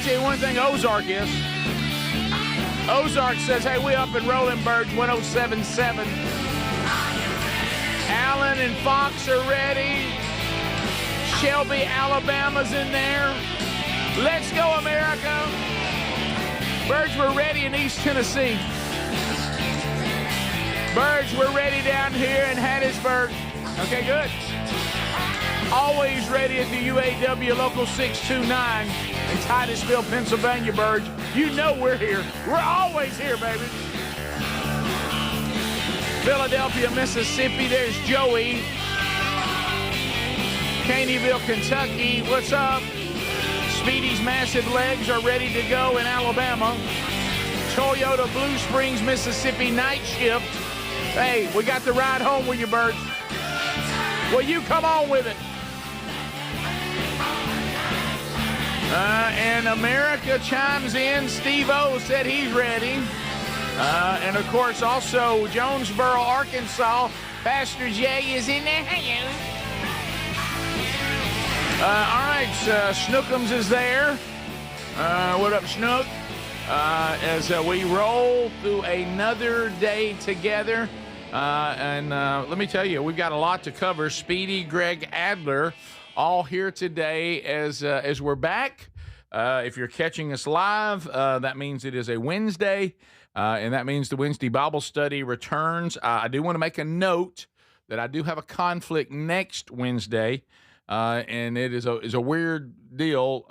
tell you one thing Ozark is. Ozark says, hey, we up and rolling, Birds, 107.7. Allen and Fox are ready. Shelby, Alabama's in there. Let's go, America. Birds, we're ready in East Tennessee. Birds, we're ready down here in Hattiesburg. Okay, good. Always ready at the UAW Local 629 in Titusville, Pennsylvania, Birds. You know we're here. We're always here, baby. Philadelphia, Mississippi, there's Joey. Caneyville, Kentucky, what's up? Speedy's Massive Legs are ready to go in Alabama. Toyota, Blue Springs, Mississippi, night shift. Hey, we got the ride home with you, Birds. Well, you come on with it. And America chimes in. Steve-O said he's ready. And, of course, also Jonesboro, Arkansas. Pastor Jay is in there. All right, Snookums is there. What up, Snook? As we roll through another day together. And let me tell you, we've got a lot to cover. Speedy, Greg Adler, all here today as we're back. If you're catching us live, that means it is a Wednesday, and that means the Wednesday Bible study returns. I do want to make a note that I do have a conflict next Wednesday. And it is a weird deal,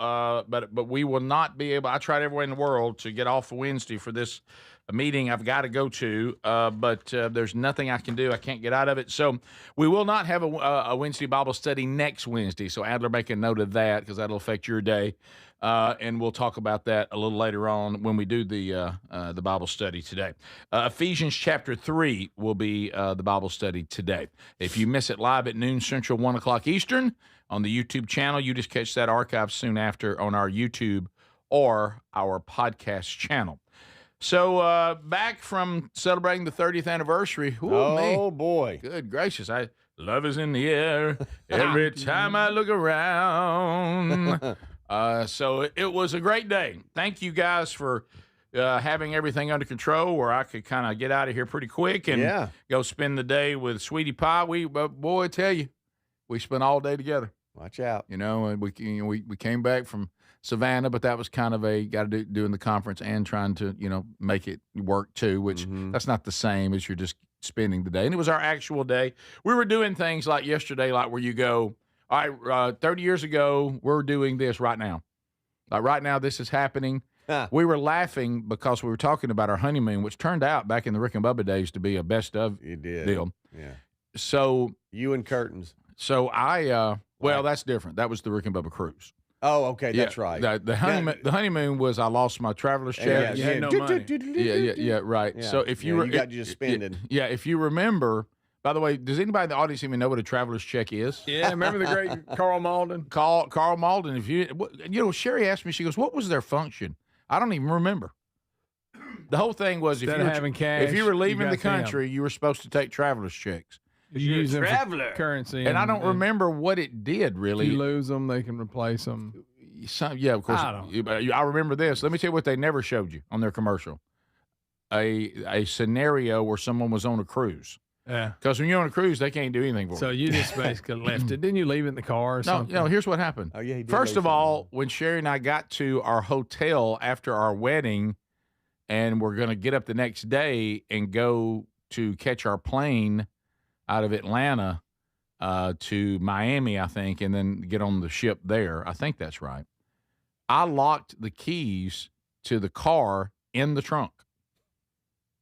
but we will not be able. I tried everywhere in the world to get off Wednesday for this meeting I've got to go to, but there's nothing I can do. I can't get out of it. So we will not have a Wednesday Bible study next Wednesday. So Adler, make a note of that because that'll affect your day, and we'll talk about that a little later on when we do the Bible study today. Ephesians chapter 3 will be the Bible study today. If you miss it live at noon Central, 1 o'clock Eastern on the YouTube channel, you just catch that archive soon after on our YouTube or our podcast channel. So back from celebrating the 30th anniversary. Oh, boy. Good gracious. Love is in the air every time I look around. So it was a great day. Thank you guys for having everything under control where I could kind of get out of here pretty quick and go spend the day with Sweetie Pie. Boy, I tell you, we spent all day together. Watch out. You know, and we came back from Savannah, but that was kind of got to do in the conference and trying to, make it work too, which that's not the same as you're just spending the day. And it was our actual day. We were doing things like yesterday, like where you go, all right, 30 years ago, we're doing this right now. Like right now, this is happening. We were laughing because we were talking about our honeymoon, which turned out back in the Rick and Bubba days to be a best of deal. Yeah. So you and curtains. So that's different. That was the Rick and Bubba cruise. Oh, okay, that's right. The honeymoon was I lost my traveler's check. You had no money. Yeah, right. Yeah. So if you got just spending. If you remember. By the way, does anybody in the audience even know what a traveler's check is? Yeah, remember the great Carl Malden? Carl Malden. Sherry asked me. She goes, "What was their function?" I don't even remember. The whole thing was Instead of having cash, if you were leaving the country, you were supposed to take traveler's checks. You use them for currency, and I don't remember what it did really. If you lose them, they can replace them. Of course. I remember this. Let me tell you what they never showed you on their commercial: a scenario where someone was on a cruise. Yeah. Because when you're on a cruise, they can't do anything for you. So you just basically left it. Didn't you leave it in the car or something? No, here's what happened. Oh, yeah, he did. First of all, when Sherry and I got to our hotel after our wedding and we're going to get up the next day and go to catch our plane out of Atlanta to Miami, I think, and then get on the ship there. I think that's right. I locked the keys to the car in the trunk.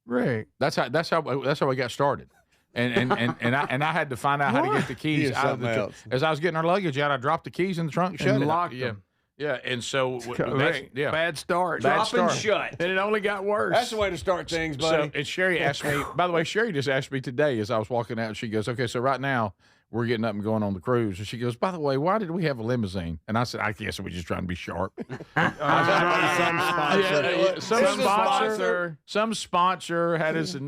Rick. That's how we got started. And I had to find out how to get the keys out of the trunk. As I was getting our luggage out, I dropped the keys in the trunk, shut it, locked them. Yeah, and so bad start. Dropping shut, and it only got worse. That's the way to start things, buddy. So, and Sherry asked me. By the way, Sherry just asked me today as I was walking out. She goes, "Okay, so right now we're getting up and going on the cruise." And she goes, "By the way, why did we have a limousine?" And I said, "I guess we're just trying to be sharp." Some sponsor had us a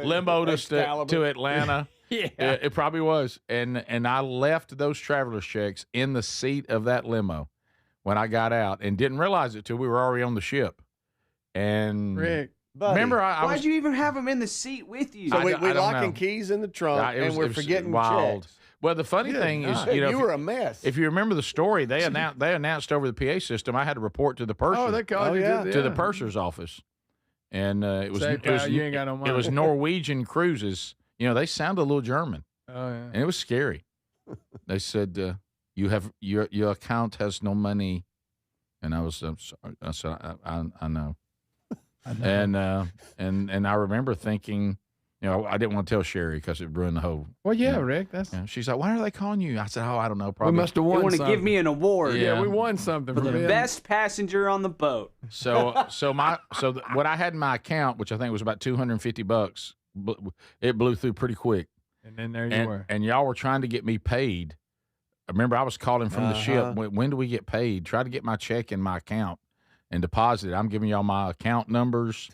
limo to Atlanta. Yeah, it probably was. And I left those traveler's checks in the seat of that limo when I got out and didn't realize it till we were already on the ship. And Rick, remember, why'd you even have him in the seat with you? So we I don't locking know. keys in the trunk, and we're forgetting wild. checks. Well, the funny thing is, you were a mess. If you remember the story, they announced over the PA system. I had to report to the purser. Oh, they called you to the purser's office, and it was you ain't got no money. It was Norwegian Cruises. They sounded a little German. Oh yeah, and it was scary. They said you have your account has no money, and I was sorry. I said I know. And I remember thinking, I didn't want to tell Sherry because it ruined the whole. Well, yeah, Rick. That's. She's like, why are they calling you? I said, I don't know. Probably We must have They won. want to give me an award. Yeah, we won something for the being best passenger on the boat. So what I had in my account, which I think was about $250, it blew through pretty quick. And then there you were. And y'all were trying to get me paid. I remember I was calling from the ship. When do we get paid? Try to get my check in my account and deposit it. I'm giving y'all my account numbers.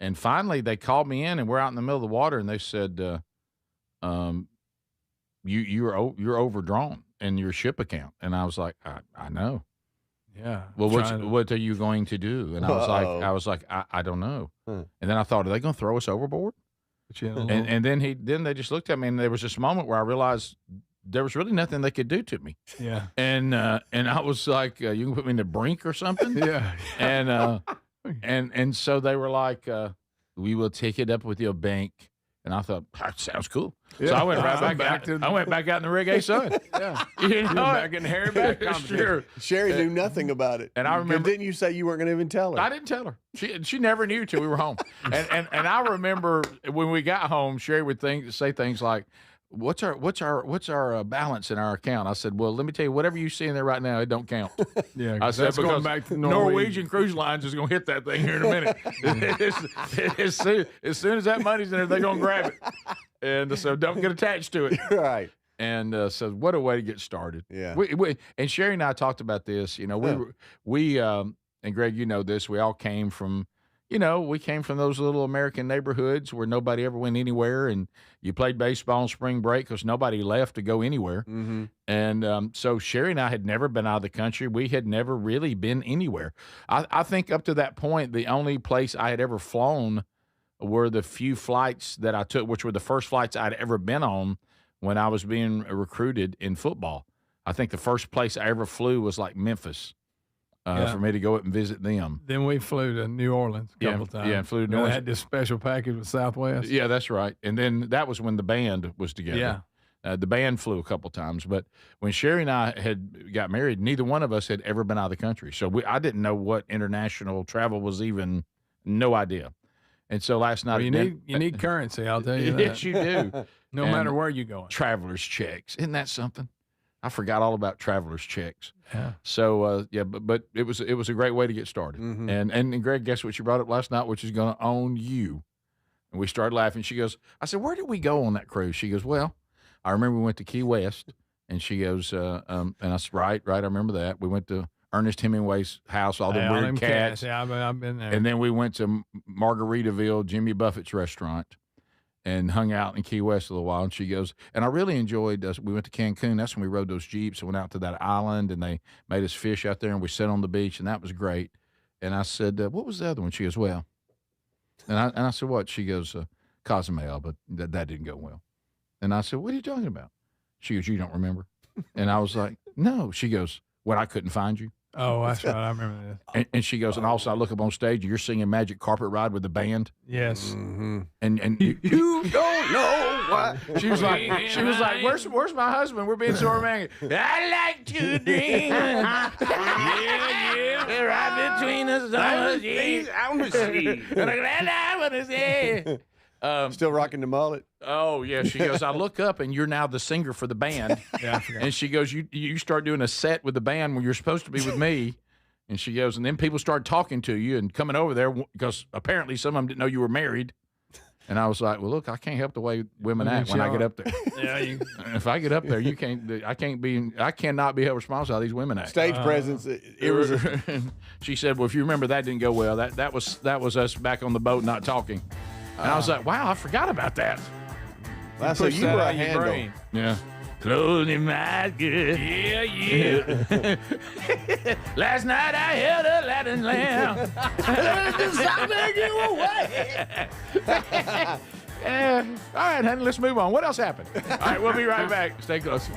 And finally, they called me in, and we're out in the middle of the water, and they said, you're overdrawn in your ship account. And I was like, I know. Yeah. Well, what are you going to do? And I was like, I don't know. And then I thought, are they going to throw us overboard? And then they just looked at me, and there was this moment where I realized there was really nothing they could do to me. Yeah. And I was like, you can put me in the brink or something. Yeah. And so they were like, we will take it up with your bank. And I thought, that sounds cool. Yeah. So I went back out in the Reggae Sun. Yeah. Back in the Harry back competition. Sure. Sherry knew nothing about it. And I remember, didn't you say you weren't going to even tell her? I didn't tell her. She never knew till we were home. And I remember when we got home, Sherry would say things like, What's our balance in our account? I said, well, let me tell you, whatever you see in there right now, it don't count. Yeah, I said, that's going back to Norwegian Cruise Lines is going to hit that thing here in a minute. as soon as that money's in there, they're going to grab it. And so don't get attached to it. Right. And so what a way to get started. Yeah. And Sherry and I talked about this. We and Greg, you know this. We all came from. We came from those little American neighborhoods where nobody ever went anywhere, and you played baseball on spring break because nobody left to go anywhere. Mm-hmm. And so Sherry and I had never been out of the country. We had never really been anywhere. I think up to that point, the only place I had ever flown were the few flights that I took, which were the first flights I'd ever been on when I was being recruited in football. I think the first place I ever flew was like Memphis. For me to go up and visit them. Then we flew to New Orleans a couple times. Yeah, flew to New Orleans. They had this special package with Southwest. Yeah, that's right. And then that was when the band was together. Yeah. The band flew a couple times. But when Sherry and I had got married, neither one of us had ever been out of the country. So I didn't know what international travel was even, no idea. And so last night. Well, you need currency, I'll tell you that. Yes, you do. No matter where you're going. Traveler's checks. Isn't that something? I forgot all about traveler's checks. Yeah. So but it was a great way to get started. Mm-hmm. And Greg, guess what you brought up last night, which is going to own you. And we started laughing. She goes, I said, where did we go on that cruise? She goes, well, I remember we went to Key West. And she goes, and I said, right, I remember that. We went to Ernest Hemingway's house, all the weird cats. Yeah, I've been there. And then we went to Margaritaville, Jimmy Buffett's restaurant, and hung out in Key West a little while. And she goes, and I really enjoyed us. We went to Cancun. That's when we rode those Jeeps and went out to that island, and they made us fish out there, and we sat on the beach, and that was great. And I said, what was the other one? She goes, well, and I said, what? She goes, Cozumel, but that didn't go well. And I said, what are you talking about? She goes, you don't remember? And I was like, no. She goes, what, I couldn't find you? Oh, that's right. I remember this. And she goes, and also I look up on stage, and you're singing Magic Carpet Ride with the band. Yes. Mm-hmm. And you don't know why. She was like, where's my husband? We're being so romantic. I like to dream. Yeah. Right between the stars. I'm a sea. And I want to say. Still rocking the mullet. Oh yeah, she goes, I look up and you're now the singer for the band. Yeah, and she goes, you start doing a set with the band when you're supposed to be with me. And she goes, and then people start talking to you and coming over there because apparently some of them didn't know you were married. And I was like, well, look, I can't help the way women act when I get up there. Yeah, if I get up there, I cannot be held responsible how these women act. Stage presence. She said, well, if you remember, that didn't go well. That was us back on the boat not talking. And I was like, wow, I forgot about that. So you were a handle. brain. Yeah. closing my eyes, girl. Yeah, yeah. Last night I held a Latin lamb. All right, honey, let's move on. What else happened? All right, we'll be right back. Stay close.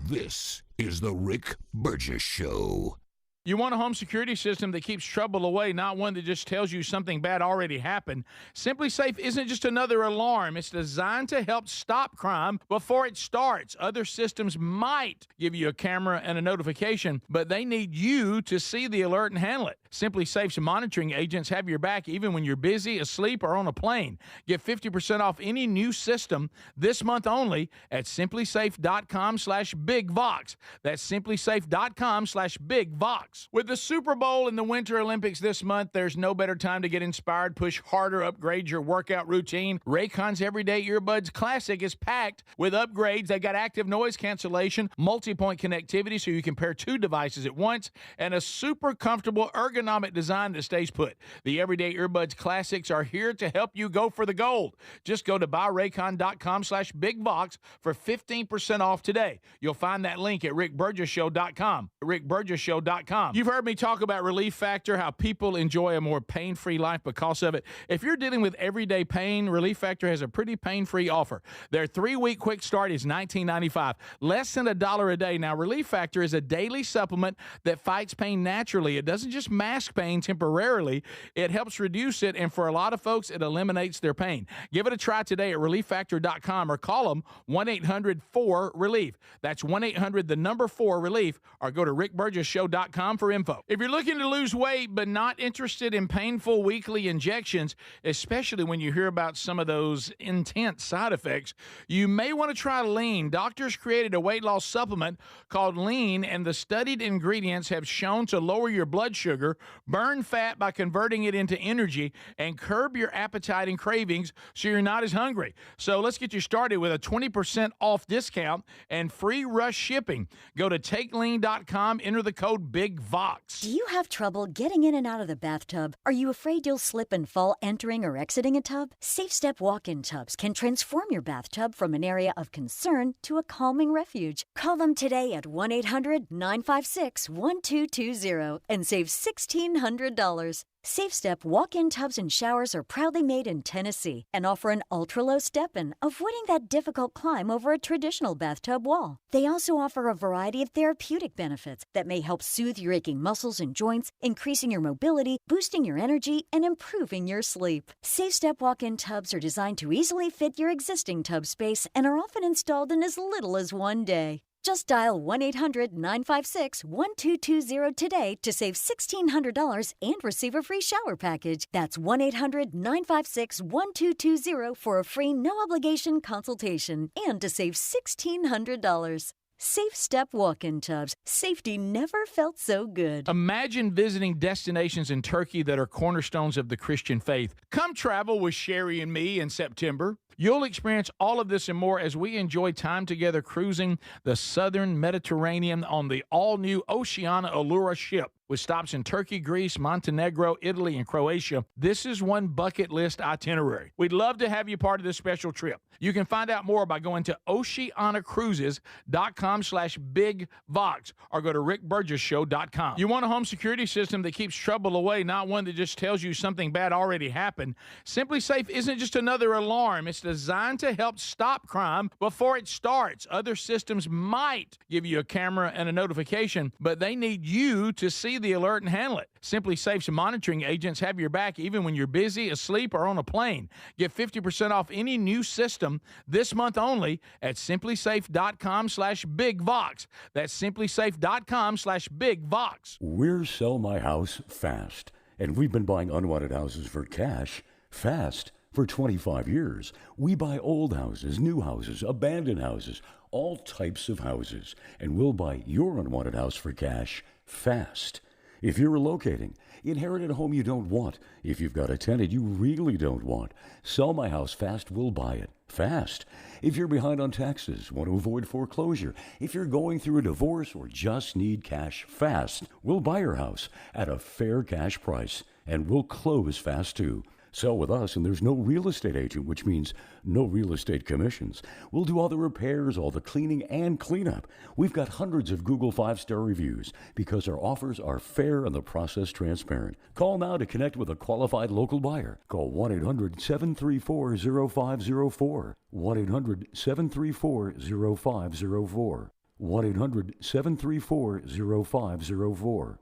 This is the Rick Burgess Show. You want a home security system that keeps trouble away, not one that just tells you something bad already happened. Simply Safe isn't just another alarm. It's designed to help stop crime before it starts. Other systems might give you a camera and a notification, but they need you to see the alert and handle it. Simply Safe's monitoring agents have your back even when you're busy, asleep, or on a plane. Get 50% off any new system this month only at simplysafe.com/bigvox. That's simplysafe.com/bigvox. With the Super Bowl and the Winter Olympics this month, there's no better time to get inspired, push harder, upgrade your workout routine. Raycon's Everyday Earbuds Classic is packed with upgrades. They got active noise cancellation, multi-point connectivity so you can pair two devices at once, and a super comfortable ergonomic design that stays put. The Everyday Earbuds Classics are here to help you go for the gold. Just go to buyraycon.com/bigvox for 15% off today. You'll find that link at rickburgesshow.com. rickburgesshow.com. You've heard me talk about Relief Factor, how people enjoy a more pain-free life because of it. If you're dealing with everyday pain, Relief Factor has a pretty pain-free offer. Their 3-week quick start is $19.95, less than $1 a day. Now, Relief Factor is a daily supplement that fights pain naturally. It doesn't just mask pain temporarily. It helps reduce it, and for a lot of folks, it eliminates their pain. Give it a try today at relieffactor.com or call them 1-800-4-RELIEF. That's 1-800-4-RELIEF, or go to rickburgesshow.com for info. If you're looking to lose weight but not interested in painful weekly injections, especially when you hear about some of those intense side effects, you may want to try Lean. Doctors created a weight loss supplement called Lean, and the studied ingredients have shown to lower your blood sugar, burn fat by converting it into energy, and curb your appetite and cravings so you're not as hungry. So let's get you started with a 20% off discount and free rush shipping. Go to takelean.com, enter the code BIGVOX. Do you have trouble getting in and out of the bathtub? Are you afraid you'll slip and fall entering or exiting a tub? Safe Step walk-in tubs can transform your bathtub from an area of concern to a calming refuge. Call them today at 1-800-956-1220 and save $1,600. Safe Step walk-in tubs and showers are proudly made in Tennessee and offer an ultra-low step-in, avoiding that difficult climb over a traditional bathtub wall. They also offer a variety of therapeutic benefits that may help soothe your aching muscles and joints, increasing your mobility, boosting your energy, and improving your sleep. Safe Step walk-in tubs are designed to easily fit your existing tub space and are often installed in as little as one day. Just dial 1-800-956-1220 today to save $1,600 and receive a free shower package. That's 1-800-956-1220 for a free no-obligation consultation and to save $1,600. Safe Step walk-in tubs. Safety never felt so good. Imagine visiting destinations in Turkey that are cornerstones of the Christian faith. Come travel with Sherry and me in September. You'll experience all of this and more as we enjoy time together cruising the southern Mediterranean on the all-new Oceana Allura ship. With stops in Turkey, Greece, Montenegro, Italy, and Croatia, this is one bucket list itinerary. We'd love to have you part of this special trip. You can find out more by going to oceanacruises.com/bigvox or go to rickburgesshow.com. You want a home security system that keeps trouble away, not one that just tells you something bad already happened. Simply Safe isn't just another alarm. It's designed to help stop crime before it starts. Other systems might give you a camera and a notification, but they need you to see the alert and handle it. Simply Safe's monitoring agents have your back even when you're busy, asleep, or on a plane. Get 50% off any new system this month only at simplysafe.com/bigvox. That's simplysafe.com/bigvox. We're Sell My House Fast, and we've been buying unwanted houses for cash fast for 25 years. We buy old houses, new houses, abandoned houses, all types of houses, and we'll buy your unwanted house for cash fast. If you're relocating, inherited a home you don't want, if you've got a tenant you really don't want, Sell My House Fast will buy it fast. If you're behind on taxes, want to avoid foreclosure, if you're going through a divorce or just need cash fast, we'll buy your house at a fair cash price, and we'll close fast too. Sell with us, and there's no real estate agent, which means no real estate commissions. We'll do all the repairs, all the cleaning, and cleanup. We've got hundreds of Google 5-star reviews because our offers are fair and the process transparent. Call now to connect with a qualified local buyer. Call 1-800-734-0504. 1-800-734-0504. 1-800-734-0504.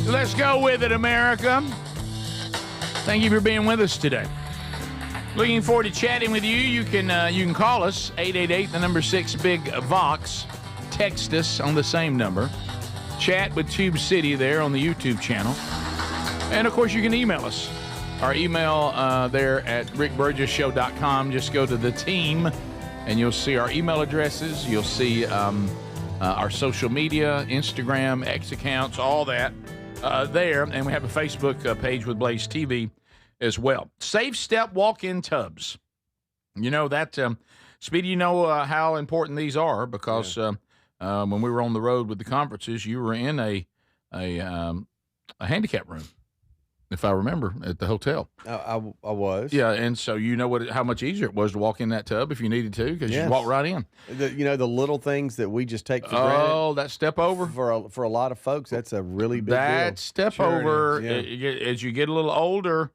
Let's go with it, America. Thank you for being with us today. Looking forward to chatting with you. You can call us 888 the number 6 Big Vox. Text us on the same number. Chat with Tube City there on the YouTube channel. And of course you can email us. Our email there at rickburgessshow.com. Just go to the team and you'll see our email addresses. You'll see our social media, Instagram, X accounts, all that there. And we have a Facebook page with Blaze TV as well. Safe Step walk-in tubs. You know that, Speedy, you know how important these are because when we were on the road with the conferences, you were in a handicap room, if I remember, at the hotel. I was. Yeah, and so you know how much easier it was to walk in that tub if you needed to because you walk right in. The little things that we just take for granted. Oh, that step over. For a lot of folks, that's a really big deal. That step over, as you get a little older,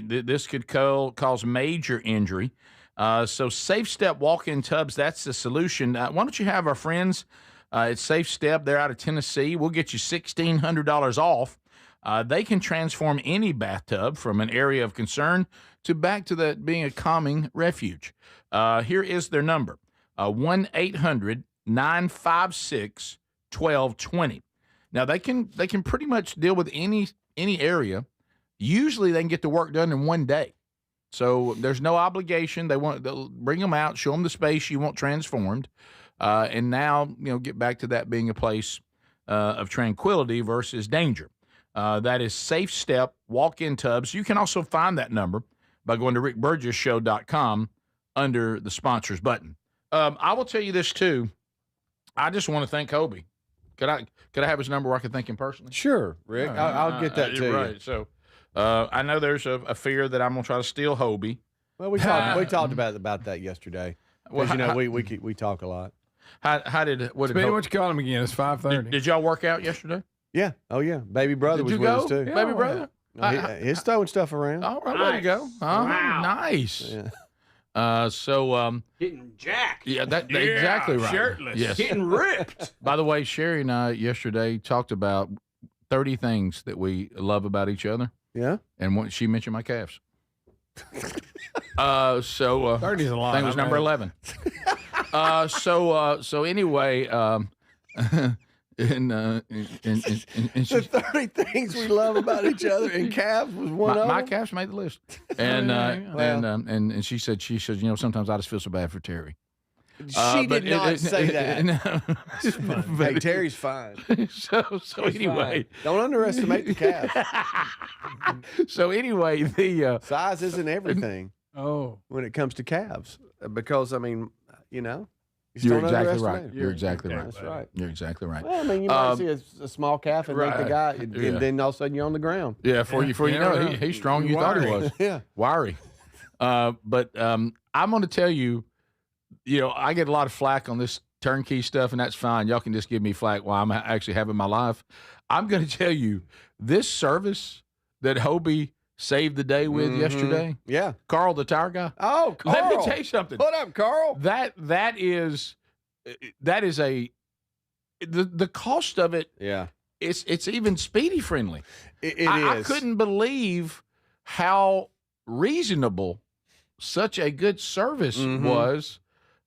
this could cause major injury. So Safe Step walk-in tubs, that's the solution. Why don't you have our friends at Safe Step? They're out of Tennessee. We'll get you $1,600 off. They can transform any bathtub from an area of concern to back to that being a calming refuge. Here is their number, 1-800-956-1220. Now, they can pretty much deal with any area. Usually they can get the work done in one day. So there's no obligation. They'll bring them out, show them the space you want transformed, and now get back to that being a place of tranquility versus danger. That is Safe Step walk-in tubs. You can also find that number by going to rickburgessshow.com under the sponsors button. I will tell you this too. I just want to thank Hobie. Could I have his number where I can thank him personally? Sure, Rick. I'll get that to you. Right. So I know there's a fear that I'm going to try to steal Hobie. Well, we talked about that yesterday. Well, we talk a lot. What did what you call him again? It's 5:30. Did y'all work out yesterday? Yeah. Oh, yeah. Baby brother was with us, too. Yeah, baby brother? He's throwing stuff around. All right, way to go. Wow. Nice. Yeah. Getting jacked. Yeah, exactly right. Shirtless. Yes. Getting ripped. By the way, Sherry and I yesterday talked about 30 things that we love about each other. Yeah. And she mentioned my calves. 30's a lot. I think it was number 11. So anyway, and the 30 things we love about each other, and calves was one of them. My calves made the list. And she said, sometimes I just feel so bad for Terry. She did not say that. No. Hey, Terry's fine. So anyway, fine. Don't underestimate the calf. So anyway, the size isn't everything. When it comes to calves, because you're exactly right. You're exactly right. That's right. You're exactly right. Well, you might see a small calf and make the guy, and then all of a sudden you're on the ground. Yeah, before you know it, he's strong. You thought he was. Yeah, wiry. But I'm going to tell you, I get a lot of flack on this turnkey stuff, and that's fine. Y'all can just give me flack while I'm actually having my life. I'm going to tell you, this service that Hobie saved the day with yesterday. Yeah. Carl, the tire guy. Oh, Carl. Let me tell you something. What up, Carl? That is the cost of it. Yeah. It's even Speedy friendly. It is. I couldn't believe how reasonable such a good service was,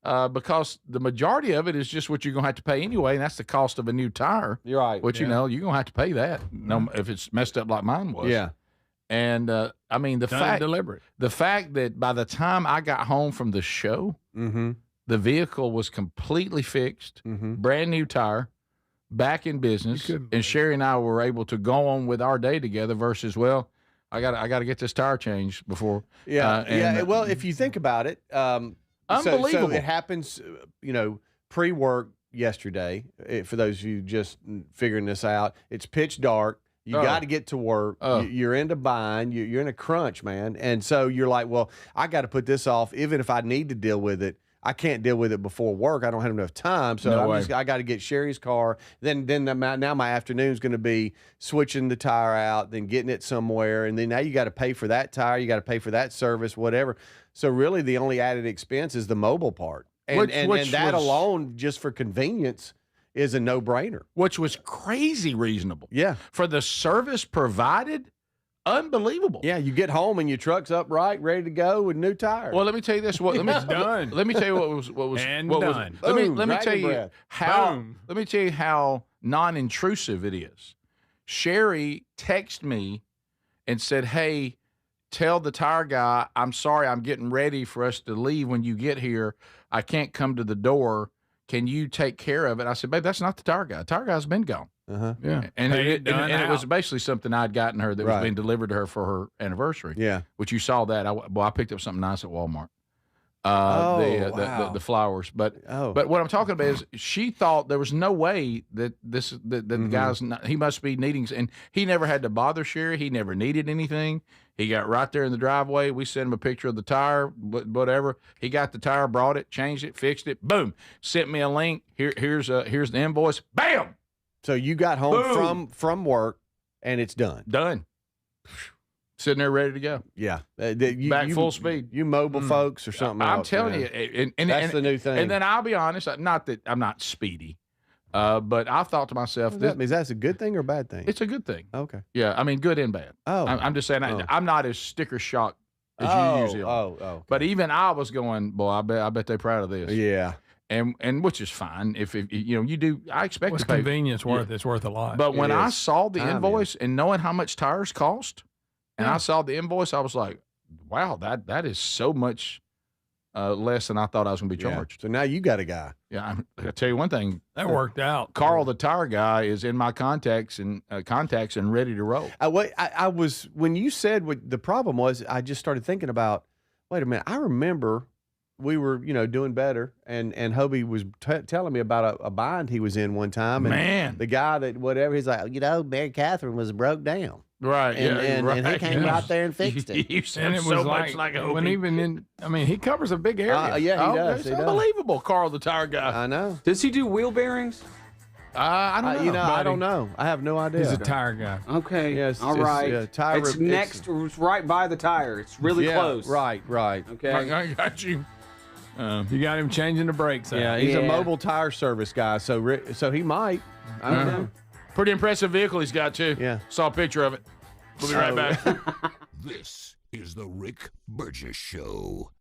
because the majority of it is just what you're going to have to pay anyway, and that's the cost of a new tire. You're right. Which, you're going to have to pay that if it's messed up like mine was. Yeah. And, the fact that by the time I got home from the show, the vehicle was completely fixed, brand new tire. back in business, and Sherry and I were able to go on with our day together versus, well, I got to get this tire changed before. Yeah. Well, if you think about it, unbelievable. So it happens, pre-work yesterday. For those of you just figuring this out, it's pitch dark. You got to get to work. You're in a bind. You're in a crunch, man. And so you're like, well, I got to put this off. Even if I need to deal with it, I can't deal with it before work. I don't have enough time. So I got to get Sherry's car. Then now my afternoon's going to be switching the tire out, then getting it somewhere. And then now you got to pay for that tire. You got to pay for that service, whatever. So really the only added expense is the mobile part. And that alone, just for convenience, is a no-brainer. Which was crazy reasonable. Yeah. For the service provided, unbelievable. Yeah, you get home and your truck's upright, ready to go with new tires. Well, let me tell you this. Let me tell you what was done. Let me tell you how. Let me tell you how non-intrusive it is. Sherry texted me and said, "Hey, tell the tire guy I'm sorry. I'm getting ready for us to leave. When you get here, I can't come to the door. Can you take care of it?" I said, "Babe, that's not the tire guy. The tire guy's been gone." Yeah. And it was basically something I'd gotten her that was being delivered to her for her anniversary. Yeah. Which you saw that. I picked up something nice at Walmart. Wow. The flowers. But what I'm talking about is she thought there was no way that the guy's not, he must be needing, and he never had to bother Sherry. He never needed anything. He got right there in the driveway. We sent him a picture of the tire, whatever. He got the tire, brought it, changed it, fixed it. Boom. Sent me a link. Here's the invoice. Bam. So you got home from work, and it's done. Done. Sitting there ready to go. Yeah. Back full speed. You mobile folks or something I'm else, telling man. you. That's the new thing. And then I'll be honest, not that I'm not speedy, but I thought to myself, is that a good thing or a bad thing? It's a good thing. Okay. Yeah, I mean, good and bad. Oh. I'm just saying, I'm not as sticker shock as you usually are. Okay. But even I was going, boy, I bet they're proud of this. Yeah. And which is fine. If you do, I expect to pay. Convenience worth? It's worth a lot. But when I saw the invoice and knowing how much tires cost, and I saw the invoice, I was like, wow, that is so much less than I thought I was going to be charged. So now you got a guy. Yeah, I'll tell you one thing. That worked out. Carl, the tire guy, is in my contacts and ready to roll. I was, when you said what the problem was, I just started thinking about, wait a minute, I remember we were, doing better, and Hobie was telling me about a bind he was in one time. And Man. the guy that whatever, he's like, Mary Catherine was broke down. Right, and he came out there and fixed it. You sound so much like a when Hobie. he covers a big area. Yeah, he does. It's unbelievable, Carl, the tire guy. I know. Does he do wheel bearings? I don't know. I don't know. I have no idea. He's a tire guy. Okay. Yes. All right. It's next, it's right by the tire. It's really close. Right. Okay. I got you. You got him changing the brakes. Yeah, he's a mobile tire service guy, so he might. I don't know. Pretty impressive vehicle he's got, too. Yeah. Saw a picture of it. We'll be right back. This is the Rick Burgess Show.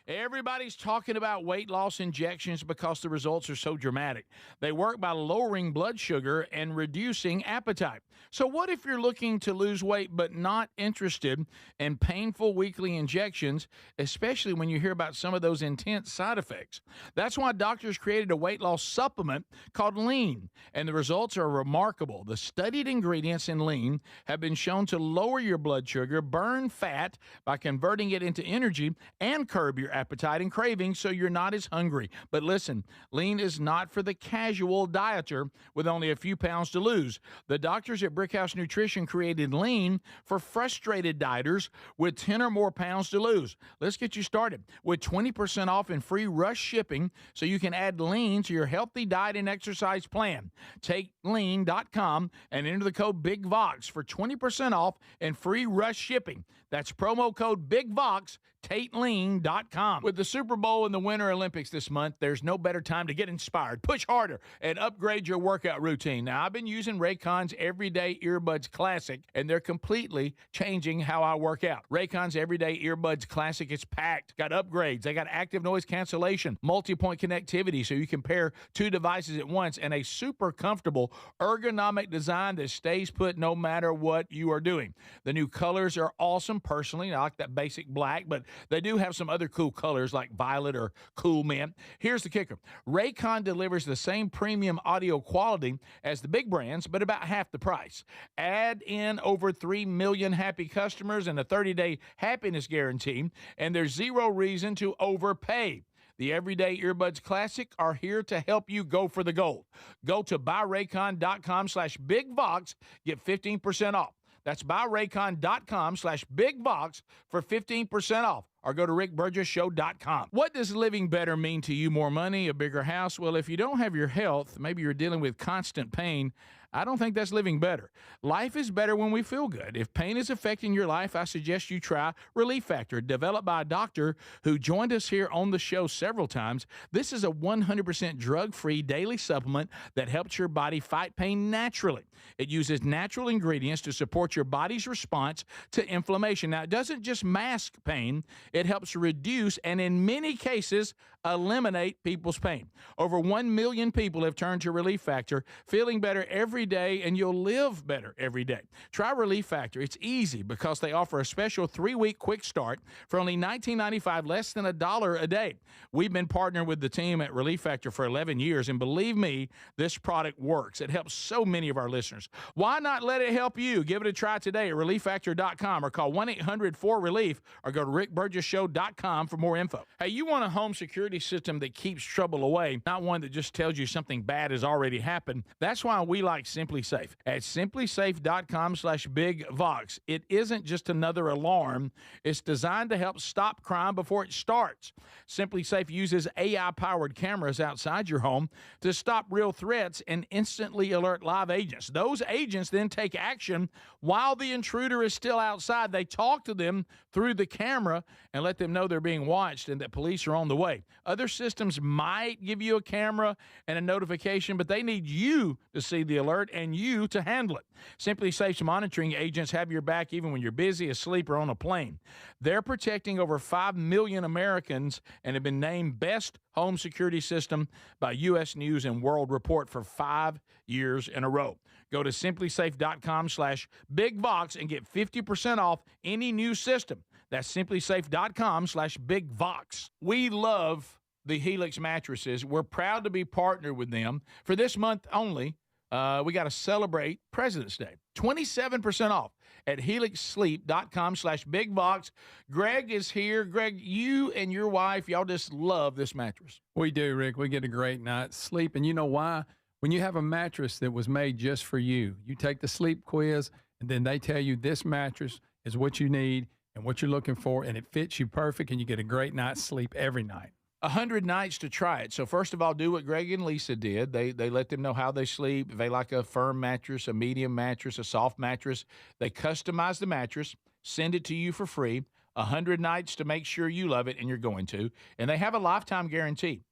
Everybody's talking about weight loss injections because the results are so dramatic. They work by lowering blood sugar and reducing appetite. So what if you're looking to lose weight but not interested in painful weekly injections, especially when you hear about some of those intense side effects? That's why doctors created a weight loss supplement called Lean, and the results are remarkable. The studied ingredients in Lean have been shown to lower your blood sugar, burn fat by converting it into energy, and curb your appetite and cravings so you're not as hungry. But listen, Lean is not for the casual dieter with only a few pounds to lose. The doctors at Brickhouse Nutrition created Lean for frustrated dieters with 10 or more pounds to lose. Let's get you started with 20% off and free rush shipping so you can add Lean to your healthy diet and exercise plan. Take lean.com and enter the code BIGVOX for 20% off and free rush shipping. That's promo code BIGVOX. TateLean.com. With the Super Bowl and the Winter Olympics this month, there's no better time to get inspired, push harder, and upgrade your workout routine. Now, I've been using Raycon's Everyday Earbuds Classic, and they're completely changing how I work out. Raycon's Everyday Earbuds Classic is packed. Got upgrades. They got active noise cancellation, multi-point connectivity so you can pair two devices at once, and a super comfortable ergonomic design that stays put no matter what you are doing. The new colors are awesome. Personally, I like that basic black, but they do have some other cool colors like violet or cool mint. Here's the kicker. Raycon delivers the same premium audio quality as the big brands, but about half the price. Add in over 3 million happy customers and a 30-day happiness guarantee, and there's zero reason to overpay. The Everyday Earbuds Classic are here to help you go for the gold. Go to buyraycon.com/bigvox, get 15% off. That's buyraycon.com/bigvox for 15% off. Or go to rickburgessshow.com. What does living better mean to you? More money, a bigger house? Well, if you don't have your health, maybe you're dealing with constant pain, I don't think that's living better. Life is better when we feel good. If pain is affecting your life, I suggest you try Relief Factor, developed by a doctor who joined us here on the show several times. This is a 100% drug-free daily supplement that helps your body fight pain naturally. It uses natural ingredients to support your body's response to inflammation. Now, it doesn't just mask pain. It helps reduce and, in many cases, eliminate people's pain. Over 1 million people have turned to Relief Factor, feeling better every day, and you'll live better every day. Try Relief Factor. It's easy because they offer a special 3-week quick start for only $19.95, less than $1 a day. We've been partnering with the team at Relief Factor for 11 years, and believe me, this product works. It helps so many of our listeners. Why not let it help you? Give it a try today at ReliefFactor.com or call 1-800-4RELIEF or go to rickburgessshow.com for more info. Hey, you want a home security system that keeps trouble away, not one that just tells you something bad has already happened. That's why we like Simply Safe. At simplysafe.com/bigvox, it isn't just another alarm. It's designed to help stop crime before it starts. Simply Safe uses AI-powered cameras outside your home to stop real threats and instantly alert live agents. Those agents then take action while the intruder is still outside. They talk to them through the camera and let them know they're being watched and that police are on the way. Other systems might give you a camera and a notification, but they need you to see the alert and you to handle it. Simply Safe's monitoring agents have your back even when you're busy, asleep, or on a plane. They're protecting over 5 million Americans and have been named Best Home Security System by U.S. News and World Report for 5 years in a row. Go to simplysafe.com/bigvox and get 50% off any new system. That's simplysafe.com/bigvox. We love the Helix mattresses. We're proud to be partnered with them. For this month only, we got to celebrate President's Day. 27% off at helixsleep.com/bigvox. Greg is here. Greg, you and your wife, y'all just love this mattress. We do, Rick. We get a great night's sleep. And you know why? When you have a mattress that was made just for you, you take the sleep quiz, and then they tell you this mattress is what you need and what you're looking for, and it fits you perfect, and you get a great night's sleep every night. 100 nights to try it. So first of all, do what Greg and Lisa did. They let them know how they sleep. If they like a firm mattress, a medium mattress, a soft mattress, they customize the mattress, send it to you for free. 100 nights to make sure you love it, and you're going to. And they have a lifetime guarantee.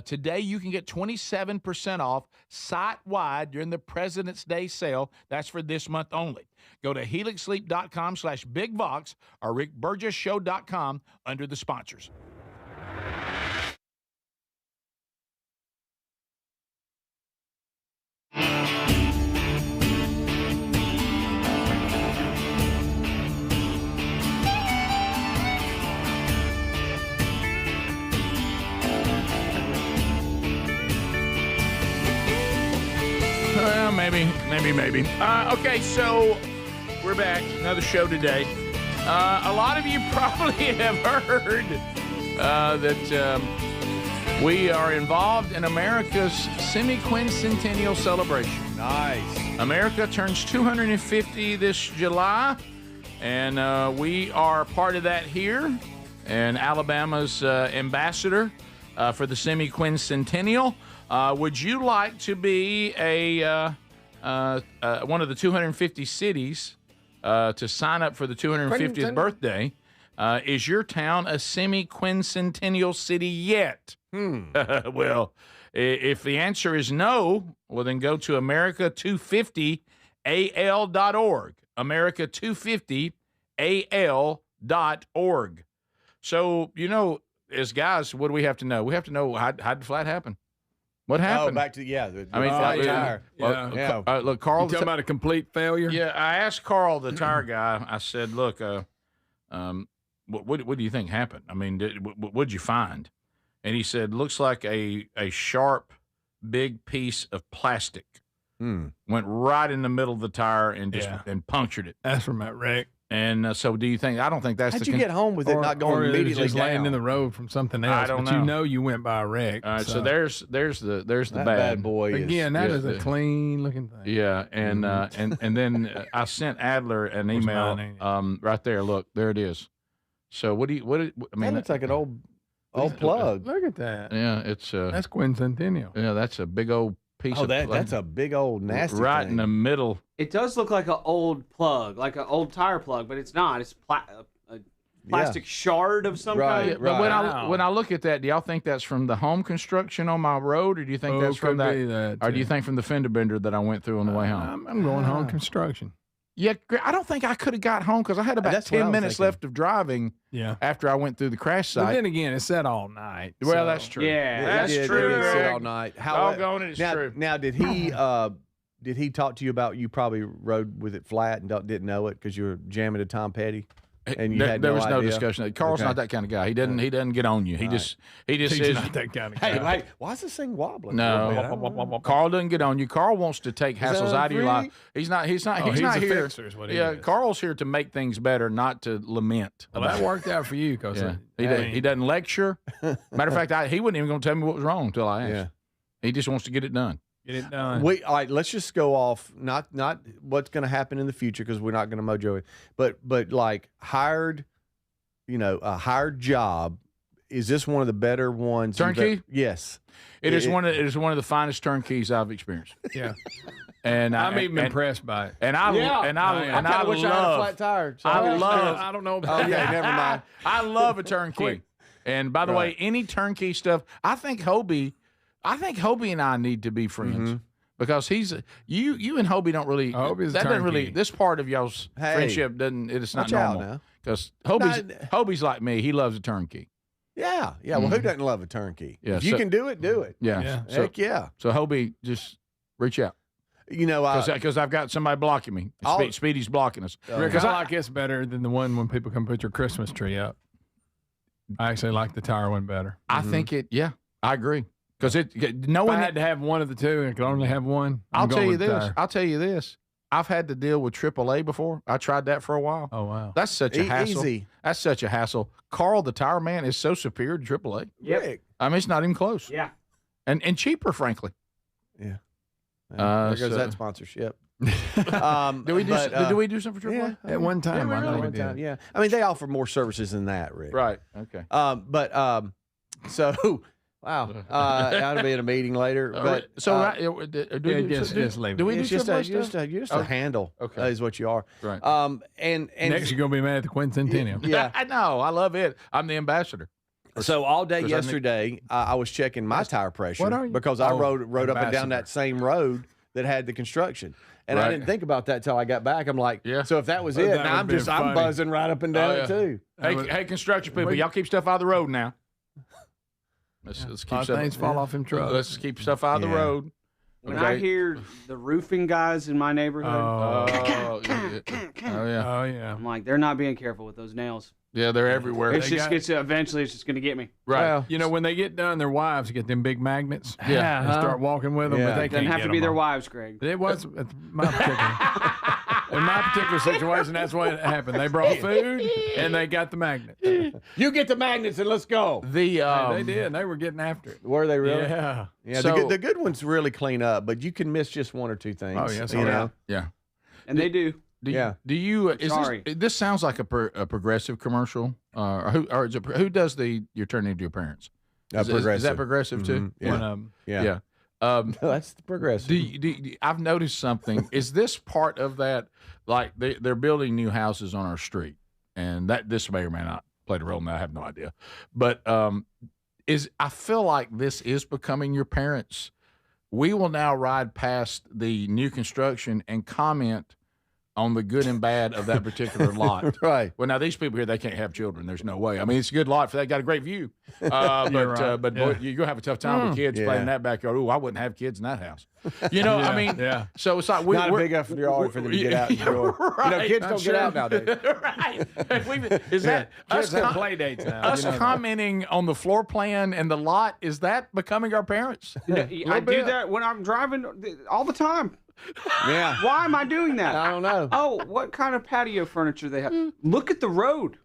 Today, you can get 27% off site-wide during the President's Day sale. That's for this month only. Go to helixsleep.com/bigvox or rickburgessshow.com under the sponsors. Well, maybe. Okay, so we're back. Another show today. A lot of you probably have heard that we are involved in America's semi-quincentennial celebration. Nice. America turns 250 this July, and we are part of that here. And Alabama's ambassador for the semi-quincentennial. Would you like to be one of the 250 cities to sign up for the 250th birthday Is your town a semi-quincentennial city yet? Well, if the answer is no, well, then go to America250al.org. America250al.org. So, as guys, what do we have to know? We have to know how did the flat happen? What happened? Oh, back to the I mean, flat tire. Look, Carl. You talking about a complete failure? Yeah, I asked Carl, the tire guy. I said, "Look, what do you think happened? I mean, what'd you find?" And he said, "Looks like a sharp, big piece of plastic went right in the middle of the tire and just and punctured it." That's from that wreck. And so, do you think? I don't think that's How'd you get home with it not going immediately just down? laying in the road from something else? I don't but know. You went by a wreck. All right, so there's the that bad boy. Again, that is a clean looking thing. Yeah, and and then I sent Adler an email. Right there, look, there it is. So I mean, That looks like an old plug. Look at that. Yeah, it's That's quincentennial. yeah, that's a big old piece of that's a big old nasty right thing. in the middle. It does look like an old plug, like an old tire plug, but it's not. It's a plastic shard of some kind. But when I look at that, do y'all think that's from the home construction on my road, or do you think that's from that, or do you think from the fender bender that I went through on the way home? I'm going home construction. Yeah, I don't think I could have got home because I had about 10 minutes left of driving. Yeah. After I went through the crash site. But then again, it said all night. Well, that's true. Yeah, that's true. It did sit Greg. all night. Doggone it, it's true. Now, did he talk to you about you probably rode with it flat and didn't know it because you were jamming to Tom Petty? And you had there was no idea? discussion. Carl's not that kind of guy. He doesn't get on you. He just He's says, not that kind of guy. Hey, why is this thing wobbling? no. Carl doesn't get on you. Carl wants to take hassles out of your life. He's not he's not a here. fixer is what he Yeah, is. Carl's here to make things better, not to lament. Well, that worked out for you because He doesn't lecture. Matter of fact, he wasn't even going to tell me what was wrong until I asked. Yeah. He just wants to get it done. Get it done. All right, let's just go off not what's going to happen in the future because we're not going to mojo it, but like hired, a hired job. Is this one of the better ones? Turnkey? Yes. It is one of the finest turnkeys I've experienced. Yeah. And I'm even impressed by it. And I wish I had a flat tire. So I don't know about Okay, that. never mind. I love a turnkey. And by the way, any turnkey stuff, I think Hobie and I need to be friends because you and Hobie don't really. Hobie's that doesn't turnkey. really. This part of y'all's friendship doesn't. It's not watch out normal now. because Hobie's like me. He loves a turnkey. Yeah. Well, who doesn't love a turnkey? Yeah, if you can do it, do it. Yeah. Heck yeah. So Hobie, just reach out because I've got somebody blocking me. Speedy's blocking us. Rick, I like this better than the one when people come put your Christmas tree up. I actually like the tire one better. I think it. Yeah, I agree. Because I had to have one of the two and I could only have one. I'll tell you this. I've had to deal with AAA before. I tried that for a while. Oh, wow. That's such a hassle. Easy. That's such a hassle. Carl, the tire man, is so superior to AAA. Yep. I mean, it's not even close. Yeah. And cheaper, frankly. Yeah. There goes that sponsorship. Did we do something for AAA? At one time, I know we did. Yeah. I mean, they offer more services than that, Rick. Right. Okay. So wow, I'll be in a meeting later. But just leave. Do we do it's just AAA a handle. Okay. Is what you are. Right. And Next, you're going to be mad at the quincentennial. Yeah. I know. I love it. I'm the ambassador. So all day yesterday, I was checking my tire pressure What are you? because I rode up and down ambassador. that same road that had the construction. And I didn't think about that till I got back. I'm like, so if that was it, That now would've been I'm funny. buzzing right up and down it too. Hey, construction people, y'all keep stuff out of the road now. Let's keep stuff. Things fall off in trucks. Let's keep stuff out of the road. When I hear the roofing guys in my neighborhood, Oh yeah. I'm like, they're not being careful with those nails. Yeah, they're everywhere. Eventually, it's just going to get me. Right. Well, when they get done, their wives get them big magnets. Yeah. And start walking with them, but they Doesn't can't have get to be them their off. wives, Greg. It was in my particular situation. That's what happened. They brought food and they got the magnet. You get the magnets and let's go. They did. They were getting after it. Were they really? Yeah. Yeah. So- the good ones really clean up, but you can miss just one or two things. Oh, yes. You know? Yeah. And they do. Do you? Sorry. This sounds like a progressive commercial. Who does your turn into your parents? Is that progressive too? Yeah. One of them. Yeah. That's the progressive. I've noticed something. Is this part of that? Like they're building new houses on our street, and this may or may not play a role in that. I have no idea. But I feel like this is becoming your parents. We will now ride past the new construction and comment on the good and bad of that particular lot. Right. Well, now these people here, they can't have children. There's no way. I mean, it's a good lot for that. Got a great view. But boy, you're gonna have a tough time with kids playing in that backyard. Ooh, I wouldn't have kids in that house. You know, I mean, so it's like not a big enough yard for them to get out and enjoy. Right. You know, kids don't get out nowadays. Right. Is that kids have play dates now? Us commenting on the floor plan and the lot, is that becoming our parents? I do that when I'm driving all the time. Yeah. Why am I doing that? I don't know. Oh, what kind of patio furniture they have? Look at the road.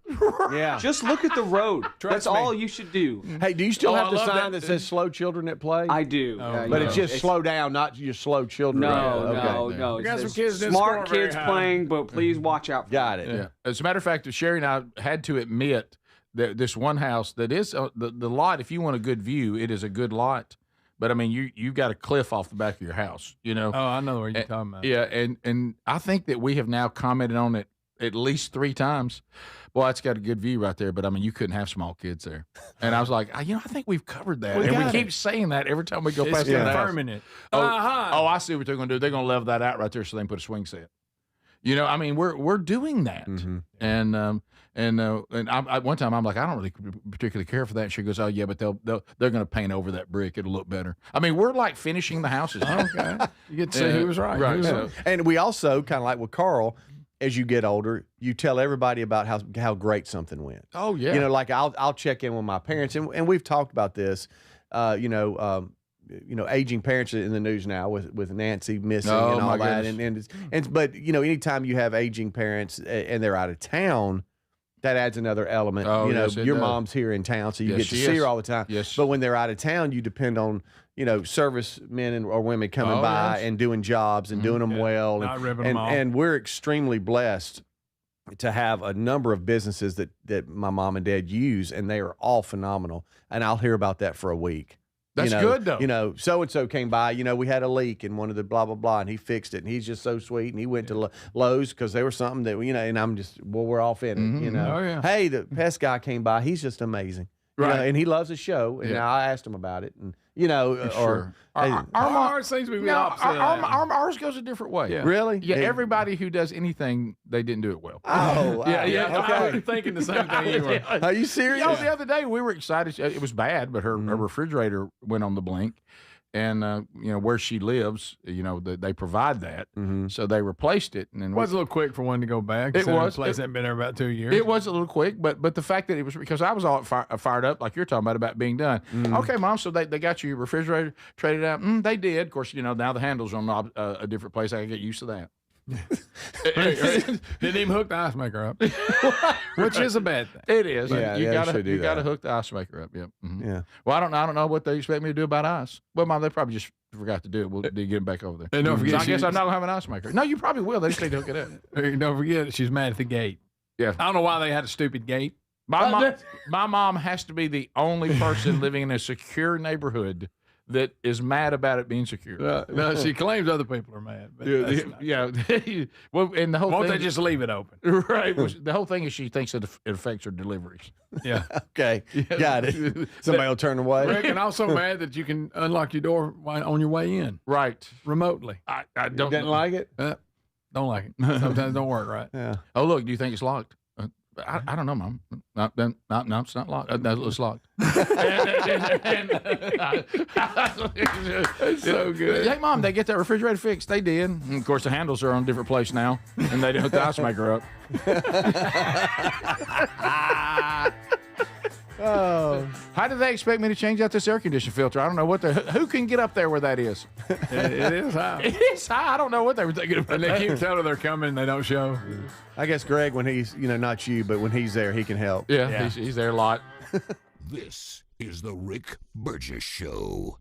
Yeah. Just look at the road. That's all you should do. Hey, do you still have I the love sign that. that says slow children at play? I do. But it's just slow down, not your slow children. No. We got some It's kids that smart score very kids high. playing, but please watch out for Got them. it. Yeah. As a matter of fact, Sherry and I had to admit that this one house that is the lot, if you want a good view, it is a good lot. But I mean, you got a cliff off the back of your house, you know. Oh, I know what you're talking about. Yeah, and I think that we have now commented on it at least 3 times. Boy, it's got a good view right there, but I mean, you couldn't have small kids there. And I was like, I think we've covered that. And we keep saying that every time we go past that house. Confirming it. Oh, I see what they're going to do. They're going to level that out right there so they can put a swing set. You know, I mean, we're doing that. And I one time I'm like, I don't really particularly care for that. And she goes, oh yeah, but they're going to paint over that brick. It'll look better. I mean, we're like finishing the houses. Okay. You get to see who was right. Right. Who was So, And we also, kind of like with Carl, as you get older, you tell everybody about how great something went. oh yeah. You know, like I'll check in with my parents, and we've talked about this. Aging parents are in the news now with Nancy missing Oh, and all my that, goodness. but anytime you have aging parents and they're out of town, that adds another element. Oh, yes, it your does. mom's here in town, so you Yes, get to she see is. her all the time. Yes. But when they're out of town, you depend on servicemen or women coming Oh, by yes. and doing jobs and doing them well, Not ripping them off. and we're extremely blessed to have a number of businesses that my mom and dad use, and they are all phenomenal. And I'll hear about that for a week. That's good, though. So-and-so came by, we had a leak in one of the blah, blah, blah, and he fixed it, and he's just so sweet, and he went to Lowe's because there was something that, and I'm just, we're off in it, Oh, yeah. Hey, the pest guy came by, he's just amazing. Right. And he loves the show, and now I asked him about it, and, Sure. Ours seems to be the opposite of that. Ours goes a different way. Yeah. Really? Yeah, everybody who does anything, they didn't do it well. Oh, Yeah, I okay. was thinking the same thing you were. Are you serious? The other day we were excited. It was bad, but her refrigerator went on the blink. And, where she lives, they provide that. So they replaced it. And then It was a little quick for one to go back. It was. The place hadn't been there about 2 years. It was a little quick, but the fact that it was because I was all fired up, like you're talking about being done. Okay, Mom, so they got you your refrigerator traded out. They did. Of course, now the handle's on a different place. I can get used to that. Didn't even hook the ice maker up, which is a bad thing. It is. Yeah, you they gotta should do you gotta that. hook the ice maker up. Yep. Yeah. Well, I don't know what they expect me to do about ice. Well, Mom, they probably just forgot to do it. We'll get them back over there. And don't forget, So I guess I'm not gonna have an ice maker. No, you probably will. They just need to hook it up. Don't forget, she's mad at the gate. Yeah. I don't know why they had a stupid gate. My mom has to be the only person living in a secure neighborhood that is mad about it being secure. No, she claims other people are mad. But that's not- Yeah. Well, and the whole Won't thing, they just leave it open? right? The whole thing is she thinks it affects her deliveries. Yeah. Okay, got it. Somebody will turn away. Rick, and also mad that you can unlock your door on your way in Right. remotely. I don't Didn't like it? Don't like it. Sometimes it don't work right. Yeah. Oh, look, do you think it's locked? I don't know, Mom. No, it's not locked. No, it's locked. It's so good. Hey, Mom, they get that refrigerator fixed. They did. And of course, the handles are on a different place now, and they didn't hook the ice maker up. Oh, How do they expect me to change out this air conditioning filter? I don't know who can get up there where that is. It is high. It is high. I don't know what they were thinking about. And they keep telling her they're coming and they don't show. I guess Greg, when he's not you, but when he's there, he can help. Yeah. He's there a lot. This is the Rick Burgess Show.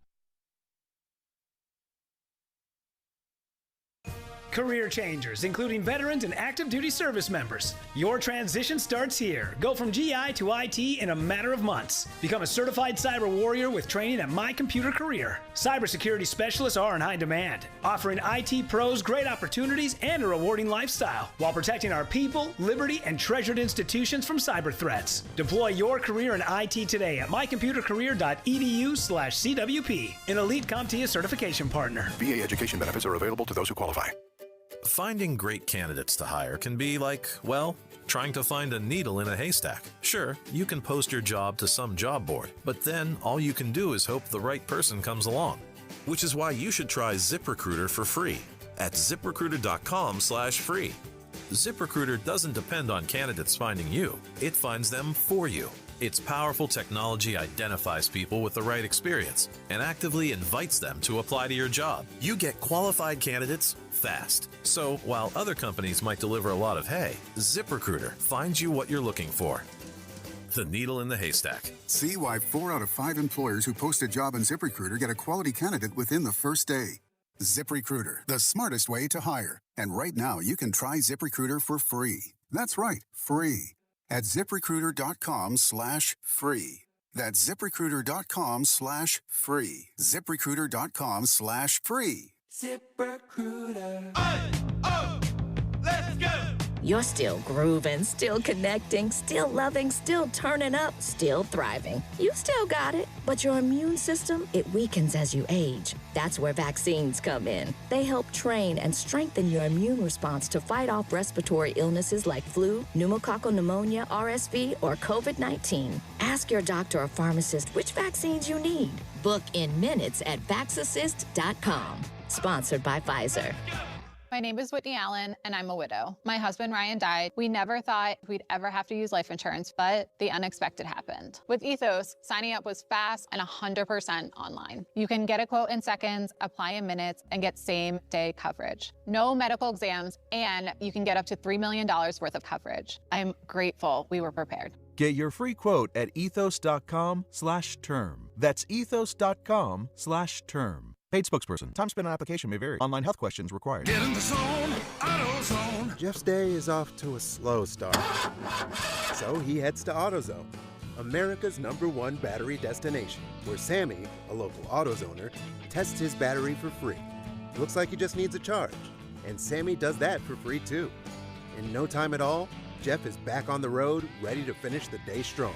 Career changers, including veterans and active duty service members. Your transition starts here. Go from GI to IT in a matter of months. Become a certified cyber warrior with training at My Computer Career. Cybersecurity specialists are in high demand, offering IT pros great opportunities and a rewarding lifestyle while protecting our people, liberty, and treasured institutions from cyber threats. Deploy your career in IT today at mycomputercareer.edu/CWP, an elite CompTIA certification partner. VA education benefits are available to those who qualify. Finding great candidates to hire can be like, well, trying to find a needle in a haystack. Sure, you can post your job to some job board, but then all you can do is hope the right person comes along. Which is why you should try ZipRecruiter for free at ZipRecruiter.com/free. ZipRecruiter doesn't depend on candidates finding you. It finds them for you. Its powerful technology identifies people with the right experience and actively invites them to apply to your job. You get qualified candidates fast. So while other companies might deliver a lot of hay, ZipRecruiter finds you what you're looking for. The needle in the haystack. See why 4 out of 5 employers who post a job on ZipRecruiter get a quality candidate within the first day. ZipRecruiter, the smartest way to hire. And right now, you can try ZipRecruiter for free. That's right, free. At ZipRecruiter.com/free. That's ZipRecruiter.com/free. ZipRecruiter.com/free. ZipRecruiter. Let's go! You're still grooving, still connecting, still loving, still turning up, still thriving. You still got it, but your immune system, it weakens as you age. That's where vaccines come in. They help train and strengthen your immune response to fight off respiratory illnesses like flu, pneumococcal pneumonia, RSV, or COVID-19. Ask your doctor or pharmacist which vaccines you need. Book in minutes at VaxAssist.com. Sponsored by Pfizer. My name is Whitney Allen, and I'm a widow. My husband, Ryan, died. We never thought we'd ever have to use life insurance, but the unexpected happened. With Ethos, signing up was fast and 100% online. You can get a quote in seconds, apply in minutes, and get same-day coverage. No medical exams, and you can get up to $3 million worth of coverage. I'm grateful we were prepared. Get your free quote at ethos.com/term. That's ethos.com/term. Paid spokesperson. Time spent on application may vary. Online health questions required. Get in the zone, AutoZone. Jeff's day is off to a slow start. So he heads to AutoZone, America's #1 battery destination, where Sammy, a local AutoZoner, tests his battery for free. Looks like he just needs a charge. And Sammy does that for free too. In no time at all, Jeff is back on the road, ready to finish the day strong.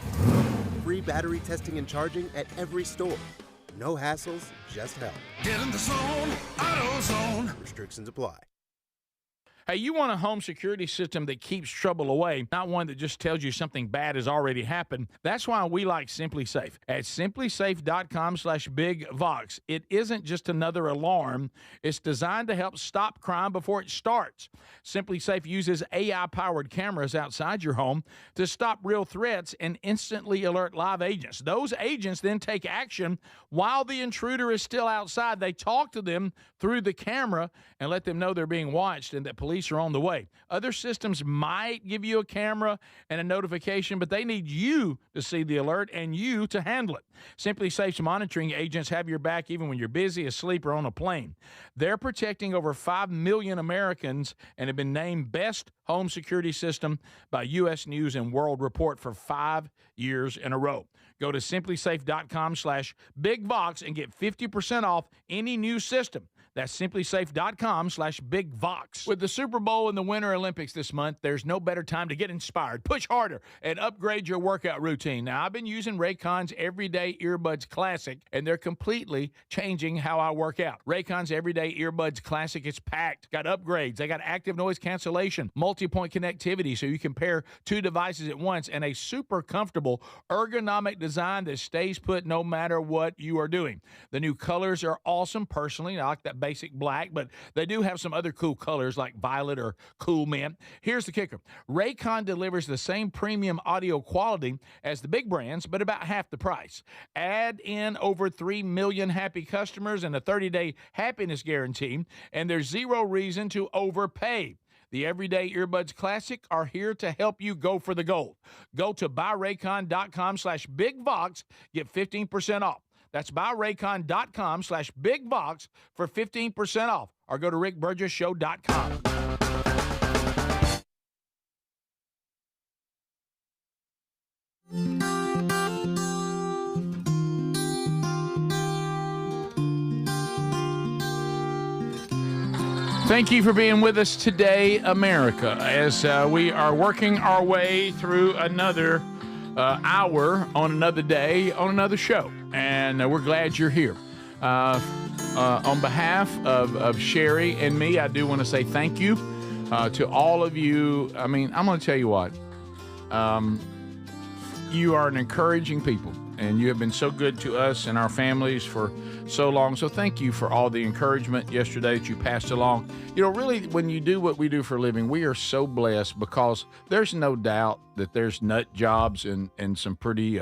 Free battery testing and charging at every store. No hassles, just help. Get in the zone, AutoZone. Restrictions apply. Hey, you want a home security system that keeps trouble away, not one that just tells you something bad has already happened. That's why we like SimpliSafe. At simplysafe.com/bigvox. It isn't just another alarm. It's designed to help stop crime before it starts. SimpliSafe uses AI-powered cameras outside your home to stop real threats and instantly alert live agents. Those agents then take action while the intruder is still outside. They talk to them through the camera and let them know they're being watched and that police are on the way. Other systems might give you a camera and a notification, but they need you to see the alert and you to handle it. SimpliSafe's monitoring agents have your back even when you're busy, asleep, or on a plane. They're protecting over 5 million Americans and have been named Best Home Security System by U.S. News and World Report for 5 years in a row. Go to simplysafe.com/bigvox and get 50% off any new system. That's simplysafe.com/bigvox. With the Super Bowl and the Winter Olympics this month, there's no better time to get inspired, push harder, and upgrade your workout routine. Now, I've been using Raycon's Everyday Earbuds Classic, and they're completely changing how I work out. Raycon's Everyday Earbuds Classic is packed. Got upgrades. They got active noise cancellation, multi-point connectivity so you can pair 2 devices at once, and a super comfortable ergonomic design that stays put no matter what you are doing. The new colors are awesome. Personally, I like that basic black, but they do have some other cool colors like violet or cool mint. Here's the kicker. Raycon delivers the same premium audio quality as the big brands, but about half the price. Add in over 3 million happy customers and a 30-day happiness guarantee, and there's zero reason to overpay. The Everyday Earbuds Classic are here to help you go for the gold. Go to buyraycon.com/bigvox, get 15% off. That's buyraycon.com/bigbox for 15% off. Or go to rickburgessshow.com. Thank you for being with us today, America, as we are working our way through another hour on another day on another show. And we're glad you're here. On behalf of Sherry and me, I do want to say thank you to all of you. I mean, I'm going to tell you what. You are an encouraging people, and you have been so good to us and our families for so long. So thank you for all the encouragement yesterday that you passed along. You know, really, when you do what we do for a living, we are so blessed because there's no doubt that there's nut jobs and some pretty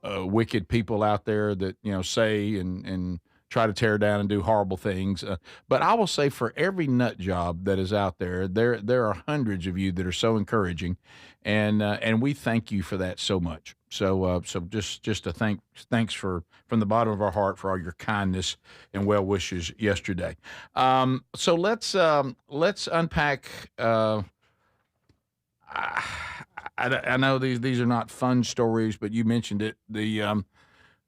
wicked people out there that, you know, say and try to tear down and do horrible things. But I will say for every nut job that is out there, there are hundreds of you that are so encouraging, and we thank you for that so much. So just a thanks from the bottom of our heart for all your kindness and well wishes yesterday. So let's unpack. I know these are not fun stories, but you mentioned it.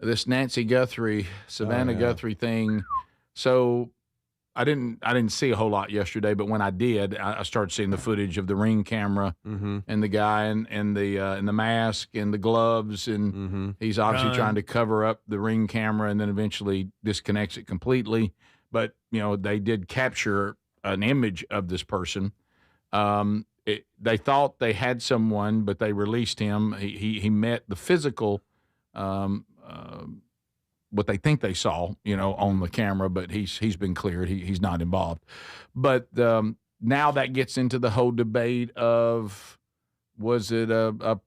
This Nancy Guthrie, Savannah Guthrie thing. So I didn't see a whole lot yesterday, but when I did, I started seeing the footage of the Ring camera and the guy in the mask and the gloves, and he's obviously trying to cover up the Ring camera, and then eventually disconnects it completely. But you know, they did capture an image of this person. They thought they had someone, but they released him. He met the physical. What they think they saw, you know, on the camera, but he's been cleared. He's not involved. But now that gets into the whole debate of, was it a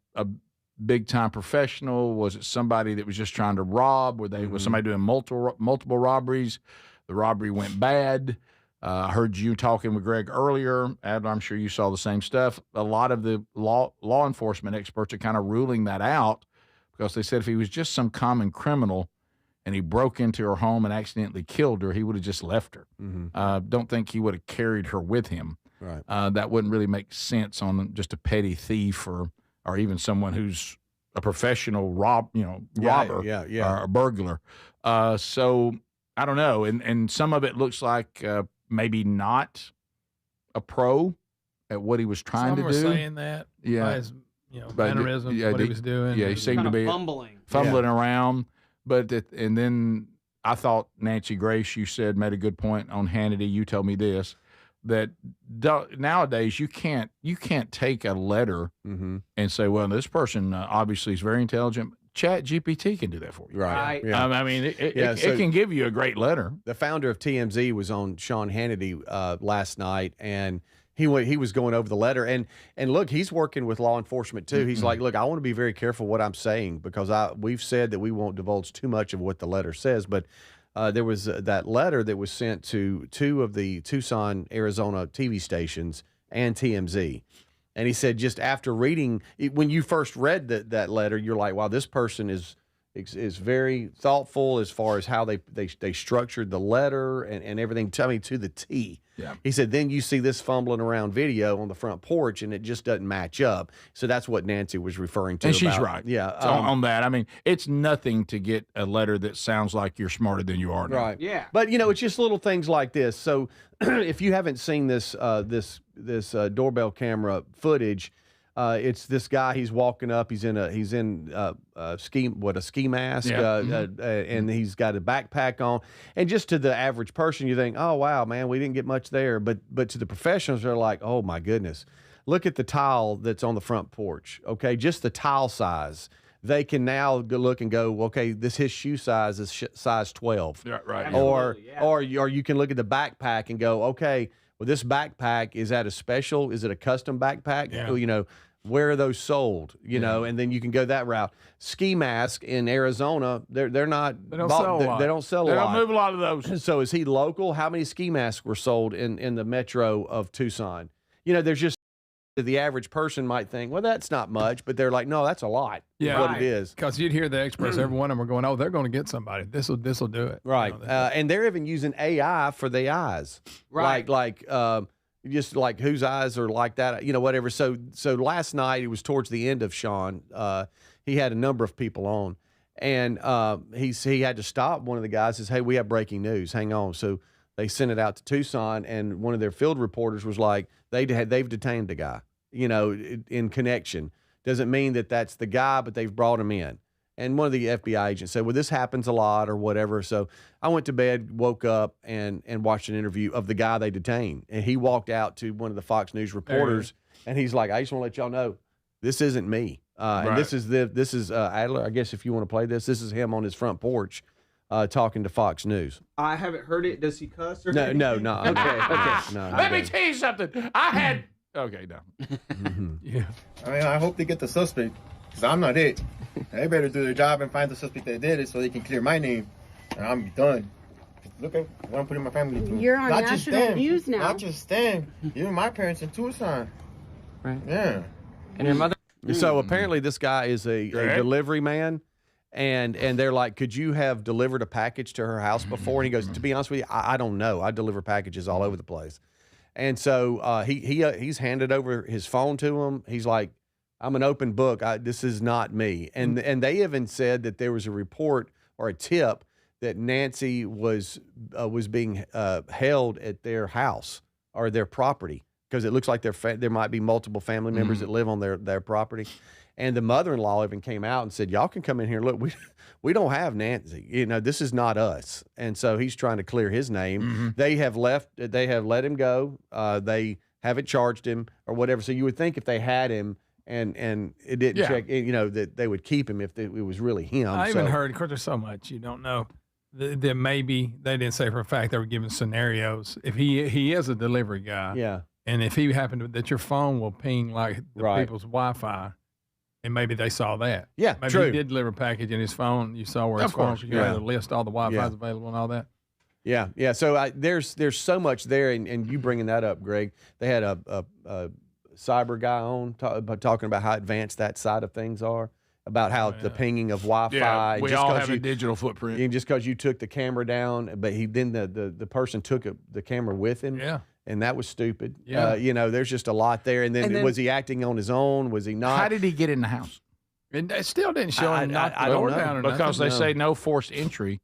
big time professional? Was it somebody that was just trying to rob? Was somebody doing multiple robberies? The robbery went bad. I heard you talking with Greg earlier. Adam, I'm sure you saw the same stuff. A lot of the law enforcement experts are kind of ruling that out, because they said if he was just some common criminal and he broke into her home and accidentally killed her, he would have just left her. Don't think he would have carried her with him. Right. That wouldn't really make sense on just a petty thief or even someone who's a professional robber or a burglar. So I don't know. And some of it looks like maybe not a pro at what he was trying to do. Some were saying that. Yeah. By his, mannerisms, what he was doing. Yeah, he seemed to be fumbling around. And then I thought Nancy Grace, you said, made a good point on Hannity. You told me this, that nowadays you can't take a letter and say, well, this person obviously is very intelligent. Chat GPT can do that for you. Right. Yeah. I mean, it can give you a great letter. The founder of TMZ was on Sean Hannity last night, and he was going over the letter, and look, he's working with law enforcement too. He's like, look, I want to be very careful what I'm saying, because we've said that we won't divulge too much of what the letter says, but there was that letter that was sent to 2 of the Tucson, Arizona TV stations and TMZ. And he said, just after reading, when you first read that letter, you're like, wow, this person is very thoughtful as far as how they structured the letter and everything. Tell me to the T. Yeah. He said, then you see this fumbling around video on the front porch, and it just doesn't match up. So that's what Nancy was referring to. And she's right. Yeah. So on that, I mean, it's nothing to get a letter that sounds like you're smarter than you are now. Right. Yeah. But, it's just little things like this. So if you haven't seen this doorbell camera footage, it's this guy. He's walking up. He's in a ski mask, and he's got a backpack on. And just to the average person, you think, oh wow, man, we didn't get much there. But to the professionals, they're like, oh my goodness, look at the tile that's on the front porch. Okay, just the tile size. They can now go look and go, okay, his shoe size is size 12. Yeah, right. Or you can look at the backpack and go, okay, well, this backpack, is it a custom backpack? Yeah. Where are those sold? And then you can go that route. Ski mask in Arizona, they don't sell a lot. They don't sell a lot. They don't move a lot of those. So is he local? How many ski masks were sold in the metro of Tucson? There's just The average person might think, well, that's not much, but they're like, no, that's a lot. Yeah, what it is. Because you'd hear the experts, every one of them are going, oh, they're going to get somebody. This will do it. Right. And they're even using AI for the eyes. Right. Just like whose eyes are like that, whatever. So last night, it was towards the end of Sean. He had a number of people on, and he had to stop. One of the guys says, hey, we have breaking news. Hang on. So they sent it out to Tucson, and one of their field reporters was like, they've detained a guy, in connection. Doesn't mean that that's the guy, but they've brought him in. And one of the FBI agents said, well, this happens a lot or whatever. So I went to bed, woke up, and watched an interview of the guy they detained. And he walked out to one of the Fox News reporters, and he's like, I just want to let y'all know, this isn't me. And this is Adler. I guess if you want to play this is him on his front porch talking to Fox News. I haven't heard it. Does he cuss or No. anything? No. Okay. No, Let me tell you something. I had. Okay, no. Yeah. I mean, I hope they get the suspect, because I'm not it. They better do their job and find the suspect that did it so they can clear my name, and I'm done. Look at what I'm putting my family through. You're on national news now. Not just them. Even my parents in Tucson. Right. Yeah. And your mother. So apparently this guy is a delivery man. And they're like, could you have delivered a package to her house before? And he goes, to be honest with you, I don't know. I deliver packages all over the place. And so he's handed over his phone to him. He's like, I'm an open book. This is not me. And they even said that there was a report or a tip that Nancy was being held at their house or their property, because it looks like there might be multiple family members that live on their property. And the mother-in-law even came out and said, y'all can come in here. Look, we don't have Nancy. This is not us. And so he's trying to clear his name. They have let him go. They haven't charged him or whatever. So you would think if they had him and it didn't check, that they would keep him if it was really him. I even heard, of course, there's so much you don't know. That maybe they didn't say for a fact, they were giving scenarios. If he is a delivery guy. Yeah. And if he happened to, that your phone will ping like the people's Wi-Fi. And maybe they saw that. Yeah, maybe true. he did deliver a package in his phone. You saw where his phone was. You had to list all the Wi-Fi's available and all that. Yeah. So there's so much there, and you bringing that up, Greg. They had a cyber guy on talking about how advanced that side of things are, about how the pinging of Wi-Fi. Yeah, we all have a digital footprint. And just because you took the camera down, but the person took the camera with him. Yeah. And that was stupid. Yeah. There's just a lot there. And then was he acting on his own? Was he not? How did he get in the house? It still didn't show him knock the door down or because nothing. they say no forced entry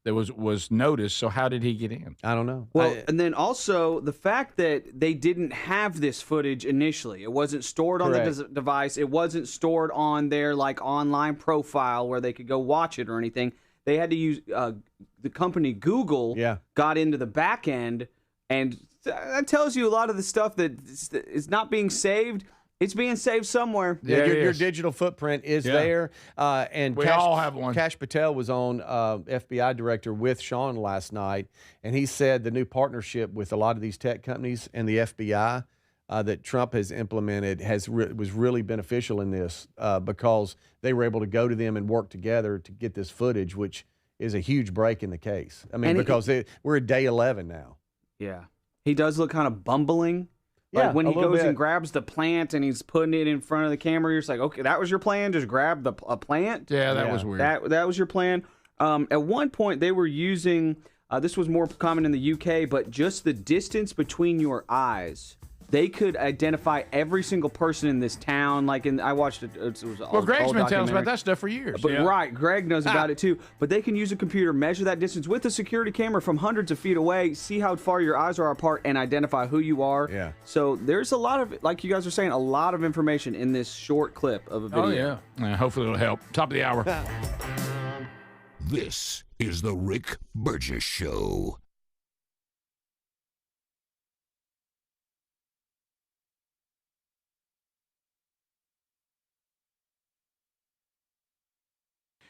that was noticed. So how did he get in? I don't know. Well, and then also the fact that they didn't have this footage initially. It wasn't stored on the device. It wasn't stored on their online profile where they could go watch it or anything. They had to use the company Google got into the back end, and that tells you a lot of the stuff that is not being saved. It's being saved somewhere. Yeah, your digital footprint is there. And we all have one. Kash Patel was on FBI director with Sean last night, and he said the new partnership with a lot of these tech companies and the FBI that Trump has implemented was really beneficial in this because they were able to go to them and work together to get this footage, which is a huge break in the case. I mean, because we're at day 11 now. Yeah. He does look kind of bumbling. Like when he goes and grabs the plant and he's putting it in front of the camera, you're just like, okay, that was your plan? Just grab a plant? Yeah, that was weird. That was your plan? At one point, they were using, this was more common in the UK, but just the distance between your eyes. They could identify every single person in this town. I watched it. It was well, Greg's been telling us about that stuff for years. But right, Greg knows about it too. But they can use a computer, measure that distance with a security camera from hundreds of feet away, see how far your eyes are apart, and identify who you are. Yeah. So there's a lot of, like you guys are saying, a lot of information in this short clip of a video. Oh yeah. Hopefully it'll help. Top of the hour. This is the Rick Burgess Show.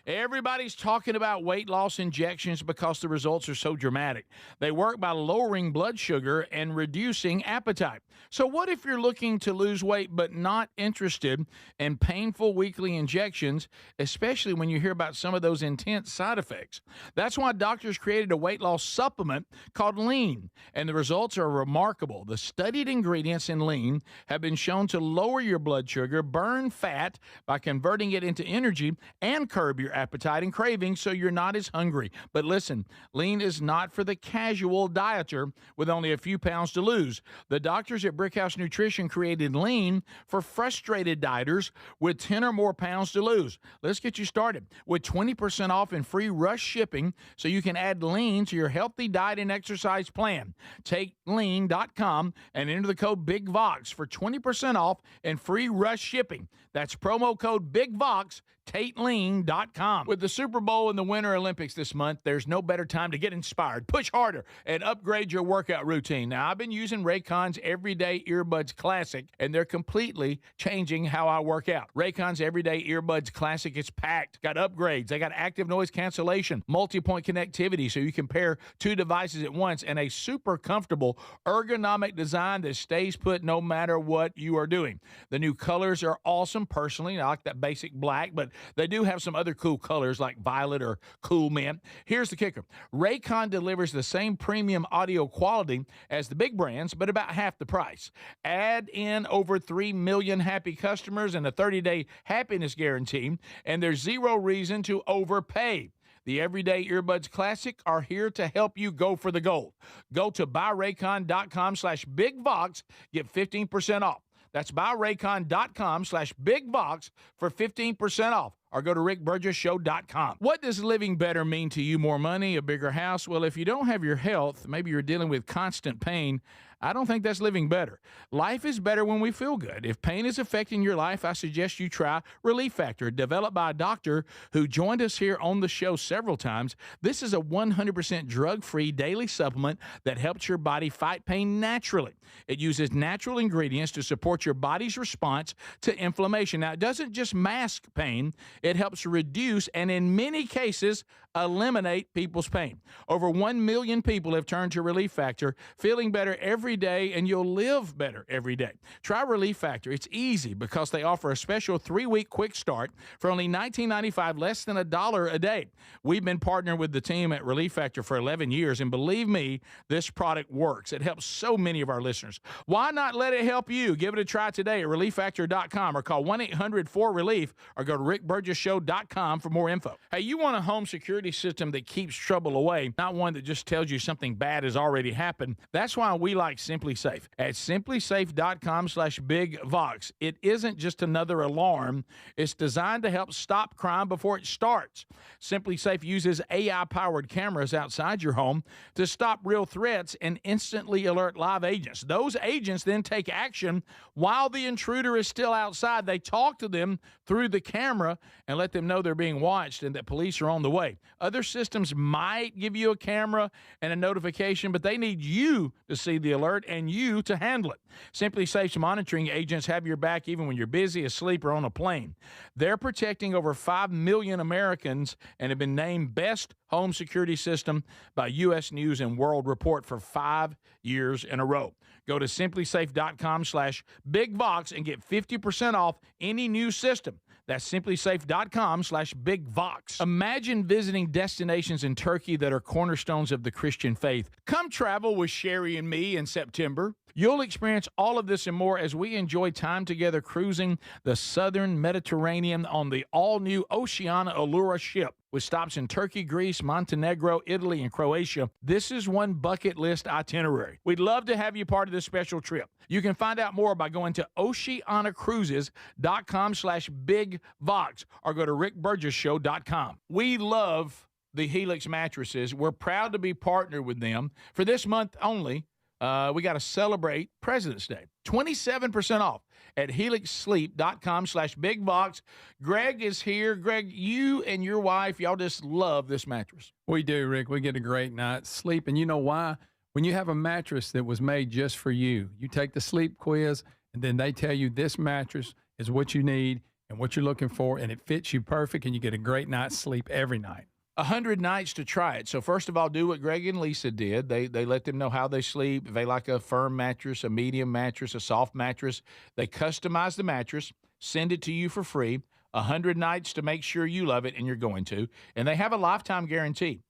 Everybody's talking about weight loss injections because the results are so dramatic. They work by lowering blood sugar and reducing appetite. So what if you're looking to lose weight but not interested in painful weekly injections, especially when you hear about some of those intense side effects? That's why doctors created a weight loss supplement called Lean, and the results are remarkable. The studied ingredients in Lean have been shown to lower your blood sugar, burn fat by converting it into energy, and curb your appetite and cravings so you're not as hungry. But listen, Lean is not for the casual dieter with only a few pounds to lose. The doctors at Brickhouse Nutrition created Lean for frustrated dieters with 10 or more pounds to lose. Let's get you started with 20% off and free rush shipping so you can add Lean to your healthy diet and exercise plan. Take lean.com and enter the code BIGVOX for 20% off and free rush shipping. That's promo code BIGVOX, TateLean.com. With the Super Bowl and the Winter Olympics this month, there's no better time to get inspired, push harder, and upgrade your workout routine. Now, I've been using Raycon's Everyday Earbuds Classic, and they're completely changing how I work out. Raycon's Everyday Earbuds Classic is packed, got upgrades. They got active noise cancellation, multi-point connectivity so you can pair two devices at once, and a super comfortable ergonomic design that stays put no matter what you are doing. The new colors are awesome. Personally, I like that basic black, but they do have some other cool colors like violet or cool mint. Here's the kicker. Raycon delivers the same premium audio quality as the big brands, but about half the price. Add in over 3 million happy customers and a 30-day happiness guarantee, and there's zero reason to overpay. The Everyday Earbuds Classic are here to help you go for the gold. Go to buyraycon.com/BigVox, get 15% off. That's buyraycon.com/BigVox for 15% off. Or go to rickburgessshow.com. What does living better mean to you? More money, a bigger house? Well, if you don't have your health, maybe you're dealing with constant pain, I don't think that's living better. Life is better when we feel good. If pain is affecting your life, I suggest you try Relief Factor, developed by a doctor who joined us here on the show several times. This is a 100% drug-free daily supplement that helps your body fight pain naturally. It uses natural ingredients to support your body's response to inflammation. Now, it doesn't just mask pain. It helps reduce and, in many cases, eliminate people's pain. Over 1 million people have turned to Relief Factor, feeling better every day, and you'll live better every day. Try Relief Factor. It's easy because they offer a special 3-week quick start for only $19.95, less than $1 a day. We've been partnering with the team at Relief Factor for 11 years, and believe me, this product works. It helps so many of our listeners. Why not let it help you? Give it a try today at ReliefFactor.com or call 1-800-4RELIEF or go to rickburgessshow.com for more info. Hey, you want a home security system that keeps trouble away, not one that just tells you something bad has already happened. That's why we like Simply Safe. At simplysafe.com/BigVox, it isn't just another alarm. It's designed to help stop crime before it starts. Simply Safe uses AI-powered cameras outside your home to stop real threats and instantly alert live agents. Those agents then take action while the intruder is still outside. They talk to them through the camera and let them know they're being watched and that police are on the way. Other systems might give you a camera and a notification, but they need you to see the alert and you to handle it. Simply Safe's monitoring agents have your back even when you're busy, asleep, or on a plane. They're protecting over 5 million Americans and have been named Best Home Security System by U.S. News and World Report for 5 years in a row. Go to simplysafe.com/BigVox and get 50% off any new system. That's simplysafe.com/BigVox. Imagine visiting destinations in Turkey that are cornerstones of the Christian faith. Come travel with Sherry and me in September. You'll experience all of this and more as we enjoy time together cruising the southern Mediterranean on the all-new Oceania Allura ship. With stops in Turkey, Greece, Montenegro, Italy, and Croatia, this is one bucket list itinerary. We'd love to have you part of this special trip. You can find out more by going to oceanacruises.com/BigVox or go to rickburgessshow.com. We love the Helix mattresses. We're proud to be partnered with them. For this month only, we got to celebrate President's Day. 27% off at helixsleep.com/BigVox. Greg is here. Greg, you and your wife, y'all just love this mattress. We do, Rick. We get a great night's sleep. And you know why? When you have a mattress that was made just for you, you take the sleep quiz, and then they tell you this mattress is what you need, and what you're looking for, and it fits you perfect, and you get a great night's sleep every night. 100 nights to try it. So first of all, do what Greg and Lisa did. They let them know how they sleep. If they like a firm mattress, a medium mattress, a soft mattress, they customize the mattress, send it to you for free. 100 nights to make sure you love it, and you're going to. And they have a lifetime guarantee.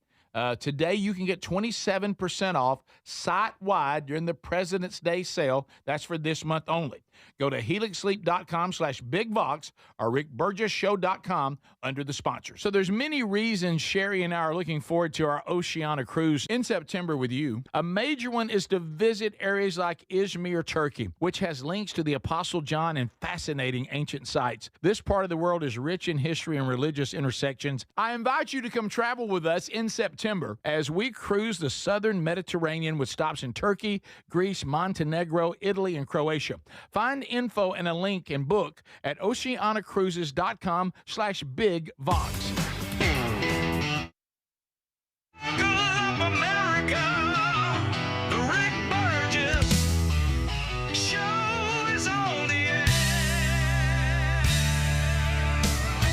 Today, you can get 27% off site-wide during the President's Day sale. That's for this month only. Go to helixsleep.com/bigvox or rickburgessshow.com under the sponsor. So there's many reasons Sherry and I are looking forward to our Oceania cruise in September with you. A major one is to visit areas like Izmir, Turkey, which has links to the Apostle John and fascinating ancient sites. This part of the world is rich in history and religious intersections. I invite you to come travel with us in September as we cruise the southern Mediterranean with stops in Turkey, Greece, Montenegro, Italy, and Croatia. Find info and a link and book at oceanacruises.com/bigvox.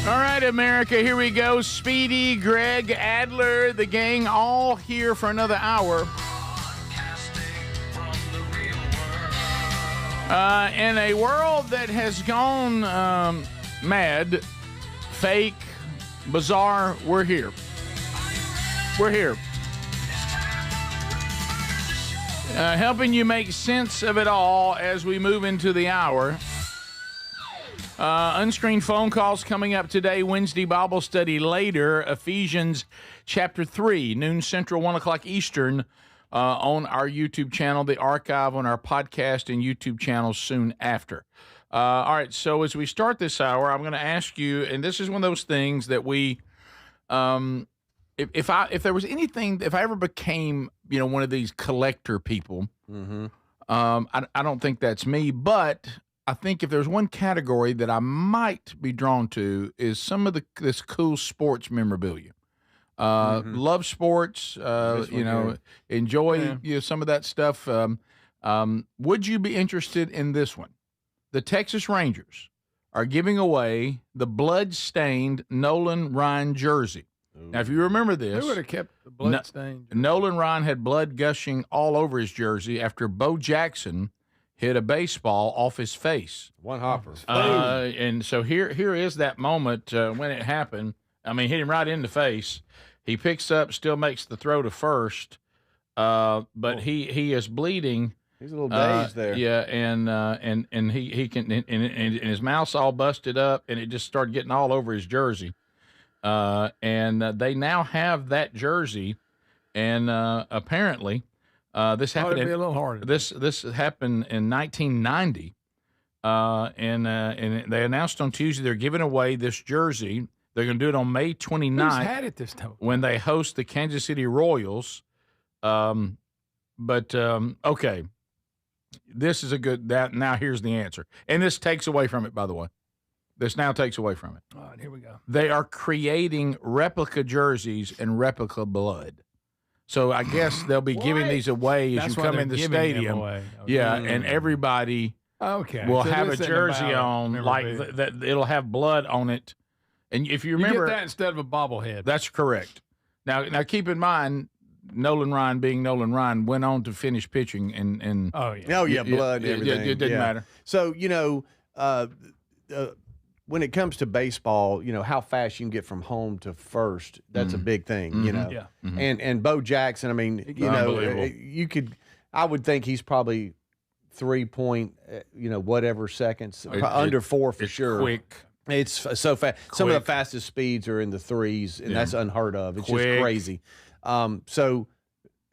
All right, America, here we go. Speedy, Greg, Adler, the gang, all here for another hour. In a world that has gone mad, fake, bizarre, we're here. We're here. Helping you make sense of it all as we move into the hour. Unscreened phone calls coming up today, Wednesday Bible study later, Ephesians chapter 3, noon Central, 1 o'clock Eastern, on our YouTube channel, the archive on our podcast and YouTube channels soon after. All right, so as we start this hour, I'm going to ask you, and this is one of those things that we, if there was anything, if I ever became, one of these collector people, I don't think that's me, but I think if there's one category that I might be drawn to is some of this cool sports memorabilia. Love sports, enjoy some of that stuff. Would you be interested in this one? The Texas Rangers are giving away the blood-stained Nolan Ryan jersey. Ooh. Now, if you remember this, who would have kept the blood-stained jersey? Nolan Ryan had blood gushing all over his jersey after Bo Jackson hit a baseball off his face. One hopper. And so here is that moment when it happened. I mean, hit him right in the face. He picks up, still makes the throw to first, but he is bleeding. He's a little dazed there. Yeah, and he can and his mouth's all busted up, and it just started getting all over his jersey. And they now have that jersey, and apparently this happened. Be a little harder. This happened in 1990, and they announced on Tuesday they're giving away this jersey. They're going to do it on May 29th. Who's had it this time? When they host the Kansas City Royals. Okay, this is a good. Now here's the answer, and this takes away from it. By the way, this now takes away from it. All right, here we go. They are creating replica jerseys and replica blood. So I guess they'll be giving these away as you come in the stadium. Okay. Yeah, and everybody will have a jersey on like that. It'll have blood on it. And if you remember, you get that instead of a bobblehead. That's correct. Now keep in mind, Nolan Ryan, being Nolan Ryan, went on to finish pitching and blood and everything. It didn't matter. So when it comes to baseball, how fast you can get from home to first, that's a big thing. And Bo Jackson, I mean, you could. I would think he's probably 3 point, whatever seconds, under 4 for sure. Quick. It's so fast. Some of the fastest speeds are in the 3s, and that's unheard of. It's just crazy. So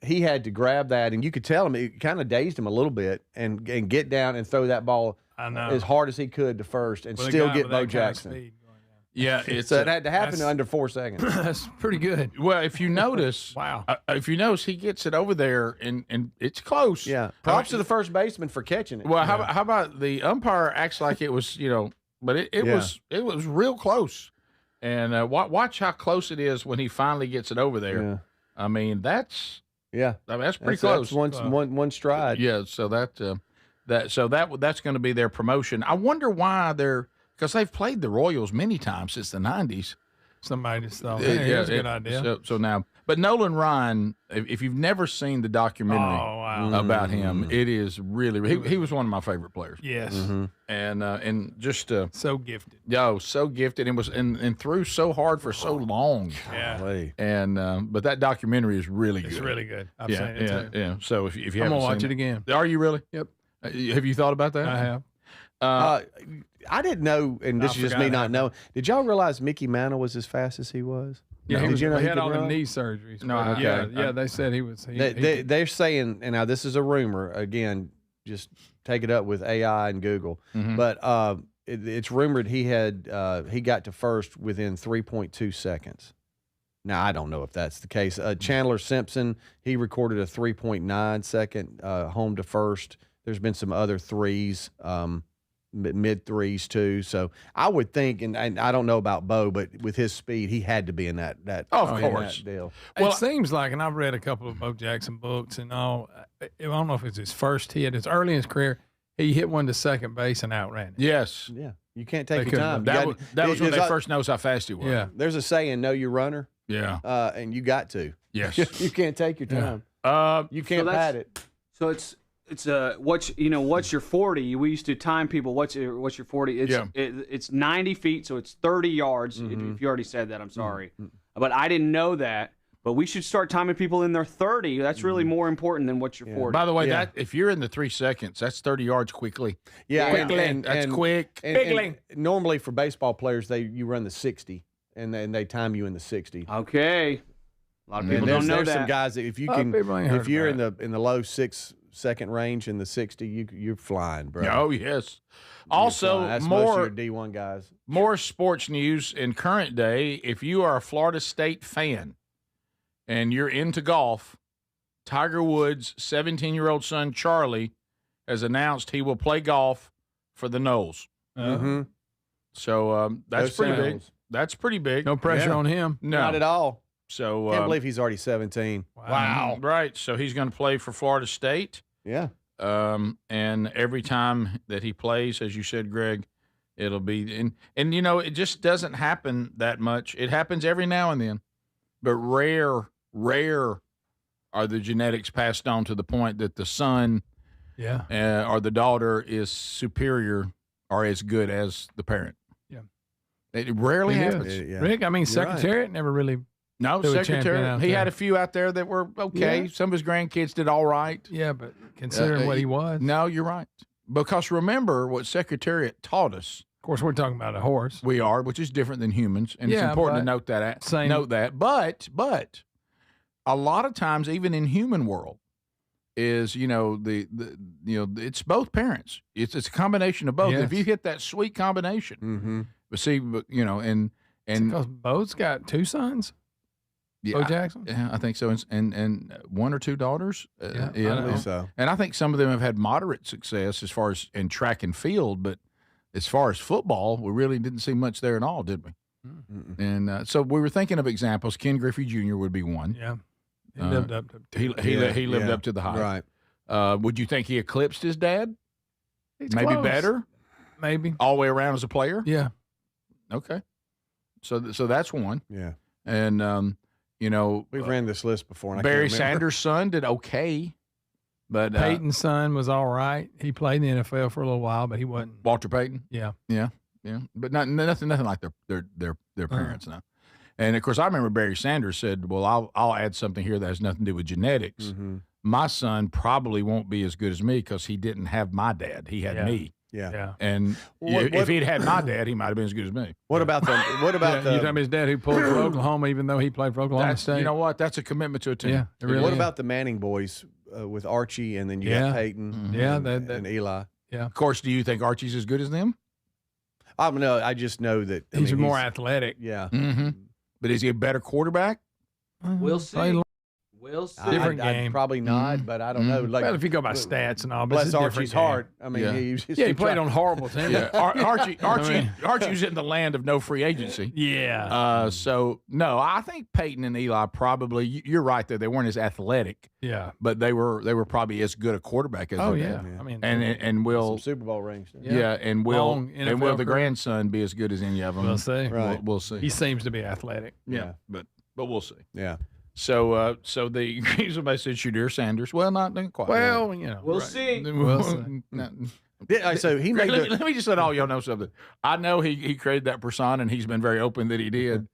he had to grab that, and you could tell him it kind of dazed him a little bit, and get down and throw that ball as hard as he could to first, and still get Bo Jackson. Yeah, so it had to happen under 4 seconds. That's pretty good. Well, if you notice, if you notice, he gets it over there, and it's close. Yeah, props to the first baseman for catching it. Well, how about the umpire acts like it was, but it was real close, and watch how close it is when he finally gets it over there. Yeah. I mean, that's pretty close. That's one stride. Yeah, so that's going to be their promotion. I wonder why they're because they've played the Royals many times since the 90s. Somebody just thought, that's a good idea. So now, but Nolan Ryan, if you've never seen the documentary about him, it is really he was one of my favorite players. Yes, and just so gifted. So gifted, and was and threw so hard for so long. Yeah, and but that documentary is really good. It's really good. I've seen it too. Yeah. So if you I'm haven't gonna watch seen it again. Are you really? Yep. Have you thought about that? I have. I didn't know, and this is just me not knowing. Did y'all realize Mickey Mantle was as fast as he was? Yeah, Did you know he had all the run? knee surgeries. No, yeah, they said he was. They're saying, and now this is a rumor. Again, just take it up with AI and Google. But it's rumored he got to first within 3.2 seconds. Now I don't know if that's the case. Chandler Simpson, he recorded a 3.9 second home to first. There's been some other threes. Mid threes too, so I would think, and I don't know about Bo, but with his speed, he had to be in that of course deal. Well, it seems like, and I've read a couple of Bo Jackson books and all. I don't know if it's his first hit. It's early in his career. He hit one to second base and outran it. Yes, yeah. You can't take your time. That was when they first knows how fast he was. Yeah, there's a saying, "Know your runner." Yeah, and you got to. Yes, you can't take your time. You can't pat it. So it's what's your 40? We used to time people. What's your 40? It's 90 feet, so it's 30 yards. If you already said that, I'm sorry, but I didn't know that. But we should start timing people in their 30. That's really more important than what's your 40. By the way, that if you're in the 3 seconds, that's 30 yards quickly. Yeah, that's quick. And normally for baseball players, you run the 60, and then they time you in the 60. Okay, a lot of people don't know that. There's some guys that if you're in the low 6 second range in the 60, you're flying, bro. Oh yes. Also, that's more most of your D1 guys. More sports news in current day. If you are a Florida State fan and you're into golf, Tiger Woods' 17-year-old son Charlie has announced he will play golf for the Knowles. So that's pretty big. That's pretty big. No pressure on him. No, not at all. So can't believe he's already 17. Wow. Right. So he's going to play for Florida State. Yeah. And every time that he plays, as you said, Greg, it'll be and it just doesn't happen that much. It happens every now and then, but rare are the genetics passed on to the point that the son, or the daughter is superior or as good as the parent. Yeah. It rarely happens. Rick, I mean, Secretariat never really. No, Secretary. He had a few out there that were okay. Yeah. Some of his grandkids did all right. Yeah, but considering what he was. No, you're right. Because remember what Secretariat taught us. Of course, we're talking about a horse. We are, which is different than humans, and it's important to note that. Note that. But a lot of times, even in human world, is it's both parents. It's a combination of both. Yes. If you hit that sweet combination, but see, and because Bo's got 2 sons. Yeah, Bo Jackson? Yeah, I think so. And 1 or 2 daughters. I believe so. And I think some of them have had moderate success as far as in track and field, but as far as football, we really didn't see much there at all, did we? And so we were thinking of examples. Ken Griffey Jr. would be one. Yeah. He lived up to he lived up to the hype. Right. Would you think he eclipsed his dad? It's maybe close. Better? Maybe. All the way around as a player? Yeah. Okay. So that's one. Yeah. And we've ran this list before. And Barry Sanders' son did okay, but Peyton's son was all right. He played in the NFL for a little while, but he wasn't. Walter Payton. Yeah. But nothing like their parents now. And of course, I remember Barry Sanders said, "Well, I'll add something here that has nothing to do with genetics. My son probably won't be as good as me because he didn't have my dad. He had me." Yeah. And if he'd had my dad, he might have been as good as me. What about the? What about you talking about his dad who pulled for Oklahoma, even though he played for Oklahoma State? You know what? That's a commitment to a team. Yeah. Really what about the Manning boys with Archie and then you got Peyton? And Eli. Yeah. Of course, do you think Archie's as good as them? I don't know. I just know that he's more athletic. Yeah. But is he a better quarterback? We'll see. We'll see. Different game. Probably not, but I don't know. Like, well, if you go by stats and all, but bless it's a different Archie's game. heart. I mean, he played on horrible teams. Yeah. Archie's in the land of no free agency. Yeah. So no, I think Peyton and Eli probably. You're right there. They weren't as athletic. Yeah. But they were probably as good a quarterback as. Oh they yeah. were. I mean, and will some Super Bowl rings. Yeah, and will the career. grandson be as good as any of them? We'll see. Right. We'll see. He seems to be athletic. Yeah. But we'll see. Yeah. So the somebody said Shadir Sanders. Well, not quite. Well, you know, We'll see. We'll see. Yeah, so he made. Let me just let all y'all know something. I know he created that persona, and he's been very open that he did.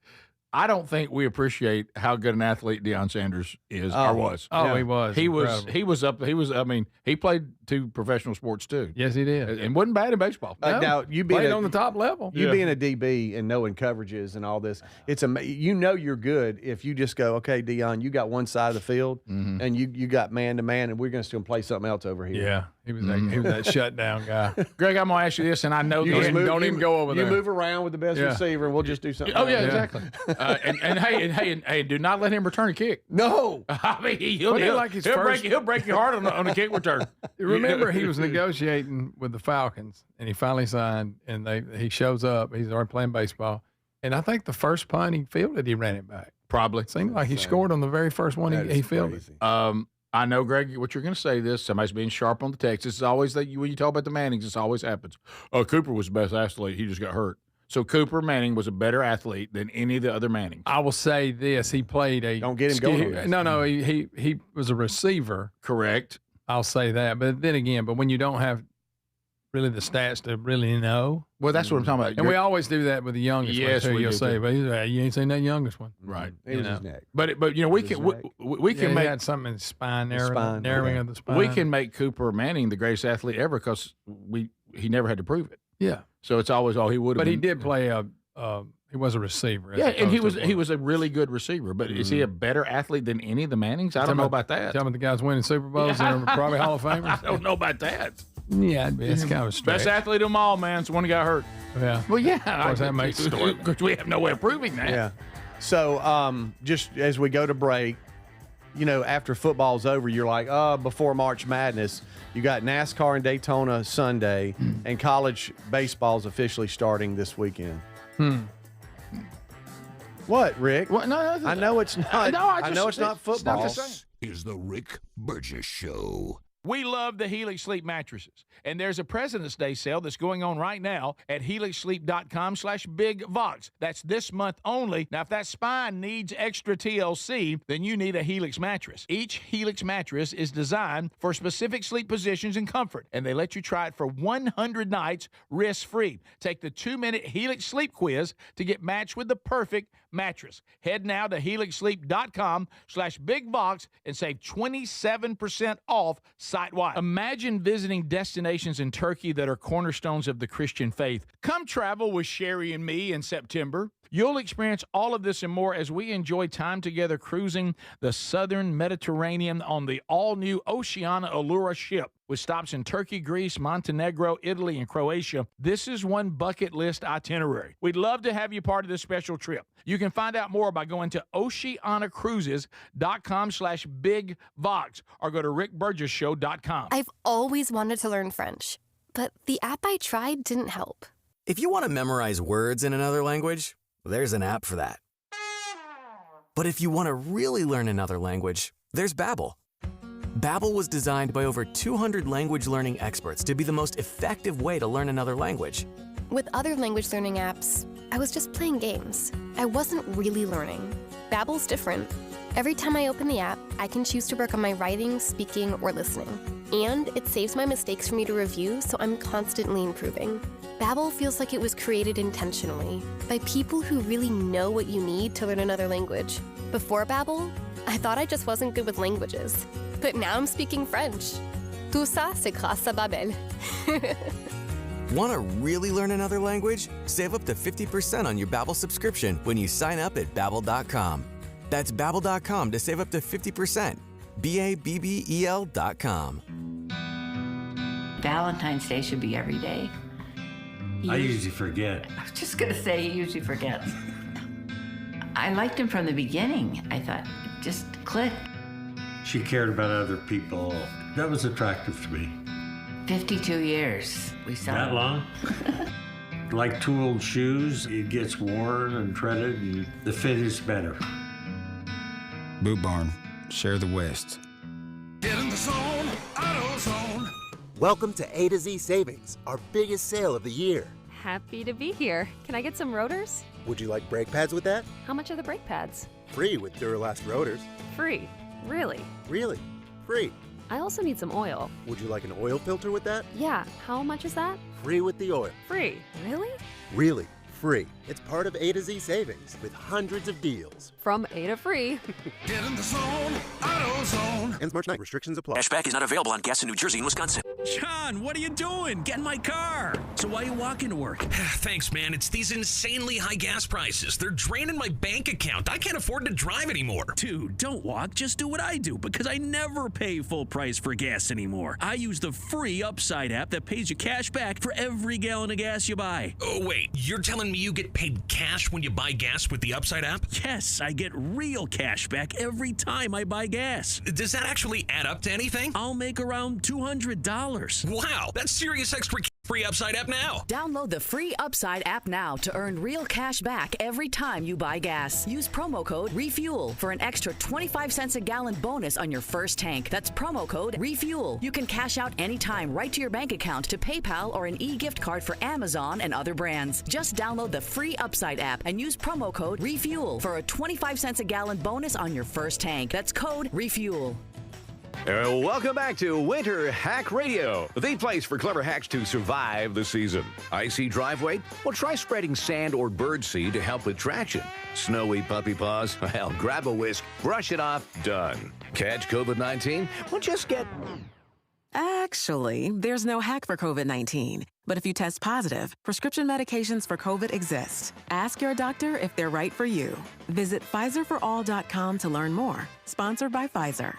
I don't think we appreciate how good an athlete Deion Sanders is or was. Oh, Yeah. he was. He incredible. was. I mean, he played 2 professional sports too, Yes, he did. and wasn't bad in baseball. No. Now you being Played on the top level. You being a DB and knowing coverages and all this, it's you're good if you just go, okay, Deion, you got one side of the field, and you got man to man, and we're going to play something else over here. Yeah, he was that shutdown guy. Greg, I'm going to ask you this, and I know don't even go over there. You move around with the best receiver, and we'll just do something. Oh yeah, else. exactly. Hey, do not let him return a kick. No, I mean he'll break your heart on a kick return. Remember, he was negotiating with the Falcons, and he finally signed. And he shows up. He's already playing baseball, and I think the first punt he fielded, he ran it back. Probably seemed like he scored on the very first one he fielded. I know, Greg, what you're going to say. This somebody's being sharp on the text. This is always when you talk about the Mannings. This always happens. Oh, Cooper was the best athlete. He just got hurt. So Cooper Manning was a better athlete than any of the other Mannings. I will say this: he played a don't get him going. No, he was a receiver. Correct. I'll say that. But then again, when you don't have really the stats to really know, well, that's what I'm talking about. And we always do that with the youngest yes, one too. You'll say, too. but you ain't seen that youngest one, right? It was his neck. But we can make he had something in the spine, narrowing of the spine. We can make Cooper Manning the greatest athlete ever because he never had to prove it. Yeah. So it's always all he would have. But been. he did play he was a receiver. Yeah, and he was a really good receiver. But is he a better athlete than any of the Mannings? I don't know about that. Tell me the guys winning Super Bowls and are probably Hall of Famers. I don't know about that. Yeah, it's kind of a stretch. Best athlete of them all, man. It's the one who got hurt. Yeah. Well, yeah. Of course, that makes the story. Because we have no way of proving that. Yeah. So just as we go to break, after football's over, you're like, before March Madness, you got NASCAR and Daytona Sunday, and college baseball's officially starting this weekend. What, Rick? What? No, I know it's not. No, I know it's not football. This is the Rick Burgess Show. We love the Helix Sleep mattresses, and there's a President's Day sale that's going on right now at helixsleep.com/bigvox. That's this month only. Now, if that spine needs extra TLC, then you need a Helix mattress. Each Helix mattress is designed for specific sleep positions and comfort, and they let you try it for 100 nights risk-free. Take the 2-minute Helix Sleep quiz to get matched with the perfect mattress. Head now to helixsleep.com/bigvox and save 27% off site-wide. Imagine visiting destinations in Turkey that are cornerstones of the Christian faith. Come travel with Sherry and me in September. You'll experience all of this and more as we enjoy time together cruising the southern Mediterranean on the all-new Oceania Allura ship. With stops in Turkey, Greece, Montenegro, Italy, and Croatia, this is one bucket list itinerary. We'd love to have you part of this special trip. You can find out more by going to oceanacruises.com/bigvox or go to rickburgessshow.com. I've always wanted to learn French, but the app I tried didn't help. If you want to memorize words in another language, there's an app for that. But if you want to really learn another language, there's Babbel. Babbel was designed by over 200 language learning experts to be the most effective way to learn another language. With other language learning apps, I was just playing games. I wasn't really learning. Babbel's different. Every time I open the app, I can choose to work on my writing, speaking, or listening. And it saves my mistakes for me to review, so I'm constantly improving. Babbel feels like it was created intentionally by people who really know what you need to learn another language. Before Babbel, I thought I just wasn't good with languages. But now I'm speaking French. Tout ça, c'est grâce à Babbel. Want to really learn another language? Save up to 50% on your Babbel subscription when you sign up at Babbel.com. That's Babbel.com to save up to 50%. Babbel.com. Valentine's Day should be every day. I usually forget. I was just going to say he usually forgets. I liked him from the beginning. I thought, it just clicked. She cared about other people. That was attractive to me. 52 years. We saw That long? Like two old shoes, it gets worn and treaded, and the fit is better. Boot Barn, share the West. Get in the zone, AutoZone. Welcome to A to Z Savings, our biggest sale of the year. Happy to be here. Can I get some rotors? Would you like brake pads with that? How much are the brake pads? Free with Duralast rotors. Free. Really? Really? Free. I also need some oil. Would you like an oil filter with that? Yeah. How much is that? Free with the oil. Free. Really? Really? Free. It's part of A to Z Savings with hundreds of deals. From A to free. Get in the zone, AutoZone. Ends March 9. Restrictions apply. Cashback is not available on gas in New Jersey and Wisconsin. John, what are you doing? Get in my car. So why are you walking to work? Thanks, man. It's these insanely high gas prices. They're draining my bank account. I can't afford to drive anymore. Dude, don't walk. Just do what I do because I never pay full price for gas anymore. I use the free Upside app that pays you cash back for every gallon of gas you buy. Oh, wait. You're telling me you get paid cash when you buy gas with the Upside app? Yes, I get real cash back every time I buy gas. Does that actually add up to anything? I'll make around $200. Wow, that's serious extra free Upside app now. Download the free Upside app now to earn real cash back every time you buy gas. Use promo code REFUEL for an extra 25 cents a gallon bonus on your first tank. That's promo code REFUEL. You can cash out anytime right to your bank account, to PayPal, or an e-gift card for Amazon and other brands. Just download the free Upside app and use promo code REFUEL for a 25 cents a gallon bonus on your first tank. That's code REFUEL. Welcome back to Winter Hack Radio, the place for clever hacks to survive the season. Icy driveway? Well, try spreading sand or birdseed to help with traction. Snowy puppy paws? Well, grab a whisk, brush it off, done. Catch COVID-19? Well, just get... Actually, there's no hack for COVID-19. But if you test positive, prescription medications for COVID exist. Ask your doctor if they're right for you. Visit PfizerForAll.com to learn more. Sponsored by Pfizer.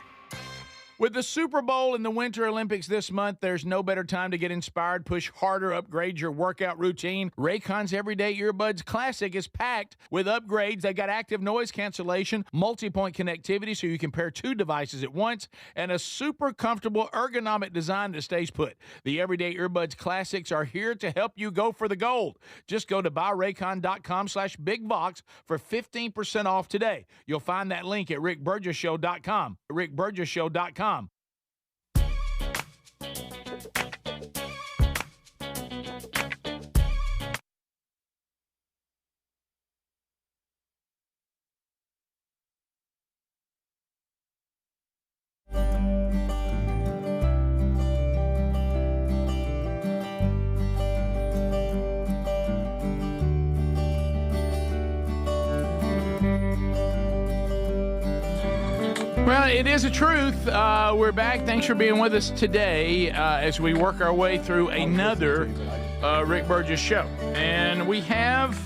With the Super Bowl and the Winter Olympics this month, there's no better time to get inspired, push harder, upgrade your workout routine. Raycon's Everyday Earbuds Classic is packed with upgrades. They got active noise cancellation, multi-point connectivity so you can pair two devices at once, and a super comfortable ergonomic design that stays put. The Everyday Earbuds Classics are here to help you go for the gold. Just go to buyraycon.com/bigbox for 15% off today. You'll find that link at rickburgesshow.com. rickburgesshow.com. Well, it is a truth. We're back. Thanks for being with us today as we work our way through another Rick Burgess show. And we have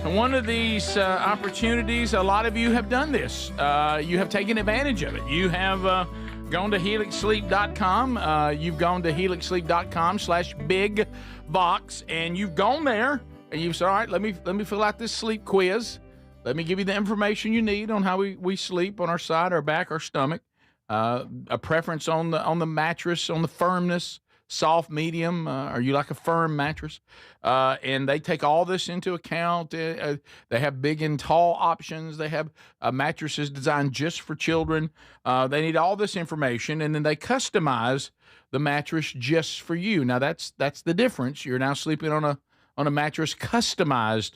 one of these opportunities. A lot of you have done this. You have taken advantage of it. You have gone to helixsleep.com. You've gone to helixsleep.com/bigbox, and you've gone there and you've said, all right, let me fill out this sleep quiz. Let me give you the information you need on how we sleep on our side, our back, our stomach. A preference on the mattress, on the firmness, soft, medium. Are you like a firm mattress? And they take all this into account. They have big and tall options. They have mattresses designed just for children. They need all this information, and then they customize the mattress just for you. Now that's the difference. You're now sleeping on a mattress customized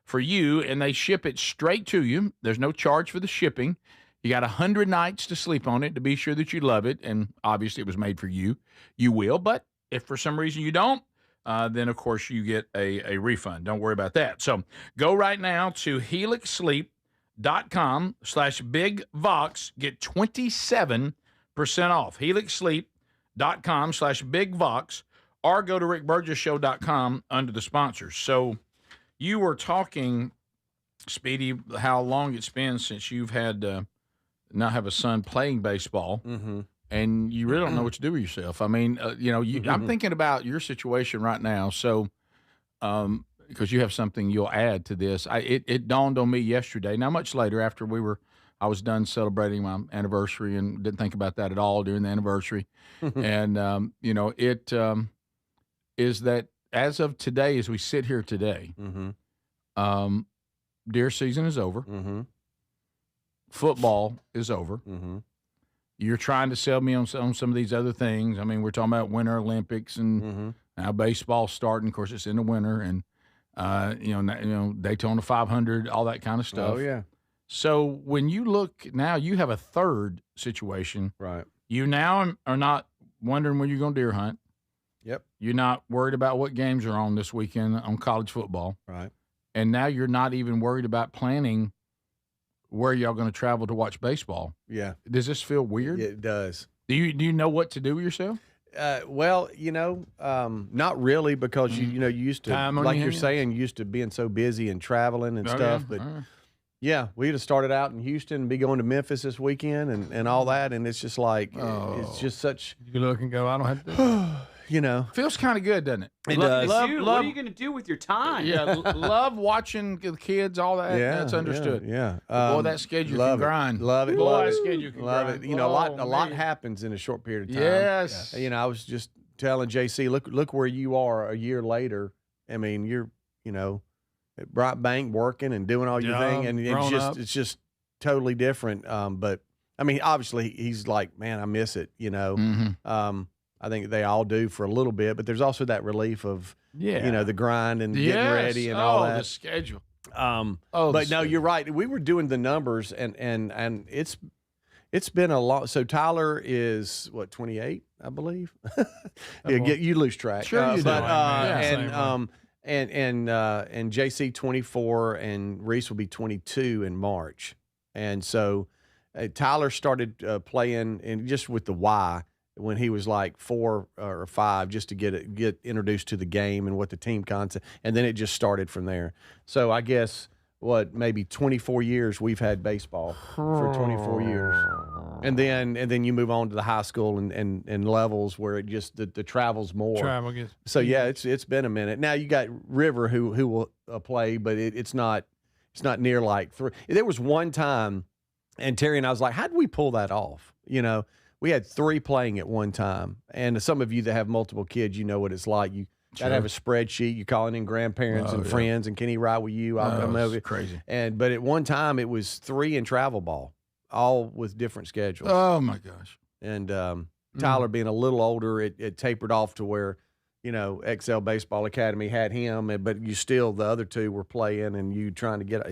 for you, and they ship it straight to you. There's no charge for the shipping. You got 100 nights to sleep on it to be sure that you love it, and obviously it was made for you. You will, but if for some reason you don't, then of course you get a refund. Don't worry about that. So go right now to helixsleep.com/bigvox. Get 27% off. helixsleep.com/bigvox, or go to rickburgesshow.com under the sponsors. So you were talking, Speedy, how long it's been since you've had not have a son playing baseball, and you really don't know what to do with yourself. I mean, I'm thinking about your situation right now. So, because you have something you'll add to this, it dawned on me yesterday. Now, much later, after we were I was done celebrating my anniversary and didn't think about that at all during the anniversary. And, it is that as of today, as we sit here today, deer season is over. Football is over. You're trying to sell me on some of these other things. I mean, we're talking about Winter Olympics and now baseball's starting. Of course, it's in the winter, and Daytona 500, all that kind of stuff. Oh yeah. So when you look now, you have a third situation. Right. You now are not wondering when you're going to deer hunt. Yep. You're not worried about what games are on this weekend on college football. Right. And now you're not even worried about planning where y'all going to travel to watch baseball. Yeah. Does this feel weird? It does. Do you know what to do with yourself? Well, not really, because you used to, like you're saying, you used to being so busy and traveling and stuff. Yeah. But yeah, we'd have started out in Houston and be going to Memphis this weekend and all that, and it's just like it's just such. You look and go, I don't have to. Feels kind of good, doesn't it? It does. Dude, what are you going to do with your time? Yeah, love watching the kids, all that. Yeah, that's understood. Yeah. Boy, that schedule can grind. Love it. Boy, Love that it. schedule can love grind. it. A lot happens in a short period of time. Yes. I was just telling JC, look where you are a year later. I mean, you're at Bright Bank working and doing all your thing, and it's just totally different. But I mean, obviously he's like, man, I miss it. I think they all do for a little bit, but there's also that relief of, the grind and getting ready and all that. The schedule. But no, you're right. We were doing the numbers, and it's been a lot. So Tyler is what, 28, I believe. You lose track. Sure, you do. And JC 24, and Reese will be 22 in March. And so Tyler started playing, and just with the Y, when he was like 4 or 5, just to get introduced to the game and what the team concept, and then it just started from there. So I guess maybe 24 years we've had baseball for 24 years, and then you move on to the high school and levels where it just the travel's more. Travel gets. So yeah, it's been a minute. Now you got River who will play, but it's not near like 3. There was one time, and Terry and I was like, how did we pull that off? We had 3 playing at one time, and some of you that have multiple kids, you know what it's like. You got to have a spreadsheet. You're calling in grandparents and friends, and can he ride with you? I'll come over. Crazy. But at one time, it was 3 in travel ball, all with different schedules. Oh my gosh! And Tyler being a little older, it tapered off to where, XL Baseball Academy had him, but the other 2 were playing, and you trying to get.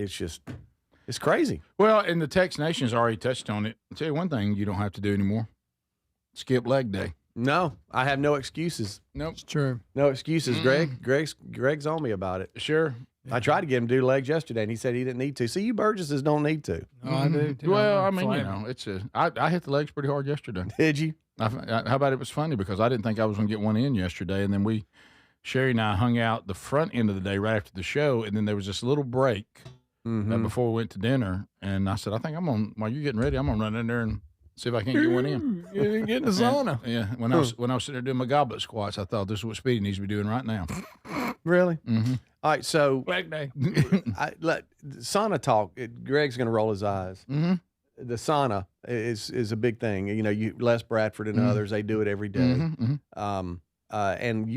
It's crazy. Well, and the Tex Nation's already touched on it. I'll tell you one thing you don't have to do anymore. Skip leg day. No, I have no excuses. Nope. It's true. No excuses. Greg's on me about it. Sure. I tried to get him to do legs yesterday, and he said he didn't need to. See, you Burgesses don't need to. No, I do. Too. Well, I mean, I hit the legs pretty hard yesterday. Did you? How about it was funny because I didn't think I was going to get one in yesterday, and then Sherry and I hung out the front end of the day right after the show, and then there was this little break before we went to dinner, and I said, I think while you're getting ready, I'm going to run in there and see if I can't get one in. You get in the sauna. When I was sitting there doing my goblet squats, I thought this is what Speedy needs to be doing right now. Really? Mm-hmm. All right, so Leg day. sauna talk. Greg's going to roll his eyes. Mm-hmm. The sauna is a big thing. Les Bradford and others, they do it every day. And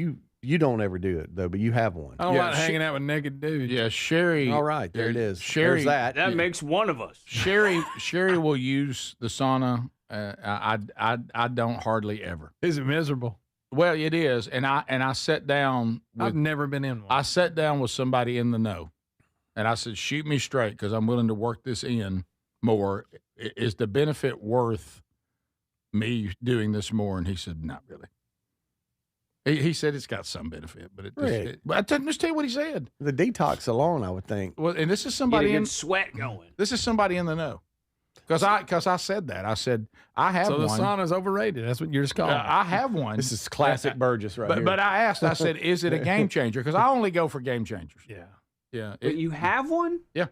you don't ever do it though, but you have one. I don't like hanging out with naked dudes. Yeah, Sherry. All right, there it is. Sherry, there's that. That makes one of us. Sherry will use the sauna. I don't hardly ever. Is it miserable? Well, it is, and I sat down. I've never been in one. I sat down with somebody in the know, and I said, "Shoot me straight, because I'm willing to work this in more. Is the benefit worth me doing this more?" And he said, "Not really." He said it's got some benefit, but but just tell you what he said. The detox alone, I would think. Well, and this is somebody in sweat going. This is somebody in the know, because I said that. I said I have one. So the sauna's overrated. That's what you're just calling it. I have one. This is classic Burgess right here. But I asked. I said, "Is it a game changer?" Because I only go for game changers. Yeah. Yeah. But you have one? Yeah.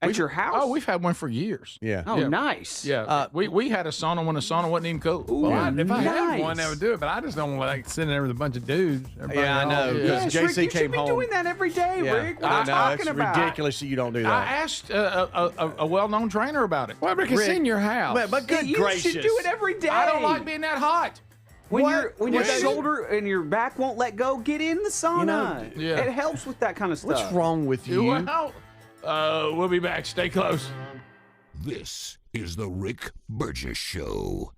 At your house? Oh, we've had one for years. Yeah. Oh, nice. Yeah. we had a sauna when the sauna wasn't even cool. Well, if I had nice. one, I would do it, but I just don't want to like sit there with a bunch of dudes. Everybody Yeah, I know. all- Because Yes, Rick, JC you came should be home. doing that every day, Yeah, Rick. What I are you know. talking It's about? ridiculous that you don't do I that. asked a well-known trainer about it. Well, because it's in your house. But good You gracious. should do it every day. I don't like being that hot. When What? your What? shoulder and your back won't let go, get in the sauna. yeah. It helps with that kind of stuff. What's wrong with you? Well, we'll be back. Stay close. This is the Rick Burgess Show.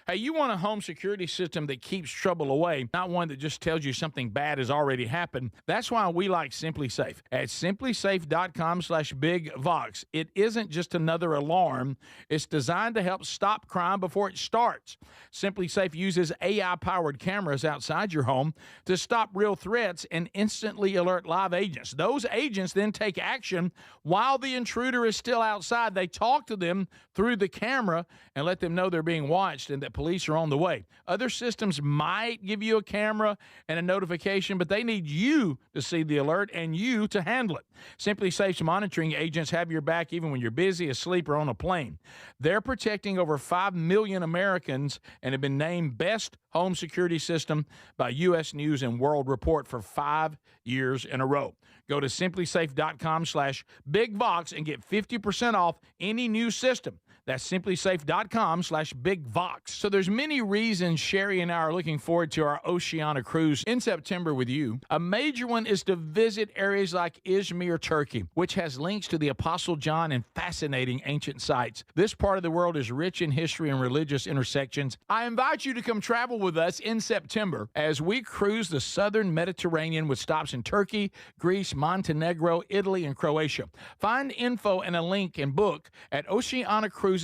Hey, you want a home security system that keeps trouble away, not one that just tells you something bad has already happened. That's why we like Simply Safe. At simplysafe.com/bigvox, it isn't just another alarm. It's designed to help stop crime before it starts. Simply Safe uses AI-powered cameras outside your home to stop real threats and instantly alert live agents. Those agents then take action while the intruder is still outside. They talk to them through the camera and let them know they're being watched and that police are on the way. Other systems might give you a camera and a notification, but they need you to see the alert and you to handle it. Simply Safe's monitoring agents have your back even when you're busy, asleep, or on a plane. They're protecting over 5 million Americans and have been named Best Home Security System by U.S. News and World Report for 5 years in a row. Go to simplysafe.com/bigvox and get 50% off any new system. That's simplysafe.com/bigvox. So there's many reasons Sherry and I are looking forward to our Oceania cruise in September with you. A major one is to visit areas like Izmir, Turkey, which has links to the Apostle John and fascinating ancient sites. This part of the world is rich in history and religious intersections. I invite you to come travel with us in September as we cruise the southern Mediterranean with stops in Turkey, Greece, Montenegro, Italy, and Croatia. Find info and a link and book at oceanacruises.com/bigvox.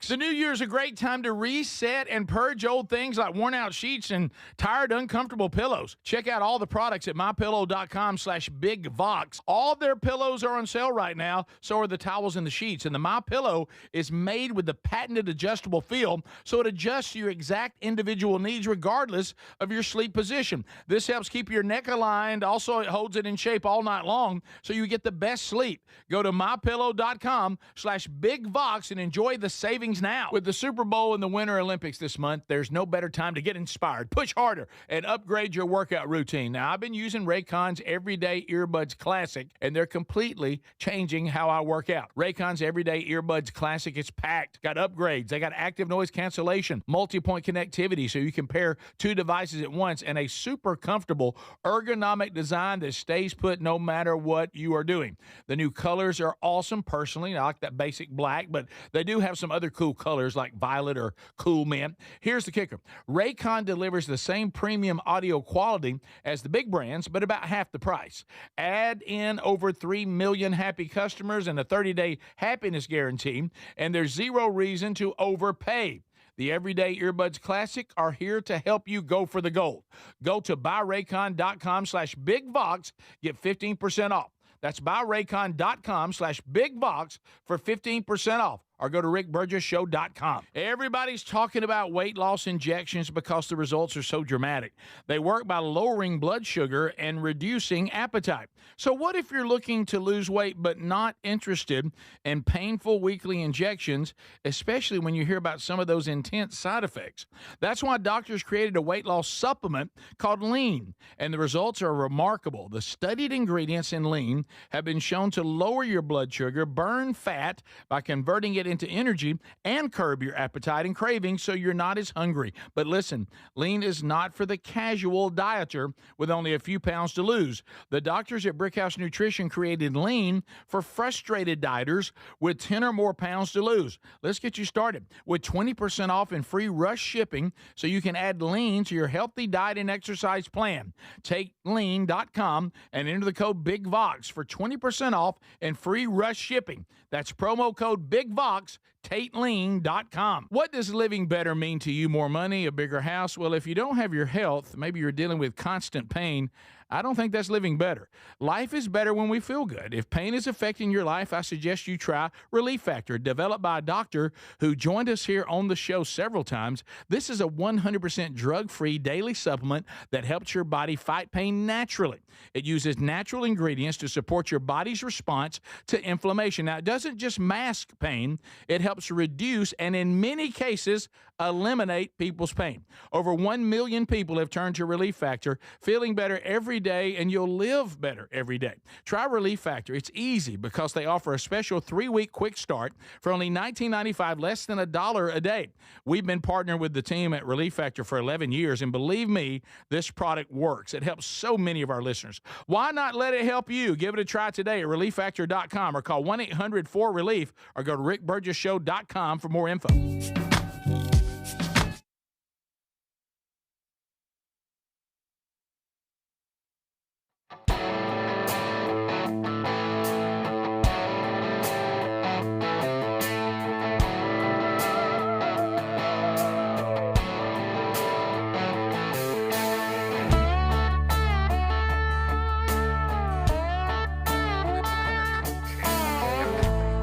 The new year's a great time to reset and purge old things like worn out sheets and tired, uncomfortable pillows. Check out all the products at mypillow.com/bigvox. All their pillows are on sale right now, so are the towels and the sheets. And the MyPillow is made with the patented adjustable feel, so it adjusts to your exact individual needs regardless of your sleep position. This helps keep your neck aligned. Also, it holds it in shape all night long, so you get the best sleep. Go to mypillow.com/bigvox and enjoy the savings now. With the Super Bowl and the Winter Olympics this month, there's no better time to get inspired, push harder, and upgrade your workout routine. Now, I've been using Raycon's Everyday Earbuds Classic, and they're completely changing how I work out. Raycon's Everyday Earbuds Classic is packed. Got upgrades. They got active noise cancellation, multi-point connectivity so you can pair two devices at once, and a super comfortable ergonomic design that stays put no matter what you are doing. The new colors are awesome. Personally, I like that basic black, but they do have some other cool colors like violet or cool mint. Here's the kicker. Raycon delivers the same premium audio quality as the big brands, but about half the price. Add in over 3 million happy customers and a 30-day happiness guarantee, and there's zero reason to overpay. The Everyday Earbuds Classic are here to help you go for the gold. Go to buyraycon.com/bigvox, get 15% off. That's buyraycon.com/bigvox for 15% off. Or go to rickburgessshow.com. Everybody's talking about weight loss injections because the results are so dramatic. They work by lowering blood sugar and reducing appetite. So what if you're looking to lose weight but not interested in painful weekly injections, especially when you hear about some of those intense side effects? That's why doctors created a weight loss supplement called Lean, and the results are remarkable. The studied ingredients in Lean have been shown to lower your blood sugar, burn fat by converting it into energy, and curb your appetite and cravings so you're not as hungry. But listen, Lean is not for the casual dieter with only a few pounds to lose. The doctors at Brickhouse Nutrition created Lean for frustrated dieters with 10 or more pounds to lose. Let's get you started with 20% off and free rush shipping so you can add Lean to your healthy diet and exercise plan. Take lean.com and enter the code BIGVOX for 20% off and free rush shipping. That's promo code BIGVOX, TateLean.com. What does living better mean to you? More money, a bigger house? Well, if you don't have your health, maybe you're dealing with constant pain, I don't think that's living better. Life is better when we feel good. If pain is affecting your life, I suggest you try Relief Factor, developed by a doctor who joined us here on the show several times. This is a 100% drug-free daily supplement that helps your body fight pain naturally. It uses natural ingredients to support your body's response to inflammation. Now, it doesn't just mask pain, it helps reduce and in many cases eliminate people's pain. Over 1 million people have turned to Relief Factor, feeling better every day, and you'll live better every day. Try Relief Factor. It's easy because they offer a special 3-week quick start for only $19.95, less than $1 a day. We've been partnering with the team at Relief Factor for 11 years, and believe me, this product works. It helps so many of our listeners. Why not let it help you? Give it a try today at ReliefFactor.com or call 1-800-4RELIEF or go to rickburgessshow.com for more info.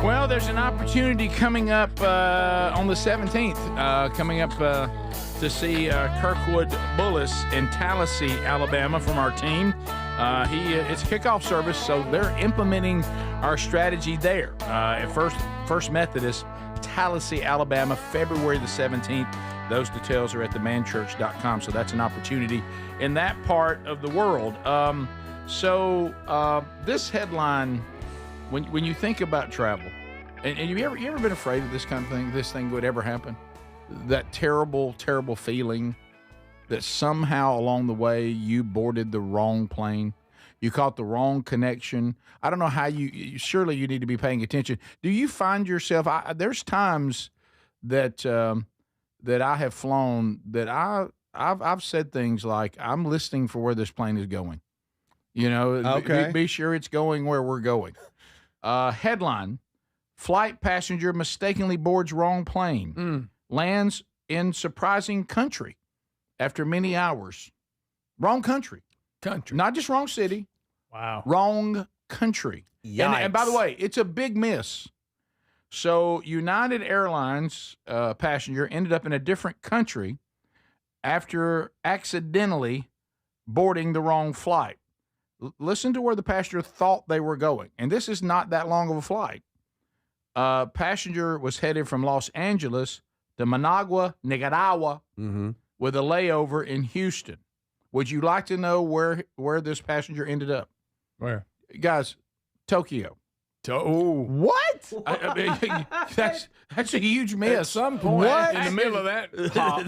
Well, there's an opportunity coming up on the 17th, coming up to see Kirkwood Bullis in Tallahassee, Alabama from our team. It's a kickoff service, so they're implementing our strategy there at First Methodist, Tallahassee, Alabama, February the 17th. Those details are at themanchurch.com, so that's an opportunity in that part of the world. This headline, when you think about travel, and you ever been afraid of this kind of thing, this thing would ever happen? That terrible, terrible feeling that somehow along the way you boarded the wrong plane, you caught the wrong connection. I don't know how surely you need to be paying attention. Do you find yourself, there's times that I have flown that I've said things like, I'm listening for where this plane is going. You know, okay. Be sure it's going where we're going. Headline, flight passenger mistakenly boards wrong plane. Lands in surprising country after many hours. Wrong country. Not just wrong city. Wow. Wrong country. And by the way, it's a big miss. So United Airlines passenger ended up in a different country after accidentally boarding the wrong flight. Listen to where the passenger thought they were going. And this is not that long of a flight. Passenger was headed from Los Angeles to Managua, Nicaragua, with a layover in Houston. Would you like to know where this passenger ended up? Where? Guys, Tokyo. What? I mean, that's a huge miss. At some point in the middle of that pop,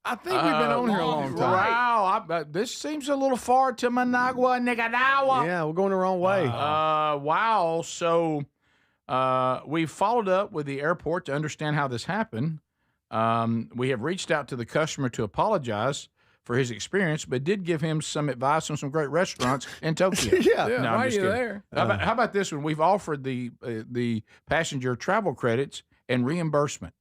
I think we've been on here a long time. Wow, this seems a little far to Managua, Nicaragua. Yeah, we're going the wrong way. Wow. So we followed up with the airport to understand how this happened. We have reached out to the customer to apologize for his experience, but did give him some advice on some great restaurants in Tokyo. Why are you there? How about this one? We've offered the passenger travel credits and reimbursement.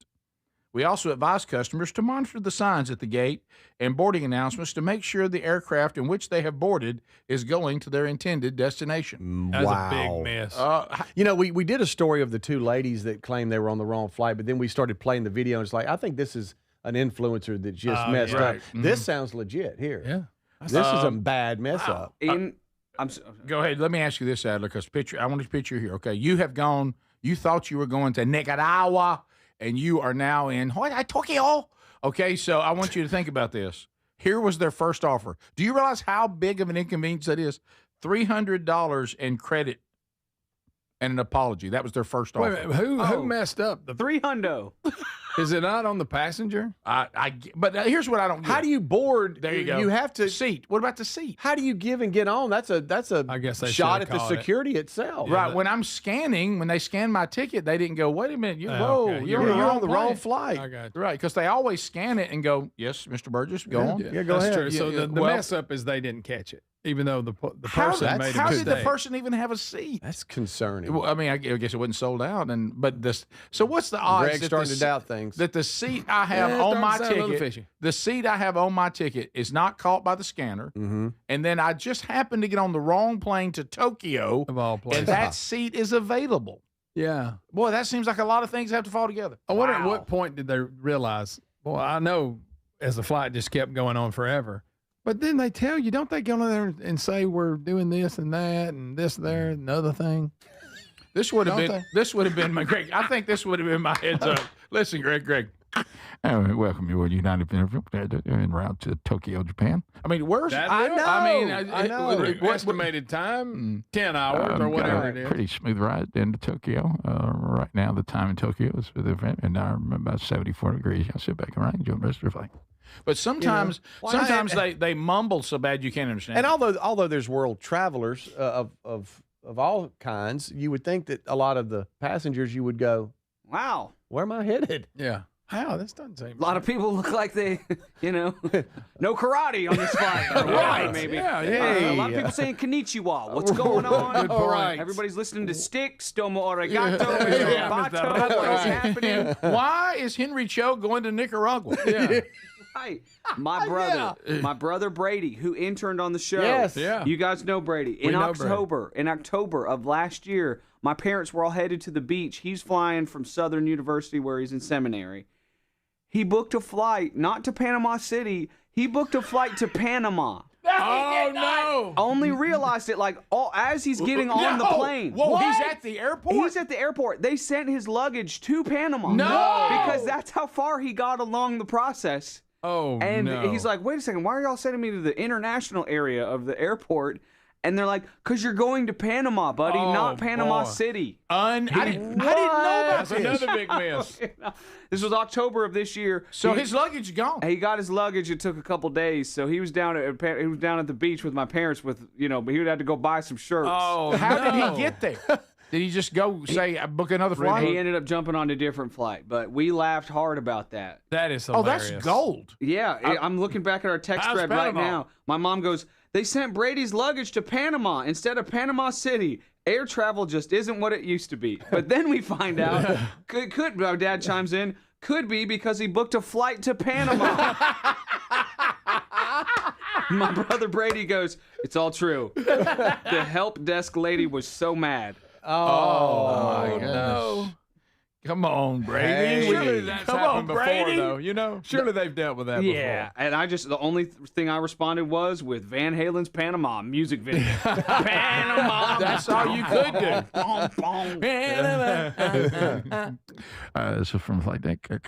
We also advise customers to monitor the signs at the gate and boarding announcements to make sure the aircraft in which they have boarded is going to their intended destination. That's a big miss. We did a story of the two ladies that claimed they were on the wrong flight, but then we started playing the video, and it's like, I think this is an influencer that just messed up. This sounds legit here. Yeah. This is a bad mess up. Go ahead. Let me ask you this, Adler, because I want to picture here. Okay, you thought you were going to Nicaragua, and you are now in Tokyo. Okay, so I want you to think about this. Here was their first offer. Do you realize how big of an inconvenience that is? $300 in credit and an apology. That was their first offer. Wait, who messed up? The $300. Is it not on the passenger? But here's what I don't get. How do you board? There you go. You have to seat. What about the seat? How do you give and get on? That's a I guess they shot at the security itself. Right. When I'm scanning, when they scanned my ticket, they didn't go, wait a minute. You're on the wrong flight. I got you. Right. Because they always scan it and go, yes, Mr. Burgess, go on. Yeah, go ahead. True. So the mess up is they didn't catch it. even though the person made a how mistake. did the person even have a seat? That's concerning. Well, I mean, I guess it wasn't sold out, so what's the odds? Greg's starting to doubt things. That the seat I have on my ticket, the seat I have on my ticket is not caught by the scanner, and then I just happened to get on the wrong plane to Tokyo, of all places, and that seat is available. Yeah, boy, that seems like a lot of things have to fall together. I wonder at what point did they realize? Well, I know as the flight just kept going on forever. But then they tell you, don't they go in there and say we're doing this and that and this, there, and another thing? This would have been my Greg. I think this would have been my heads up. Listen, Greg. Welcome you, United en route to Tokyo, Japan. I mean, where's I know. Estimated time 10 hours or whatever it is. Pretty smooth ride into Tokyo. Right now, the time in Tokyo is for the event, and I'm about 74 degrees. I'll sit back and enjoy the rest of the flight. But sometimes, they mumble so bad you can't understand. And although there's world travelers of all kinds, you would think that a lot of the passengers you would go, wow, where am I headed? Yeah. How? This doesn't seem. A lot of people look like they, no karate on this flight. Right. Maybe. Yeah. A lot of people saying konnichiwa. What's going on? Good point. Right. Everybody's listening to Sticks, Domo Arigato, Bato. What is happening? Why is Henry Cho going to Nicaragua? Yeah. Right. My brother Brady, who interned on the show. Yes. Yeah. You guys know Brady. In October of last year, my parents were all headed to the beach. He's flying from Southern University where he's in seminary. He booked a flight, not to Panama City. He booked a flight to Panama. Oh, no. Only realized it as he's getting on the plane. Whoa, he's at the airport? He's at the airport. They sent his luggage to Panama. No. Because that's how far he got along the process. Oh, and no. he's like, wait a second, why are y'all sending me to the international area of the airport? And they're like, because you're going to Panama, buddy, not Panama City. I didn't know about this. That's another big miss. This was October of this year. So his luggage is gone. He got his luggage. It took a couple days. So he was down at the beach with my parents but he would have to go buy some shirts. Oh, how did he get there? Did he just go say, book another flight? He ended up jumping on a different flight, but we laughed hard about that. That is hilarious. Oh, that's gold. Yeah, I'm looking back at our text thread right now. My mom goes, they sent Brady's luggage to Panama instead of Panama City. Air travel just isn't what it used to be. But then we find out, our dad chimes in, could be because he booked a flight to Panama. My brother Brady goes, it's all true. The help desk lady was so mad. Oh my goodness. No. Come on, Brady. Hey, surely that's happened before, though. Surely they've dealt with that before. Yeah, and the only thing I responded was with Van Halen's Panama music video. Panama. That's all you could do. So from flight deck, to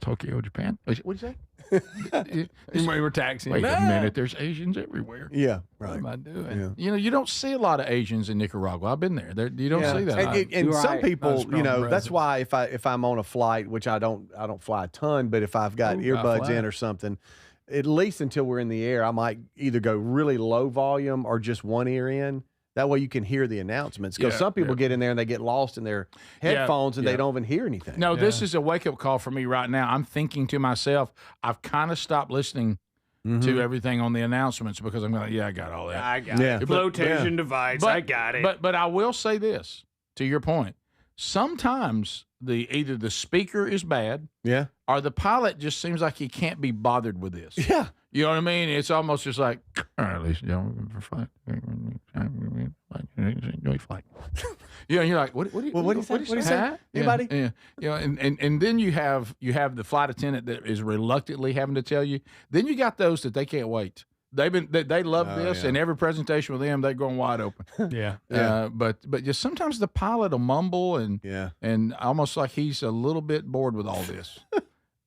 Tokyo, Japan. What did you say? We were taxiing. Wait a minute, there's Asians everywhere. Yeah, right. What am I doing? Yeah. You don't see a lot of Asians in Nicaragua. I've been there. You don't see that. And some people, that's why if I'm on a flight, which I don't fly a ton, but if I've got earbuds in or something, at least until we're in the air, I might either go really low volume or just one ear in. That way you can hear the announcements. Because some people get in there and they get lost in their headphones and they don't even hear anything. No, this is a wake-up call for me right now. I'm thinking to myself, I've kind of stopped listening to everything on the announcements because I'm going, I got all that. I got it. Flotation device, I got it. But I will say this, to your point. Sometimes either the speaker is bad or the pilot just seems like he can't be bothered with this. Yeah. You know what I mean? It's almost just like, all right, ladies and gentlemen, for flight. Enjoy flight. You're like, what do you say? Anybody? Yeah. And then you have the flight attendant that is reluctantly having to tell you. Then you got those that they can't wait. They love this, and every presentation with them, they're going wide open. But just sometimes the pilot will mumble and almost like he's a little bit bored with all this.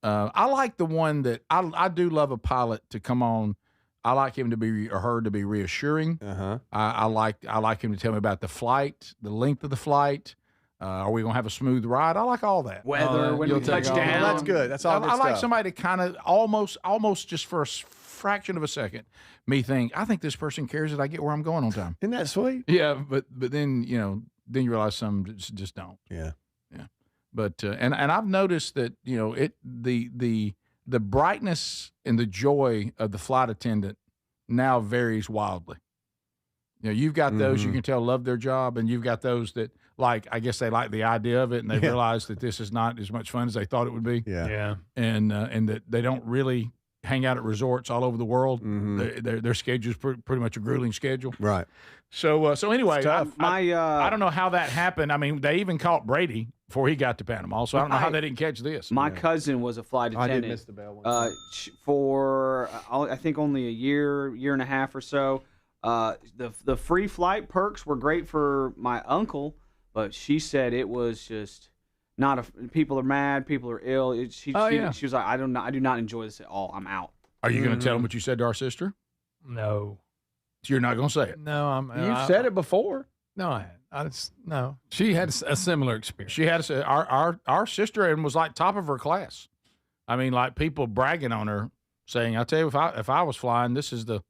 I like the one that I do love a pilot to come on. I like him to be or her to be reassuring. I like him to tell me about the flight, the length of the flight. Are we gonna have a smooth ride? I like all that. Weather when you touch down. That's good. That's all. I like somebody to kind of almost just for a fraction of a second, I think this person cares that I get where I'm going on time. Isn't that sweet? Yeah, but then then you realize some just don't. Yeah. But and I've noticed that the brightness and the joy of the flight attendant now varies wildly. You know, you've got those you can tell love their job, and you've got those that I guess they like the idea of it, and they realize that this is not as much fun as they thought it would be. Yeah. And that they don't really hang out at resorts all over the world. Their schedule's pretty much a grueling schedule. Right. So anyway, I don't know how that happened. I mean, they even caught Brady before he got to Panama, so I don't know how they didn't catch this. My cousin was a flight attendant. I did miss the bell one. For I think only a year and a half or so. The free flight perks were great for my uncle, but she said it was just not people are mad, people are ill. She was like, I do not enjoy this at all. I'm out. Are you going to tell them what you said to our sister? No. So you're not going to say it? No, You've said it before. No, no. She had a similar experience. She had our sister and was like top of her class. I mean, like people bragging on her, saying, "I tell you, if I was flying, this is the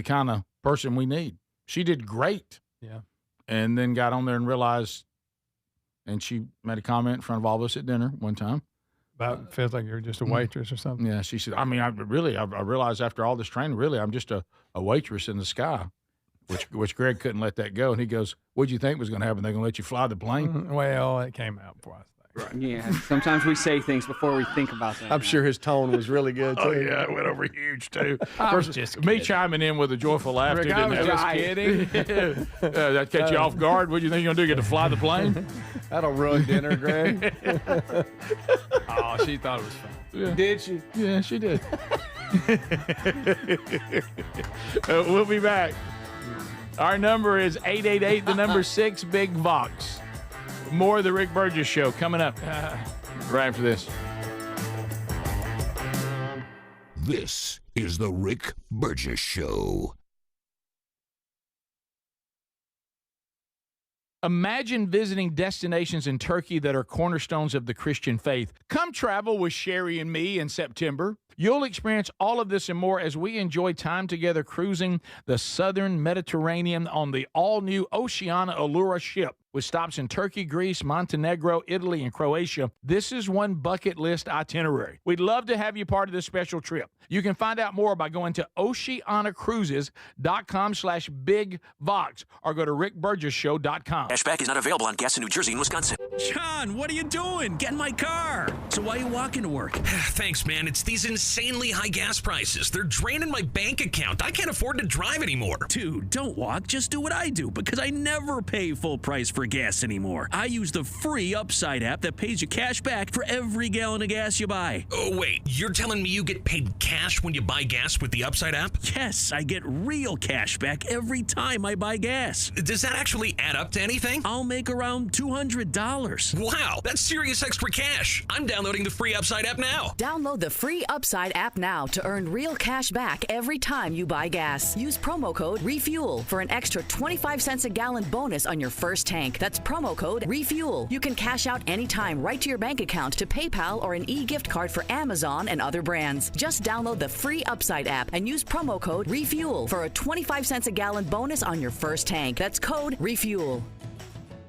kind of person we need." She did great. Yeah. And then got on there and realized, and she made a comment in front of all of us at dinner one time. About feels like you're just a waitress or something. Yeah, she said, I mean, I realized after all this training, really, I'm just a waitress in the sky, which Greg couldn't let that go. And he goes, what'd you think was going to happen? They're going to let you fly the plane? Well, it came out before I think. Right. Yeah, sometimes we say things before we think about them. I'm sure his tone was really good, too. Oh, yeah, it went over huge, too. I was just me kidding. chiming in with a joyful laugh. Rick, I was just kidding. That catch you off guard. What do you think you're going to do, get to fly the plane? That'll ruin dinner, Greg. Oh, she thought it was fun. Yeah. Did she? Yeah, she did. We'll be back. Our number is 888, the number 6, Big Vox. More of the Rick Burgess Show coming up right after this. This is the Rick Burgess Show. Imagine visiting destinations in Turkey that are cornerstones of the Christian faith. Come travel with Sherry and me in September. You'll experience all of this and more as we enjoy time together cruising the southern Mediterranean on the all-new Oceania Allura ship. With stops in Turkey, Greece, Montenegro, Italy, and Croatia, this is one bucket list itinerary. We'd love to have you part of this special trip. You can find out more by going to oceanacruises.com/bigvox or go to rickburgessshow.com. Cashback is not available on gas in New Jersey and Wisconsin. John, what are you doing? Get in my car. So why are you walking to work? Thanks, man. It's these insanely high gas prices. They're draining my bank account. I can't afford to drive anymore. Dude, don't walk. Just do what I do because I never pay full price for gas anymore. I use the free Upside app that pays you cash back for every gallon of gas you buy. Oh, wait. You're telling me you get paid cash when you buy gas with the Upside app? Yes, I get real cash back every time I buy gas. Does that actually add up to anything? I'll make around $200. Wow, that's serious extra cash. I'm downloading the free Upside app now. Download the free Upside app now to earn real cash back every time you buy gas. Use promo code REFUEL for an extra 25 cents a gallon bonus on your first tank. That's promo code REFUEL. You can cash out anytime right to your bank account, to PayPal, or an e-gift card for Amazon and other brands. Just download the free Upside app and use promo code REFUEL for a 25 cents a gallon bonus on your first tank. That's code REFUEL.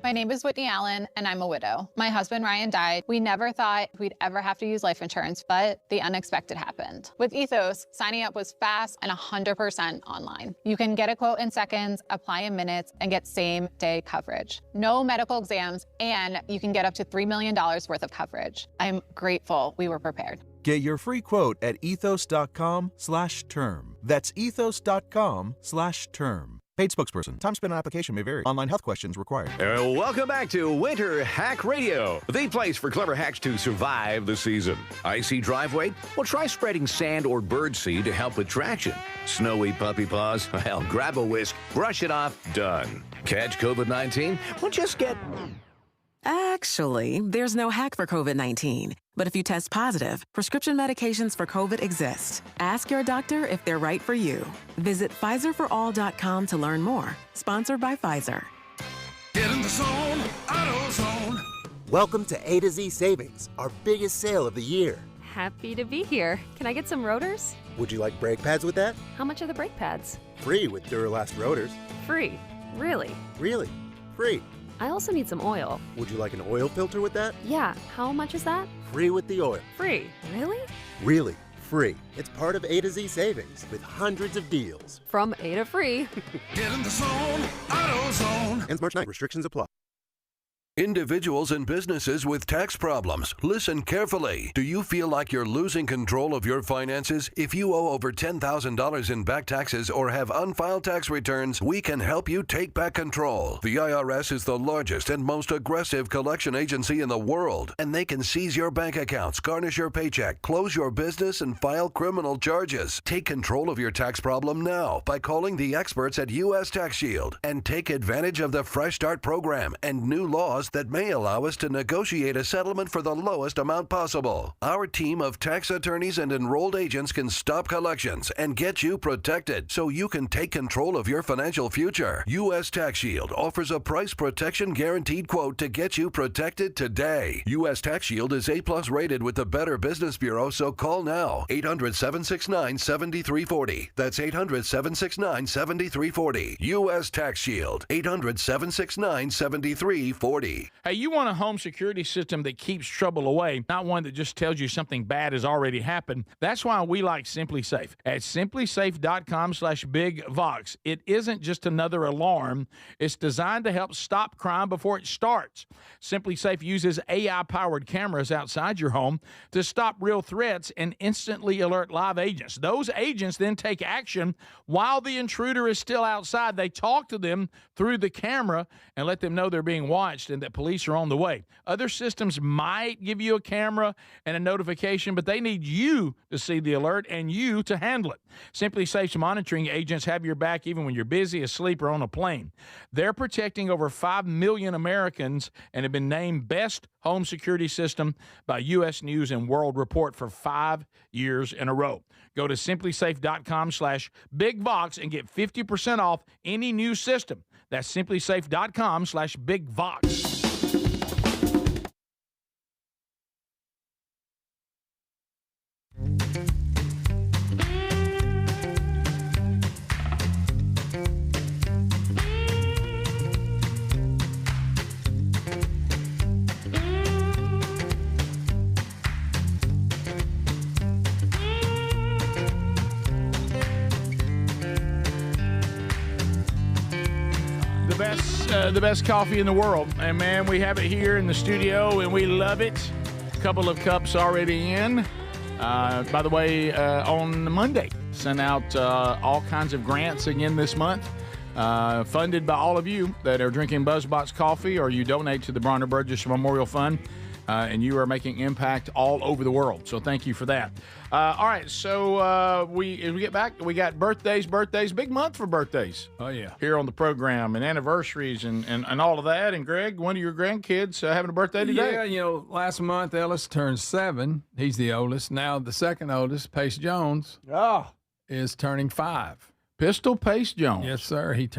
My name is Whitney Allen, and I'm a widow. My husband, Ryan, died. We never thought we'd ever have to use life insurance, but the unexpected happened. With Ethos, signing up was fast and 100% online. You can get a quote in seconds, apply in minutes, and get same-day coverage. No medical exams, and you can get up to $3 million worth of coverage. I'm grateful we were prepared. Get your free quote at ethos.com/term. That's ethos.com/term. Paid spokesperson. Time spent on application may vary. Online health questions required. Welcome back to Winter Hack Radio, the place for clever hacks to survive the season. Icy driveway? Well, try spreading sand or birdseed to help with traction. Snowy puppy paws? Well, grab a whisk, brush it off, done. Catch COVID-19? Well, just get... Actually, there's no hack for COVID-19. But if you test positive, prescription medications for COVID exist. Ask your doctor if they're right for you. Visit PfizerForAll.com to learn more. Sponsored by Pfizer. Get in the zone, AutoZone. Welcome to A to Z Savings, our biggest sale of the year. Happy to be here. Can I get some rotors? Would you like brake pads with that? How much are the brake pads? Free with Duralast rotors. Free. Really? Really? Free. I also need some oil. Would you like an oil filter with that? Yeah. How much is that? Free with the oil. Free. Really? Really. free. It's part of A to Z Savings with hundreds of deals. From A to Free. Get in the zone, AutoZone. Ends March 9th. Restrictions apply. Individuals and businesses with tax problems, listen carefully. Do you feel like you're losing control of your finances? If you owe over $10,000 in back taxes or have unfiled tax returns, we can help you take back control. The IRS is the largest and most aggressive collection agency in the world, and they can seize your bank accounts, garnish your paycheck, close your business, and file criminal charges. Take control of your tax problem now by calling the experts at U.S. Tax Shield and take advantage of the Fresh Start program and new laws that may allow us to negotiate a settlement for the lowest amount possible. Our team of tax attorneys and enrolled agents can stop collections and get you protected so you can take control of your financial future. U.S. Tax Shield offers a price protection guaranteed quote to get you protected today. U.S. Tax Shield is A+ rated with the Better Business Bureau, so call now. 800-769-7340. That's 800-769-7340. U.S. Tax Shield. 800-769-7340. Hey, you want a home security system that keeps trouble away, not one that just tells you something bad has already happened. That's why we like Simply Safe. At simplysafe.com/bigvox, it isn't just another alarm. It's designed to help stop crime before it starts. Simply Safe uses AI-powered cameras outside your home to stop real threats and instantly alert live agents. Those agents then take action while the intruder is still outside. They talk to them through the camera and let them know they're being watched and that police are on the way. Other systems might give you a camera and a notification, but they need you to see the alert and you to handle it. Simply Safe's monitoring agents have your back even when you're busy, asleep, or on a plane. They're protecting over 5 million Americans and have been named Best Home Security System by U.S. News and World Report for 5 years in a row. Go to simplysafe.com/bigvox and get 50% off any new system. That's simplysafe.com/bigvox. The best coffee in the world. And, man, we have it here in the studio, and we love it. A couple of cups already in. By the way, on Monday, sent out all kinds of grants again this month, funded by all of you that are drinking BuzzBox coffee or you donate to the Bronner Burgess Memorial Fund, and you are making impact all over the world. So thank you for that. All right, so as we get back, we got birthdays, big month for birthdays. Oh, yeah. Here on the program, and anniversaries and all of that. And Greg, one of your grandkids having a birthday today. Yeah, last month Ellis turned 7. He's the oldest. Now the second oldest, Pace Jones, is turning 5. Pistol Pace Jones. Yes, sir. He's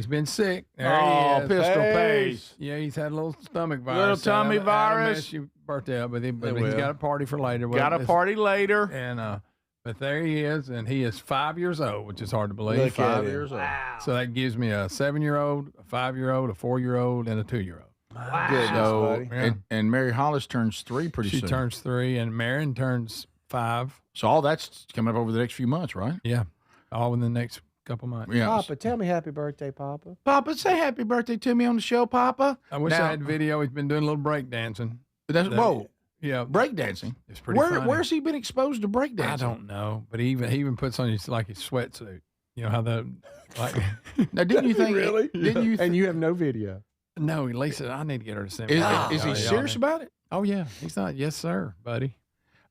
been sick. There he is. Pistol Pace. Yeah, he's had a little stomach virus. Little tummy virus. Mess your birthday up with him, but he's got a party for later. Got a party later. And but there he is, and he is 5 years old, which is hard to believe. Look 5 years old. Wow. So that gives me a 7-year-old, a 5-year-old, a 4-year-old, and a 2-year-old. Wow. Goodness, buddy. And Mary Hollis turns 3 pretty soon. She turns 3, and Marion turns 5. So all that's coming up over the next few months, right? Yeah, all within the next couple months. Yeah. Papa, tell me happy birthday, Papa. Papa, say happy birthday to me on the show, Papa. I wish I had video. He's been doing a little break dancing. Whoa. Yeah, breakdancing. It's pretty funny. Where's he been exposed to breakdancing? I don't know, but he even puts on his sweatsuit. You know how now didn't you think really? Didn't you? And you have no video. No, Lisa, I need to get her to send me. Is he serious about it? Oh yeah, he's not. Yes, sir, buddy.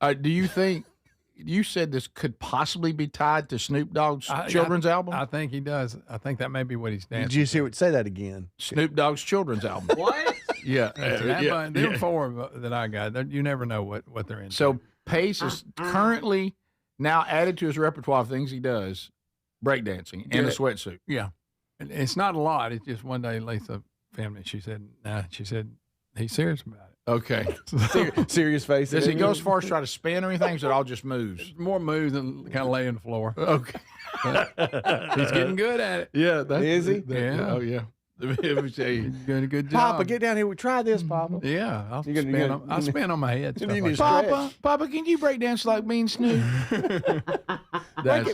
Do you think? You said this could possibly be tied to Snoop Dogg's children's album? I think he does. I think that may be what he's dancing. Did you say that again? Snoop Dogg's children's album. What? Yeah. Them 4 that I got, you never know what they're into. So Pace is currently now added to his repertoire of things he does, breakdancing and a sweatsuit. Yeah. It's not a lot. It's just one day Lisa family, she said he's serious about it. Okay. Serious face. Does he go as far as try to spin or anything? Or is it all just moves? It's more moves than kind of lay on the floor. Okay. He's getting good at it. Yeah. Is he? Yeah. Oh, yeah. Doing a good job. Papa, get down here. Try this, Papa. Yeah, I'll spin on my head. Papa, can you break dance like me and Snoop?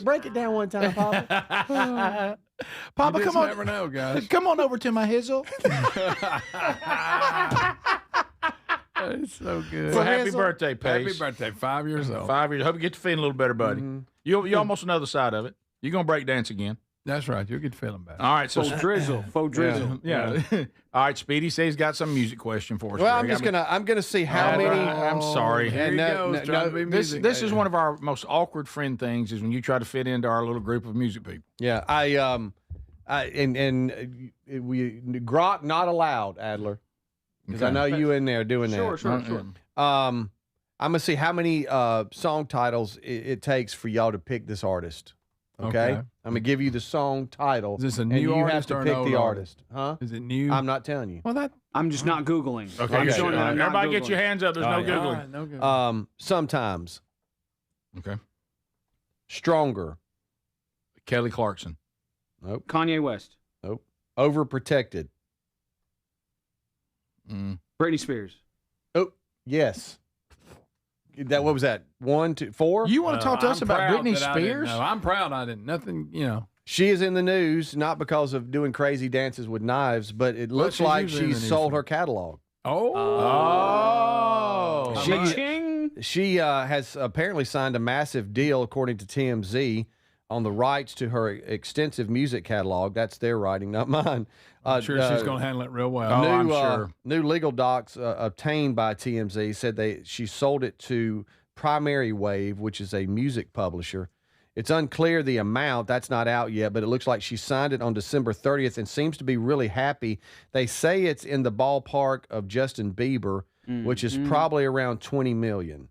break it down one time, Papa. Papa, come on. Never know, guys. Come on over to my hizzle. It's so good. Well, happy birthday, Pace. Happy birthday. 5 years old. 5 years. Hope you get to feeling a little better, buddy. You almost know the side of it. You're going to break dance again. That's right. You'll get feeling better. All right. So Faux drizzle. Yeah. All right. Speedy says he's got some music question for us. Well, I'm gonna see how many. I'm sorry. Here he goes. This is one of our most awkward friend things is when you try to fit into our little group of music people. Yeah. We grok not allowed, Adler, because I know you in there doing that. Sure. I'm gonna see how many song titles it takes for y'all to pick this artist. Okay? I'm gonna give you the song title. Is this a and new you artist have or to an pick old the artist? Huh? Is it new? I'm not telling you. Well, I'm just not Googling. Okay. I'm showing that I'm not Everybody Googling. get your hands up. There's no Googling. Right, no Googling. Sometimes. Okay. Stronger. Kelly Clarkson. Nope. Kanye West. Nope. Overprotected. Britney Spears. Oh, yes. What was that? 1, 2, 4? You want to talk to us about Britney that Spears? I'm proud I didn't. Nothing, She is in the news, not because of doing crazy dances with knives, but it looks she's like usually in the she's news sold for. her catalog. Oh. She has apparently signed a massive deal, according to TMZ, on the rights to her extensive music catalog. That's their writing, not mine. I'm sure she's going to handle it real well. I'm sure. New legal docs obtained by TMZ said she sold it to Primary Wave, which is a music publisher. It's unclear the amount. That's not out yet, but it looks like she signed it on December 30th and seems to be really happy. They say it's in the ballpark of Justin Bieber, which is probably around $20 million.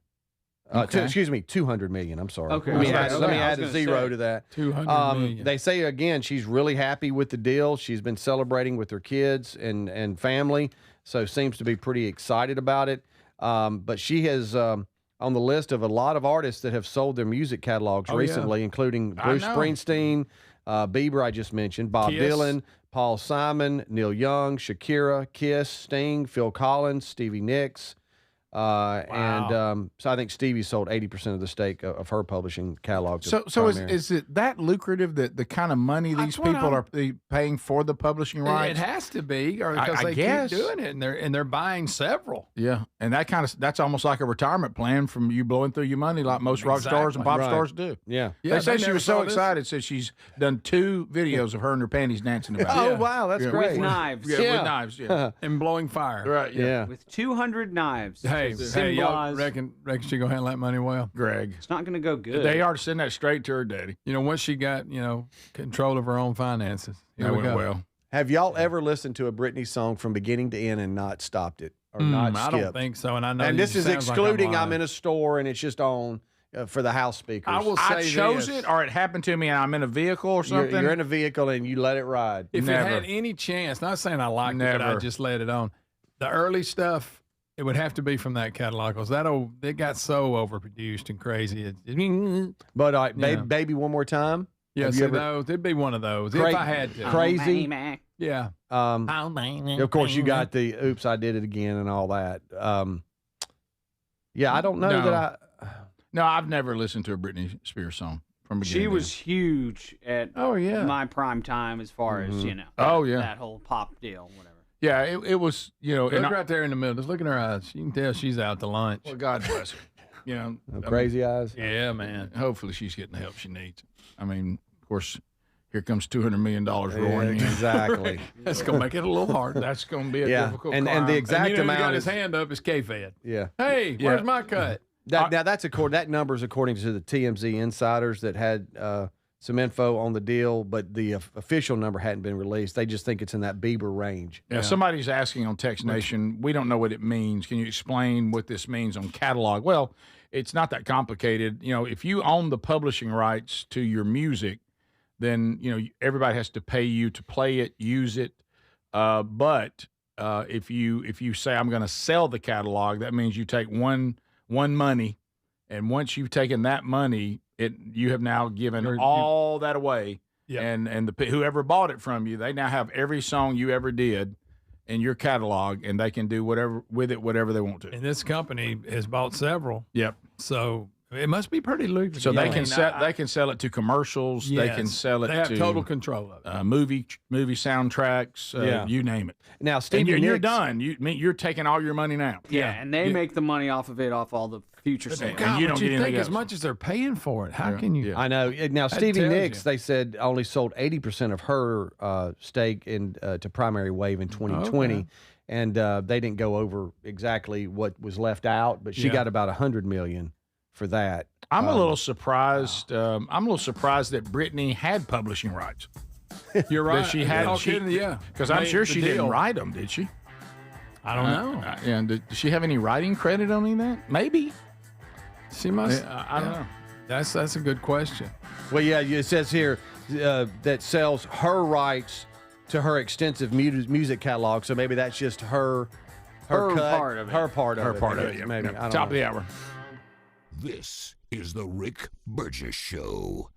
Okay. 200 million. I'm sorry. Okay. Let me add a zero to that. 200 million. They say, again, she's really happy with the deal. She's been celebrating with her kids and family, so seems to be pretty excited about it. But she has on the list of a lot of artists that have sold their music catalogs recently, including Bruce Springsteen, Bieber, I just mentioned, Bob Dylan, Paul Simon, Neil Young, Shakira, Kiss, Sting, Phil Collins, Stevie Nicks. And so I think Stevie sold 80% of the stake of her publishing catalog. So is it that lucrative that the kind of money these people are paying for the publishing rights? It has to be, or because they keep doing it, and they're buying several. Yeah, and that's almost like a retirement plan from you blowing through your money, like most rock stars and pop stars do. Yeah. They say she was so excited. Said she's done 2 videos of her in her panties dancing about. Oh wow, that's great. With knives. Yeah, with knives. Yeah, and blowing fire. Right. Yeah. With 200 knives. Hey, y'all reckon she gonna handle that money well? Greg, it's not gonna go good. They are to send that straight to her daddy. Once she got control of her own finances, that went well. Have y'all ever listened to a Britney song from beginning to end and not stopped it or not skipped? I don't think so. And I know. And this is excluding I'm in a store and it's just on for the house speakers. I will say I chose it, or it happened to me, and I'm in a vehicle or something. You're in a vehicle and you let it ride. If it had any chance, not saying I liked it, but I just let it on. The early stuff. It would have to be from that catalog because it got so overproduced and crazy. But baby, one more time. Yeah, it'd be one of those if I had to. Crazy. Yeah. Of course, you got the "Oops, I Did It Again" and all that. Yeah, I don't know that I. No, I've never listened to a Britney Spears song from beginning. She was huge at my prime time as far as that whole pop deal, whatever. Yeah, it was, Look right there in the middle. Just look in her eyes. You can tell she's out to lunch. Well, God bless her. Crazy eyes. Yeah, man. Hopefully she's getting the help she needs. I mean, of course, here comes $200 million roaring in. Exactly. That's going to make it a little hard. That's going to be a difficult and the exact amount got his hand up is K-Fed. Yeah. Hey, where's my cut? Now, that number is according to the TMZ insiders that had some info on the deal, but the official number hadn't been released. They just think it's in that Bieber range. Yeah, somebody's asking on Text Nation, we don't know what it means. Can you explain what this means on catalog? Well, it's not that complicated. If you own the publishing rights to your music, then, everybody has to pay you to play it, use it. But if you say, I'm going to sell the catalog, that means you take one money, and once you've taken that money, you have now given all that away and whoever bought it from you, they now have every song you ever did in your catalog, and they can do whatever they want to. And this company has bought several. Yep. So it must be pretty lucrative. So they can sell it to commercials. Yes, they can sell it. They have to total control of it. Movie soundtracks. You name it. Now, Stevie Nicks, you're done. You're taking all your money now. Yeah, and they make the money off of it, off all the future sales. And you don't get anything as else. much as they're paying for it. How can you? I know. Now, Stevie tells Nicks, you. they said only sold 80% of her stake to Primary Wave in 2020. Okay. And they didn't go over exactly what was left out, but she got about $100 million for that. I'm a little surprised. I'm a little surprised that Britney had publishing rights. You're right. That she had. Because I'm sure she didn't write them, did she? I don't know. And does she have any writing credit on any of that? Maybe. She must. I don't know. That's a good question. Well, yeah, it says here that sells her rights to her extensive music catalog. So maybe that's just her cut, part of it. Her part of it. Yeah. Maybe. I don't Top know. of the hour. This is the Rick Burgess Show.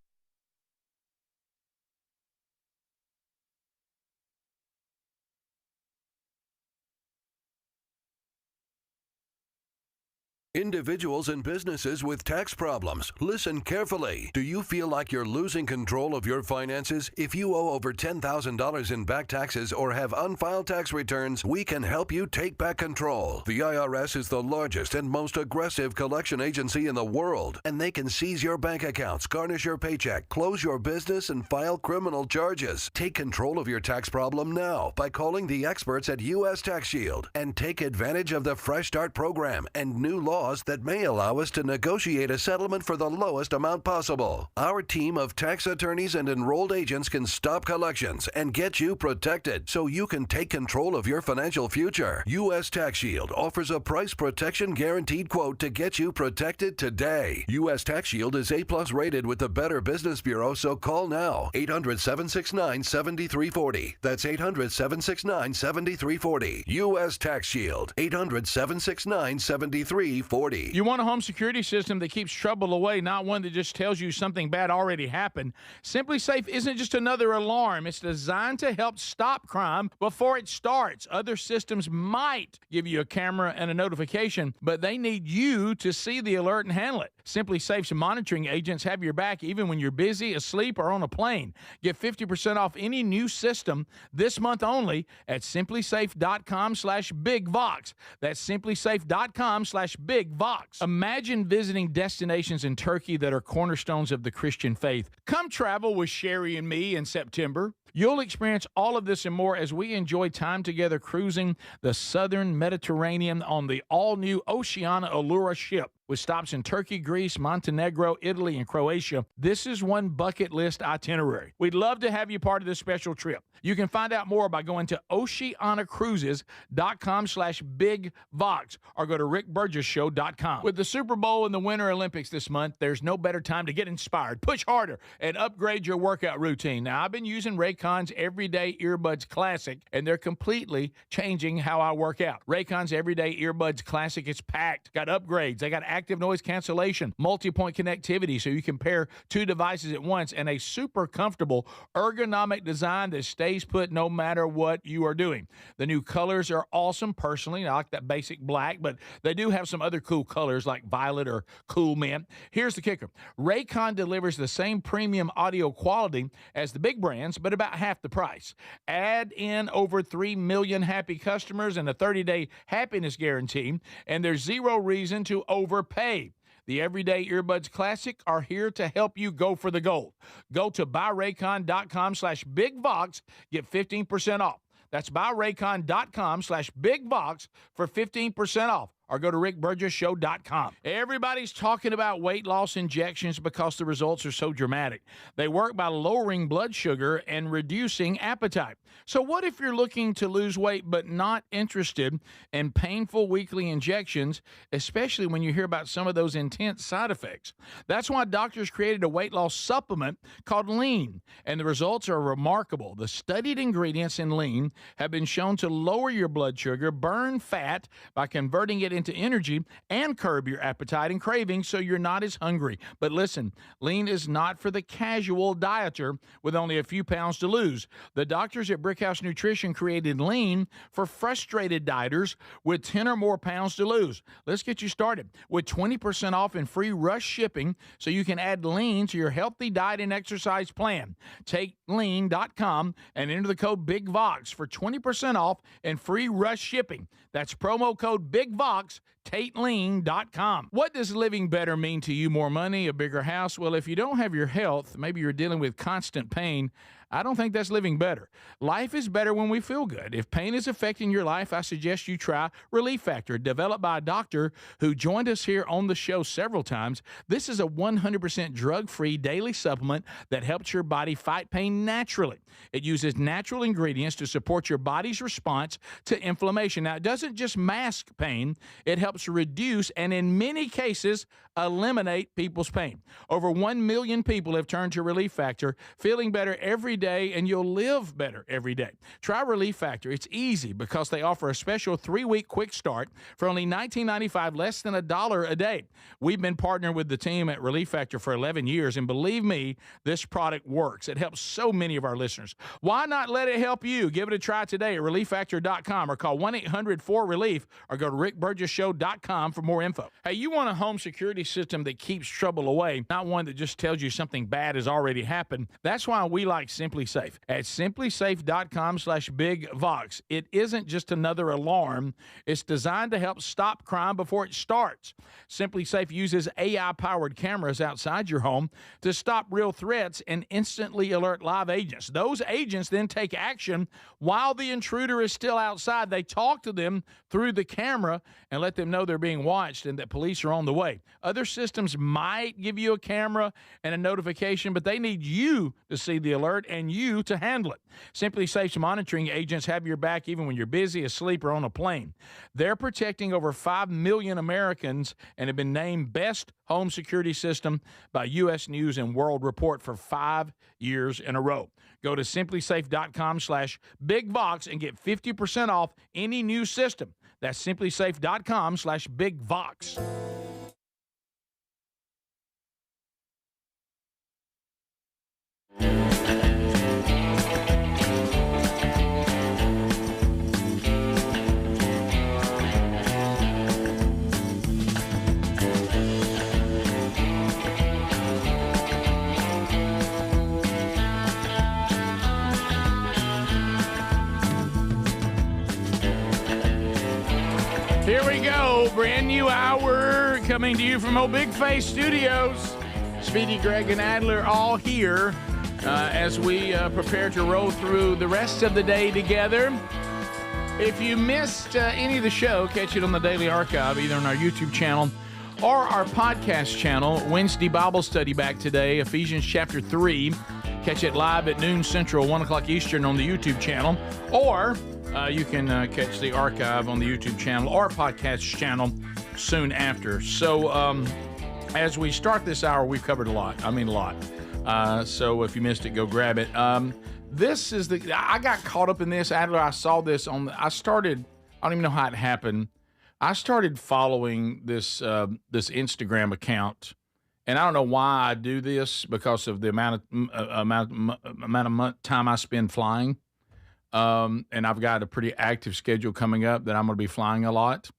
Individuals and businesses with tax problems, listen carefully. Do you feel like you're losing control of your finances? If you owe over $10,000 in back taxes or have unfiled tax returns, we can help you take back control. The IRS is the largest and most aggressive collection agency in the world, and they can seize your bank accounts, garnish your paycheck, close your business, and file criminal charges. Take control of your tax problem now by calling the experts at U.S. Tax Shield and take advantage of the Fresh Start program and new laws that may allow us to negotiate a settlement for the lowest amount possible. Our team of tax attorneys and enrolled agents can stop collections and get you protected so you can take control of your financial future. U.S. Tax Shield offers a price protection guaranteed quote to get you protected today. U.S. Tax Shield is A+ rated with the Better Business Bureau, so call now. 800-769-7340. That's 800-769-7340. U.S. Tax Shield. 800-769-7340. You want a home security system that keeps trouble away, not one that just tells you something bad already happened. Simply Safe isn't just another alarm. It's designed to help stop crime before it starts. Other systems might give you a camera and a notification, but they need you to see the alert and handle it. Simply Safe's monitoring agents have your back even when you're busy, asleep, or on a plane. Get 50% off any new system this month only at simplysafe.com/bigvox. That's simplysafe.com/bigvox. Imagine visiting destinations in Turkey that are cornerstones of the Christian faith. Come travel with Sherry and me in September. You'll experience all of this and more as we enjoy time together cruising the southern Mediterranean on the all-new Oceana Allura ship. With stops in Turkey, Greece, Montenegro, Italy, and Croatia, this is one bucket list itinerary. We'd love to have you part of this special trip. You can find out more by going to oceanacruises.com/bigvox or go to rickburgesshow.com. With the Super Bowl and the Winter Olympics this month, there's no better time to get inspired, push harder, and upgrade your workout routine. Now, I've been using Raycon's Everyday Earbuds Classic, and they're completely changing how I work out. Raycon's Everyday Earbuds Classic is packed, got upgrades, they got active noise cancellation, multi-point connectivity so you can pair two devices at once, and a super comfortable ergonomic design that stays put no matter what you are doing. The new colors are awesome. Personally, I like that basic black, but they do have some other cool colors like violet or cool mint. Here's the kicker. Raycon delivers the same premium audio quality as the big brands, but about half the price. Add in over 3 million happy customers and a 30-day happiness guarantee, and there's zero reason to overpay. The Everyday Earbuds Classic are here to help you go for the gold. Go to buyraycon.com/bigvox, get 15% off. That's buyraycon.com/bigvox for 15% off. Or go to rickburgesshow.com. Everybody's talking about weight loss injections because the results are so dramatic. They work by lowering blood sugar and reducing appetite. So what if you're looking to lose weight but not interested in painful weekly injections, especially when you hear about some of those intense side effects? That's why doctors created a weight loss supplement called Lean, and the results are remarkable. The studied ingredients in Lean have been shown to lower your blood sugar, burn fat by converting it into energy and curb your appetite and cravings so you're not as hungry. But listen, lean is not for the casual dieter with only a few pounds to lose. The doctors at Brickhouse Nutrition created lean for frustrated dieters with 10 or more pounds to lose. Let's get you started with 20% off and free rush shipping so you can add lean to your healthy diet and exercise plan. Take lean.com and enter the code BIGVOX for 20% off and free rush shipping. That's promo code BIGVOX, TateLean.com. What does living better mean to you? More money, a bigger house? Well, if you don't have your health, maybe you're dealing with constant pain, I don't think that's living better. Life is better when we feel good. If pain is affecting your life, I suggest you try Relief Factor, developed by a doctor who joined us here on the show several times. This is a 100% drug-free daily supplement that helps your body fight pain naturally. It uses natural ingredients to support your body's response to inflammation. Now, it doesn't just mask pain, it helps reduce and in many cases eliminate people's pain. Over 1 million people have turned to Relief Factor, feeling better every day, and you'll live better every day. Try Relief Factor. It's easy because they offer a special 3-week quick start for only $19.95, less than $1 a day. We've been partnering with the team at Relief Factor for 11 years, and believe me, this product works. It helps so many of our listeners. Why not let it help you? Give it a try today at ReliefFactor.com or call 1-800-4RELIEF or go to RickBurgessShow.com for more info. Hey, you want a home security system that keeps trouble away, not one that just tells you something bad has already happened. That's why we like Simply Safe. At simplysafe.com/BigVox. It isn't just another alarm. It's designed to help stop crime before it starts. Simply Safe uses AI-powered cameras outside your home to stop real threats and instantly alert live agents. Those agents then take action while the intruder is still outside. They talk to them through the camera and let them know they're being watched and that police are on the way. Other systems might give you a camera and a notification, but they need you to see the alert and you to handle it. Simply Safe's monitoring agents have your back even when you're busy, asleep, or on a plane. They're protecting over 5 million Americans and have been named Best Home Security System by U.S. News and World Report for 5 years in a row. Go to simplysafe.com/BigVox and get 50% off any new system. That's simplysafe.com/BigVox. Here we go, brand new hour coming to you from Old Big Face Studios. Speedy, Greg, and Adler all here as we prepare to roll through the rest of the day together. If you missed any of the show, catch it on the Daily Archive, either on our YouTube channel or our podcast channel. Wednesday Bible study back today, Ephesians chapter 3. Catch it live at noon Central, 1 o'clock Eastern on the YouTube channel, or you can catch the archive on the YouTube channel or podcast channel soon after. So as we start this hour, we've covered a lot. I mean, a lot. So if you missed it, go grab it. This is I got caught up in this, Adler. I saw this I don't even know how it happened. I started following this Instagram account, and I don't know why I do this because of the amount of time I spend flying. And I've got a pretty active schedule coming up that I'm going to be flying a lot.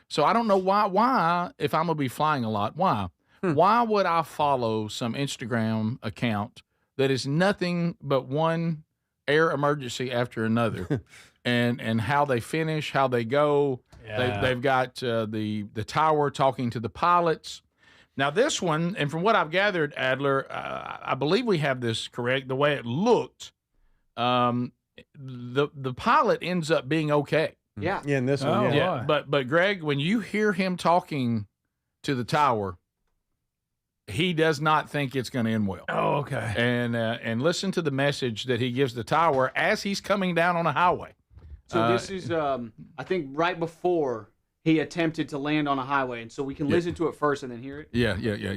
So I don't know why, if I'm going to be flying a lot, why would I follow some Instagram account that is nothing but one air emergency after another and how they finish, how they go. Yeah. They've got the tower talking to the pilots. Now this one, and from what I've gathered, Adler, I believe we have this correct, the way it looked, the pilot ends up being okay. Yeah. Yeah, in this one. Yeah. But Greg, when you hear him talking to the tower, he does not think it's going to end well. Oh, okay. And listen to the message that he gives the tower as he's coming down on a highway. So this is, I think, right before he attempted to land on a highway, and so we can listen to it first and then hear it. Yeah. Mayday, mayday,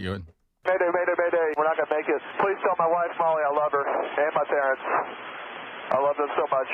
mayday. We're not going to make it. Please tell my wife, Molly, I love her, and my parents. I love them so much.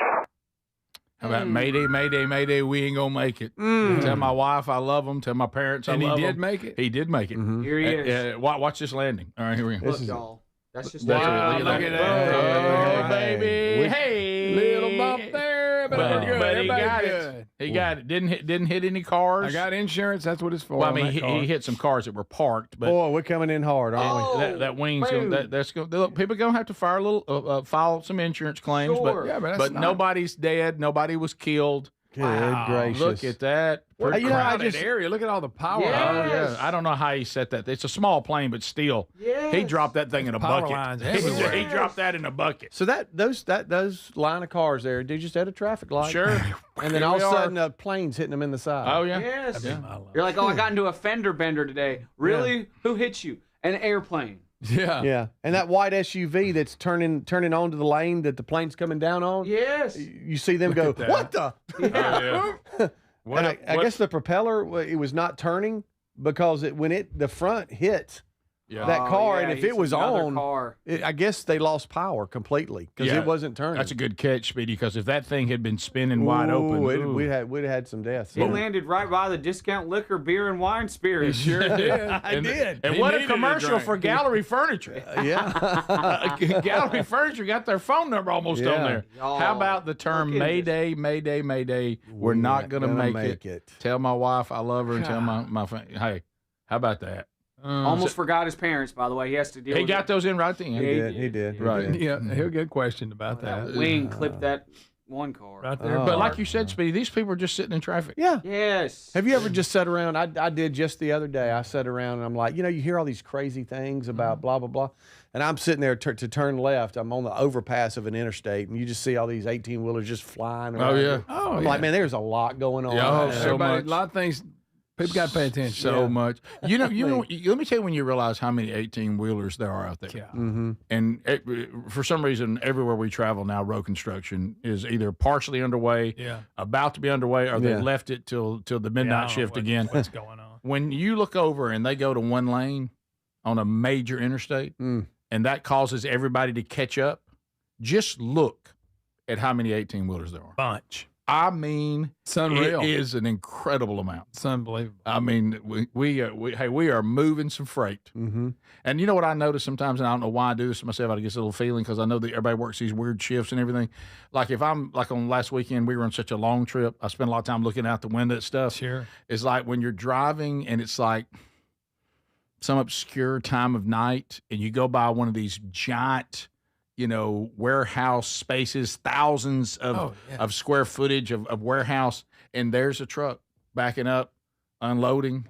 How about Mayday, Mayday, Mayday, we ain't going to make it. Tell my wife I love them. Tell my parents I love them. And he did make it? He did make it. Here he is. Watch this landing. All right, here we go. Look, y'all. That's just Look at that. Oh, baby. Hey. Little bump there, but he got it. He got it. Didn't hit any cars. I got insurance. That's what it's for. Well, I mean, he hit some cars that were parked. But boy, we're coming in hard, aren't we? That wing's that's going. Look, people are going to have to file some insurance claims. Sure. But nobody's dead. Nobody was killed. Good gracious. Look at that. Pretty crowded area. Look at all the power. Yeah. I don't know how he set that. It's a small plane, but still, he dropped that thing in a power bucket. lines He everywhere. dropped that in a bucket. So those line of cars there, they just had a traffic light. Sure. And then all of a sudden, a plane's hitting them in the side. Oh, yeah. Yes. You're like, I got into a fender bender today. Really? Who hit you? An airplane. Yeah. Yeah. And that white SUV that's turning onto the lane that the plane's coming down on. Yes. You see them go, what the? I guess the propeller, it was not turning because when the front hit that car, and if it was on, I guess they lost power completely because it wasn't turning. That's a good catch, Speedy, because if that thing had been spinning wide open, we'd have had some deaths. He landed right by the discount liquor, beer, and wine spirits. He sure did. I did. And what a commercial for Gallery Furniture. Gallery Furniture got their phone number almost on there. How about the term Mayday, Mayday, Mayday? We're not going to make it. Tell my wife I love her and tell my family. Hey, how about that? Almost forgot his parents, by the way. He has to deal with He got those in right then. He did. Right. Yeah, he'll get questioned about that. Wing clipped that one car. Right there. But like you said, Speedy, these people are just sitting in traffic. Yeah. Yes. Have you ever just sat around? I did just the other day. I sat around and I'm like, you hear all these crazy things about blah, blah, blah. And I'm sitting there to turn left. I'm on the overpass of an interstate, and you just see all these 18-wheelers just flying around. Oh, yeah. I'm like, man, there's a lot going on. Yeah, so much. A lot of things. People got to pay attention. So much. Let me tell you when you realize how many 18-wheelers there are out there. Yeah. Mm-hmm. And for some reason, everywhere we travel now, road construction is either partially underway, about to be underway, or they've left it till the midnight shift again. What's going on? When you look over and they go to one lane on a major interstate, and that causes everybody to catch up, just look at how many 18-wheelers there are. Bunch. I mean, it's unreal. It is an incredible amount. It's unbelievable. I mean, we are moving some freight. Mm-hmm. And you know what I notice sometimes, and I don't know why I do this to myself, I get a little feeling because I know that everybody works these weird shifts and everything. Like if I'm, like on last weekend, we were on such a long trip, I spent a lot of time looking out the window at stuff. Sure. It's like when you're driving and it's like some obscure time of night and you go by one of these giant warehouse spaces, thousands of square footage of warehouse, and there's a truck backing up, unloading,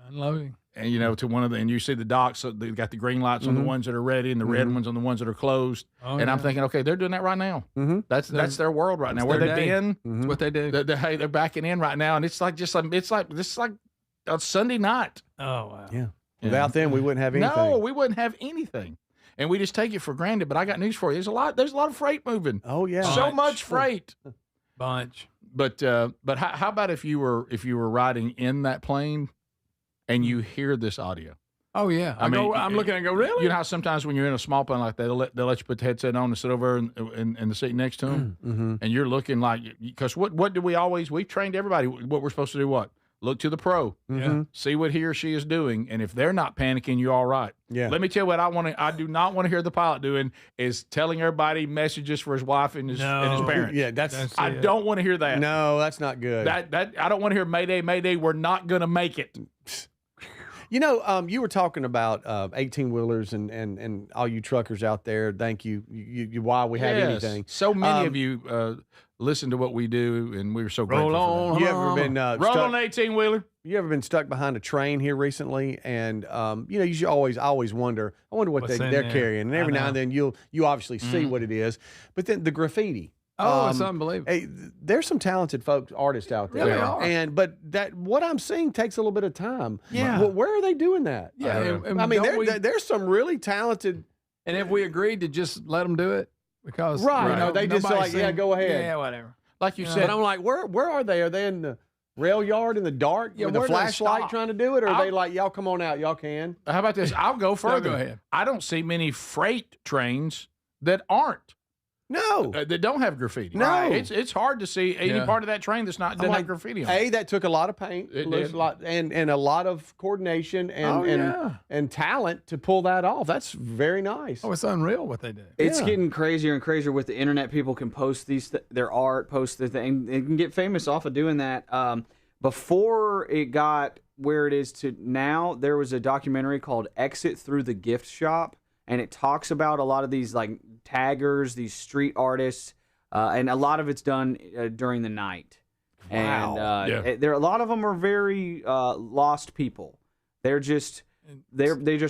and to one of and you see the docks. So they got the green lights on the ones that are ready, and the red ones on the ones that are closed. I'm thinking, okay, they're doing that right now. Mm-hmm. That's their world right now. Where they've been, that's what they do. They're backing in right now, and it's like a Sunday night. Oh wow, yeah. Without them, we wouldn't have anything. No, we wouldn't have anything. And we just take it for granted. But I got news for you. There's a lot of freight moving. Oh yeah, so much freight. Bunch. But how about if you were riding in that plane, and you hear this audio? Oh yeah, I'm looking and go, really? You know how sometimes when you're in a small plane like that, they'll let you put the headset on and sit over in the seat next to them, and you're looking like, because what do we've trained everybody what we're supposed to do. What? Look to the pro. See what he or she is doing, and if they're not panicking, you're all right. Yeah. Let me tell you what I do not want to hear the pilot doing is telling everybody messages for his wife and his parents. Yeah, I don't want to hear that. No, that's not good. That I don't want to hear Mayday, Mayday. We're not going to make it. You were talking about 18-wheelers and all you truckers out there. Thank you. Why we have anything. So many of you listen to what we do, and we're so grateful for that. You ever been roll on 18-wheeler? You ever been stuck behind a train here recently? And you should always wonder. I wonder what they're carrying. And every now and then you obviously see what it is. But then the graffiti. Oh, it's unbelievable. Hey, there's some talented artists out there. Really are. But what I'm seeing takes a little bit of time. Yeah. Where are they doing that? Yeah. I mean, there's some really talented. And if we agreed to just let them do it, because they just like, go ahead. Yeah, whatever. Like you said. But I'm like, where are they? Are they in the rail yard in the dark with a flashlight trying to do it? Or are they like, y'all come on out, y'all can? How about this? I'll go further. Go ahead. I don't see many freight trains that aren't No. That don't have graffiti. No. It's hard to see any part of that train that's not doesn't have graffiti on it. That took a lot of paint, It a did. lot, and a lot of coordination and talent to pull that off. That's very nice. Oh, it's unreal what they do. It's getting crazier and crazier with the internet. People can post their art, post their thing. They can get famous off of doing that. Before it got where it is to now, there was a documentary called Exit Through the Gift Shop, and it talks about a lot of these like taggers, these street artists, and a lot of it's done during the night. Wow. And a lot of them are very lost people. They're just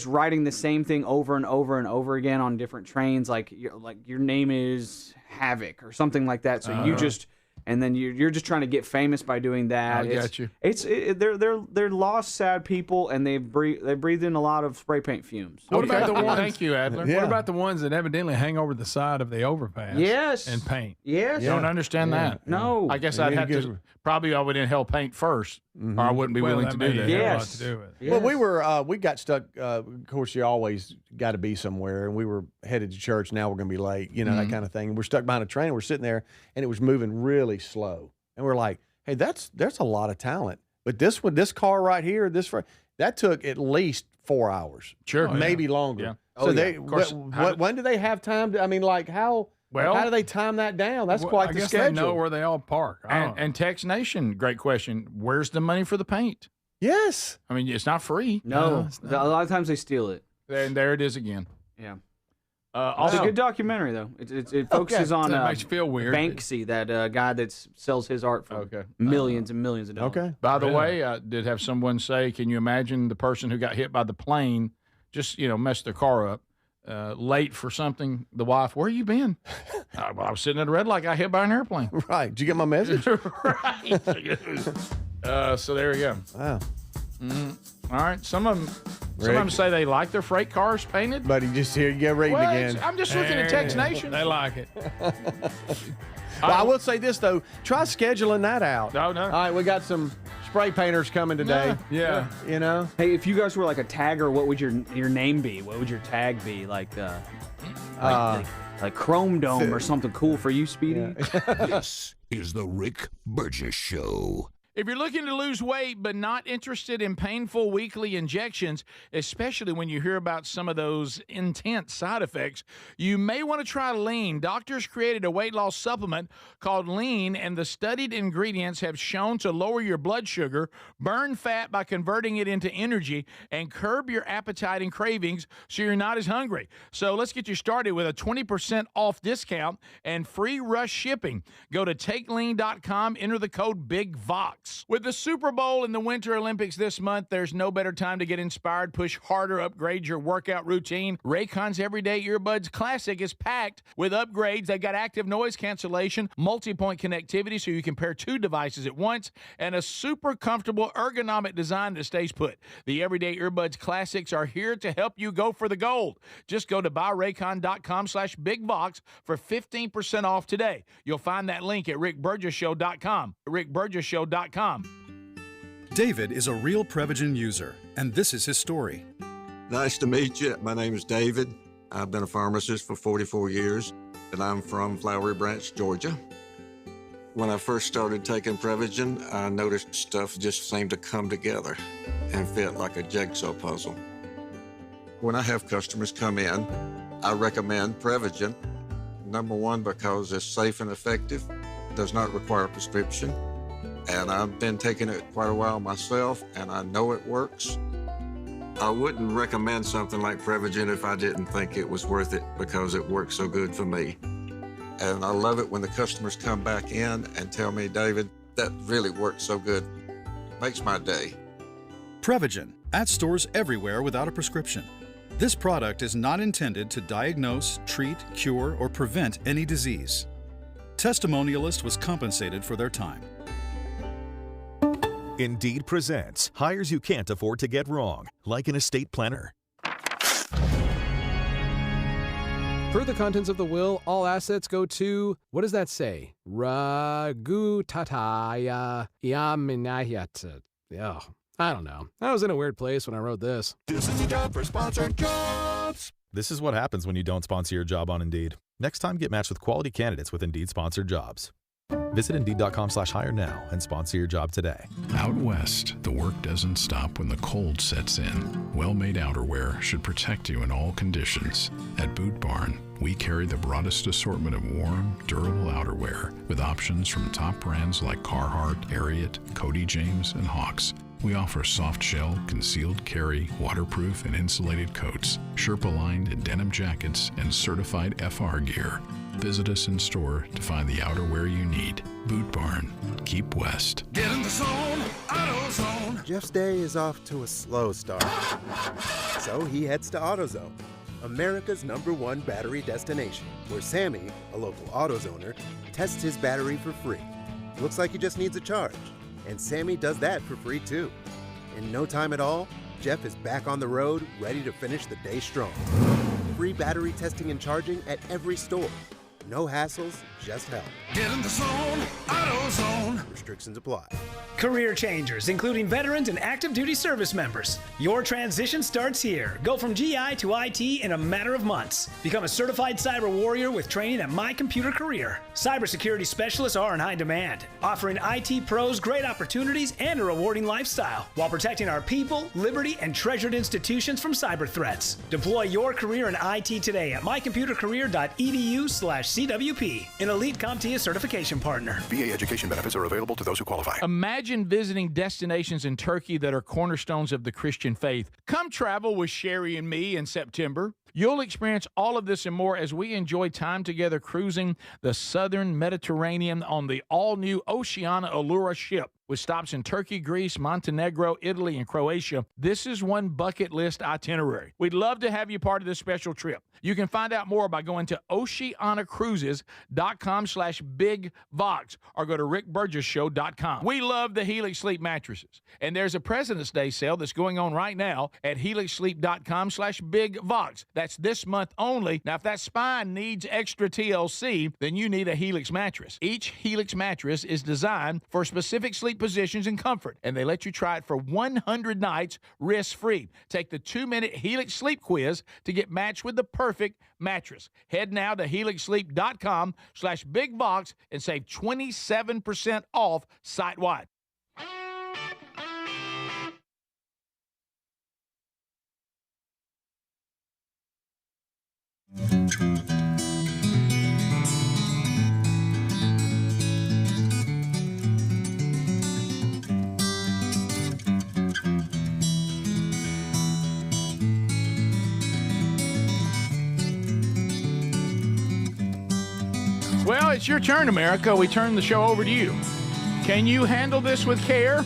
writing the same thing over and over and over again on different trains. Like your name is Havoc or something like that. So you just. And then you're just trying to get famous by doing that. I got you. They're lost, sad people, and they breathe in a lot of spray paint fumes. What about the ones? Thank you, Adler. What about the ones that evidently hang over the side of the overpass? Yes. And paint. Yes. Don't understand that. No. I guess I'd have to. Probably I would inhale paint first, or I wouldn't be willing to do that. Yes. Well, we got stuck. Of course, you always got to be somewhere, and we were headed to church. Now we're going to be late, that kind of thing. We're stuck behind a train. We're sitting there, and it was moving really slow. And we're like, "Hey, there's a lot of talent." But this car right here, that took at least 4 hours, maybe longer. Yeah. So when do they have time to? I mean, like how? Well, how do they time that down? That's quite the schedule. I guess they know where they all park. And Tex Nation, great question. Where's the money for the paint? Yes. I mean, it's not free. No. A lot of times they steal it. And there it is again. Yeah. Also, it's a good documentary, though. It focuses on that makes you feel weird. Banksy, that guy that sells his art for millions and millions of dollars. Okay. By the way, I did have someone say, can you imagine the person who got hit by the plane just, messed their car up? Late for something, the wife, where you been? Well, I was sitting at a red light, got hit by an airplane. Right. Did you get my message? Right. So there we go. Wow. All right. Some of them say they like their freight cars painted. Buddy, just here, you get reading again. I'm just looking at Tex Nation. They like it. Well, I will say this, though. Try scheduling that out. No. All right, we got some spray painters coming today. Yeah. Hey, if you guys were like a tagger, what would your name be? What would your tag be? Like Chrome Dome or something cool for you, Speedy? Yeah. This is the Rick Burgess Show. If you're looking to lose weight but not interested in painful weekly injections, especially when you hear about some of those intense side effects, you may want to try Lean. Doctors created a weight loss supplement called Lean, and the studied ingredients have shown to lower your blood sugar, burn fat by converting it into energy, and curb your appetite and cravings so you're not as hungry. So let's get you started with a 20% off discount and free rush shipping. Go to takelean.com, enter the code BIGVOX. With the Super Bowl and the Winter Olympics this month, there's no better time to get inspired, push harder, upgrade your workout routine. Raycon's Everyday Earbuds Classic is packed with upgrades. They've got active noise cancellation, multi-point connectivity so you can pair two devices at once, and a super comfortable ergonomic design that stays put. The Everyday Earbuds Classics are here to help you go for the gold. Just go to buyraycon.com/bigbox for 15% off today. You'll find that link at rickburgesshow.com. rickburgesshow.com. David is a real Prevagen user, and this is his story. Nice to meet you. My name is David. I've been a pharmacist for 44 years, and I'm from Flowery Branch, Georgia. When I first started taking Prevagen, I noticed stuff just seemed to come together and fit like a jigsaw puzzle. When I have customers come in, I recommend Prevagen. Number one, because it's safe and effective, does not require a prescription. And I've been taking it quite a while myself, and I know it works. I wouldn't recommend something like Prevagen if I didn't think it was worth it because it works so good for me. And I love it when the customers come back in and tell me, David, that really worked so good. Makes my day. Prevagen, at stores everywhere without a prescription. This product is not intended to diagnose, treat, cure, or prevent any disease. Testimonialist was compensated for their time. Indeed presents hires you can't afford to get wrong, like an estate planner. Per the contents of the will, all assets go to, what does that say? Ragutataya Yaminayat. Yeah, I don't know. I was in a weird place when I wrote this. This is the job for sponsor John. This is what happens when you don't sponsor your job on Indeed. Next time, get matched with quality candidates with Indeed-sponsored jobs. Visit Indeed.com/hire now and sponsor your job today. Out west, the work doesn't stop when the cold sets in. Well-made outerwear should protect you in all conditions. At Boot Barn, we carry the broadest assortment of warm, durable outerwear with options from top brands like Carhartt, Ariat, Cody James, and Hawks. We offer soft shell, concealed carry, waterproof and insulated coats, Sherpa-lined and denim jackets, and certified FR gear. Visit us in store to find the outerwear you need. Boot Barn. Keep west. Get in the zone, AutoZone. Jeff's day is off to a slow start. So he heads to AutoZone, America's #1 battery destination, where Sammy, a local AutoZoner, tests his battery for free. Looks like he just needs a charge. And Sammy does that for free too. In no time at all, Jeff is back on the road, ready to finish the day strong. Free battery testing and charging at every store. No hassles, just help. Get in the zone, AutoZone. Restrictions apply. Career changers, including veterans and active duty service members. Your transition starts here. Go from GI to IT in a matter of months. Become a certified cyber warrior with training at My Computer Career. Cybersecurity specialists are in high demand, offering IT pros great opportunities and a rewarding lifestyle while protecting our people, liberty, and treasured institutions from cyber threats. Deploy your career in IT today at mycomputercareer.edu/CWP, an elite CompTIA certification partner. VA education benefits are available to those who qualify. Imagine visiting destinations in Turkey that are cornerstones of the Christian faith. Come travel with Sherry and me in September. You'll experience all of this and more as we enjoy time together cruising the southern Mediterranean on the all-new Oceana Allura ship. With stops in Turkey, Greece, Montenegro, Italy, and Croatia, this is one bucket list itinerary. We'd love to have you part of this special trip. You can find out more by going to oceanacruises.com/bigvox or go to rickburgesshow.com. We love the Helix Sleep mattresses, and there's a President's Day sale that's going on right now at helixsleep.com/bigvox. That's this month only. Now, if that spine needs extra TLC, then you need a Helix mattress. Each Helix mattress is designed for specific sleep positions and comfort, and they let you try it for 100 nights risk-free. Take the 2-minute Helix Sleep quiz to get matched with the perfect mattress. Head now to helixsleep.com/bigvox and save 27% off site-wide. Well, it's your turn, America. We turn the show over to you. Can you handle this with care?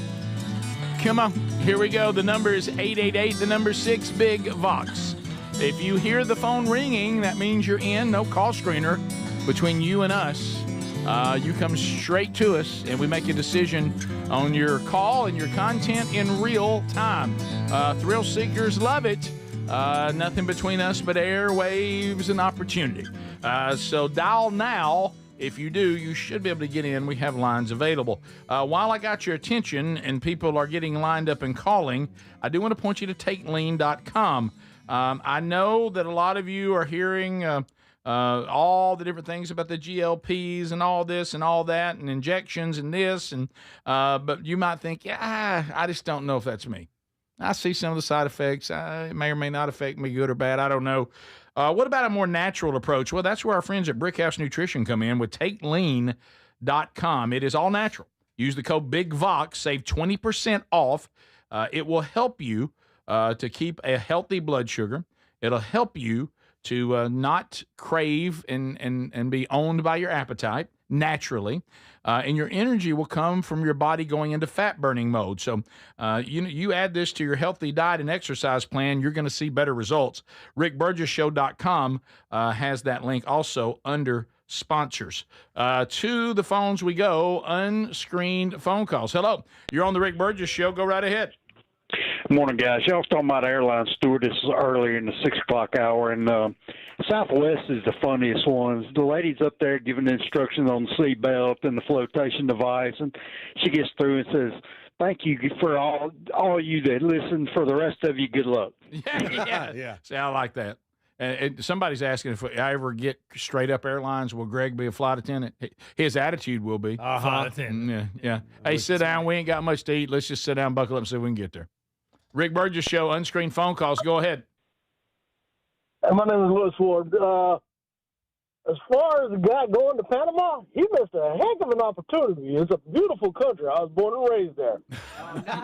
Come on. Here we go. The number is 888, the number 6-BIG-VOX. If you hear the phone ringing, that means you're in. No call screener between you and us. You come straight to us, and we make a decision on your call and your content in real time. Thrill seekers love it. Nothing between us but airwaves and opportunity. So dial now. If you do, you should be able to get in. We have lines available. While I got your attention and people are getting lined up and calling, I do want to point you to TakeLean.com. I know that a lot of you are hearing all the different things about the GLPs and all this and all that and injections and this, and but you might think, yeah, I just don't know if that's me. I see some of the side effects. It may or may not affect me, good or bad. I don't know. What about a more natural approach? Well, that's where our friends at Brickhouse Nutrition come in with TakeLean.com. It is all natural. Use the code BIGVOX, save 20% off. It will help you to keep a healthy blood sugar. It'll help you to not crave and be owned by your appetite naturally. And your energy will come from your body going into fat-burning mode. So you add this to your healthy diet and exercise plan, you're going to see better results. RickBurgessShow.com has that link also under sponsors. To the phones we go, unscreened phone calls. Hello, you're on the Rick Burgess Show. Go right ahead. Morning, guys. Y'all was talking about airline stewardesses earlier in the 6 o'clock hour, and Southwest is the funniest ones. The lady's up there giving instructions on the seat belt and the flotation device, and she gets through and says, "Thank you for all you that listen. For the rest of you, good luck." Yeah. See, I like that. And somebody's asking if I ever get straight up airlines, will Greg be a flight attendant? His attitude will be. Flight attendant. Yeah. Hey, sit down. We ain't got much to eat. Let's just sit down, buckle up, and see if we can get there. Rick Burgess Show, unscreened phone calls. Go ahead. My name is Louis Ward. As far as the guy going to Panama, he missed a heck of an opportunity. It's a beautiful country. I was born and raised there.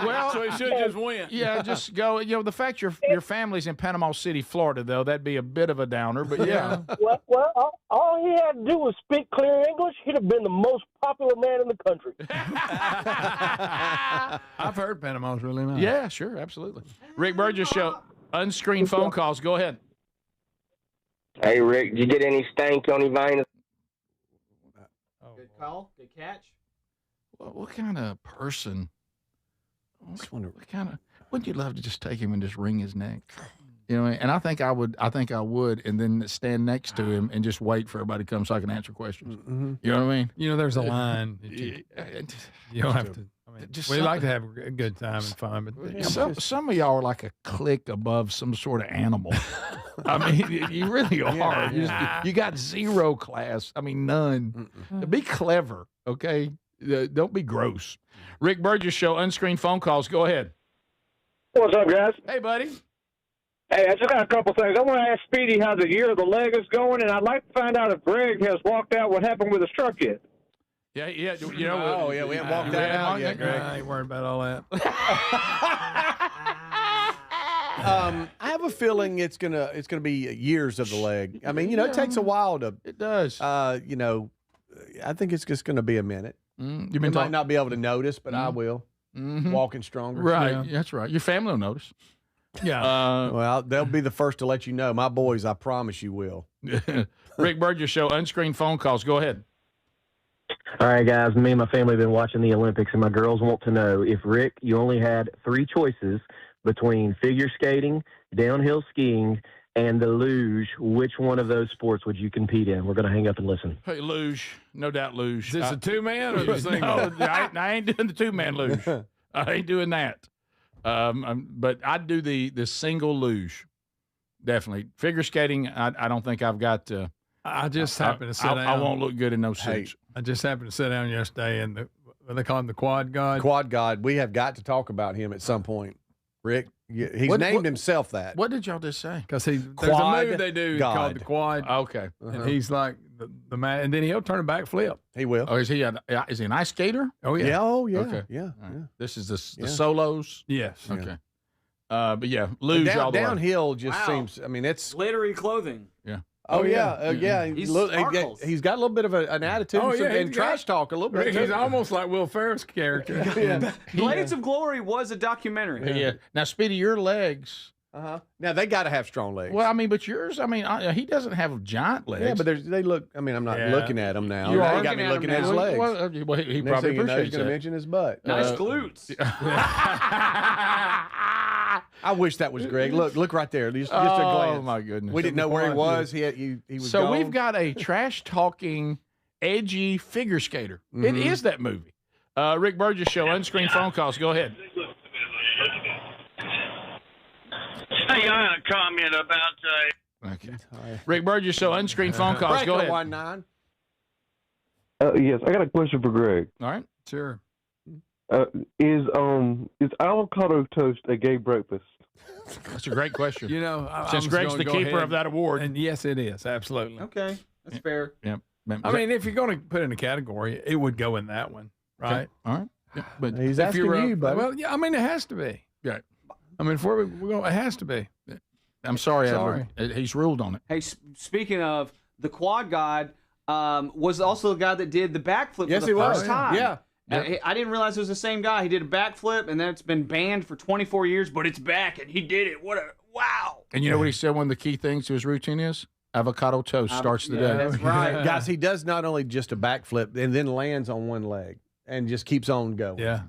Well, so he should have just went. Yeah, just go. The fact your family's in Panama City, Florida, though, that'd be a bit of a downer. But yeah. Well, all he had to do was speak clear English. He'd have been the most popular man in the country. I've heard Panama's really nice. Yeah, sure, absolutely. Rick Burgess Show, unscreened phone calls. Go ahead. Hey, Rick, did you get any stank on your vein? Good call. Good catch. What kind of person? Wouldn't you love to just take him and just wring his neck? You know, and I think I would, and then stand next to him and just wait for everybody to come so I can answer questions. Mm-hmm. You know what I mean? There's a line. You don't have to. We like to have a good time and fun, but some of y'all are like a click above some sort of animal. I mean, you really are. You got zero class. I mean, none. Be clever, okay? Don't be gross. Rick Burgess Show, unscreened phone calls. Go ahead. What's up, guys? Hey, buddy. Hey, I just got a couple things. I want to ask Speedy how the year of the leg is going, and I'd like to find out if Greg has walked out what happened with his truck yet. Yeah. We haven't walked that out yet, Greg. I ain't worried about all that. I have a feeling it's gonna be years of the leg. I mean, it takes a while to. It does. I think it's just gonna be a minute. You might not be able to notice, but I will. Walking stronger. Right. Yeah. That's right. Your family will notice. Yeah. Well, they'll be the first to let you know. My boys, I promise you will. Rick Burgess Show, unscreened phone calls. Go ahead. All right, guys. Me and my family have been watching the Olympics, and my girls want to know if, Rick, you only had 3 choices between figure skating, downhill skiing, and the luge, which one of those sports would you compete in? We're going to hang up and listen. Hey, luge. No doubt luge. Is this a two-man or a single? No, I ain't doing the two-man luge. I ain't doing that. But I'd do the single luge. Definitely. Figure skating, I don't think I've got to. I just happened to sit down. I won't look good in those suits. I just happened to sit down yesterday, and they call him the Quad God. Quad God. We have got to talk about him at some point. Rick, he's named himself that. What did y'all just say? Because there's a move they do called the Quad. Okay. And he's like the man, and then he'll turn a back flip. He will. Oh, is he an ice skater? Oh, yeah. Yeah, Okay. Yeah. This is the solos? Yes. Okay. But yeah, luge all the way. Downhill just seems, I mean, it's. Glittery clothing. Yeah. Oh, yeah. He's He's got a little bit of an attitude and trash talk a little bit. He's almost like Will Ferrell's character. Blades of Glory was a documentary. Yeah. Now, Speedy, your legs. Now, they got to have strong legs. Well, I mean, but yours, he doesn't have giant legs. Yeah, but they look, I mean, I'm not looking at them now. You Now are you got me looking at his legs. Well, he Next probably thing you know, appreciates he's going to mention his butt. Nice glutes. I wish that was Greg. Look right there. Just a glance. Oh, my goodness. We didn't know where he was. He was So gone. we've got a trash-talking, edgy figure skater. It is that movie. Rick Burgess Show, unscreened phone calls. Go ahead. Hey, I had a comment about... Okay. Rick Burgess Show, unscreened phone calls. Go ahead. 1-9. Yes, I got a question for Greg. All right. Sure. Is avocado toast a gay breakfast? That's a great question. Since Greg's the keeper of that award. And yes, it is. Absolutely. Okay. That's fair. Yep. I mean, if you're going to put in a category, it would go in that one, right? Okay. All right. Yeah. But he's asking you, buddy. Well, yeah, I mean, it has to be. Yeah. I mean, we're going, it has to be. I'm sorry, Edward. He's ruled on it. Hey, speaking of, the Quad God was also the guy that did the backflip for the first time. Yeah. I didn't realize it was the same guy. He did a backflip, and then it's been banned for 24 years, but it's back, and he did it. Wow. And you know what he said one of the key things to his routine is? Avocado toast starts the day. That's right. Guys, he does not only just a backflip and then lands on one leg and just keeps on going. Yeah.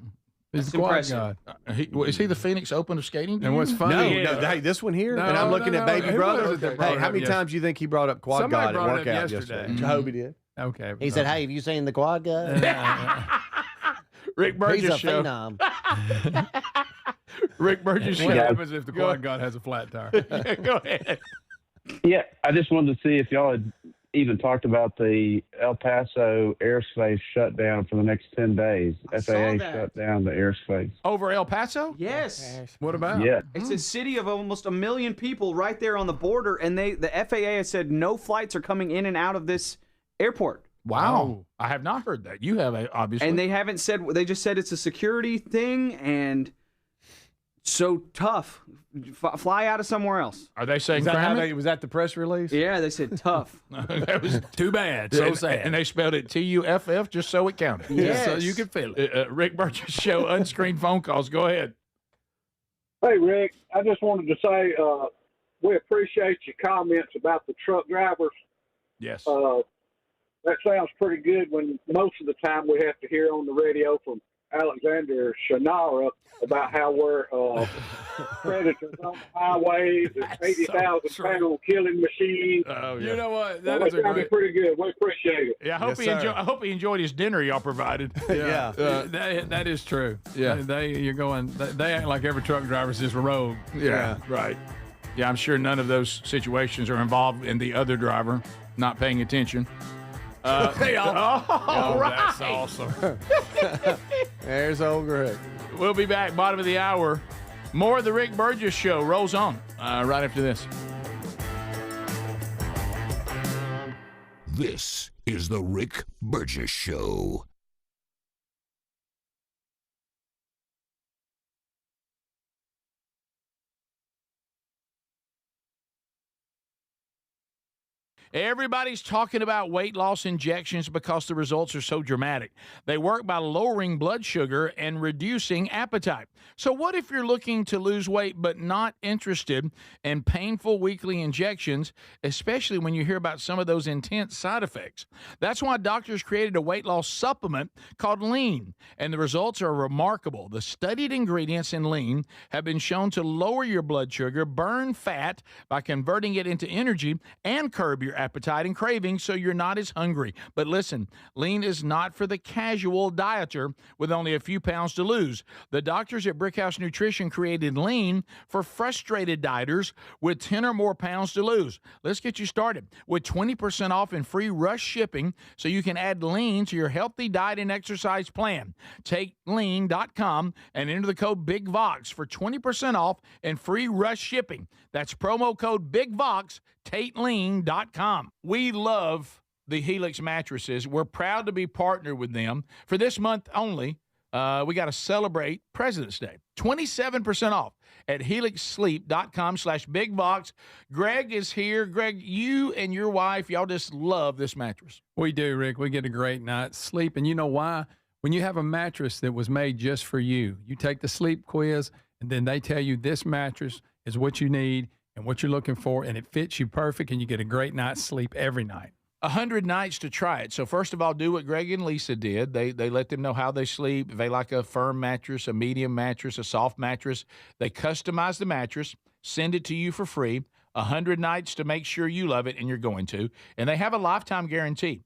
That's impressive. Is he the Phoenix Open of skating? And what's funny? No, hey, this one here, and I'm looking at baby brother. Hey, how many times do you think he brought up Quad God at workout yesterday? Hope did. Okay. He said, "Hey, have you seen the Quad God?" Rick Burgess He's a Show. phenom. Rick Burgess Show. What happens if the Quad God has a flat tire? Go ahead. Yeah, I just wanted to see if y'all had even talked about the El Paso airspace shutdown for the next 10 days. FAA shut down the airspace. Over El Paso? Yes. What about? Yeah. It's a city of almost 1 million people right there on the border, and the FAA has said no flights are coming in and out of this airport. Wow. I have not heard that. You have, obviously. And they haven't said, they just said it's a security thing, and so tough. Fly out of somewhere else. Are they saying was that the press release? Yeah, they said tough. That was too bad. So sad. And they spelled it TUFF just so it counted. Yes. So you could feel it. Rick Burgess Show, unscreened phone calls. Go ahead. Hey, Rick, I just wanted to say we appreciate your comments about the truck drivers. Yes. That sounds pretty good when most of the time we have to hear on the radio from Alexander Shannara about how we're predators on the highways and 80,000 pound killing machines. Oh, yeah. You know what? That is pretty good. We appreciate it. Yeah, I hope he enjoyed his dinner y'all provided. Yeah. That is true. Yeah. They act like every truck driver's just a rogue. Yeah, right. Yeah, I'm sure none of those situations are involved in the other driver not paying attention. Right. That's awesome. There's old Greg. We'll be back, bottom of the hour. More of the Rick Burgess Show rolls on right after this. This is the Rick Burgess Show. Everybody's talking about weight loss injections because the results are so dramatic. They work by lowering blood sugar and reducing appetite. So what if you're looking to lose weight but not interested in painful weekly injections, especially when you hear about some of those intense side effects? That's why doctors created a weight loss supplement called Lean, and the results are remarkable. The studied ingredients in Lean have been shown to lower your blood sugar, burn fat by converting it into energy, and curb your appetite and cravings so you're not as hungry. But listen, Lean is not for the casual dieter with only a few pounds to lose. The doctors at Brickhouse Nutrition created Lean for frustrated dieters with 10 or more pounds to lose. Let's get you started with 20% off and free rush shipping so you can add Lean to your healthy diet and exercise plan. Take lean.com and enter the code BIGVOX for 20% off and free rush shipping. That's promo code BIGVOX, TateLean.com. We love the Helix mattresses. We're proud to be partnered with them. For this month only, we got to celebrate President's Day. 27% off at helixsleep.com/bigbox. Greg is here. Greg, you and your wife, y'all just love this mattress. We do, Rick. We get a great night's sleep. And you know why? When you have a mattress that was made just for you, you take the sleep quiz, and then they tell you this mattress is what you need and what you're looking for, and it fits you perfect, and you get a great night's sleep every night. 100 nights to try it. So first of all, do what Greg and Lisa did. They let them know how they sleep. If they like a firm mattress, a medium mattress, a soft mattress, they customize the mattress, send it to you for free. 100 nights to make sure you love it, and you're going to. And they have a lifetime guarantee.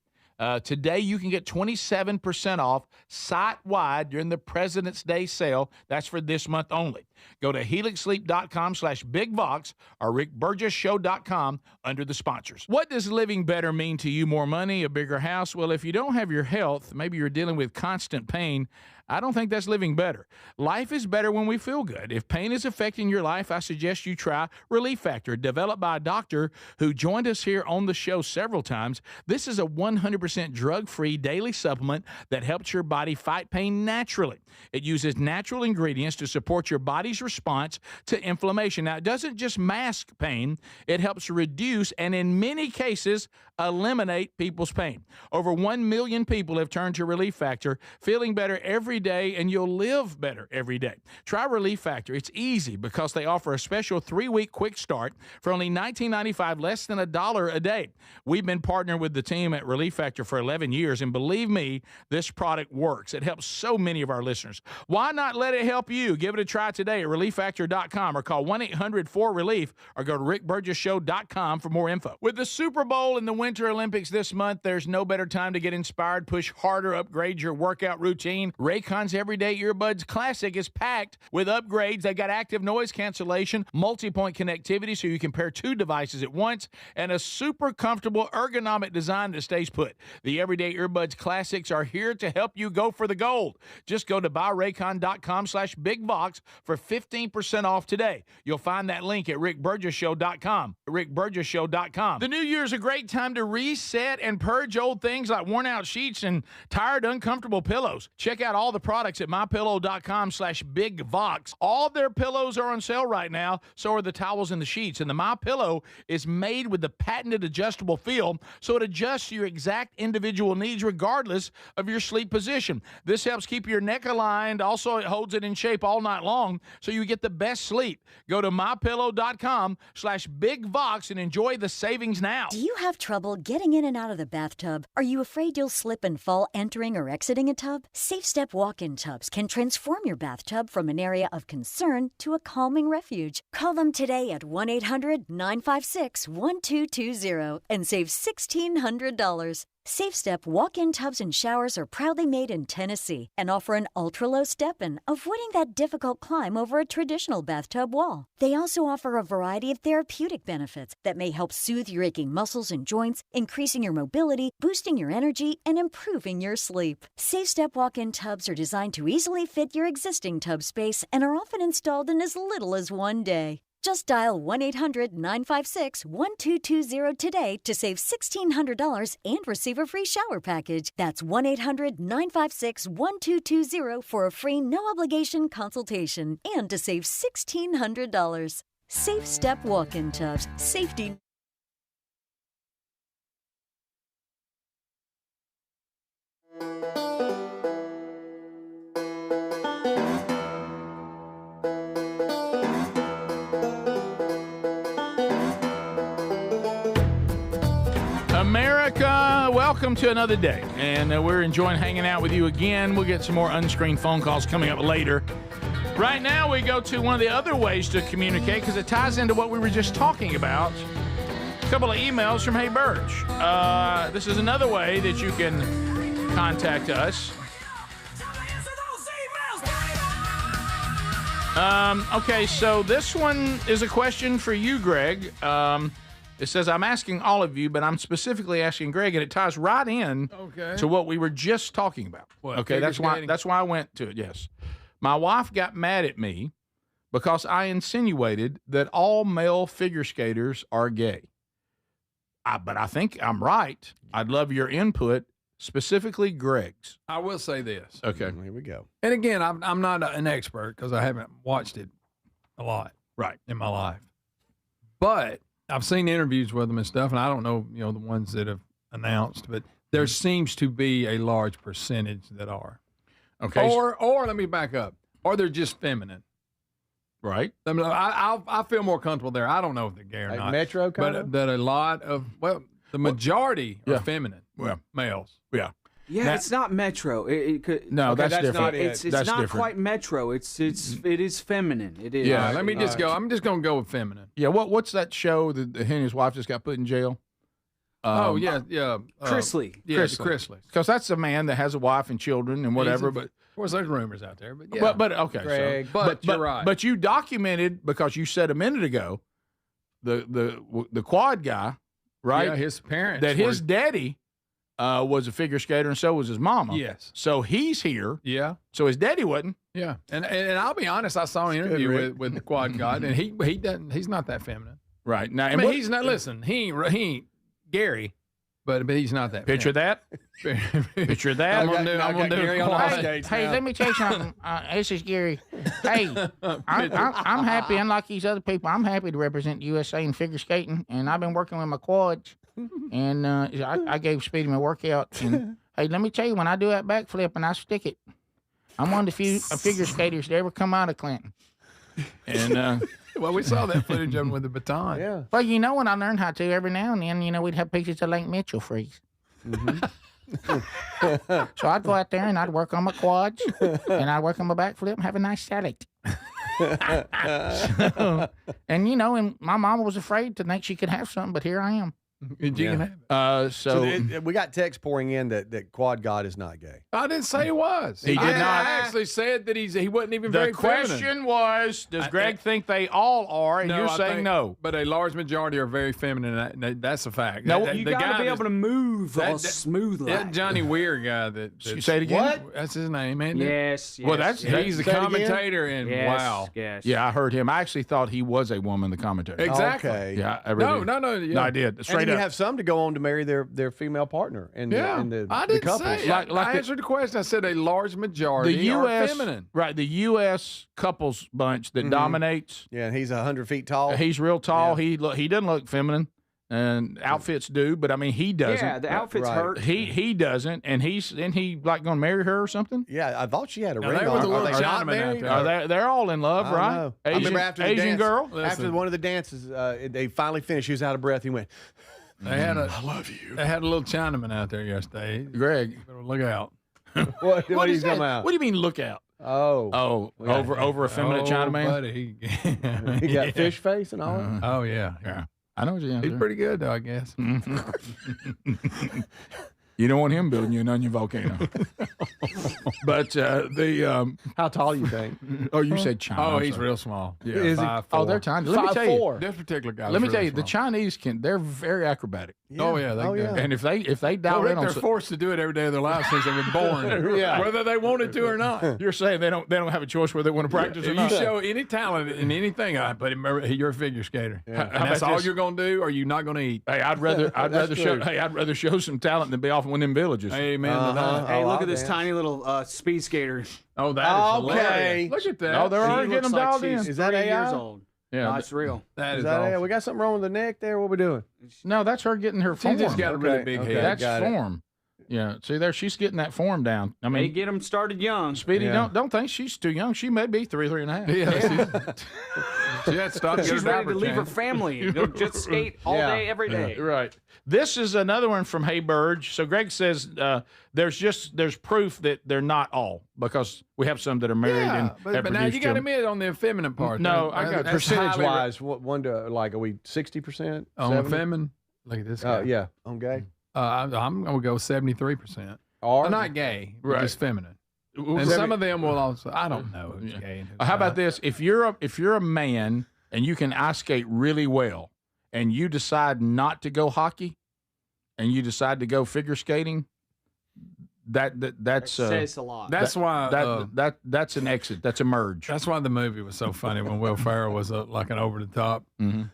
Today, you can get 27% off site-wide during the President's Day sale. That's for this month only. Go to helixsleep.com/bigvox or rickburgessshow.com under the sponsors. What does living better mean to you? More money, a bigger house? Well, if you don't have your health, maybe you're dealing with constant pain, I don't think that's living better. Life is better when we feel good. If pain is affecting your life, I suggest you try Relief Factor, developed by a doctor who joined us here on the show several times. This is a 100% drug-free daily supplement that helps your body fight pain naturally. It uses natural ingredients to support your body's response to inflammation. Now, it doesn't just mask pain, it helps reduce and in many cases eliminate people's pain. Over 1 million people have turned to Relief Factor, feeling better every day, and you'll live better every day. Try Relief Factor. It's easy because they offer a special 3-week quick start for only $19.95, less than $1 a day. We've been partnering with the team at Relief Factor for 11 years, and believe me, this product works. It helps so many of our listeners. Why not let it help you? Give it a try today. today at relieffactor.com or call 1-800-4RELIEF or go to rickburgessshow.com for more info. With the Super Bowl and the Winter Olympics this month, there's no better time to get inspired, push harder, upgrade your workout routine. Raycon's Everyday Earbuds Classic is packed with upgrades. They got active noise cancellation, multi-point connectivity so you can pair two devices at once, and a super comfortable ergonomic design that stays put. The Everyday Earbuds Classics are here to help you go for the gold. Just go to buyraycon.com/bigbox for 15% off today. You'll find that link at rickburgessshow.com. rickburgessshow.com. The new year's a great time to reset and purge old things like worn out sheets and tired, uncomfortable pillows. Check out all the products at mypillow.com/bigvox. All their pillows are on sale right now, so are the towels and the sheets. And the MyPillow is made with the patented adjustable feel, so it adjusts your exact individual needs regardless of your sleep position. This helps keep your neck aligned. Also, it holds it in shape all night long, so you get the best sleep. Go to mypillow.com/bigvox and enjoy the savings now. Do you have trouble getting in and out of the bathtub? Are you afraid you'll slip and fall entering or exiting a tub? SafeStep walk-in tubs can transform your bathtub from an area of concern to a calming refuge. Call them today at 1-800-956-1220 and save $1,600. SafeStep walk-in tubs and showers are proudly made in Tennessee and offer an ultra-low step-in, avoiding that difficult climb over a traditional bathtub wall. They also offer a variety of therapeutic benefits that may help soothe your aching muscles and joints, increasing your mobility, boosting your energy, and improving your sleep. SafeStep walk-in tubs are designed to easily fit your existing tub space and are often installed in as little as one day. Just dial 1-800-956-1220 today to save $1,600 and receive a free shower package. That's 1-800-956-1220 for a free no-obligation consultation and to save $1,600. SafeStep walk-in tubs. Safety. America, welcome to another day, and we're enjoying hanging out with you again. We'll get some more unscreened phone calls coming up later. Right now, we go to one of the other ways to communicate because it ties into what we were just talking about. A couple of emails from Hey Birch. This is another way that you can contact us. Okay, so this one is a question for you, Greg. It says, I'm asking all of you, but I'm specifically asking Greg, and it ties right in to what we were just talking about. What, okay, that's why I went to it, yes. My wife got mad at me because I insinuated that all male figure skaters are gay. But I think I'm right. I'd love your input, specifically Greg's. I will say this. Okay. Here we go. And again, I'm not an expert because I haven't watched it a lot in my life. But I've seen interviews with them and stuff, and I don't know, the ones that have announced, but there seems to be a large percentage that are. Okay. Or let me back up. Or they're just feminine. Right. I mean, I feel more comfortable there. I don't know if they're gay or Like not. Metro kind of? But a lot of, the majority are feminine males. Yeah. Yeah, Now, it's not Metro. It could. No, that's different. not it. It's That's not different. quite Metro. It is feminine. It is. Yeah, let me just go. I'm just going to go with feminine. Yeah, what's that show that he and his wife just got put in jail? Yeah. Chrisley. Yeah, Chrisley. Because that's a man that has a wife and children and whatever. But of course, there's rumors out there. But yeah. But okay. Greg. But you're right. But you documented, because you said a minute ago, the quad guy, right? Yeah, his parents. That his daddy was a figure skater, and so was his mama. Yes. So he's here. Yeah. So his daddy wasn't. Yeah. And I'll be honest, I saw an interview with the quad god, and he doesn't. He's not that feminine. Right. Now, I mean, he's not. Listen, he ain't Gary, but he's not that. Picture that. Picture that. I'm gonna do Gary on the quad. stage Hey, now. let me tell you something. This is Gary. Hey, I'm happy, unlike these other people, I'm happy to represent USA in figure skating, and I've been working with my quads, and I gave Speedy my workout. And hey, let me tell you, when I do that backflip and I stick it, I'm one of the few figure skaters to ever come out of Clinton. And well, we saw that footage of him with the baton. Yeah. well, when I learned how to, every now and then, we'd have pieces of Lake Mitchell freeze. So I'd go out there and I'd work on my quads and I'd work on my backflip and have a nice salad. And and my mama was afraid to think she could have something, but here I am. So we got text pouring in that Quad God is not gay. I didn't say he was. He did not. I actually said that he wasn't even very The feminine. question was, does Greg think they all are? And you're I saying think- no. But a large majority are very feminine. That's a fact. No, you got to be able to move smoothly. That Johnny Weir guy that Say it again? What? That's his name, ain't it? Yes. Well, that's He's the Say it again? commentator, and Yes, wow. Yes. Yeah, I heard him. I actually thought he was a woman, the commentator. Exactly. Okay. Yeah, I really No. No, I did. And Straight then you up. have some to go on to marry their female partner and the I the didn't couples. say. I answered the question. I said a large the majority are U.S. feminine. Right, the U.S. couples bunch that dominates. Yeah, and he's 100 feet tall. He's real tall. He doesn't look feminine, and outfits do, but I mean he doesn't. Yeah, the outfits hurt. He doesn't, and he like going to marry her or something. Yeah, I thought she had a Now, ring they on. were the Are little they not Chinamen married? out there. They're all in love, I don't right? know. Asian, I remember after the Asian dance, girl. after one of the dances, they finally finished. She was out of breath. He went, They had I love you. They had a little Chinaman out there yesterday. Greg, better look out. What are you is that? talking about? What do you mean look out? Oh, over a feminine Chinaman? Buddy. he got fish face and all. Oh yeah. I know what you're He's pretty good though, I guess. You don't want him building you an onion volcano. But how tall you think? Oh, you said China. Oh, I'm he's sorry. real small. Yeah, Is he? 5'4". Oh, they're tiny. Let me tell you, 5'4". This particular guy. let me was tell really you, the small. Chinese they're very acrobatic. Oh yeah, they do. And if they dial Well, in on they're forced to do it every day of their lives since they were born, Yeah. whether they wanted to or not. you're saying they don't have a choice whether they want to practice or If you not. show any talent in anything, I but remember you're a figure skater, Yeah. and that's about all this? you're gonna do, or you're not gonna eat. Hey, I'd rather true. show some talent than be off in one of them villages. Amen to that. Hey, Oh, look I'll at this dance. tiny little speed skater. Oh, that is Okay. hilarious. Look at that. Oh, they're She already looks getting them like dialed she's in. Is that 3 AI? years old. Yeah, No, it's real. that Is is that it? awesome. We got something wrong with the neck there. What we doing? No, that's her getting her She form. just got a really Okay, big okay. head. That's got it. form. Yeah, see there, she's getting that form down. I They mean, get them started young. Speedy, Yeah. don't think she's too young. She may be 3.5. Yeah, she had to stop. and get She's her ready to diaper leave her changed. family. Go just skate all Yeah. day, every day. Right. This is another one from Hey Burge. So Greg says there's proof that they're not all because we have some that are married and Yeah, but have now produced you got to children. admit on the effeminate part. No, though. I got That's Percentage highly wise, one to like, are we 60%? on feminine. Look at this guy. Yeah, on gay. I'm gonna go 73%. Or Not gay, Right. just feminine. And some of them will also. I don't know who's gay. And who's How about not. this? If you're a man and you can ice skate really well, and you decide not to go hockey, and you decide to go figure skating, that's says a lot. That's why. that's an exit. That's a merge. That's why the movie was so funny when Will Ferrell was like an over the top. Mhm.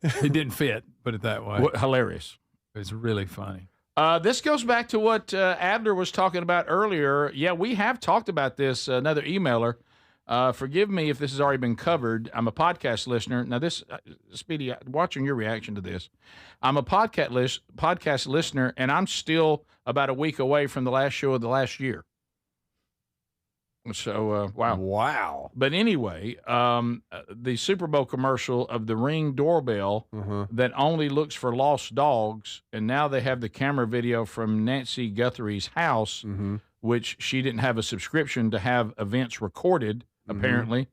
It didn't fit. Put it that way. Hilarious. It was really funny. This goes back to what Adler was talking about earlier. Yeah, we have talked about this. Another emailer. Forgive me if this has already been covered. I'm a podcast listener. Now, this, Speedy, watching your reaction to this, I'm a podcast listener, and I'm still about a week away from the last show of the last year. So, wow. Wow. But anyway, the Super Bowl commercial of the Ring doorbell that only looks for lost dogs, and now they have the camera video from Nancy Guthrie's house, which she didn't have a subscription to have events recorded, apparently.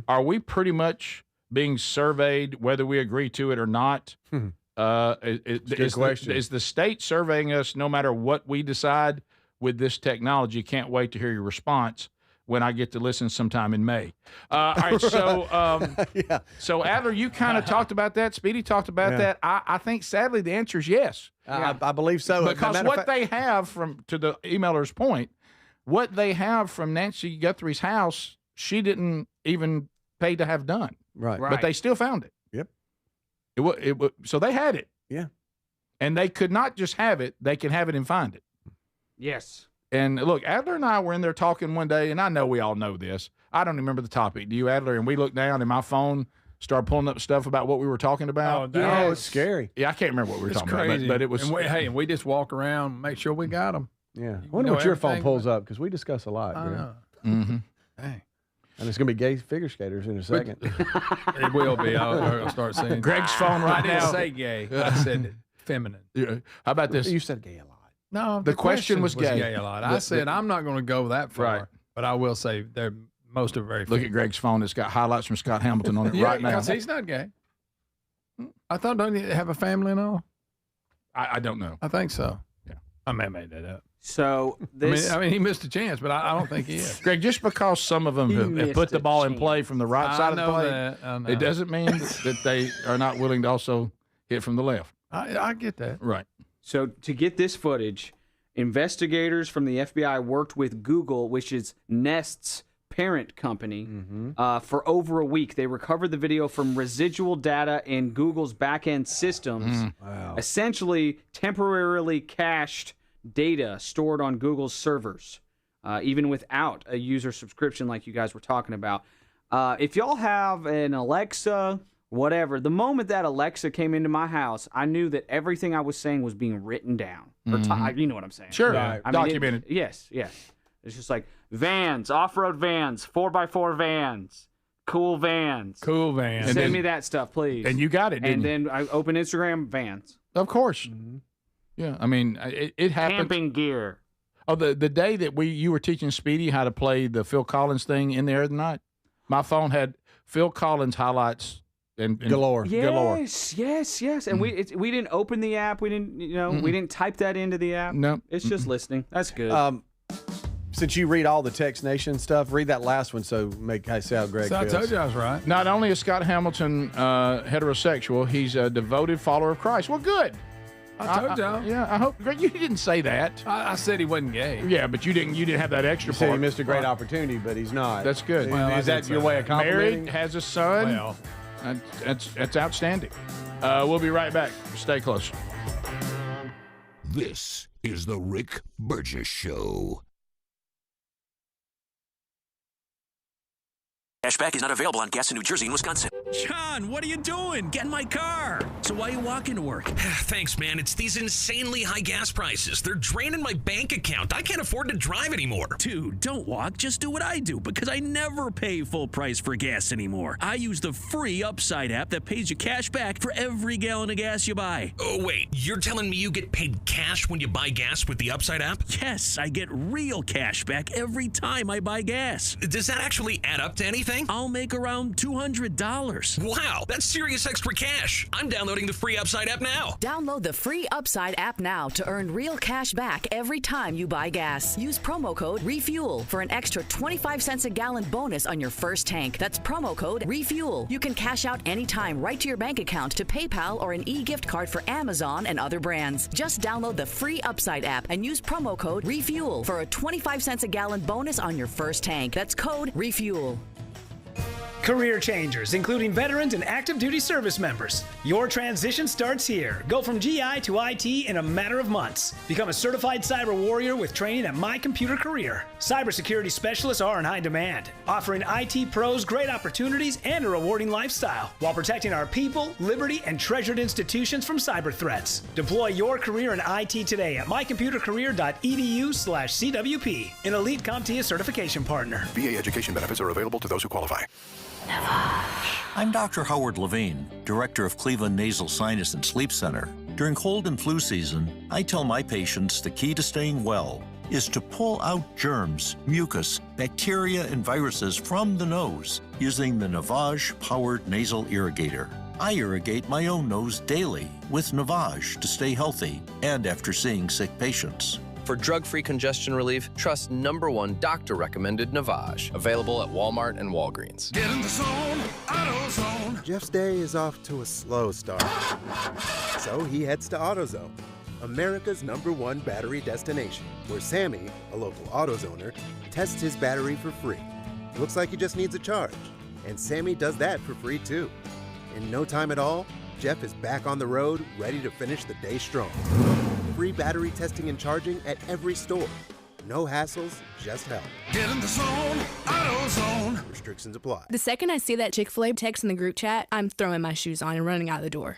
Are we pretty much being surveyed whether we agree to it or not? Good question. Is the state surveying us no matter what we decide with this technology? Can't wait to hear your response when I get to listen sometime in May. All right, so Yeah. so Adler, you kind of talked about that. Speedy talked about Yeah. that. I think sadly the answer is yes. I believe so. Because Matter of what they have from, to the emailer's point, what they have from Nancy Guthrie's house, she didn't even pay to have done. Right. But they still found it. Yep. So they had it. Yeah. And they could not just have it. They can have it and find it. Yes. And look, Adler and I were in there talking one day, and I know we all know this. I don't remember the topic. Do you, Adler? And we looked down, and my phone started pulling up stuff about what we were talking about. Oh, it's scary. Yeah, I can't remember what we were It's talking crazy. about, but it was. And we just walk around, make sure we got them. Yeah. I wonder know what your phone everything, pulls up, because we discuss a lot. Greg. Mm-hmm. Dang. And it's going to be gay figure skaters in a second. It will be. I'll start saying Greg's phone right I now. didn't say gay. I said feminine. Yeah. How about this? You said gay a lot. No, The question was gay. a lot. I said I'm not going to go that far, Right. but I will say Most are very Look fit. at Greg's phone. It's got highlights from Scott Hamilton on it right now. because he's not gay. I thought, don't he have a family and all? I don't know. I think so. Yeah. I may have made that up. So this, I mean, he missed a chance, but I don't think he is. Greg, just because some of them have put the ball in play from the right side of the play, I know. it doesn't mean that they are not willing to also hit from the left. I get that. Right. So to get this footage, investigators from the FBI worked with Google, which is Nest's parent company, for over a week. They recovered the video from residual data in Google's back-end systems, essentially temporarily cached data stored on Google's servers, even without a user subscription like you guys were talking about. If y'all have an Alexa, whatever, the moment that Alexa came into my house, I knew that everything I was saying was being written down. Or you know what I'm saying. Sure. I mean, Documented. Yes. It's just like vans, off-road vans, 4x4 vans, cool vans. Cool vans. Send me that stuff, please. And you got it, didn't And you? then I open Instagram, vans. Of course. Yeah, I mean, it happens. Camping gear. Oh, the day that you were teaching Speedy how to play the Phil Collins thing in there the night, my phone had Phil Collins highlights and galore. Yes. And we didn't open the app. We didn't, we didn't type that into the app. No. It's just listening. That's good. Since you read all the Text Nation stuff, read that last one so see how Greg So I feels. told you I was right. Not only is Scott Hamilton heterosexual, he's a devoted follower of Christ. Well, good. I told y'all. Yeah, I hope. Greg, you didn't say that. I said he wasn't gay. Yeah, but you didn't have that extra You said part. he missed a great opportunity, but he's not. That's good. Well, is that your way of complimenting? Married, has a son. Well. That's outstanding. We'll be right back. Stay close. This is the Rick Burgess Show. Cashback is not available on gas in New Jersey and Wisconsin. John, what are you doing? Get in my car. So why are you walking to work? Thanks, man. It's these insanely high gas prices. They're draining my bank account. I can't afford to drive anymore. Dude, don't walk. Just do what I do because I never pay full price for gas anymore. I use the free Upside app that pays you cash back for every gallon of gas you buy. Oh, wait. You're telling me you get paid cash when you buy gas with the Upside app? Yes, I get real cash back every time I buy gas. Does that actually add up to anything? I'll make around $200. Wow, that's serious extra cash. I'm downloading the free Upside app now. Download the free Upside app now to earn real cash back every time you buy gas. Use promo code REFUEL for an extra 25 cents a gallon bonus on your first tank. That's promo code REFUEL. You can cash out anytime right to your bank account, to PayPal, or an e-gift card for Amazon and other brands. Just download the free Upside app and use promo code REFUEL for a 25 cents a gallon bonus on your first tank. That's code REFUEL. Career changers, including veterans and active duty service members. Your transition starts here. Go from GI to IT in a matter of months. Become a certified cyber warrior with training at My Computer Career. Cybersecurity specialists are in high demand, offering IT pros great opportunities and a rewarding lifestyle while protecting our people, liberty, and treasured institutions from cyber threats. Deploy your career in IT today at mycomputercareer.edu/CWP, an elite CompTIA certification partner. VA education benefits are available to those who qualify. I'm Dr. Howard Levine, Director of Cleveland Nasal Sinus and Sleep Center. During cold and flu season, I tell my patients the key to staying well is to pull out germs, mucus, bacteria, and viruses from the nose using the Navage-powered nasal irrigator. I irrigate my own nose daily with Navage to stay healthy and after seeing sick patients. For drug-free congestion relief, trust #1 doctor-recommended Navage. Available at Walmart and Walgreens. Get in the zone, AutoZone. Jeff's day is off to a slow start. So he heads to AutoZone, America's #1 battery destination, where Sammy, a local AutoZoner, tests his battery for free. Looks like he just needs a charge. And Sammy does that for free too. In no time at all, Jeff is back on the road, ready to finish the day strong. Free battery testing and charging at every store. No hassles, just help. Get in the zone, AutoZone. Restrictions apply. The second I see that Chick-fil-A text in the group chat, I'm throwing my shoes on and running out the door.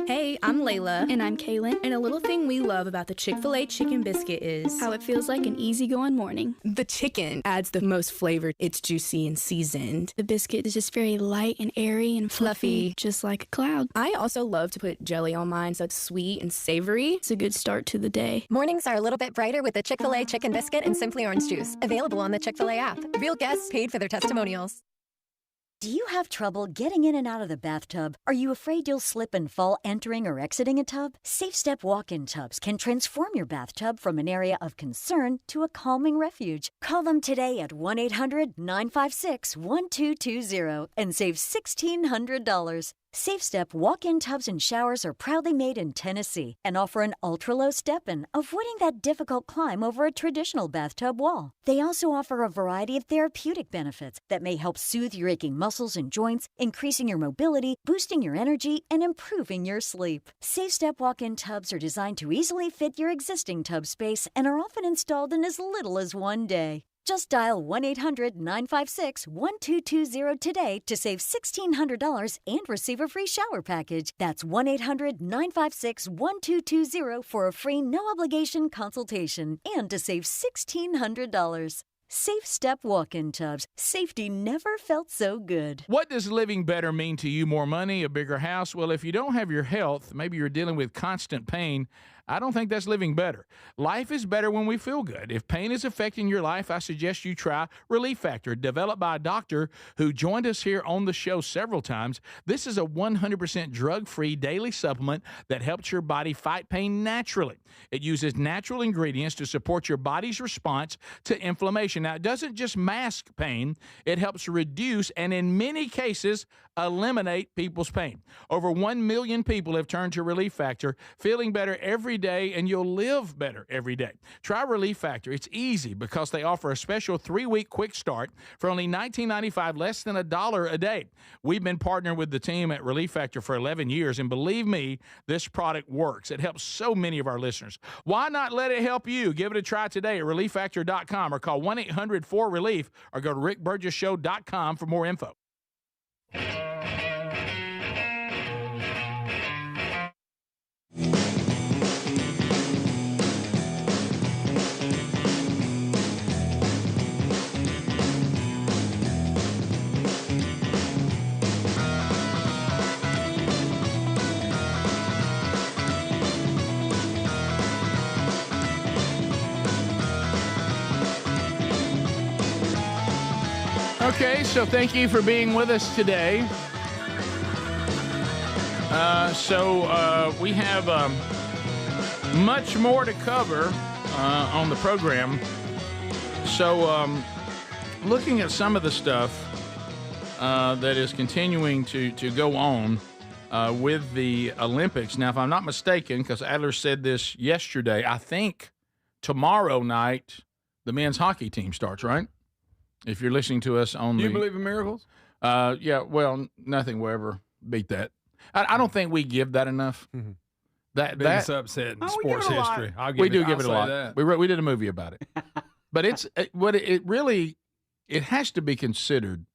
Hey, I'm Layla. And I'm Kaylin. And a little thing we love about the Chick-fil-A chicken biscuit is how it feels like an easygoing morning. The chicken adds the most flavor. It's juicy and seasoned. The biscuit is just very light and airy and fluffy, just like a cloud. I also love to put jelly on mine so it's sweet and savory. It's a good start to the day. Mornings are a little bit brighter with the Chick-fil-A chicken biscuit and Simply Orange Juice. Available on the Chick-fil-A app. Real guests paid for their testimonials. Do you have trouble getting in and out of the bathtub? Are you afraid you'll slip and fall entering or exiting a tub? SafeStep walk-in tubs can transform your bathtub from an area of concern to a calming refuge. Call them today at 1-800-956-1220 and save $1,600. SafeStep walk-in tubs and showers are proudly made in Tennessee and offer an ultra-low step-in, avoiding that difficult climb over a traditional bathtub wall. They also offer a variety of therapeutic benefits that may help soothe your aching muscles and joints, increasing your mobility, boosting your energy, and improving your sleep. SafeStep walk-in tubs are designed to easily fit your existing tub space and are often installed in as little as one day. Just dial 1-800-956-1220 today to save $1,600 and receive a free shower package. That's 1-800-956-1220 for a free no-obligation consultation and to save $1,600. SafeStep walk-in tubs. Safety never felt so good. What does living better mean to you? More money, a bigger house? Well, if you don't have your health, maybe you're dealing with constant pain, I don't think that's living better. Life is better when we feel good. If pain is affecting your life, I suggest you try Relief Factor, developed by a doctor who joined us here on the show several times. This is a 100% drug-free daily supplement that helps your body fight pain naturally. It uses natural ingredients to support your body's response to inflammation. Now, it doesn't just mask pain. It helps reduce and, in many cases, eliminate people's pain. Over 1 million people have turned to Relief Factor, feeling better every day, and you'll live better every day. Try Relief Factor. It's easy because they offer a special 3-week quick start for only $19.95, less than $1 a day. We've been partnering with the team at Relief Factor for 11 years, and believe me, this product works. It helps so many of our listeners. Why not let it help you? Give it a try today at ReliefFactor.com or call 1-800-4RELIEF or go to RickBurgessShow.com for more info. Okay, so thank you for being with us today. We have much more to cover on the program. So looking at some of the stuff that is continuing to go on with the Olympics. Now, if I'm not mistaken, because Adler said this yesterday, I think tomorrow night the men's hockey team starts, right? If you're listening to us on Do you believe in miracles? Yeah, well, nothing will ever beat that. I don't think we give that enough. Mm-hmm. That's upset in sports history. We do give it a lot. We did a movie about it. But it has to be considered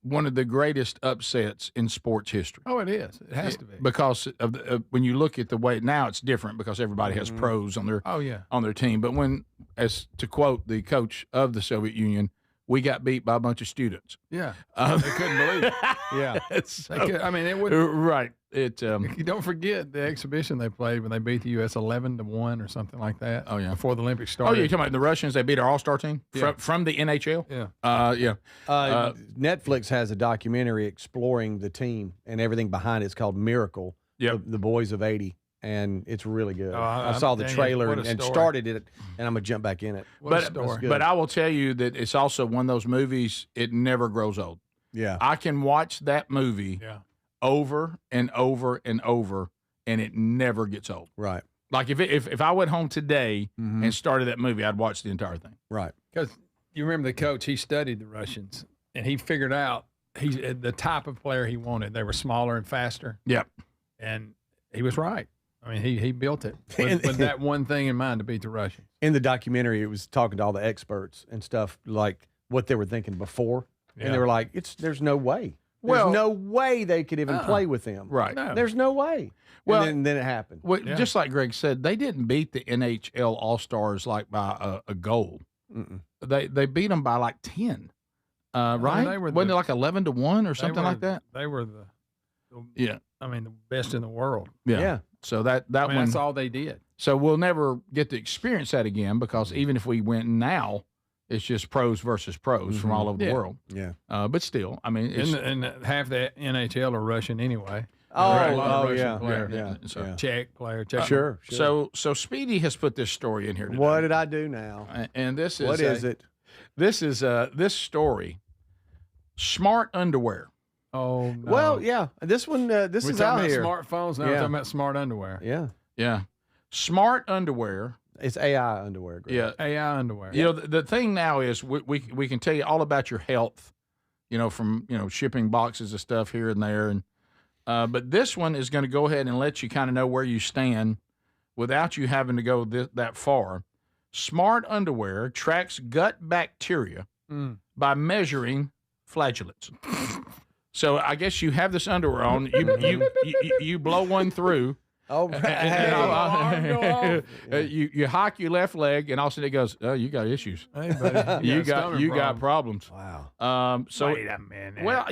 one of the greatest upsets in sports history. Oh, it is. It has to be. Because of when you look at the way now it's different because everybody has pros on their on their team. But when, as to quote the coach of the Soviet Union, we got beat by a bunch of students. Yeah, they couldn't believe it. Yeah, it would right. You don't forget the exhibition they played when they beat the U.S. 11-1 or something like that. Oh yeah, before the Olympics started. Oh yeah, you're talking about the Russians? They beat our All-Star team from the NHL. Yeah, Netflix has a documentary exploring the team and everything behind it. It's called Miracle. Yep. The Boys of '80. And it's really good. I saw the trailer and started it, and I'm going to jump back in it. But I will tell you that it's also one of those movies, it never grows old. Yeah. I can watch that movie over and over and over, and it never gets old. Right. Like if I went home today and started that movie, I'd watch the entire thing. Right. Because you remember the coach, he studied the Russians, and he figured out the type of player he wanted. They were smaller and faster. Yep. And he was right. I mean, he built it with that one thing in mind to beat the Russians. In the documentary, it was talking to all the experts and stuff, like what they were thinking before. Yeah. And they were like, there's no way. There's no way they could even play with them. Right. No. There's no way. Well, and then it happened. Well, just like Greg said, they didn't beat the NHL All-Stars like by a goal. Mm-mm. They beat them by like 10. Right? Wasn't it like 11-1 or something like that? They were the the best in the world. Yeah. So that one, that's all they did. So we'll never get to experience that again because even if we went now, it's just pros versus pros from all over the world. Yeah. But still, I mean, it's, and half the NHL are Russian anyway. So Czech player. Czech Sure. So Speedy has put this story in here today. What did I do now? And this is what is it? This is this story. Smart underwear. Oh no. Well, yeah. This one. This we're is out talking here. about smartphones. Now we're talking about smart underwear. Yeah. Yeah. Smart underwear. It's AI underwear. Greg. Yeah. AI underwear. You know, the thing now is we can tell you all about your health. You know, from shipping boxes of stuff here and there, and but this one is going to go ahead and let you kind of know where you stand without you having to go that far. Smart underwear tracks gut bacteria by measuring flatulence. So I guess you have this underwear on. You blow one through. Oh, you hike your left leg, and all of a sudden it goes, "Oh, you got issues. Hey, buddy, you got problems." Wow. So wait a minute. Well,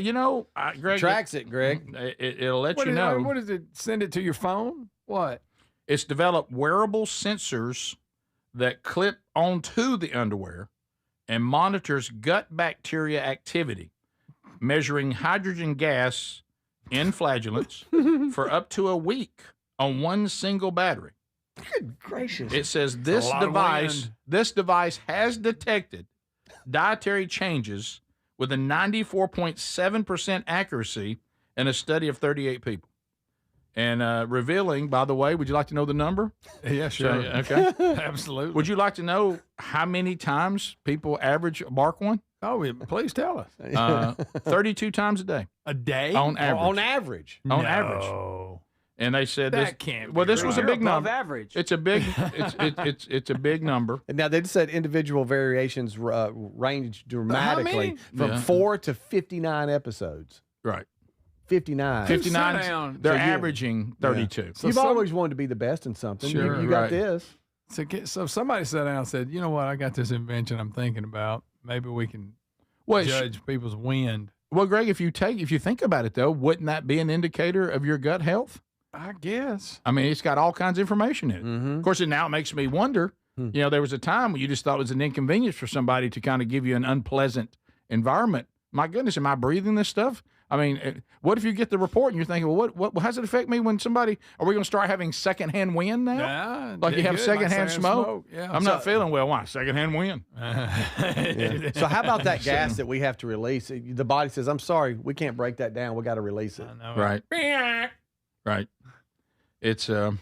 Greg, tracks it, Greg. It'll let you know. What is it? Send it to your phone? What? It's developed wearable sensors that clip onto the underwear and monitors gut bacteria activity, measuring hydrogen gas in flatulence for up to a week on one single battery. Good gracious. It says this device has detected dietary changes with a 94.7% accuracy in a study of 38 people. And revealing, by the way, would you like to know the number? Yeah, sure. Okay. Absolutely. Would you like to know how many times people average bark one? Oh, please tell us. 32 times a day. A day? On average. On average. On average. And they said that can't be this was a big number. Average. It's a big it's a big number. And now they just said individual variations range dramatically from 4 to 59 episodes. Right. 59. 59. They're averaging 32. Yeah. So you've always wanted to be the best in something. Sure, you got this. So somebody sat down and said, you know what, I got this invention I'm thinking about. Maybe we can judge people's wind. Well, Greg, if you think about it though, wouldn't that be an indicator of your gut health? I guess. I mean, it's got all kinds of information in it. Mm-hmm. Of course, now it makes me wonder. There was a time when you just thought it was an inconvenience for somebody to kind of give you an unpleasant environment. My goodness, am I breathing this stuff? I mean, what if you get the report and you're thinking, well, what how does it affect me when somebody, are we going to start having secondhand wind now? Yeah, like you have secondhand smoke? Yeah. I'm not feeling well. Why? Secondhand wind. Yeah. So how about that gas that we have to release? The body says, I'm sorry, we can't break that down. We got to release it. Right. Right. It's You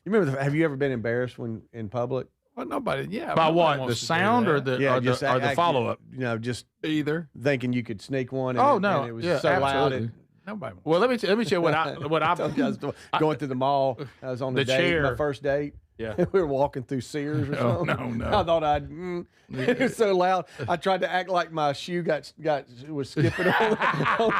remember? Have you ever been embarrassed when in public? Well, nobody. Yeah. By what? The sound or the the follow up? Just either thinking you could sneak one. And and it was so absolutely. loud. Nobody. Well, let me tell you what I going through the mall. I was on the date, chair. my first date. Yeah. We were walking through Sears or something. No. I thought it was so loud. I tried to act like my shoe was skipping on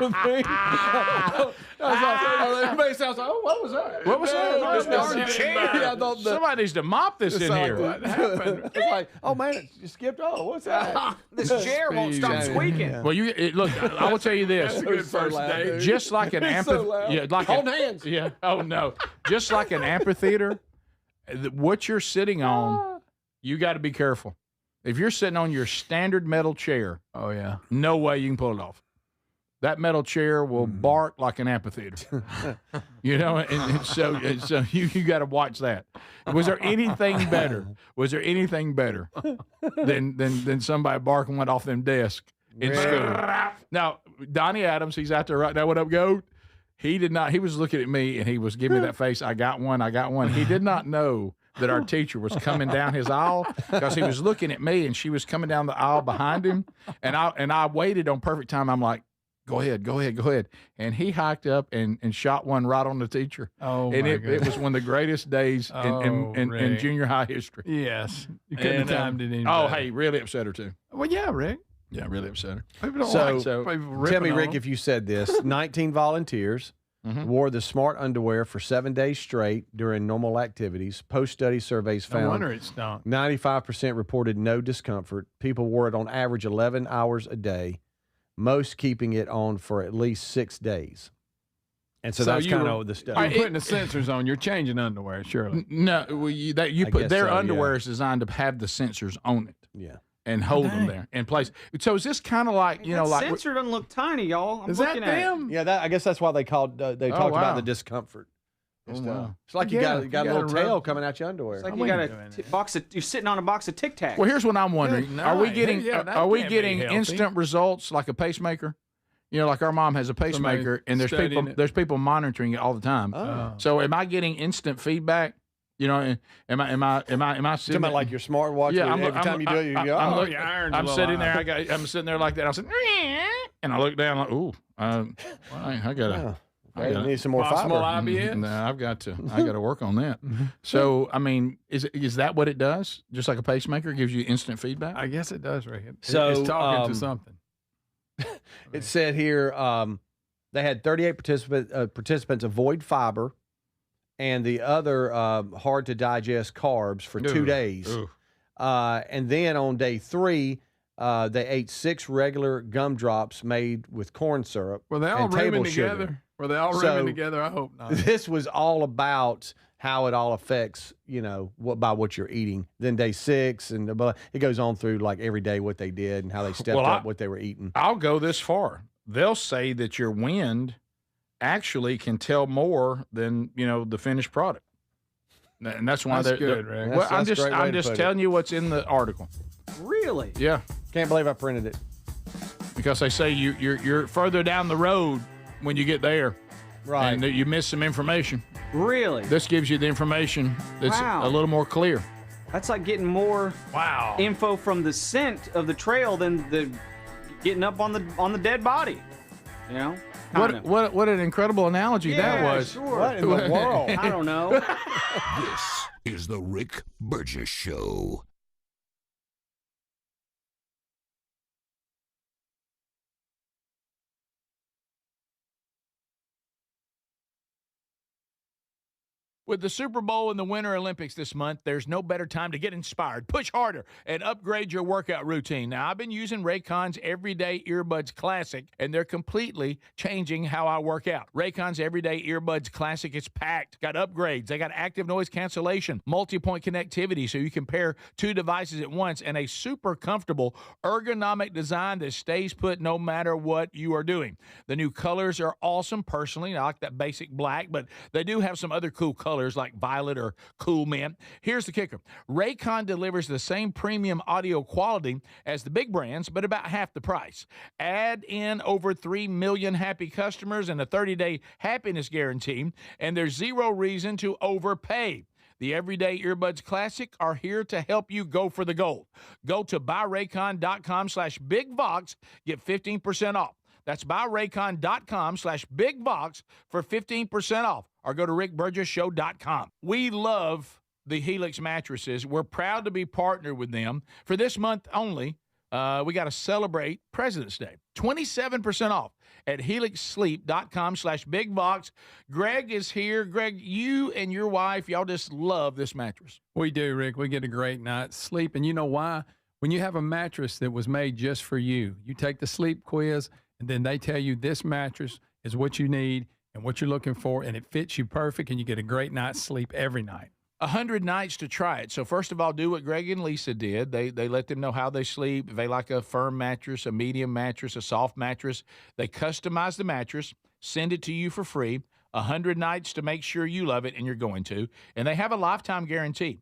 the thing. I was like, everybody sounds like, oh, what was that? What was that? Darn chair. I thought somebody needs to mop this in here. What happened? It's like, oh man, it skipped. Oh, what's that? This chair won't stop squeaking. Yeah. Well, look. I will tell you this. That's a good first date. Just like an amphitheater. Hold hands. Yeah. Oh no. Just like an amphitheater. What you're sitting on, you got to be careful. If you're sitting on your standard metal chair, oh yeah, no way you can pull it off. That metal chair will bark like an amphitheater. And so you got to watch that. Was there anything better? Was there anything better than somebody barking went off them desk in school? Now Donnie Adams, he's out there right now. What up, goat? He did not. He was looking at me and he was giving me that face. I got one. He did not know that our teacher was coming down his aisle because he was looking at me and she was coming down the aisle behind him. And I waited on perfect time. I'm like, go ahead. And he hiked up and shot one right on the teacher. Oh, and my it was one of the greatest days in junior high history. Yes. You couldn't have timed it in. Oh, hey, really upset her too. Well, yeah, Rick. Yeah, really upset her. People don't So tell me, Rick, if you said this. 19 volunteers wore the smart underwear for 7 days straight during normal activities. Post-study surveys found no wonder it stunk. 95% reported no discomfort. People wore it on average 11 hours a day, most keeping it on for at least 6 days. And so that's kind of the stuff. You're putting the sensors on. You're changing underwear, surely. No, their underwear is designed to have the sensors on it. Yeah. And hold them there in place. So is this kind of like, that sensor doesn't look tiny, y'all. I'm looking at it. Yeah, I guess that's why they called. They talked about the discomfort. Wow. It's like you got a little tail coming out your underwear. It's like you got you're sitting on a box of Tic Tacs. Well, here's what I'm wondering: Are we getting instant results like a pacemaker? Like our mom has a pacemaker, and there's people monitoring it all the time. Oh. So am I getting instant feedback? Am I sitting about like your smartwatch? Yeah, every time you do it, you go. I'm sitting there. I'm sitting there like that. I'm sitting, and I look down like, ooh, I gotta. I need some more fiber. IBS? No, I got to work on that. So, I mean, is that what it does? Just like a pacemaker gives you instant feedback? I guess it does, Rick. So it's talking to something. It said here they had 38 participants avoid fiber and the other hard to digest carbs for 2 days. And then on day 3, they ate 6 regular gumdrops made with corn syrup. Were they all and rooming table together? sugar. Were they all rooming together? I hope not. This was all about how it all affects, by what you're eating. Then day 6, and it goes on through like every day what they did and how they stepped up what they were eating. I'll go this far. They'll say that your wind actually can tell more than the finished product, and that's why they're good, Rick. Well, I'm just telling you what's in the article. Really? Yeah. Can't believe I printed it. Because they say you're further down the road when you get there. Right. And you miss some information. Really? This gives you the information that's a little more clear. That's like getting more info from the scent of the trail than the getting up on the dead body. What an incredible analogy that was. Sure. What in the world? I don't know. This is the Rick Burgess Show. With the Super Bowl and the Winter Olympics this month, there's no better time to get inspired, push harder, and upgrade your workout routine. Now, I've been using Raycon's Everyday Earbuds Classic, and they're completely changing how I work out. Raycon's Everyday Earbuds Classic is packed. Got upgrades. They got active noise cancellation, multi-point connectivity, so you can pair 2 devices at once, and a super comfortable ergonomic design that stays put no matter what you are doing. The new colors are awesome. Personally, I like that basic black, but they do have some other cool colors like violet or cool mint. Here's the kicker. Raycon delivers the same premium audio quality as the big brands, but about half the price. Add in over 3 million happy customers and a 30-day happiness guarantee, and there's zero reason to overpay. The Everyday Earbuds Classic are here to help you go for the gold. Go to buyraycon.com/bigvox, get 15% off. That's buyraycon.com/bigvox for 15% off. Or go to rickburgessshow.com. We love the Helix mattresses. We're proud to be partnered with them. For this month only, we got to celebrate President's Day. 27% off at helixsleep.com/bigvox. Greg is here. Greg, you and your wife, y'all just love this mattress. We do, Rick. We get a great night's sleep. And you know why? When you have a mattress that was made just for you, you take the sleep quiz, and then they tell you this mattress is what you need and what you're looking for, and it fits you perfect, and you get a great night's sleep every night. 100 nights to try it. So first of all, do what Greg and Lisa did. They let them know how they sleep. If they like a firm mattress, a medium mattress, a soft mattress, they customize the mattress, send it to you for free. 100 nights to make sure you love it, and you're going to. And they have a lifetime guarantee.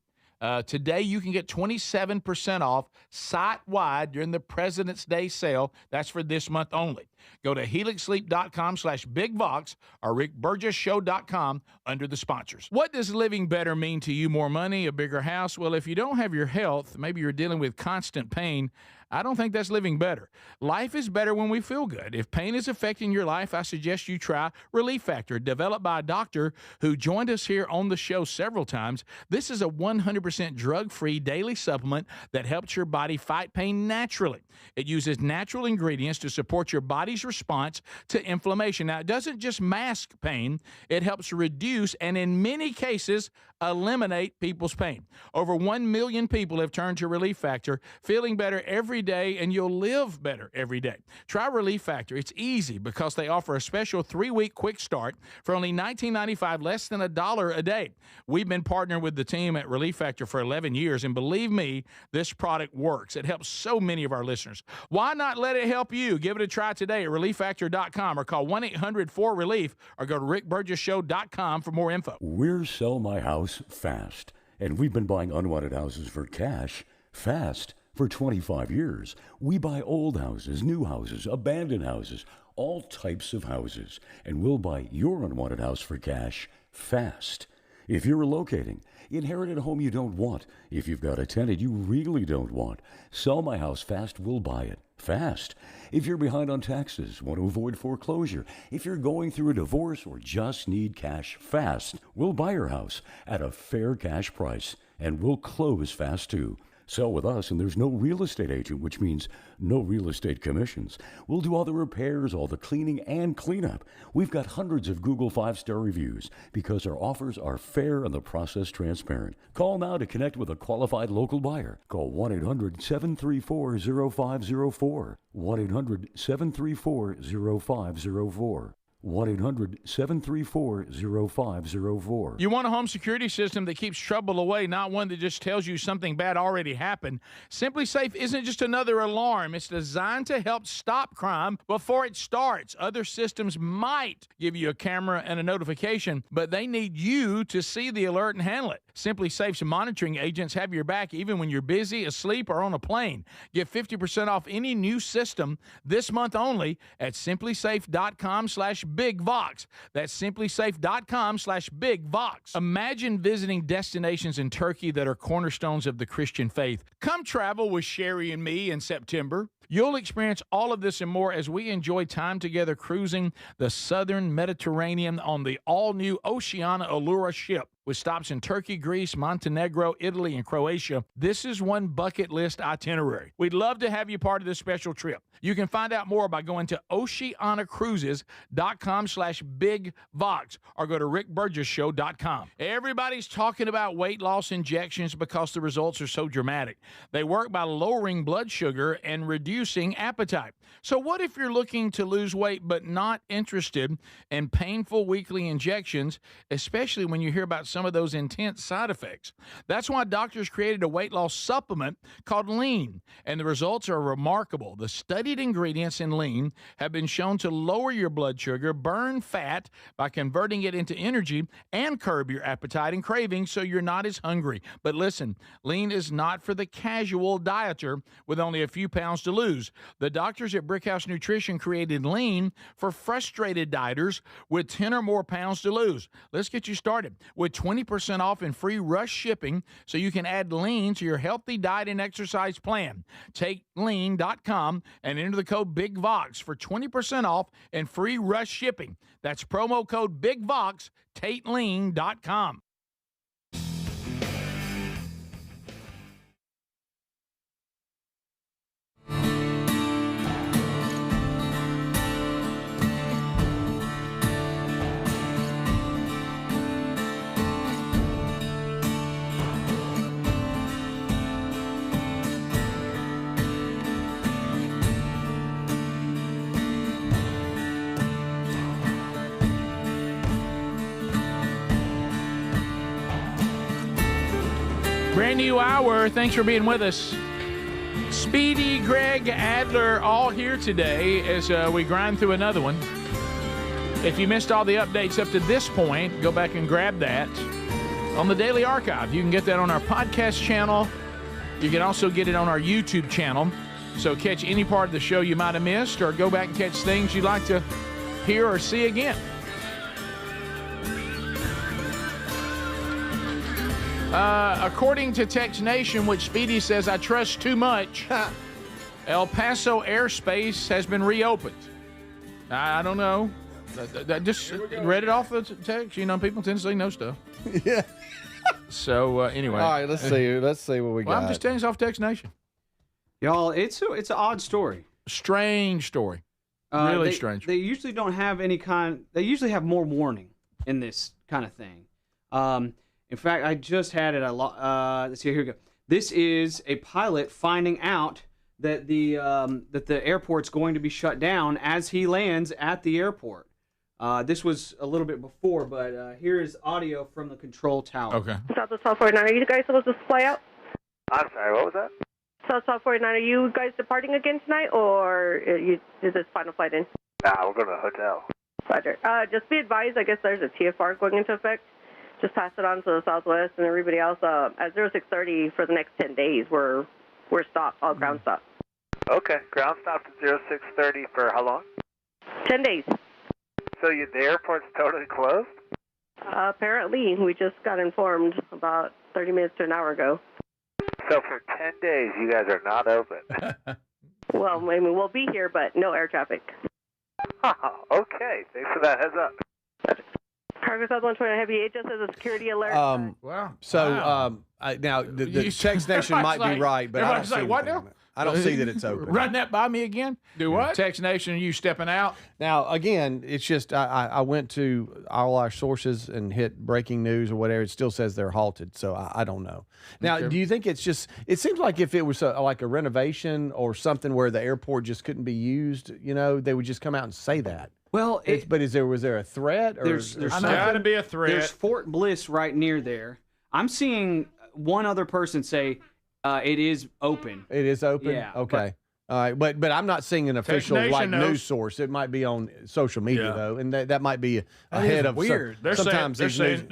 Today, you can get 27% off site-wide during the President's Day sale. That's for this month only. Go to helixsleep.com/bigvox or rickburgessshow.com under the sponsors. What does living better mean to you? More money, a bigger house? Well, if you don't have your health, maybe you're dealing with constant pain, I don't think that's living better. Life is better when we feel good. If pain is affecting your life, I suggest you try Relief Factor, developed by a doctor who joined us here on the show several times. This is a 100% drug-free daily supplement that helps your body fight pain naturally. It uses natural ingredients to support your body body's response to inflammation. Now, it doesn't just mask pain, it helps reduce and in many cases eliminate people's pain. Over 1 million people have turned to Relief Factor, feeling better every day, and you'll live better every day. Try Relief Factor. It's easy because they offer a special 3-week quick start for only $19.95, less than $1 a day. We've been partnering with the team at Relief Factor for 11 years, and believe me, this product works. It helps so many of our listeners. Why not let it help you? Give it a try today at ReliefFactor.com or call 1-800-4RELIEF or go to RickBurgessShow.com for more info. We're Sell My House Fast, and we've been buying unwanted houses for cash fast for 25 years. We buy old houses, new houses, abandoned houses, all types of houses, and we'll buy your unwanted house for cash fast. If you're relocating, inherited a home you don't want, if you've got a tenant you really don't want, Sell My House Fast will buy it fast. If you're behind on taxes, want to avoid foreclosure, if you're going through a divorce or just need cash fast, we'll buy your house at a fair cash price, and we'll close fast too. Sell with us, and there's no real estate agent, which means no real estate commissions. We'll do all the repairs, all the cleaning, and cleanup. We've got hundreds of Google 5-star reviews because our offers are fair and the process transparent. Call now to connect with a qualified local buyer. Call 1-800-734-0504. 1-800-734-0504. 1-800-734-0504. You want a home security system that keeps trouble away, not one that just tells you something bad already happened. Simply Safe isn't just another alarm. It's designed to help stop crime before it starts. Other systems might give you a camera and a notification, but they need you to see the alert and handle it. Simply Safe's monitoring agents have your back even when you're busy, asleep, or on a plane. Get 50% off any new system this month only at simplysafe.com/BigVox. That's simplysafe.com/BigVox. Imagine visiting destinations in Turkey that are cornerstones of the Christian faith. Come travel with Sherry and me in September. You'll experience all of this and more as we enjoy time together cruising the southern Mediterranean on the all-new Oceana Allura ship. With stops in Turkey, Greece, Montenegro, Italy, and Croatia, this is one bucket list itinerary. We'd love to have you part of this special trip. You can find out more by going to oceanacruises.com/BigVox or go to rickburgessshow.com. Everybody's talking about weight loss injections because the results are so dramatic. They work by lowering blood sugar and reducing appetite. So what if you're looking to lose weight but not interested in painful weekly injections, especially when you hear about some of those intense side effects? That's why doctors created a weight loss supplement called Lean, and the results are remarkable. The studied ingredients in Lean have been shown to lower your blood sugar, burn fat by converting it into energy, and curb your appetite and cravings so you're not as hungry. But listen, Lean is not for the casual dieter with only a few pounds to lose. The doctors at Brickhouse Nutrition created Lean for frustrated dieters with 10 or more pounds to lose. Let's get you started with 20% off and free rush shipping so you can add Lean to your healthy diet and exercise plan. Take lean.com and enter the code BIGVOX for 20% off and free rush shipping. That's promo code BIGVOX, TateLean.com. Brand new hour. Thanks for being with us. Speedy, Greg, Adler, all here today as we grind through another one. If you missed all the updates up to this point, go back and grab that on the Daily Archive. You can get that on our podcast channel. You can also get it on our YouTube channel. So catch any part of the show you might have missed or go back and catch things you'd like to hear or see again. According to Tex Nation, which Speedy says I trust too much, El Paso airspace has been reopened. I don't know. I just read it off the text. You know, people tend to say no stuff. Yeah. So anyway, all right. Let's see what we got. I'm just telling you off Tex Nation. Y'all, it's an odd story. Strange story. Really strange. They usually don't have any kind. They usually have more warning in this kind of thing. In fact, I just had it. Let's see. Here we go. This is a pilot finding out that the airport's going to be shut down as he lands at the airport. This was a little bit before, but here is audio from the control tower. Okay. Southwest 1249, are you guys supposed to fly out? I'm sorry, what was that? Southwest 1249, are you guys departing again tonight, or is this final flight in? Nah, we're going to the hotel. Roger. Just be advised, I guess there's a TFR going into effect. Just pass it on to the Southwest and everybody else. At 0630 for the next 10 days, we're stopped, all ground stop. Okay, ground stop to 0630 for how long? 10 days. So the airport's totally closed? Apparently, we just got informed about 30 minutes to an hour ago. So for 10 days, you guys are not open? Well, I mean, we'll be here, but no air traffic. Okay, thanks for that heads up. Cargo South 120 Heavy, it just has a security alert. Wow. So Wow. now the text nation might be right, but I don't see what anything. now? I don't see that it's open. Run that by me again. Do what? Text Nation, are you stepping out? Now, again, it's just I went to all our sources and hit breaking news or whatever. It still says they're halted, so I don't know. Now, Okay. do you think it's just? It seems like if it was like a renovation or something where the airport just couldn't be used, they would just come out and say that. Well, but was there a threat? Or, There's got to be a threat. There's Fort Bliss right near there. I'm seeing one other person say it is open. It is open? Yeah. Okay. All right, but I'm not seeing an official Nation knows. news source. It might be on social media though, and that might be ahead of weird. Sometimes they're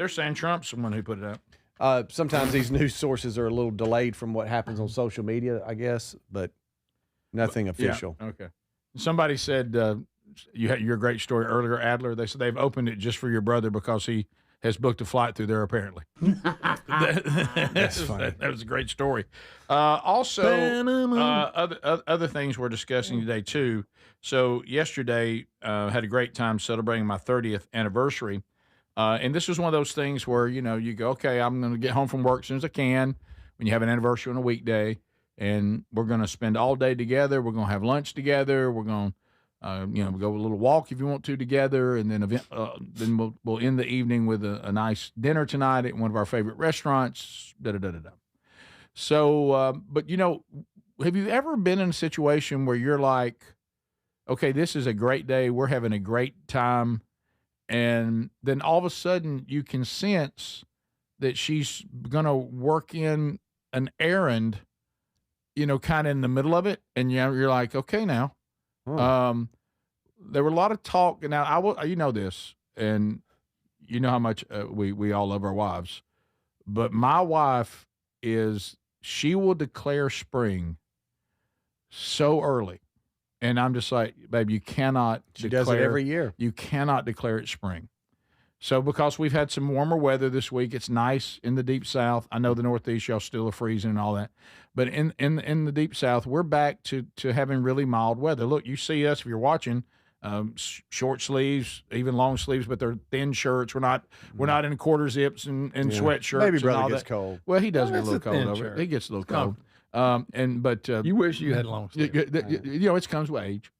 saying Trump's the one who put it out. Sometimes these news sources are a little delayed from what happens on social media, I guess, but nothing official. Yeah, okay. Somebody said you had your great story earlier, Adler. They said they've opened it just for your brother because he has booked a flight through there, apparently. That's funny. That was a great story. Also, other things we're discussing today, too. So yesterday, had a great time celebrating my 30th anniversary. And this was one of those things where, you go, okay, I'm going to get home from work as soon as I can when you have an anniversary on a weekday. And we're going to spend all day together. We're going to have lunch together. We're going to we'll go a little walk if you want to together, and then we'll end the evening with a nice dinner tonight at one of our favorite restaurants. So, but have you ever been in a situation where you're like, okay, this is a great day, we're having a great time, and then all of a sudden you can sense that she's gonna work in an errand, kind of in the middle of it, and you're like, okay, now. There were a lot of talk. Now, this, and you know how much we all love our wives, but my wife she will declare spring so early, and I'm just like, babe, you cannot. She does it every year. You cannot declare it spring. So because we've had some warmer weather this week, it's nice in the deep South. I know the Northeast, y'all still are freezing and all that, but in the deep South, we're back to having really mild weather. Look, you see us if you're watching, short sleeves, even long sleeves, but they're thin shirts. We're not in quarter zips and sweatshits. Baby and brother all gets that. cold. Well, he does get a little That's a thin cold over shirt. it. He gets a little cold. You wish you had long sleeves. It comes with age.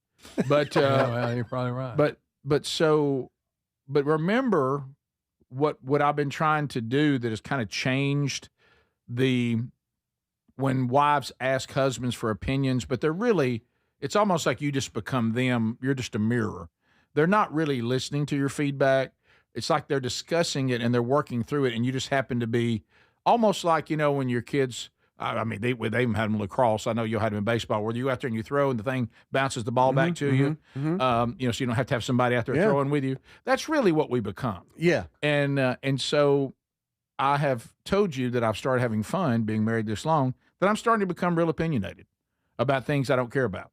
But well, you're probably right. But remember what I've been trying to do that has kind of changed when wives ask husbands for opinions, but it's almost like you just become them. You're just a mirror. They're not really listening to your feedback. It's like they're discussing it and they're working through it, and you just happen to be almost like, when your kids, they even had them in lacrosse. I know you'll have them in baseball where you go out there and you throw and the thing bounces the ball back to you. So you don't have to have somebody out there throwing with you. That's really what we become. Yeah. And so I have told you that I've started having fun being married this long, that I'm starting to become real opinionated about things I don't care about,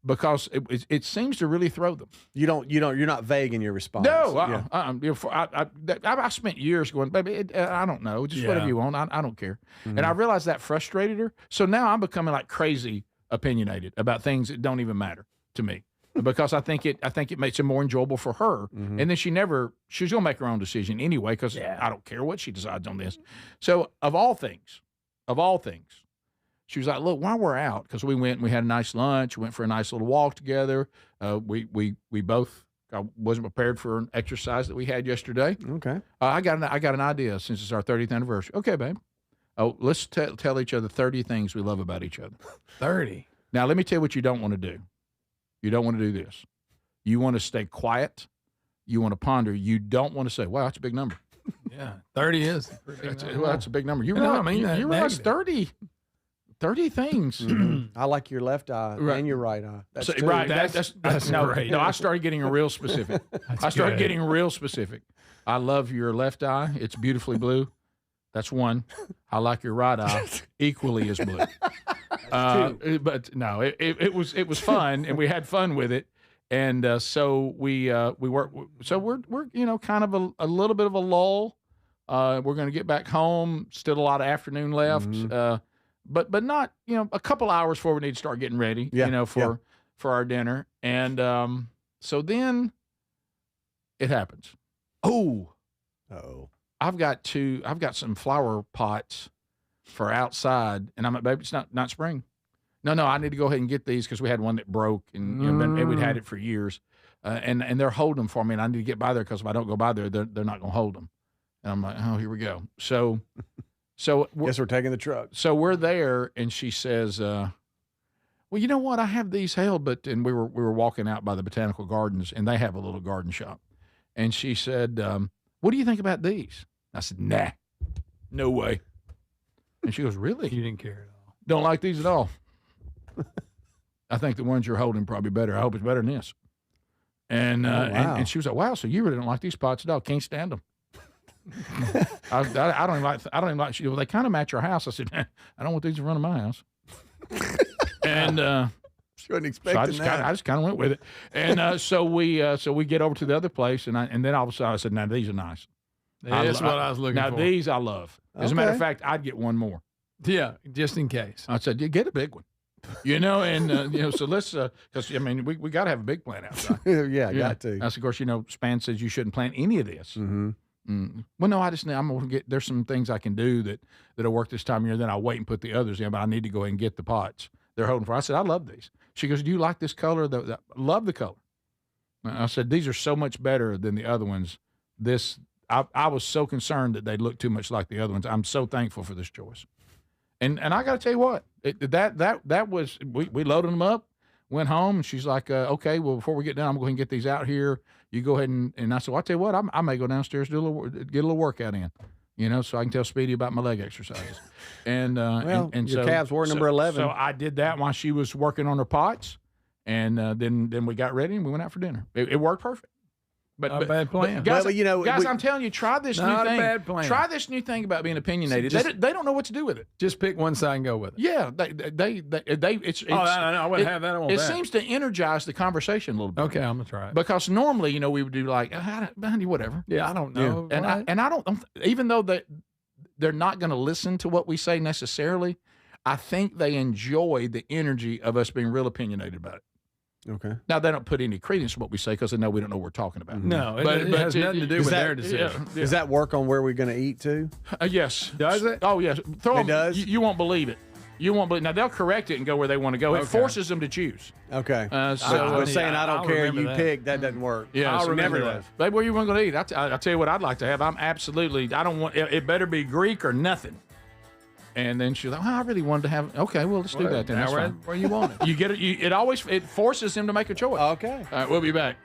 because it seems to really throw them. You're not vague in your response. No, I spent years going, baby, I don't know, just whatever you want. I don't care. And I realized that frustrated her. So now I'm becoming like crazy opinionated about things that don't even matter to me, because I think it makes it more enjoyable for her. And then she's gonna make her own decision anyway, because I don't care what she decides on this. So of all things, She was like, look, while we're out, because we went and we had a nice lunch, we went for a nice little walk together. We both I wasn't prepared for an exercise that we had yesterday. Okay. I got an idea since it's our 30th anniversary. Okay, babe. Oh, let's tell each other 30 things we love about each other. 30. Now, let me tell you what you don't want to do. You don't want to do this. You want to stay quiet. You want to ponder. You don't want to say, wow, that's a big number. Yeah, 30 is. That's a big number. You realize 30 things. I like your left eye and your right eye. That's So, two. right. That's no, great. no, I started getting real specific. Getting real specific. I love your left eye. It's beautifully blue. That's one. I like your right eye equally as blue. But no, it was fun, and we had fun with it. And so we work. So we're kind of a little bit of a lull. We're going to get back home. Still a lot of afternoon left. But not a couple hours before we need to start getting ready. For our dinner. And so then it happens. Oh. I've got some flower pots for outside, and I'm like, baby, it's not spring. No, I need to go ahead and get these because we had one that broke, and and we'd had it for years, and they're holding them for me, and I need to get by there because if I don't go by there, they're not going to hold them. And I'm like, oh, here we go. So guess we're taking the truck. So we're there, and she says, well, you know what? I have these held, and we were walking out by the botanical gardens, and they have a little garden shop, and she said, what do you think about these? I said, nah, no way. And she goes, really? You didn't care at all. Don't like these at all. I think the ones you're holding probably better. I hope it's better than this. And and she was like, wow, so you really don't like these pots at all? Can't stand them. I don't even like. She goes, they kind of match your house. I said, I don't want these in front of my house. And she wasn't expecting that. I just kind of went with it. And so we get over to the other place, and then all of a sudden I said, now these are nice. That's what I was looking for. Now these I love. As a matter of fact, I'd get one more. Yeah, just in case. I said, get a big one. And so let's because we got to have a big plant outside. Got to. That's of course Span says you shouldn't plant any of this. Well, no, I'm gonna get. There's some things I can do that'll work this time of year. Then I'll wait and put the others in, but I need to go ahead and get the pots they're holding for. I said, I love these. She goes, do you like this color? Love the color. I said, these are so much better than the other ones. I was so concerned that they looked too much like the other ones. I'm so thankful for this choice. And I got to tell you what, that was, we loaded them up, went home, and she's like, okay, well, before we get done, I'm going to get these out here. You go ahead and I said, well, I'll tell you what, I may go downstairs, get a little workout in, so I can tell Speedy about my leg exercises. And your so, calves were number 11. So I did that while she was working on her pots, and then we got ready and we went out for dinner. It worked perfect. Not a bad plan. Guys, I'm telling you, try this new thing. Not a bad plan. Try this new thing about being opinionated. They don't know what to do with it. Just pick one side and go with it. Yeah, I wouldn't have that. I want it that. seems to energize the conversation a little bit. Okay, I'm gonna try it. Because normally, we would do like, honey, whatever. Yeah, I don't know. Yeah. And I don't, even though they're not going to listen to what we say necessarily, I think they enjoy the energy of us being real opinionated about it. Okay. Now, they don't put any credence to what we say because they know we don't know what we're talking about. No, it has nothing to do with their decision. Yeah. Does that work on where we're going to eat too? Yes. Does it? Oh, yes. It does? You won't believe it. You won't believe. Now, they'll correct it and go where they want to go. It forces them to choose. Okay. So I was saying I don't care. You pick. That doesn't work. Yeah, I'll remember never that. Babe, where you want to go to eat? I'll tell you what I'd like to have. I don't want it better be Greek or nothing. And then she's like, I really wanted to have. Okay, well, let's do that then. That's fine. Where you want it. You get it. It forces him to make a choice. Okay. All right, we'll be back.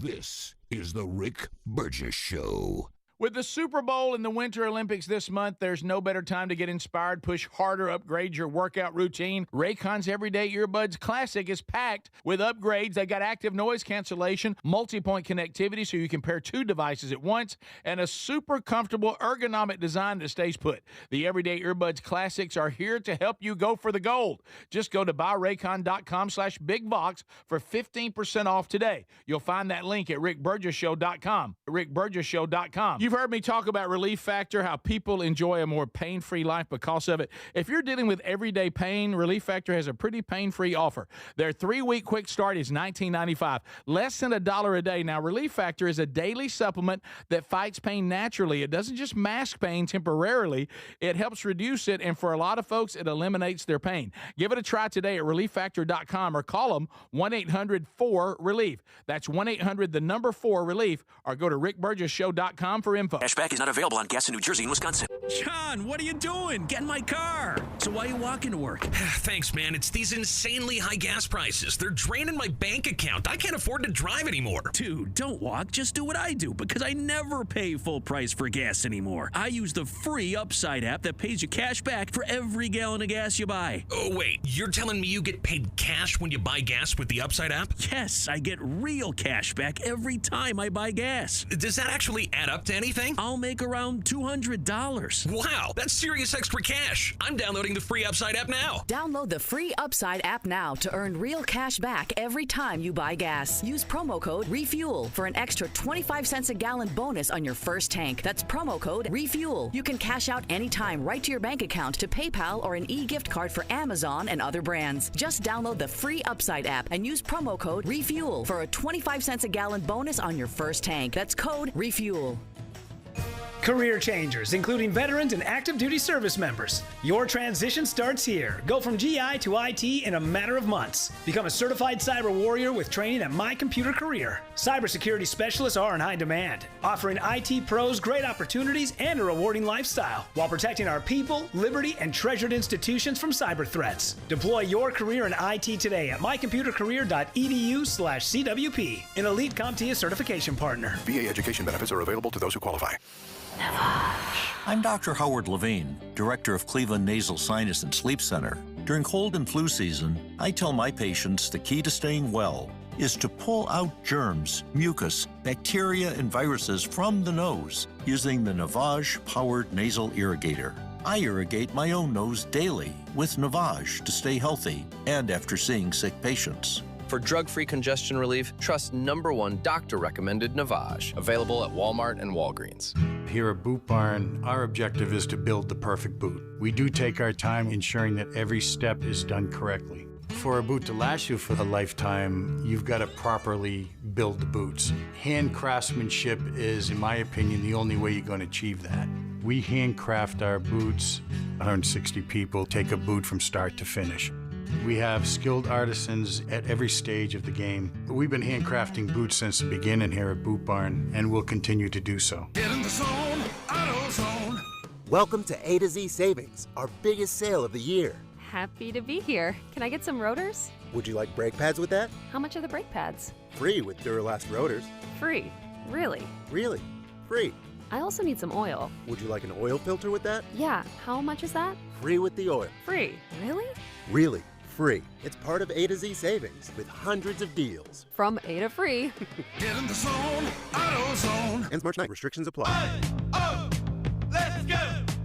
This is the Rick Burgess Show. With the Super Bowl and the Winter Olympics this month, there's no better time to get inspired, push harder, upgrade your workout routine. Raycon's Everyday Earbuds Classic is packed with upgrades. They got active noise cancellation, multi-point connectivity so you can pair two devices at once, and a super comfortable ergonomic design that stays put. The Everyday Earbuds Classics are here to help you go for the gold. Just go to buyraycon.com/bigbox for 15% off today. You'll find that link at rickburgessshow.com. rickburgessshow.com. You've heard me talk about Relief Factor, how people enjoy a more pain-free life because of it. If you're dealing with everyday pain, Relief Factor has a pretty pain-free offer. Their 3-week quick start is $19.95, less than $1 a day. Now, Relief Factor is a daily supplement that fights pain naturally. It doesn't just mask pain temporarily. It helps reduce it, and for a lot of folks, it eliminates their pain. Give it a try today at relieffactor.com or call them 1-800-4RELIEF. That's 1-800-4RELIEF, or go to rickburgessshow.com for info. Cashback is not available on gas in New Jersey and Wisconsin. John, what are you doing? Get in my car. So why are you walking to work? Thanks, man. It's these insanely high gas prices. They're draining my bank account. I can't afford to drive anymore. Dude, don't walk. Just do what I do, because I never pay full price for gas anymore. I use the free Upside app that pays you cash back for every gallon of gas you buy. Oh, wait. You're telling me you get paid cash when you buy gas with the Upside app? Yes, I get real cash back every time I buy gas. Does that actually add up to anything? I'll make around $200. Wow, that's serious extra cash. I'm downloading the free Upside app now. Download the free Upside app now to earn real cash back every time you buy gas. Use promo code REFUEL for an extra 25 cents a gallon bonus on your first tank. That's promo code REFUEL. You can cash out anytime right to your bank account, to PayPal, or an e-gift card for Amazon and other brands. Just download the free Upside app and use promo code REFUEL for a 25 cents a gallon bonus on your first tank. That's code REFUEL. Career changers, including veterans and active duty service members. Your transition starts here. Go from GI to IT in a matter of months. Become a certified cyber warrior with training at My Computer Career. Cybersecurity specialists are in high demand, offering IT pros great opportunities and a rewarding lifestyle while protecting our people, liberty, and treasured institutions from cyber threats. Deploy your career in IT today at mycomputercareer.edu/CWP, an elite CompTIA certification partner. VA education benefits are available to those who qualify. I'm Dr. Howard Levine, Director of Cleveland Nasal Sinus and Sleep Center. During cold and flu season, I tell my patients the key to staying well is to pull out germs, mucus, bacteria, and viruses from the nose using the Navage-powered nasal irrigator. I irrigate my own nose daily with Navage to stay healthy and after seeing sick patients. For drug-free congestion relief, trust #1 doctor-recommended Navage. Available at Walmart and Walgreens. Here at Boot Barn, our objective is to build the perfect boot. We do take our time ensuring that every step is done correctly. For a boot to last you for a lifetime, you've got to properly build the boots. Hand craftsmanship is, in my opinion, the only way you're going to achieve that. We handcraft our boots. 160 people take a boot from start to finish. We have skilled artisans at every stage of the game. We've been handcrafting boots since the beginning here at Boot Barn, and we'll continue to do so. Get in the zone, AutoZone. Welcome to A to Z Savings, our biggest sale of the year. Happy to be here. Can I get some rotors? Would you like brake pads with that? How much are the brake pads? Free with Duralast rotors. Free? Really? Really? Free. I also need some oil. Would you like an oil filter with that? Yeah. How much is that? Free with the oil. Free? Really? Really. Free. It's part of A to Z Savings with hundreds of deals. From A to free. Get in the zone, AutoZone. Ends March 9. Restrictions apply. Let's go.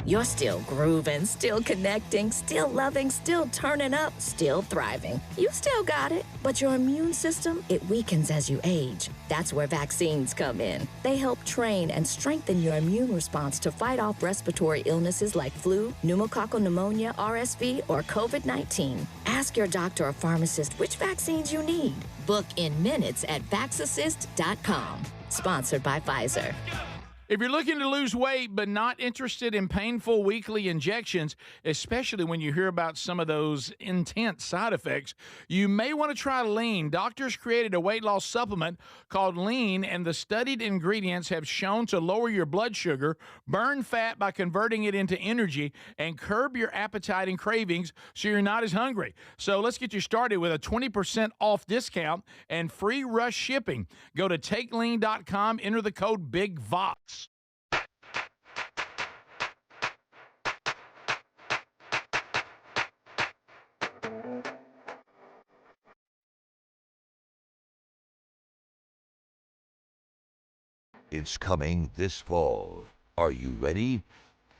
You're still grooving, still connecting, still loving, still turning up, still thriving. You still got it, but your immune system, it weakens as you age. That's where vaccines come in. They help train and strengthen your immune response to fight off respiratory illnesses like flu, pneumococcal pneumonia, RSV, or COVID-19. Ask your doctor or pharmacist which vaccines you need. Book in minutes at vaxassist.com. Sponsored by Pfizer. If you're looking to lose weight but not interested in painful weekly injections, especially when you hear about some of those intense side effects, you may want to try Lean. Doctors created a weight loss supplement called Lean, and the studied ingredients have shown to lower your blood sugar, burn fat by converting it into energy, and curb your appetite and cravings so you're not as hungry. So let's get you started with a 20% off discount and free rush shipping. Go to takelean.com, enter the code BIGVOX. It's coming this fall. Are you ready?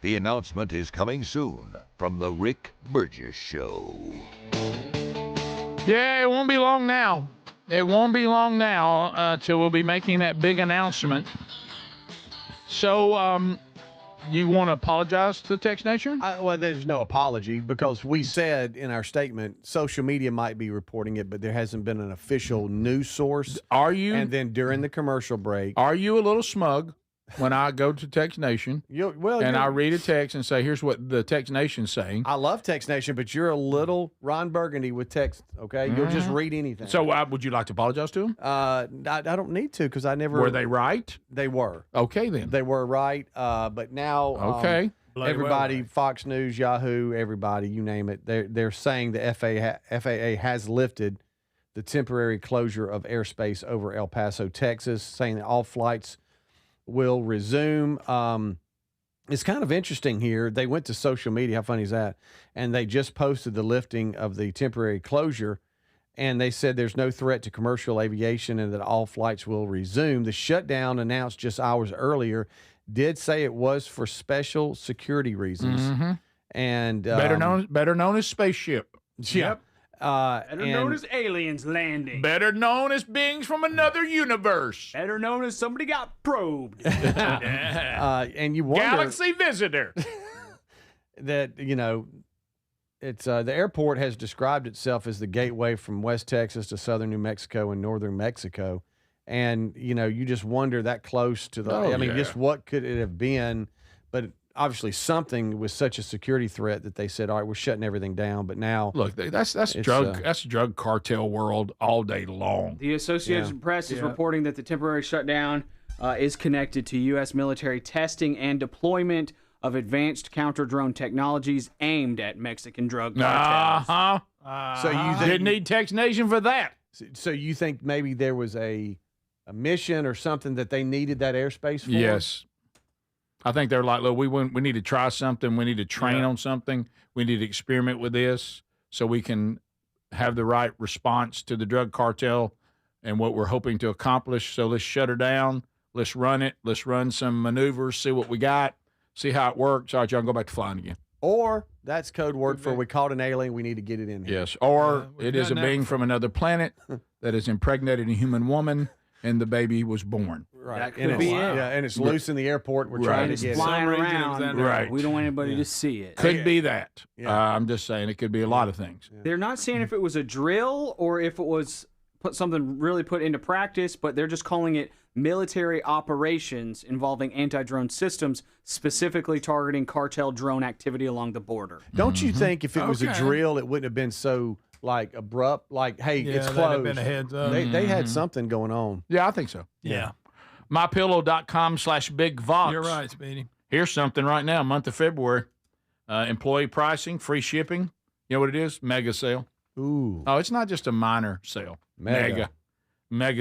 The announcement is coming soon from The Rick Burgess Show. Yeah, it won't be long now. It won't be long now till we'll be making that big announcement. So, you want to apologize to the Text Nation? Well, there's no apology because we said in our statement, social media might be reporting it, but there hasn't been an official news source. Are you? And then during the commercial break. Are you a little smug when I go to Text Nation and I read a text and say, here's what the Text Nation's saying? I love Text Nation, but you're a little Ron Burgundy with text, okay? You'll just read anything. So would you like to apologize to them? I don't need to because I never. Were they right? They were. Okay, then. They were right, but now Okay. everybody, Fox News, Yahoo, everybody, you name it, they're saying the FAA has lifted the temporary closure of airspace over El Paso, Texas, saying that all flights will resume. It's kind of interesting here. They went to social media. How funny is that? And they just posted the lifting of the temporary closure. And they said there's no threat to commercial aviation and that all flights will resume. The shutdown, announced just hours earlier, did say it was for special security reasons. Mm-hmm. And better known as spaceship. Yep. Better known as aliens landing. Better known as beings from another universe. Better known as somebody got probed. And you wonder, Galaxy visitor. that, it's the airport has described itself as the gateway from West Texas to southern New Mexico and northern Mexico. And, you just wonder that close to the, just what could it have been? But obviously something was such a security threat that they said, all right, we're shutting everything down. But now, look, that's drug cartel world all day long. The Associated Press is reporting that the temporary shutdown is connected to U.S. military testing and deployment of advanced counter-drone technologies aimed at Mexican drug cartels. So you didn't need Text Nation for that. So you think maybe there was a mission or something that they needed that airspace for? Yes. I think they're like, look, we need to try something. We need to train on something. We need to experiment with this so we can have the right response to the drug cartel and what we're hoping to accomplish. So let's shut her down. Let's run it. Let's run some maneuvers, see what we got, see how it works. All right, y'all can go back to flying again. Or that's code word for we caught an alien. We need to get it in here. Yes. Or it is a being from another planet that is impregnated a human woman and the baby was born. Right. That could be it. Yeah, and it's loose in the airport. We're trying to get it. Flying around. Right. We don't want anybody to see it. Could be that. I'm just saying it could be a lot of things. They're not saying if it was a drill or if it was something really put into practice, but they're just calling it military operations involving anti-drone systems, specifically targeting cartel drone activity along the border. Don't you think if it was a drill, it wouldn't have been so abrupt? Like, hey, it's closed. Been a heads up. They had something going on. Yeah, I think so. Yeah. MyPillow.com/BigVox. You're right, Speedy. Here's something right now, month of February. Employee pricing, free shipping. You know what it is? Mega sale. Ooh. Oh, it's not just a minor sale. Mega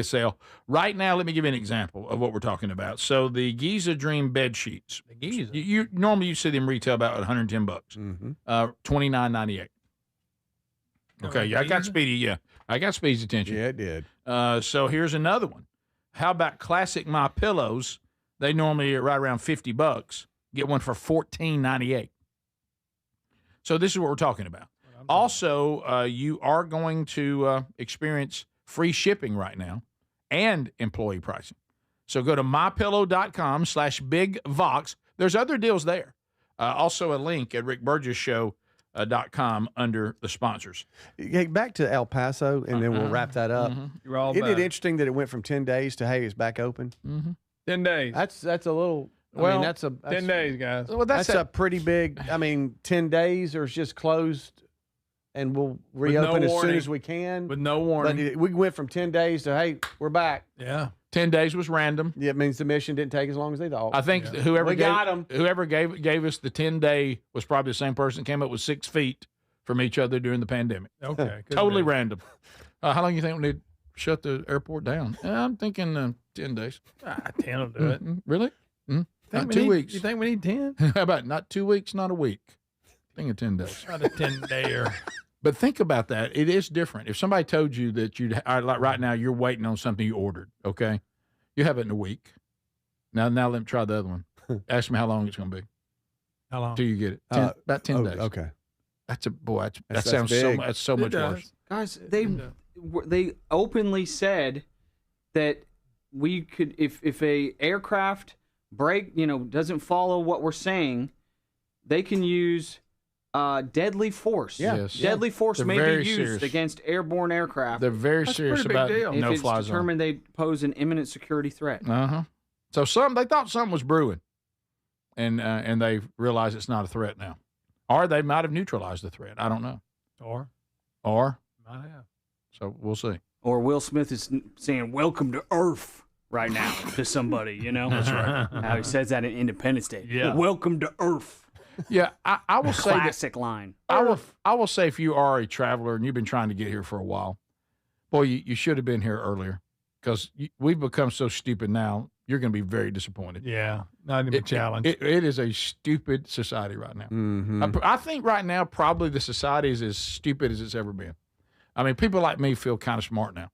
sale. Right now, let me give you an example of what we're talking about. So the Giza Dream bed sheets. The Giza. You normally you see them retail about $110. Mm-hmm. $29.98. Okay, I got Speedy. Yeah, I got Speedy's attention. Yeah, it did. So here's another one. How about classic My Pillows? They normally are right around $50. Get one for $14.98. So this is what we're talking about. Also, you are going to experience free shipping right now and employee pricing. So go to mypillow.com/BigVox. There's other deals there. Also a link at rickburgessshow.com under the sponsors. Hey, back to El Paso, and then we'll wrap that up. Mm-hmm. Isn't it interesting that it went from 10 days to, hey, it's back open? Mm-hmm. 10 days. That's a little... Well, that's 10 days, guys. Well, that's a pretty big... 10 days or it's just closed, and we'll reopen as soon as we can. With no warning. But we went from 10 days to, hey, we're back. Yeah. 10 days was random. Yeah, it means the mission didn't take as long as they thought. I think whoever gave us the 10-day was probably the same person that came up with 6 feet from each other during the pandemic. Okay. Totally random. How long do you think we need to shut the airport down? I'm thinking 10 days. 10 will do it. Really? Not 2 weeks. You think we need 10? How about not 2 weeks, not a week? Think of 10 days. Not a 10-dayer. But think about that. It is different. If somebody told you that like right now, you're waiting on something you ordered, okay? You have it in a week. Now let me try the other one. Ask me how long it's going to be. How long? Till you get it. About 10 days. Okay. That sounds big. that's so much worse. Guys, they openly said that we could, if a aircraft doesn't follow what we're saying, they can use deadly force. Yeah. Yes. Deadly force They're may very be used serious. against airborne aircraft. They're very serious about if no-fly it's zone. determined they pose an imminent security threat. So they thought something was brewing, and they realize it's not a threat now, or they might have neutralized the threat. I don't know. Or might have. So we'll see. Or Will Smith is saying "Welcome to Earth" right now to somebody. That's right. How he says that in Independence Day. Yeah. Welcome to Earth. Yeah, I will say classic line. I will say if you are a traveler and you've been trying to get here for a while, boy, you should have been here earlier, because we've become so stupid now. You're going to be very disappointed. Yeah, not even a challenge. It is a stupid society right now. Mm-hmm. I think right now probably the society is as stupid as it's ever been. I mean, people like me feel kind of smart now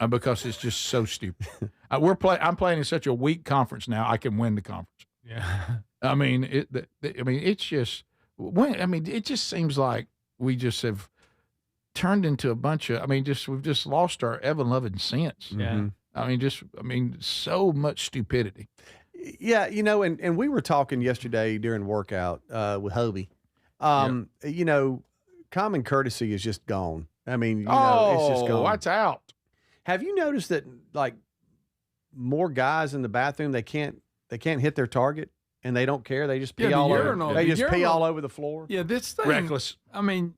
because it's just so stupid. I'm playing in such a weak conference now. I can win the conference. Yeah. I mean, it's just it just seems like we just have turned into a bunch of. We've just lost our ever-loving sense. Yeah. So much stupidity. Yeah, and we were talking yesterday during workout with Hobie. Common courtesy is just gone. It's just gone. What's out? Have you noticed that more guys in the bathroom they can't hit their target and they don't care? They just pee all over. They just pee all over the floor. Yeah, this thing. Reckless.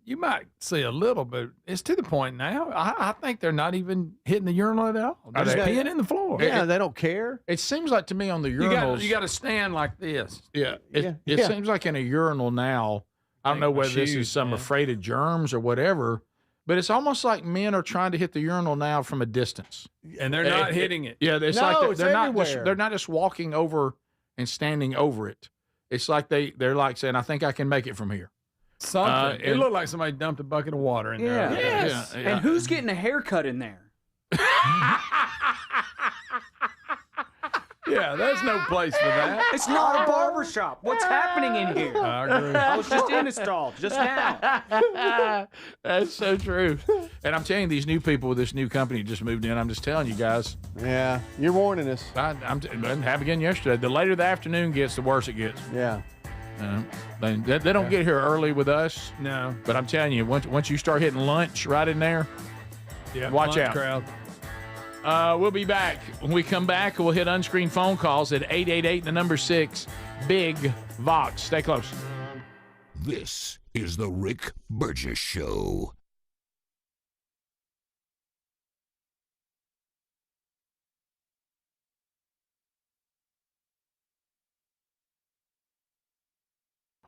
You might see a little, but it's to the point now. I think they're not even hitting the urinal at all. They're just peeing in the floor. Yeah, they don't care. It seems like to me on the urinals. You got to stand like this. Yeah. It seems like in a urinal now. I don't know whether this is some afraid of germs or whatever, but it's almost like men are trying to hit the urinal now from a distance, and they're not hitting it. Yeah, it's they're not just walking over and standing over it. It's like they're like saying, "I think I can make it from here." Something. It looked like somebody dumped a bucket of water in there. Yes. Yeah. And who's getting a haircut in there? Yeah, there's no place for that. It's not a barber shop. What's happening in here? I agree. I was just installed just now. That's so true. And I'm telling you, these new people with this new company just moved in. I'm just telling you guys. Yeah, you're warning us. I didn't have again yesterday. The later the afternoon gets, the worse it gets. Yeah. They don't get here early with us. No. But I'm telling you, once you start hitting lunch right in there, watch out. Crowd. We'll be back. When we come back, we'll hit unscreened phone calls at 888-6 Big Vox. Stay close. This is the Rick Burgess Show.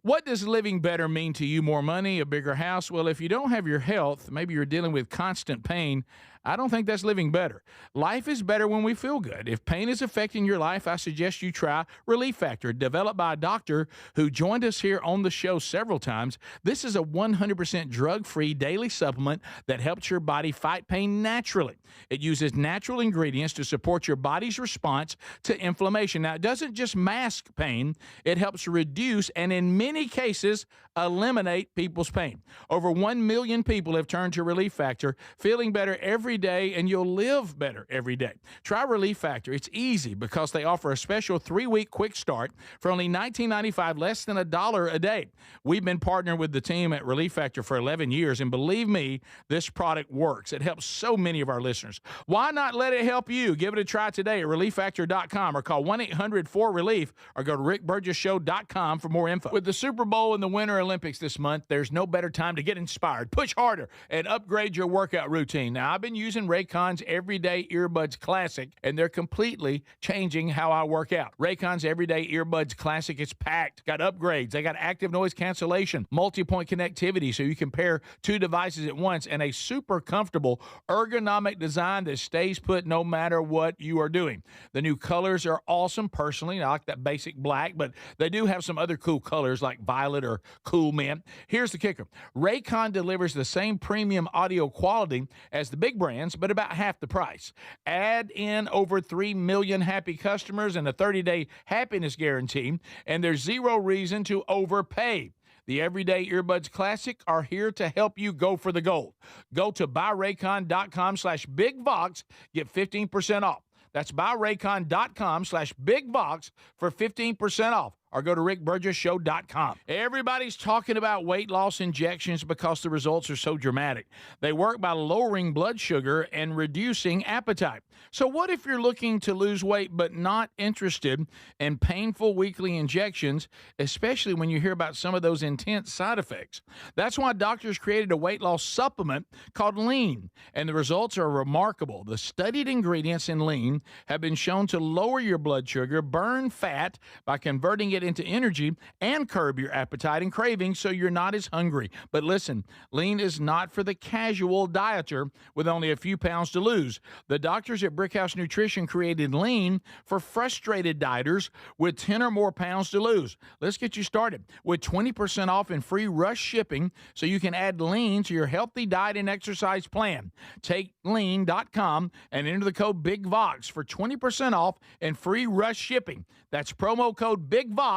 What does living better mean to you? More money, a bigger house? Well, if you don't have your health, maybe you're dealing with constant pain, I don't think that's living better. Life is better when we feel good. If pain is affecting your life, I suggest you try Relief Factor, developed by a doctor who joined us here on the show several times. This is a 100% drug-free daily supplement that helps your body fight pain naturally. It uses natural ingredients to support your body's response to inflammation. Now, it doesn't just mask pain, it helps reduce and in many cases eliminate people's pain. Over 1 million people have turned to Relief Factor, feeling better every day, and you'll live better every day. Try Relief Factor. It's easy because they offer a special 3-week quick start for only $19.95, less than $1 a day. We've been partnering with the team at Relief Factor for 11 years, and believe me, this product works. It helps so many of our listeners. Why not let it help you? Give it a try today at ReliefFactor.com or call 1-800-4RELIEF or go to RickBurgessShow.com for more info. With the Super Bowl and the Winter Olympics this month, there's no better time to get inspired, push harder, and upgrade your workout routine. Now, I've been using Raycon's Everyday Earbuds Classic, and they're completely changing how I work out. Raycon's Everyday Earbuds Classic is packed. Got upgrades. They got active noise cancellation, multi-point connectivity so you can pair 2 devices at once, and a super comfortable ergonomic design that stays put no matter what you are doing. The new colors are awesome. Personally, I like that basic black, but they do have some other cool colors like violet or cool mint. Here's the kicker. Raycon delivers the same premium audio quality as the big brands, but about half the price. Add in over 3 million happy customers and a 30-day happiness guarantee, and there's zero reason to overpay. The Everyday Earbuds Classic are here to help you go for the gold. Go to buyraycon.com/bigvox, get 15% off. That's buyraycon.com/bigbox for 15% off. Or go to rickburgessshow.com. Everybody's talking about weight loss injections because the results are so dramatic. They work by lowering blood sugar and reducing appetite. So what if you're looking to lose weight but not interested in painful weekly injections, especially when you hear about some of those intense side effects? That's why doctors created a weight loss supplement called Lean, and the results are remarkable. The studied ingredients in Lean have been shown to lower your blood sugar, burn fat by converting it into energy, and curb your appetite and cravings so you're not as hungry. But listen, Lean is not for the casual dieter with only a few pounds to lose. The doctors at Brickhouse Nutrition created Lean for frustrated dieters with 10 or more pounds to lose. Let's get you started with 20% off and free rush shipping so you can add Lean to your healthy diet and exercise plan. Take lean.com and enter the code BIGVOX for 20% off and free rush shipping. That's promo code BIGVOX,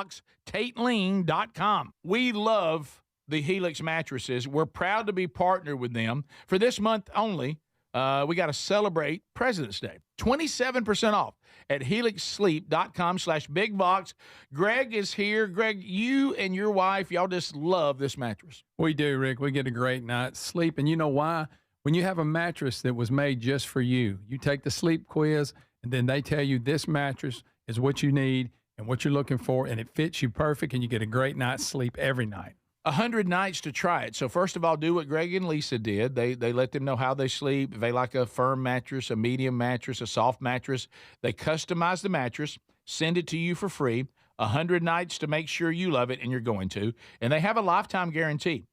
TateLean.com. We love the Helix mattresses. We're proud to be partnered with them. For this month only, we got to celebrate President's Day. 27% off at helixsleep.com/bigbox. Greg is here. Greg, you and your wife, y'all just love this mattress. We do, Rick. We get a great night's sleep. And you know why? When you have a mattress that was made just for you, you take the sleep quiz, and then they tell you this mattress is what you need and what you're looking for, and it fits you perfect, and you get a great night's sleep every night. 100 nights to try it. So first of all, do what Greg and Lisa did. They let them know how they sleep. If they like a firm mattress, a medium mattress, a soft mattress, they customize the mattress, send it to you for free. 100 nights to make sure you love it, and you're going to. And they have a lifetime guarantee.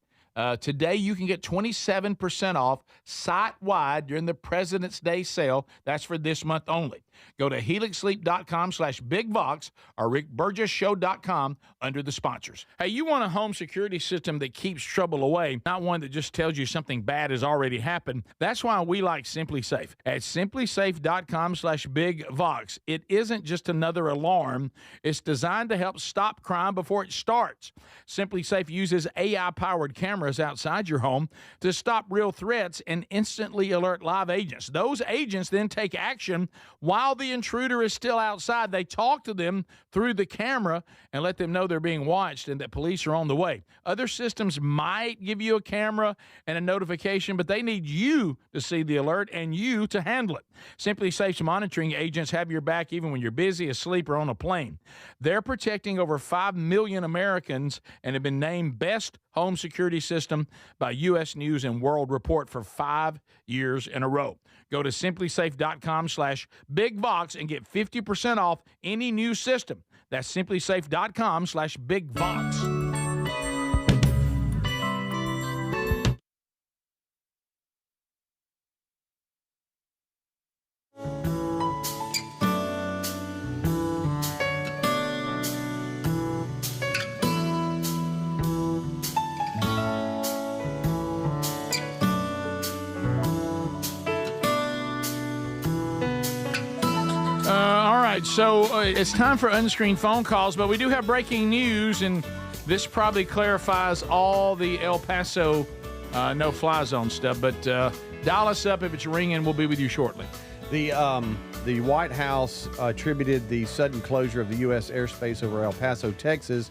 Today, you can get 27% off site-wide during the President's Day sale. That's for this month only. Go to helixsleep.com/bigbox or rickburgessshow.com under the sponsors. Hey, you want a home security system that keeps trouble away, not one that just tells you something bad has already happened. That's why we like Simply Safe. At simplysafe.com/bigvox, it isn't just another alarm. It's designed to help stop crime before it starts. Simply Safe uses AI-powered cameras outside your home to stop real threats and instantly alert live agents. Those agents then take action while the intruder is still outside. They talk to them through the camera and let them know they're being watched and that police are on the way. Other systems might give you a camera and a notification, but they need you to see the alert and you to handle it. Simply Safe's monitoring agents have your back even when you're busy, asleep, or on a plane. They're protecting over 5 million Americans and have been named Best Home Security System by U.S. News and World Report for 5 years in a row. Go to simplysafe.com/bigvox and get 50% off any new system. That's simplysafe.com/bigvox. So it's time for unscreened phone calls, but we do have breaking news, and this probably clarifies all the El Paso no-fly zone stuff. But dial us up if it's ringing. We'll be with you shortly. The White House attributed the sudden closure of the U.S. airspace over El Paso, Texas,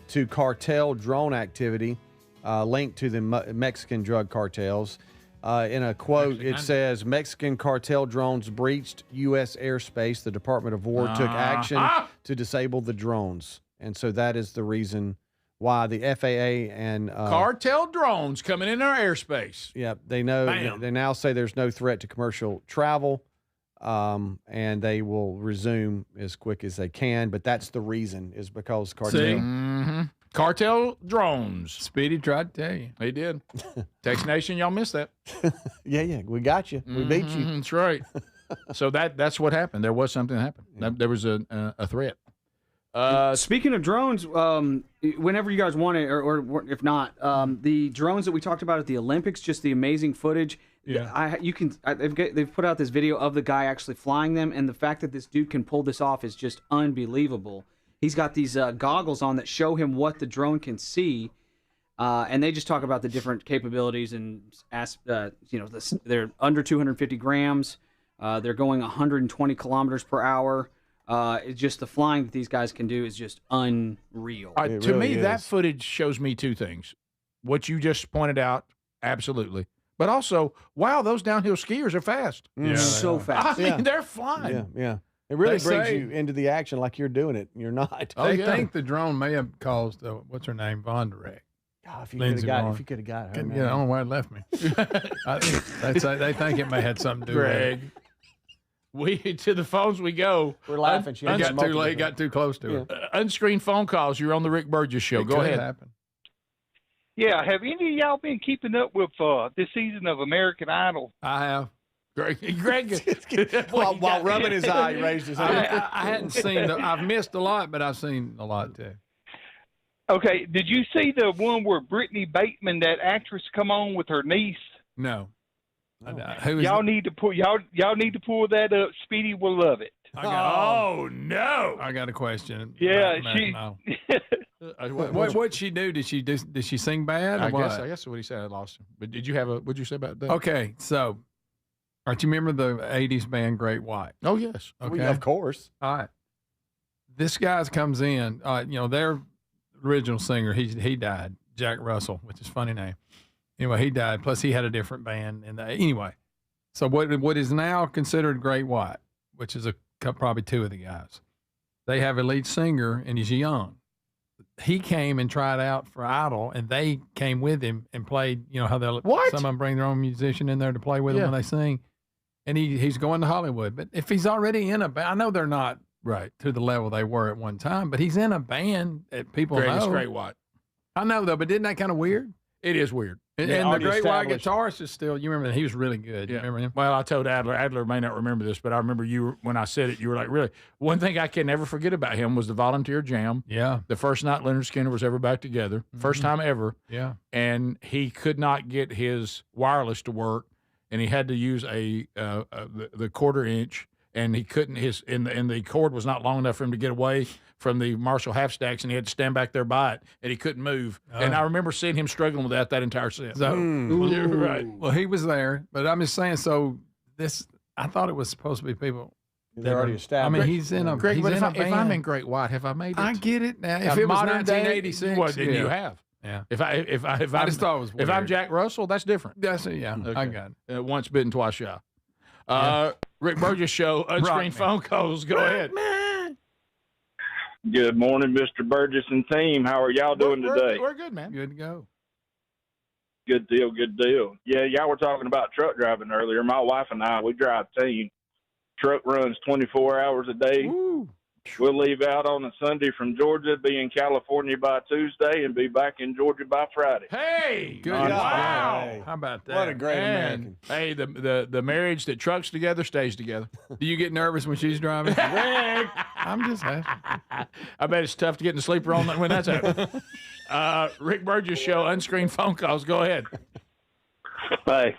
to cartel drone activity linked to the Mexican drug cartels. In a quote, it says, Mexican cartel drones breached U.S. airspace. The Department of War took action to disable the drones. And so that is the reason why the FAA and... cartel drones coming in our airspace. Yeah, they know. They now say there's no threat to commercial travel, and they will resume as quick as they can. But that's the reason, is because cartel... See? Mm-hmm. Cartel drones. Speedy tried to tell you. He did. Text Nation, y'all missed that. Yeah, we got you. We beat you. That's right. So that's what happened. There was something that happened. Yeah. There was a threat. Speaking of drones, whenever you guys want it, or if not, the drones that we talked about at the Olympics, just the amazing footage. Yeah. They've put out this video of the guy actually flying them, and the fact that this dude can pull this off is just unbelievable. He's got these goggles on that show him what the drone can see, and they just talk about the different capabilities and they're under 250 grams. They're going 120 kilometers per hour. It's just the flying that these guys can do is just unreal. To me, that footage shows me two things. What you just pointed out, absolutely. But also, wow, those downhill skiers are fast. Yeah, so fast. I mean, they're flying. Yeah. It really They brings say- you into the action like you're doing it. And you're not. They think the drone may have caused what's her name, Von Derek. if you could have got her. Yeah, I don't know why it left me. They think it may have something to do Greg. with it. To the phones we go. We're laughing. She Got had too multiple- late, got too close to her. Unscreened phone calls. You're on the Rick Burgess Show. It Go could ahead. happen. Yeah, have any of y'all been keeping up with this season of American Idol? I have. Greg while rubbing his eye, he raised his hand. I hadn't seen. I've missed a lot, but I've seen a lot too. Okay, did you see the one where Brittany Bateman, that actress, come on with her niece? No. Y'all need to pull that up. Speedy will love it. Oh no! I got a question. Yeah, No. What'd she do? Did she sing bad? Or I what? guess that's what he said. I lost him. But did you have what'd you say about that? Okay, so, all right, you remember the '80s band Great White? Oh yes. Okay, Of course. All right. This guy comes in. Their original singer, he died, Jack Russell, which is a funny name. Anyway, he died. Plus, he had a different band. Anyway, so what is now considered Great White, which is probably two of the guys. They have a lead singer, and he's young. He came and tried out for Idol, and they came with him and played. You know how some of them bring their own musician in there to play with them when they sing. And he's going to Hollywood. But if he's already in a band, I know they're not right to the level they were at one time, but he's in a band that people know. It's Great White. I know though, but isn't that kind of weird? It is weird. And the Great White guitarist is still. You remember that he was really good. You remember him? Well, I told Adler. Adler may not remember this, but I remember when I said it, you were like, really? One thing I can never forget about him was the volunteer jam. Yeah. The first night Leonard Skinner was ever back together. First time ever. Yeah. And he could not get his wireless to work, and he had to use the quarter inch, and he couldn't. And the cord was not long enough for him to get away from the Marshall half stacks, and he had to stand back there by it, and he couldn't move. And I remember seeing him struggling with that entire set. So, You're right. Well, he was there, but I'm just saying. So I thought it was supposed to be people. They're already established. I mean, he's in a. Greg, he's but in if a I'm band. in Great White, have I made it? I get it now. If A it was modern day, 1986, well, then you have. Yeah. If I just thought it was if I'm weird. Jack Russell, that's different. That's it. Yeah, Okay. I got it. Once bitten, twice shy. Rick Burgess Show, unscreened phone calls. Go ahead. Good morning, Mr. Burgess and team. How are y'all doing today? We're good, man. Good to go. Good deal, good deal. Yeah, y'all were talking about truck driving earlier. My wife and I, we drive team. Truck runs 24 hours a day. Woo. We'll leave out on a Sunday from Georgia, be in California by Tuesday, and be back in Georgia by Friday. Hey, Good. wow. How about that? What a great Man. American. Hey, the marriage that trucks together stays together. Do you get nervous when she's driving? Greg, I'm just asking. I bet it's tough to get in the sleeper on when that's happening. Rick Burgess Show, unscreened phone calls. Go ahead. Hey,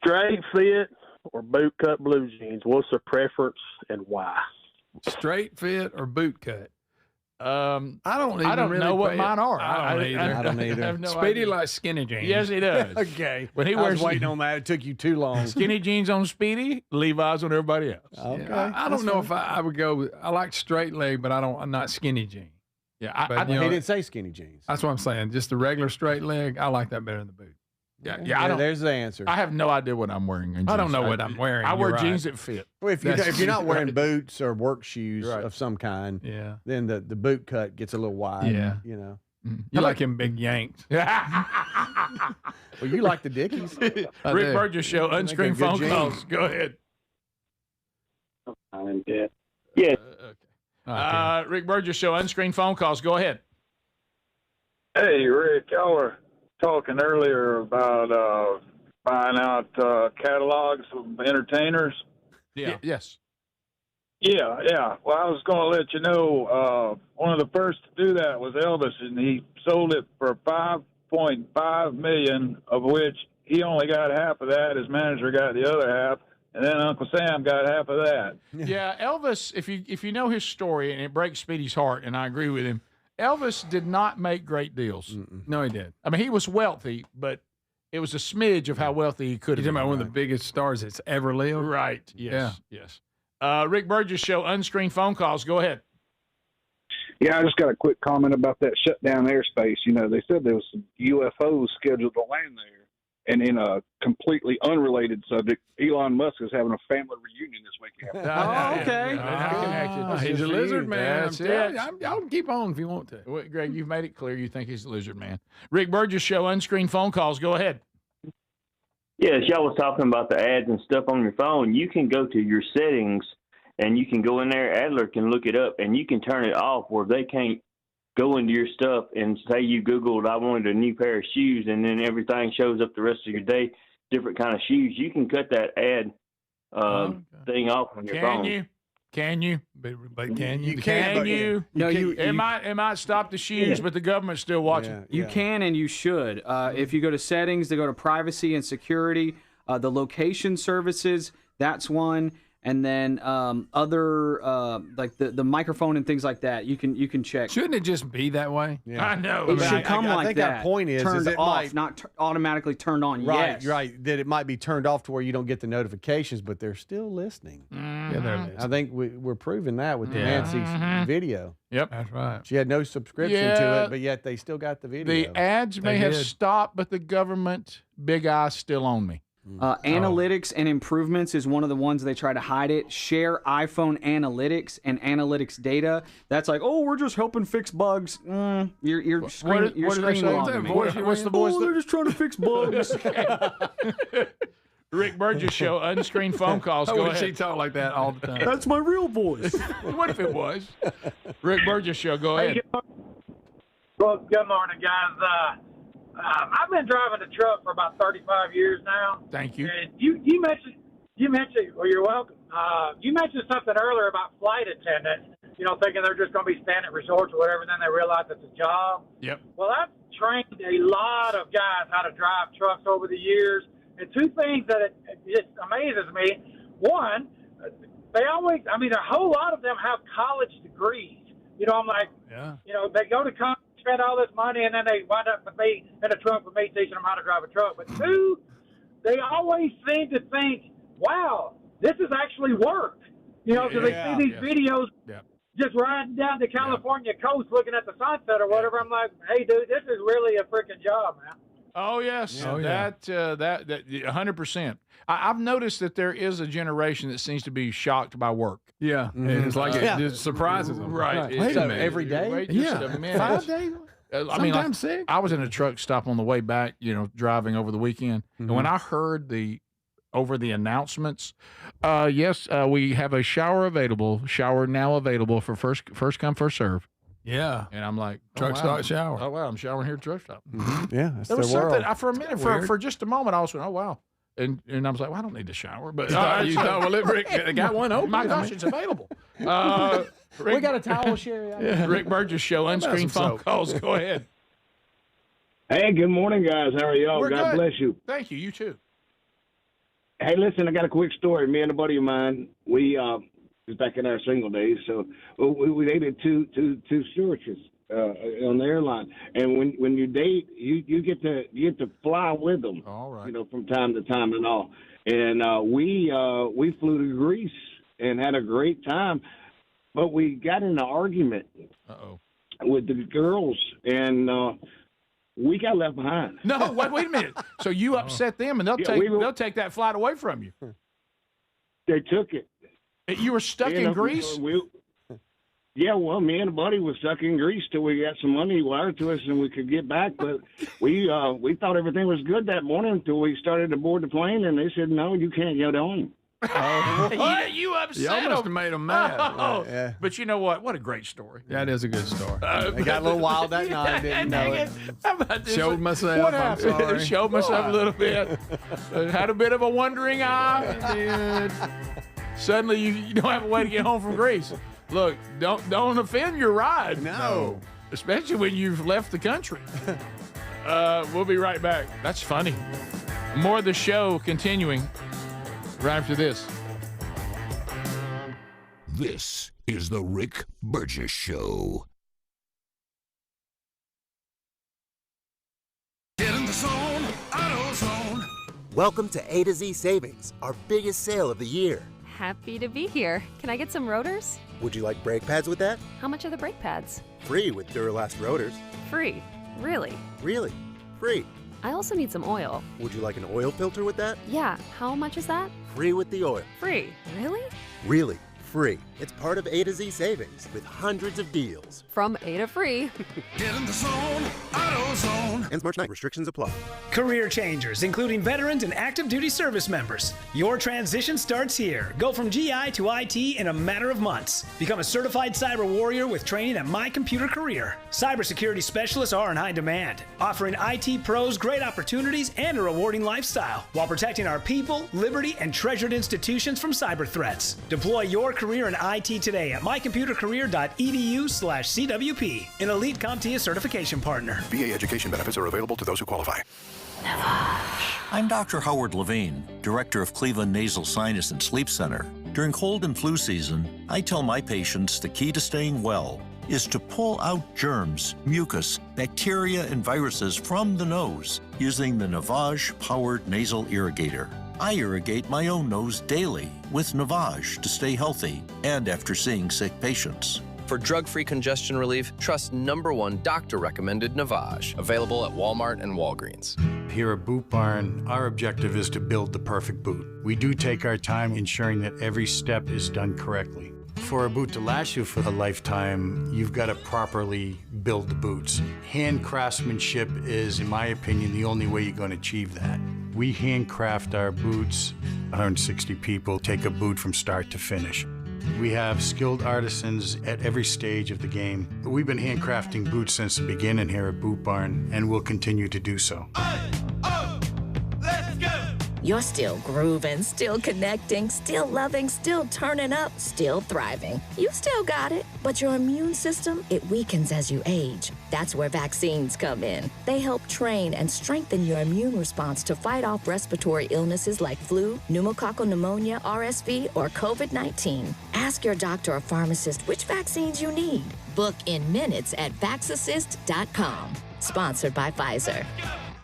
straight fit or boot cut blue jeans? What's the preference and why? Straight fit or boot cut? I don't really know what mine are. I don't either. I don't either. I have no Speedy idea. likes skinny jeans. Yes, he does. Okay. When he I wears was waiting on that. It took you too long. skinny jeans on Speedy, Levi's on everybody else. Okay. Yeah, I don't know if I would go. I like straight leg, but I'm not skinny jean. Yeah, But, He you know, didn't say skinny jeans. that's what I'm saying. Just the regular straight leg. I like that better than the boot. I don't. There's the answer. I have no idea what I'm wearing. In I don't jeans. know what I'm wearing. I wear You're jeans right. that fit. Well, if you're not wearing boots or work shoes Right. of some kind, Yeah. then the boot cut gets a little wide. Yeah. You know. You like him big yanks. Well, you like the Dickies. Rick I do. Burgess Show, Make a unscreened good phone jean. calls. Go ahead. Yeah. Rick Burgess Show, unscreened phone calls. Go ahead. Hey, Rick, y'all were talking earlier about buying out catalogs of entertainers. Yeah. Yes. Yeah. Well, I was going to let you know one of the first to do that was Elvis, and he sold it for $5.5 million, of which he only got half of that. His manager got the other half, and then Uncle Sam got half of that. Yeah, Elvis. If you know his story, and it breaks Speedy's heart, and I agree with him. Elvis did not make great deals. No, he did. I mean, he was wealthy, but It was a smidge of how wealthy he could have You're been. talking about one of the biggest stars that's ever lived? Right. Yes. Yes. Rick Burgess Show, unscreened phone calls. Go ahead. Yeah, I just got a quick comment about that shut down airspace. You know, they said there was some UFOs scheduled to land there. And in a completely unrelated subject, Elon Musk is having a family reunion this weekend. He's a lizard man. That's I'm telling you, y'all can keep on if you want to. Well, Greg, you've made it clear you think he's a lizard man. Rick Burgess Show, unscreened phone calls. Go ahead. Yes, y'all was talking about the ads and stuff on your phone. You can go to your settings, and you can go in there. Adler can look it up, and you can turn it off where they can't go into your stuff and say you Googled, I wanted a new pair of shoes, and then everything shows up the rest of your day, different kind of shoes. You can cut that ad thing off on your phone. Can you? But can you? Can you? No, It might stop the shoes, but the government's still watching. You can and you should. If you go to settings, they go to privacy and security, the location services, that's one. And then other like the microphone and things like that, you can check. Shouldn't it just be that way? Yeah. I know. It should come I like think that. our point is turned it off, not automatically turned on. Right, yes. right. That it might be turned off to where you don't get the notifications, but they're still listening. Yeah, they're listening. I think we're proving that with the Nancy's video. Yep, that's right. She had no subscription to it, but yet they still got the video. The ads may have stopped, but the government big eye's still on me. Analytics and improvements is one of the ones they try to hide it. Share iPhone analytics and analytics data. That's like, oh, we're just helping fix bugs. You're screaming along to me. What's the voice? Oh, they're just trying to fix bugs. Rick Burgess Show, unscreened phone calls. Go ahead. She talk like that all the time. That's my real voice. What if it was? Rick Burgess Show, go ahead. Well, good morning, guys. I've been driving the truck for about 35 years now. Thank you. And you mentioned, well, you're welcome. You mentioned something earlier about flight attendants, thinking they're just going to be staying at resorts or whatever, and then they realize it's a job. Yep. Well, I've trained a lot of guys how to drive trucks over the years, and two things that it just amazes me. One, they always, a whole lot of them have college degrees. I'm like, they go to college, spend all this money, and then they wind up with me in a truck with me teaching them how to drive a truck. But two, they always seem to think, wow, this is actually work. Because they see these videos just riding down the California coast looking at the sunset or whatever. I'm like, hey, dude, this is really a freaking job, man. Oh, yes. That 100%. I've noticed that there is a generation that seems to be shocked by work. Yeah. Mm-hmm. And it's like it just surprises them. Right. Wait a minute. Every day? Wait just a minute. 5 days? Sometimes 6. I was in a truck stop on the way back, driving over the weekend. And when I heard over the announcements, yes, we have a shower now available for first come, first serve. Yeah. And I'm like, truck stop shower. Oh, wow, I'm showering here at truck stop. Yeah, that's There was the world. something, for a minute, for just a moment, I was like, oh, wow. And I was like, well, I don't need to shower. But you thought, well, Rick, I got one open. My gosh, it's available. We got a towel, Sherry. Rick Burgess Show, unscreened phone calls. Go ahead. Hey, good morning, guys. How are y'all? We're God good. bless you. Thank you. You too. Hey, listen, I got a quick story. Me and a buddy of mine, we was back in our single days, so we dated two stewardesses on the airline. And when you date, you get to fly with them. All right. From time to time and all. And we flew to Greece and had a great time, but we got in an argument with the girls, and we got left behind. No, wait a minute. So you upset them, and they'll take that flight away from you. They took it. You were stuck in Greece? Yeah, well, me and a buddy was stuck in Greece till we got some money wired to us and we could get back. But we thought everything was good that morning until we started to board the plane, and they said, no, you can't get on. You upset Y'all must have them. made them mad. Yeah. But you know what? What a great story. That is a good story. They got a little wild that night, didn't know it. How about this? Showed myself. What I'm happened? sorry. Showed myself a little bit. Had a bit of a wondering eye. And suddenly you don't have a way to get home from Greece. Look, don't offend your ride. No. Especially when you've left the country. We'll be right back. That's funny. More of the show continuing right after this. This is the Rick Burgess Show. Get in the zone, AutoZone. Welcome to A to Z Savings, our biggest sale of the year. Happy to be here. Can I get some rotors? Would you like brake pads with that? How much are the brake pads? Free with Duralast rotors. Free. Really? Really? Free. I also need some oil. Would you like an oil filter with that? Yeah. How much is that? Free with the oil. Free. Really? Really? Free. It's part of A to Z Savings with hundreds of deals. From A to free. Get in the zone, AutoZone. Ends March 9th. Restrictions apply. Career changers, including veterans and active duty service members. Your transition starts here. Go from GI to IT in a matter of months. Become a certified cyber warrior with training at My Computer Career. Cybersecurity specialists are in high demand, offering IT pros great opportunities and a rewarding lifestyle while protecting our people, liberty, and treasured institutions from cyber threats. Deploy your career in IT today at mycomputercareer.edu/CWP, an elite CompTIA certification partner. VA education benefits are available to those who qualify. I'm Dr. Howard Levine, Director of Cleveland Nasal Sinus and Sleep Center. During cold and flu season, I tell my patients the key to staying well is to pull out germs, mucus, bacteria, and viruses from the nose using the Navage-powered nasal irrigator. I irrigate my own nose daily with Navage to stay healthy and after seeing sick patients. For drug-free congestion relief, trust #1 doctor-recommended Navage. Available at Walmart and Walgreens. Here at Boot Barn, our objective is to build the perfect boot. We do take our time ensuring that every step is done correctly. For a boot to last you for a lifetime, you've got to properly build the boots. Hand craftsmanship is, in my opinion, the only way you're going to achieve that. We handcraft our boots. 160 people take a boot from start to finish. We have skilled artisans at every stage of the game. We've been handcrafting boots since the beginning here at Boot Barn, and we'll continue to do so. You're still grooving, still connecting, still loving, still turning up, still thriving. You still got it, but your immune system, it weakens as you age. That's where vaccines come in. They help train and strengthen your immune response to fight off respiratory illnesses like flu, pneumococcal pneumonia, RSV, or COVID-19. Ask your doctor or pharmacist which vaccines you need. Book in minutes at vaxassist.com. Sponsored by Pfizer.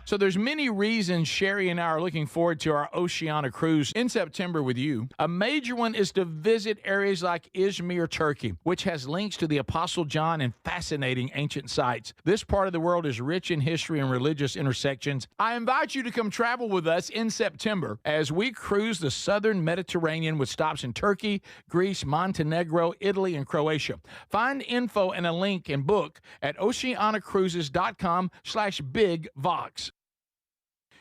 So there's many reasons Sherry and I are looking forward to our Oceania cruise in September with you. A major one is to visit areas like Izmir, Turkey, which has links to the Apostle John and fascinating ancient sites. This part of the world is rich in history and religious intersections. I invite you to come travel with us in September as we cruise the southern Mediterranean with stops in Turkey, Greece, Montenegro, Italy, and Croatia. Find info and a link and book at oceanacruises.com/bigvox.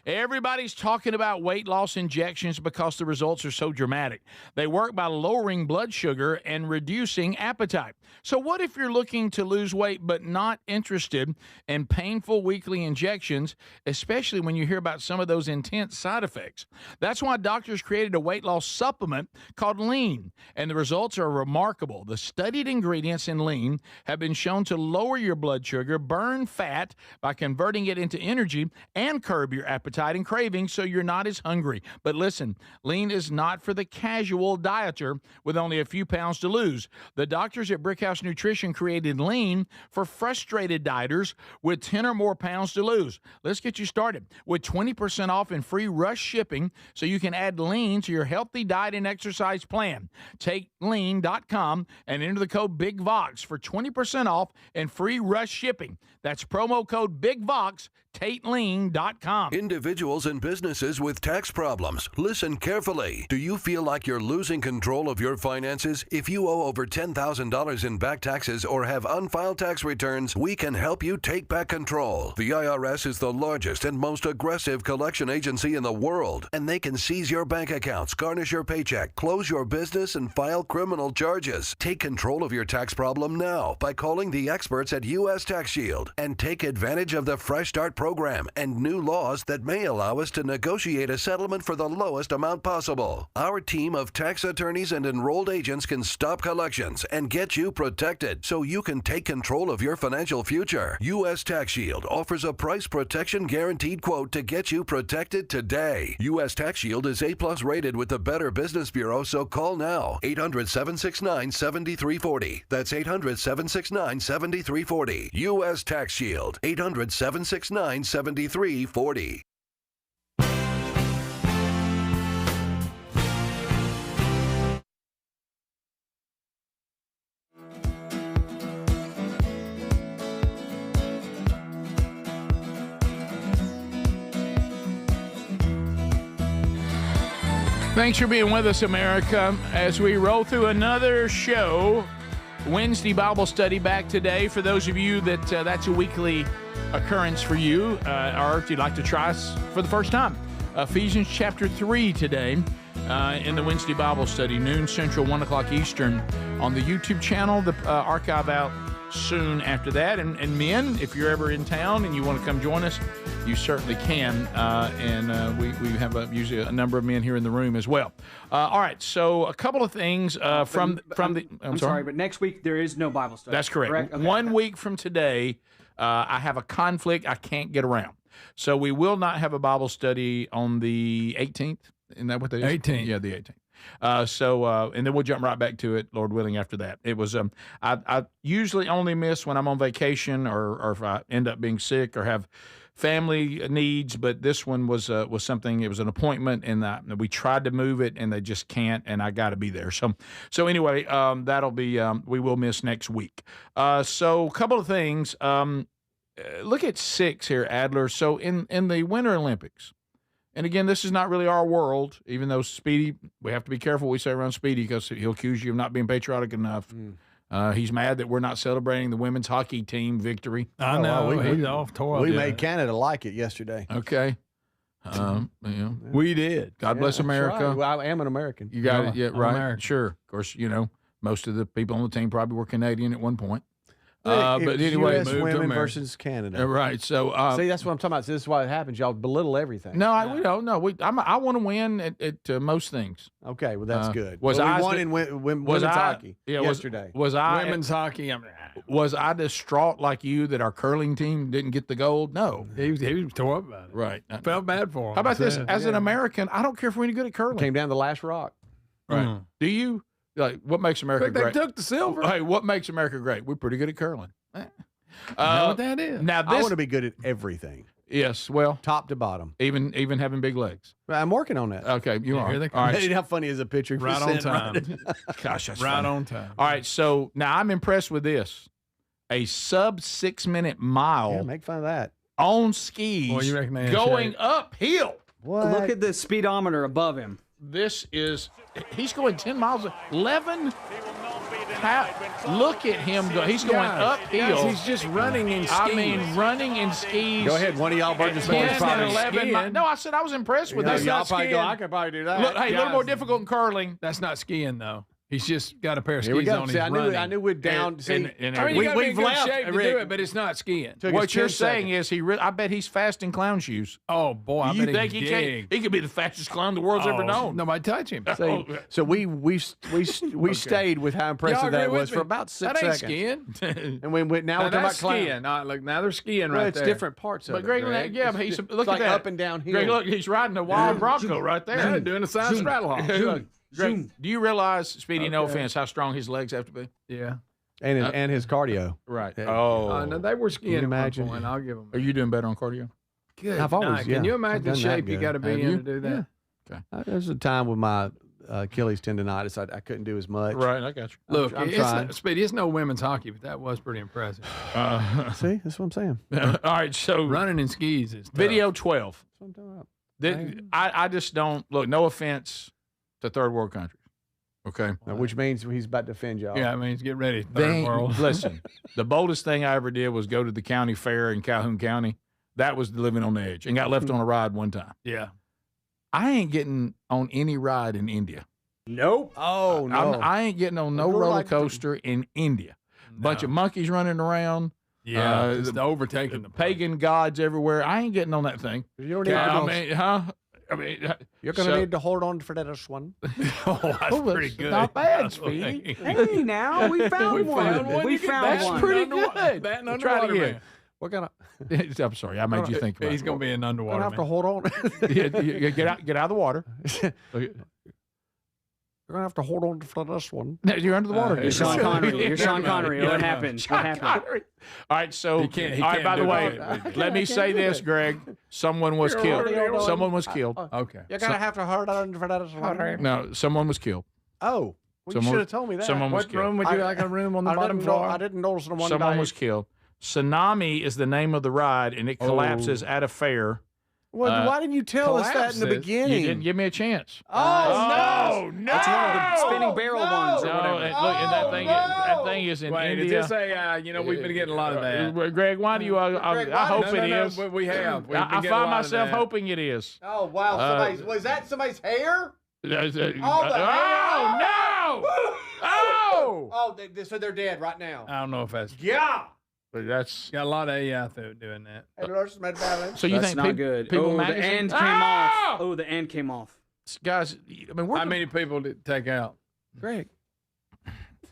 Everybody's talking about weight loss injections because the results are so dramatic. They work by lowering blood sugar and reducing appetite. So what if you're looking to lose weight but not interested in painful weekly injections, especially when you hear about some of those intense side effects? That's why doctors created a weight loss supplement called Lean, and the results are remarkable. The studied ingredients in Lean have been shown to lower your blood sugar, burn fat by converting it into energy, and curb your appetite and cravings so you're not as hungry. But listen, Lean is not for the casual dieter with only a few pounds to lose. The doctors at Brickhouse Nutrition created Lean for frustrated dieters with 10 or more pounds to lose. Let's get you started with 20% off and free rush shipping so you can add Lean to your healthy diet and exercise plan. Take lean.com and enter the code BIGVOX for 20% off and free rush shipping. That's promo code BIGVOX, TateLean.com. Individuals and businesses with tax problems, listen carefully. Do you feel like you're losing control of your finances? If you owe over $10,000 in back taxes or have unfiled tax returns, we can help you take back control. The IRS is the largest and most aggressive collection agency in the world, and they can seize your bank accounts, garnish your paycheck, close your business, and file criminal charges. Take control of your tax problem now by calling the experts at U.S. Tax Shield and take advantage of the Fresh Start program and new laws that may allow us to negotiate a settlement for the lowest amount possible. Our team of tax attorneys and enrolled agents can stop collections and get you protected so you can take control of your financial future. U.S. Tax Shield offers a price protection guaranteed quote to get you protected today. U.S. Tax Shield is A+ rated with the Better Business Bureau, so call now. 800-769-7340. That's 800-769-7340. U.S. Tax Shield. 800-769-7340. Thanks for being with us, America, as we roll through another show. Wednesday Bible study back today. For those of you that that's a weekly occurrence for you, or if you'd like to try us for the first time. Ephesians chapter 3 today in the Wednesday Bible study, noon Central, 1 o'clock Eastern on the YouTube channel. The archive out soon after that. And men, if you're ever in town and you want to come join us, you certainly can. We have usually a number of men here in the room as well. All right, so a couple of things from the. I'm sorry, but next week there is no Bible study. That's correct. Okay. 1 week from today, I have a conflict I can't get around. So we will not have a Bible study on the 18th. Isn't that what that is? 18th. Yeah, the 18th. And then we'll jump right back to it, Lord willing, after that. It was, I usually only miss when I'm on vacation or if I end up being sick or have family needs, but this one was something, it was an appointment, and we tried to move it, and they just can't, and I got to be there. So anyway, that'll be, we will miss next week. So a couple of things. Look at 6 here, Adler. So in the Winter Olympics, and again, this is not really our world, even though Speedy, we have to be careful what we say around Speedy because he'll accuse you of not being patriotic enough. He's mad that we're not celebrating the women's hockey team victory. I know. He's off toil. We made Canada like it yesterday. Okay. We did. God bless America. Right. Well, I am an American. You got it. Yeah, right. American. Sure. Of course, most of the people on the team probably were Canadian at one point. But anyway, US women versus Canada. Right. So see, that's what I'm talking about. So this is why it happens. Y'all belittle everything. No, we don't. No, I want to win at most things. Okay, well that's good. We won in women's hockey yesterday. Was I women's hockey? Was I distraught like you that our curling team didn't get the gold? No, he was tore up about it. Right. Felt bad for him. How about this? As an American, I don't care if we're any good at curling. Came down the last rock. Right. Do you? Like, what makes America great? They took the silver. Hey, what makes America great? We're pretty good at curling. You know what that is? Now, I want to be good at everything. Yes, well, top to bottom, even having big legs. I'm working on that. Okay, you are. Here they come. All right. How funny is a picture? Right on time. Gosh, that's right funny. on time. All right, so now I'm impressed with this: a sub 6 minute mile. Yeah, make fun of that. On skis, Boy, you reckon they going uphill. What? Look at the speedometer above him. He's going 10 miles, 11. Look at him go. He's going uphill. Guys, he's just running in skis. I mean, running in skis. Go ahead. One of y'all Burgess boys probably 11. No, I said I was impressed with this. Y'all probably go, I could probably do that. Look, hey, a little more difficult in curling. That's not skiing, though. He's just got a pair of skis Here we go. on. See, I knew we'd down. I mean, you got to be in good shape to do it, but it's not skiing. What you're saying is I bet he's fast in clown shoes. Oh boy, I you bet think he could be the fastest clown the world's ever known? Nobody touch him. So we stayed with how impressive that was for about 6 seconds. That ain't skiing. And when now we're talking about skiing. Look, now they're skiing right it's there. different parts of it. But Greg, but he's look at that up and down here. Greg, look, he's riding a wild Bronco right there, doing a side straddle hop. Greg, do you realize, Speedy, no offense, how strong his legs have to be? Yeah. And his cardio. Right. Yeah. Oh. No, they were skiing at one point. I'll give them. Are you doing better on cardio? Good. I've always, Can you imagine the shape you got to be in to do that? Okay. There's a time with my Achilles tendonitis, I couldn't do as much. Right, I got you. Look, I'm trying. Speedy, it's no women's hockey, but that was pretty impressive. See, that's what I'm saying. All right, so running in skis is tough. Video 12. That's what I'm talking about. I just don't look. No offense to third world countries. Okay, which means he's about to offend y'all. Yeah, it means get ready. Third world. Listen, the boldest thing I ever did was go to the county fair in Calhoun County. That was living on the edge, and got left on a ride one time. Yeah, I ain't getting on any ride in India. Nope. Oh no, I ain't getting on no roller coaster in India. Bunch of monkeys running around. Yeah, just overtaking the pagan gods everywhere. I ain't getting on that thing. You don't you're going to need to hold on for that one. That's pretty good. Not bad, Speedy. Hey, now we found one. We found That's one. pretty good. Try it again. Man. We're gonna. I'm sorry, I made you think about it. He's going to be an underwater. We're gonna have to hold on. Get out of the water. You're gonna have to hold on for this one. You're under the water. You're Sean Connery. You're Sean Connery. What happened? What happened? All right, so He can't all right. By do the way, it. let me say this, Greg. Someone was killed. Someone was killed. Okay. You're gonna have to hold on for that one. No, someone was killed. Oh, well, you should have told me that. Someone was What killed. room would you like? A room on the bottom floor? I didn't notice the one. Someone was killed. Tsunami is the name of the ride, and it collapses at a fair Well, why didn't you tell us that in the beginning? You didn't give me a chance. Oh, no! It's one of the spinning barrel ones or whatever. Look, and that thing is in Wait, India. is this AI? We've been getting a lot of that. Greg, why do you? I hope it is. We have. I find myself hoping it is. Oh, wow. Was that somebody's hair? Oh, no! Oh! Oh, so they're dead right now. I don't know if that's. Yeah! But that's got a lot of AI doing that. So you That's think not good? people the magazine- end came off. Oh, the end came off. Guys, I mean, how many people did it take out? Greg,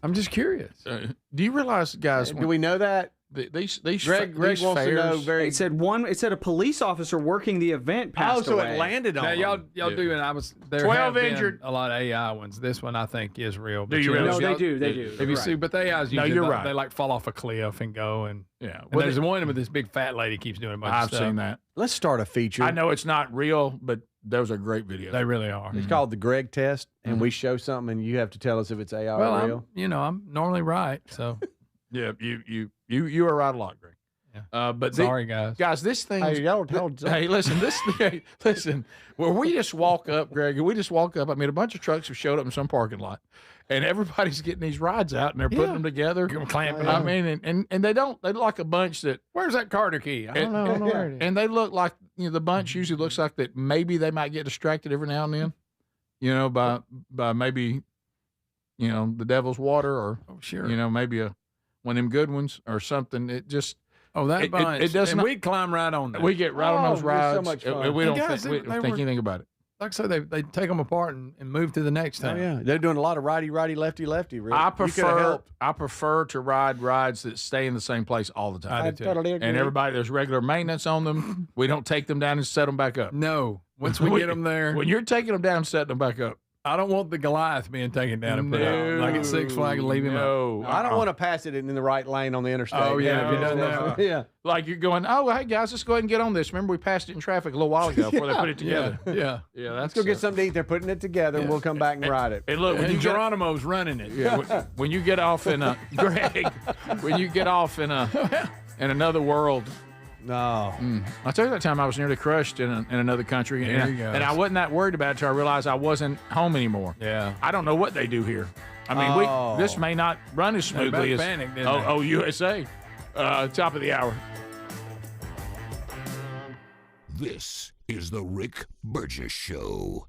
I'm just curious. Do you realize, guys? Do we know that? These Greg wants to know very. It said a police officer working the event passed so away. it landed on Now, them. y'all do, and I was there. 12 have been injured. A lot of AI ones. This one I think is real. Do you really? No, they do. If you You're see, right. but the AIs No, usually you're right. They like fall off a cliff and go and Yeah. And there's one with this big fat lady keeps doing a bunch of I've stuff. seen that. Let's start a feature. I know it's not real, but those are great videos. They really are. It's called the Greg test, and we show something, and you have to tell us if it's AI Well, or real. I'm normally right. So Yeah, you are right a lot, Greg. Yeah. But sorry, guys. Guys, this thing. Hey, y'all told- Hey, listen, listen. Where we just walk up, Greg. We just walk up. I mean, a bunch of trucks have showed up in some parking lot, and everybody's getting these rides out, and they're putting them together, clamping I them. mean, and they don't. They look like a bunch that. Where's that Carter key? I don't know. I don't know where it is. And they look like the bunch usually looks like that. Maybe they might get distracted every now and then, by maybe, the devil's water or maybe one of them good ones or something. It just. Oh, that bunch. It doesn't. And we climb right on that. We get right on those rides. so much fun. We don't guys, think, they think were- anything about it. Like I said, they take them apart and move to the next Oh, time. yeah. They're doing a lot of righty, lefty. Rick. I You coulda prefer helped. to ride rides that stay in the same place all the time. I do too. totally agree. And there's regular maintenance on them. We don't take them down and set them back up. No. Once we get them there, When you're taking them down and setting them back up. I don't want the Goliath being taken down and put out. Like at Six Flags, leave him out. No. I don't want to pass it in the right lane on the interstate. Oh, yeah, have you done that? Yeah. Like you're going, oh, hey, guys, let's go ahead and get on this. Remember we passed it in traffic a little while ago before they put it together. Yeah. Yeah, Let's go get something to eat. They're putting it together, and we'll come back and ride it. And look, when And you get Geronimo's running it. when you get off in Greg, when you get off in another world. No. I tell you that time I was nearly crushed in another country, There you go. and I wasn't that worried about it until I realized I wasn't home anymore. Yeah. I don't know what they do here. I mean, this may not run as They about smoothly as panicked, didn't they? USA. Top of the hour. This is the Rick Burgess Show.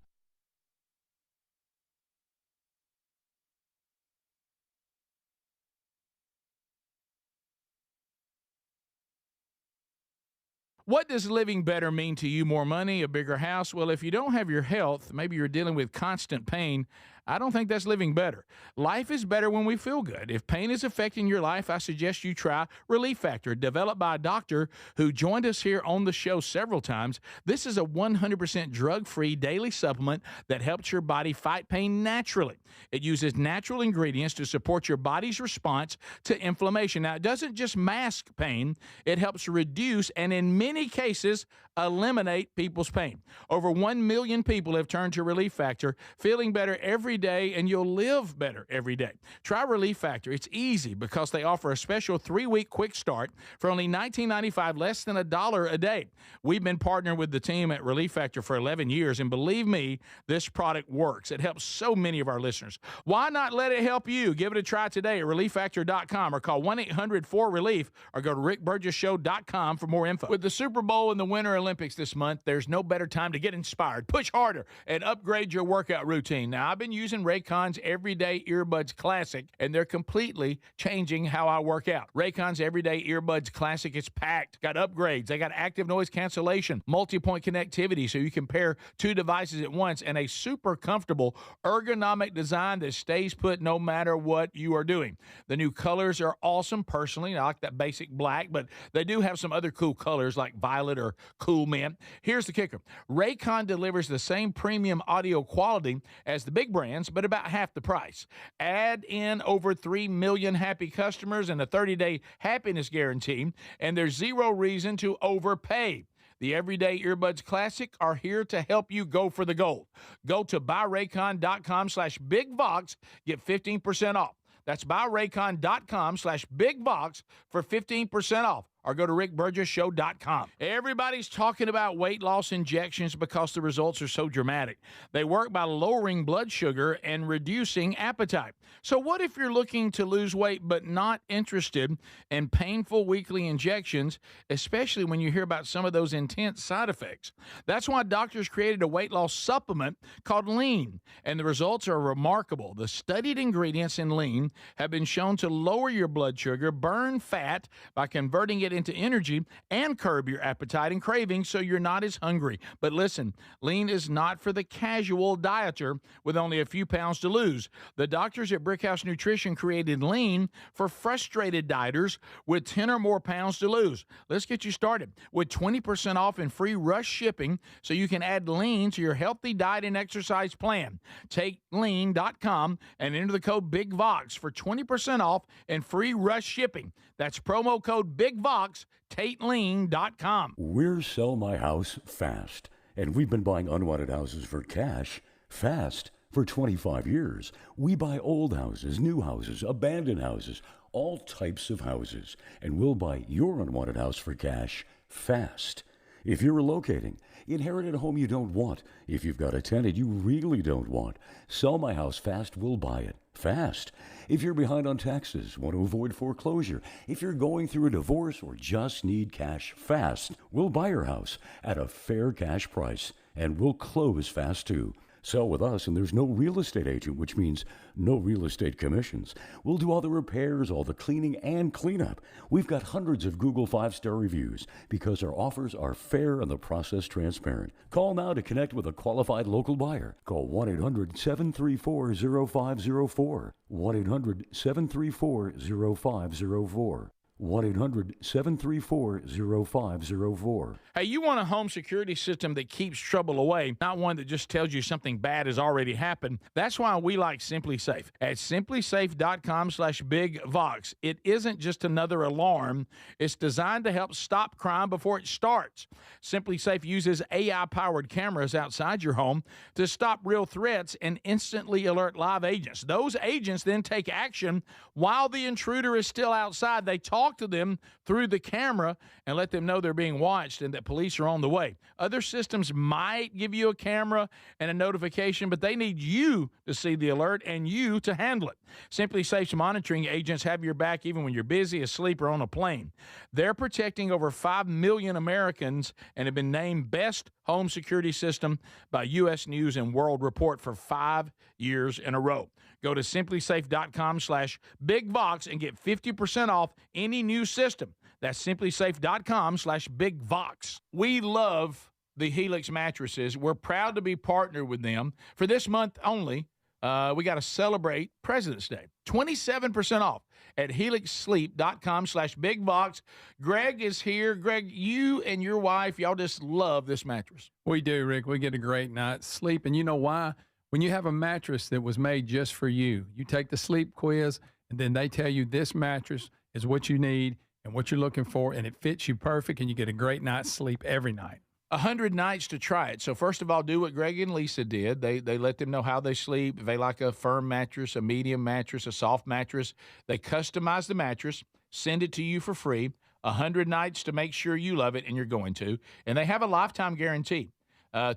What does living better mean to you? More money, a bigger house? Well, if you don't have your health, maybe you're dealing with constant pain, I don't think that's living better. Life is better when we feel good. If pain is affecting your life, I suggest you try Relief Factor, developed by a doctor who joined us here on the show several times. This is a 100% drug-free daily supplement that helps your body fight pain naturally. It uses natural ingredients to support your body's response to inflammation. Now, it doesn't just mask pain, it helps reduce and in many cases eliminate people's pain. Over 1 million people have turned to Relief Factor, feeling better every day, and you'll live better every day. Try Relief Factor. It's easy because they offer a special 3-week quick start for only $19.95, less than $1 a day. We've been partnering with the team at Relief Factor for 11 years, and believe me, this product works. It helps so many of our listeners. Why not let it help you? Give it a try today at relieffactor.com or call 1-800-4RELIEF or go to rickburgessshow.com for more info. With the Super Bowl and the Winter Olympics this month, there's no better time to get inspired, push harder, and upgrade your workout routine. Now, I've been using Raycon's Everyday Earbuds Classic, and they're completely changing how I work out. Raycon's Everyday Earbuds Classic is packed. Got upgrades. They got active noise cancellation, multi-point connectivity so you can pair 2 devices at once, and a super comfortable ergonomic design that stays put no matter what you are doing. The new colors are awesome. Personally, I like that basic black, but they do have some other cool colors like violet or cool mint. Here's the kicker. Raycon delivers the same premium audio quality as the big brands, but about half the price. Add in over 3 million happy customers and a 30-day happiness guarantee, and there's zero reason to overpay. The Everyday Earbuds Classic are here to help you go for the gold. Go to buyraycon.com/bigvox, get 15% off. That's buyraycon.com/bigvox for 15% off. or go to rickburgessshow.com. Everybody's talking about weight loss injections because the results are so dramatic. They work by lowering blood sugar and reducing appetite. So what if you're looking to lose weight but not interested in painful weekly injections, especially when you hear about some of those intense side effects? That's why doctors created a weight loss supplement called Lean, and the results are remarkable. The studied ingredients in Lean have been shown to lower your blood sugar, burn fat by converting it into energy, and curb your appetite and cravings so you're not as hungry. But listen, Lean is not for the casual dieter with only a few pounds to lose. The doctors at Brickhouse Nutrition created Lean for frustrated dieters with 10 or more pounds to lose. Let's get you started with 20% off and free rush shipping so you can add Lean to your healthy diet and exercise plan. Take lean.com and enter the code BIGVOX for 20% off and free rush shipping. That's promo code BIGVOX, TateLean.com. We're Sell My House Fast, and we've been buying unwanted houses for cash fast for 25 years. We buy old houses, new houses, abandoned houses, all types of houses, and we'll buy your unwanted house for cash fast. If you're relocating, inherited a home you don't want, if you've got a tenant you really don't want, Sell My House Fast will buy it fast. If you're behind on taxes, want to avoid foreclosure, if you're going through a divorce or just need cash fast, we'll buy your house at a fair cash price, and we'll close fast too. Sell with us, and there's no real estate agent, which means no real estate commissions. We'll do all the repairs, all the cleaning, and cleanup. We've got hundreds of Google 5-star reviews because our offers are fair and the process transparent. Call now to connect with a qualified local buyer. Call 1-800-734-0504. 1-800-734-0504. 1-800-734-0504. Hey, you want a home security system that keeps trouble away, not one that just tells you something bad has already happened. That's why we like Simply Safe. At simplysafe.com/bigvox, it isn't just another alarm. It's designed to help stop crime before it starts. Simply Safe uses AI-powered cameras outside your home to stop real threats and instantly alert live agents. Those agents then take action while the intruder is still outside. They talk to them through the camera and let them know they're being watched and that police are on the way. Other systems might give you a camera and a notification, but they need you to see the alert and you to handle it. Simply Safe's monitoring agents have your back even when you're busy, asleep, or on a plane. They're protecting over 5 million Americans and have been named Best Home Security System by U.S. News and World Report for 5 years in a row. Go to simplysafe.com/bigvox and get 50% off any new system. That's simplysafe.com/bigvox. We love the Helix mattresses. We're proud to be partnered with them. For this month only, we got to celebrate President's Day. 27% off at helixsleep.com/bigvox. Greg is here. Greg, you and your wife, y'all just love this mattress. We do, Rick. We get a great night's sleep. And you know why? When you have a mattress that was made just for you, you take the sleep quiz, and then they tell you this mattress is what you need and what you're looking for, and it fits you perfect, and you get a great night's sleep every night. 100 nights to try it. So first of all, do what Greg and Lisa did. They let them know how they sleep. If they like a firm mattress, a medium mattress, a soft mattress, they customize the mattress, send it to you for free. 100 nights to make sure you love it, and you're going to. And they have a lifetime guarantee.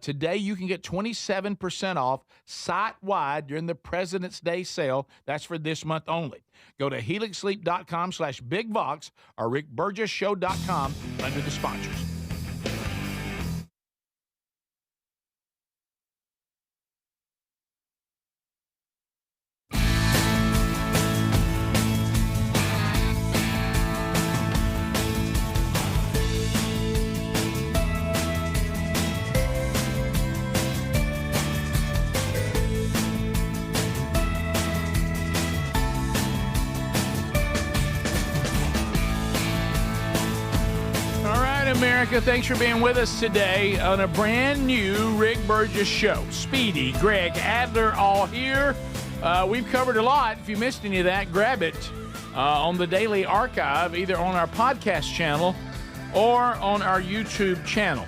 Today, you can get 27% off site-wide during the President's Day sale. That's for this month only. Go to helixsleep.com/bigvox or rickburgessshow.com under the sponsors. America, thanks for being with us today on a brand new Rick Burgess show. Speedy, Greg, Adler, all here. We've covered a lot. If you missed any of that, grab it on the Daily Archive, either on our podcast channel or on our YouTube channel.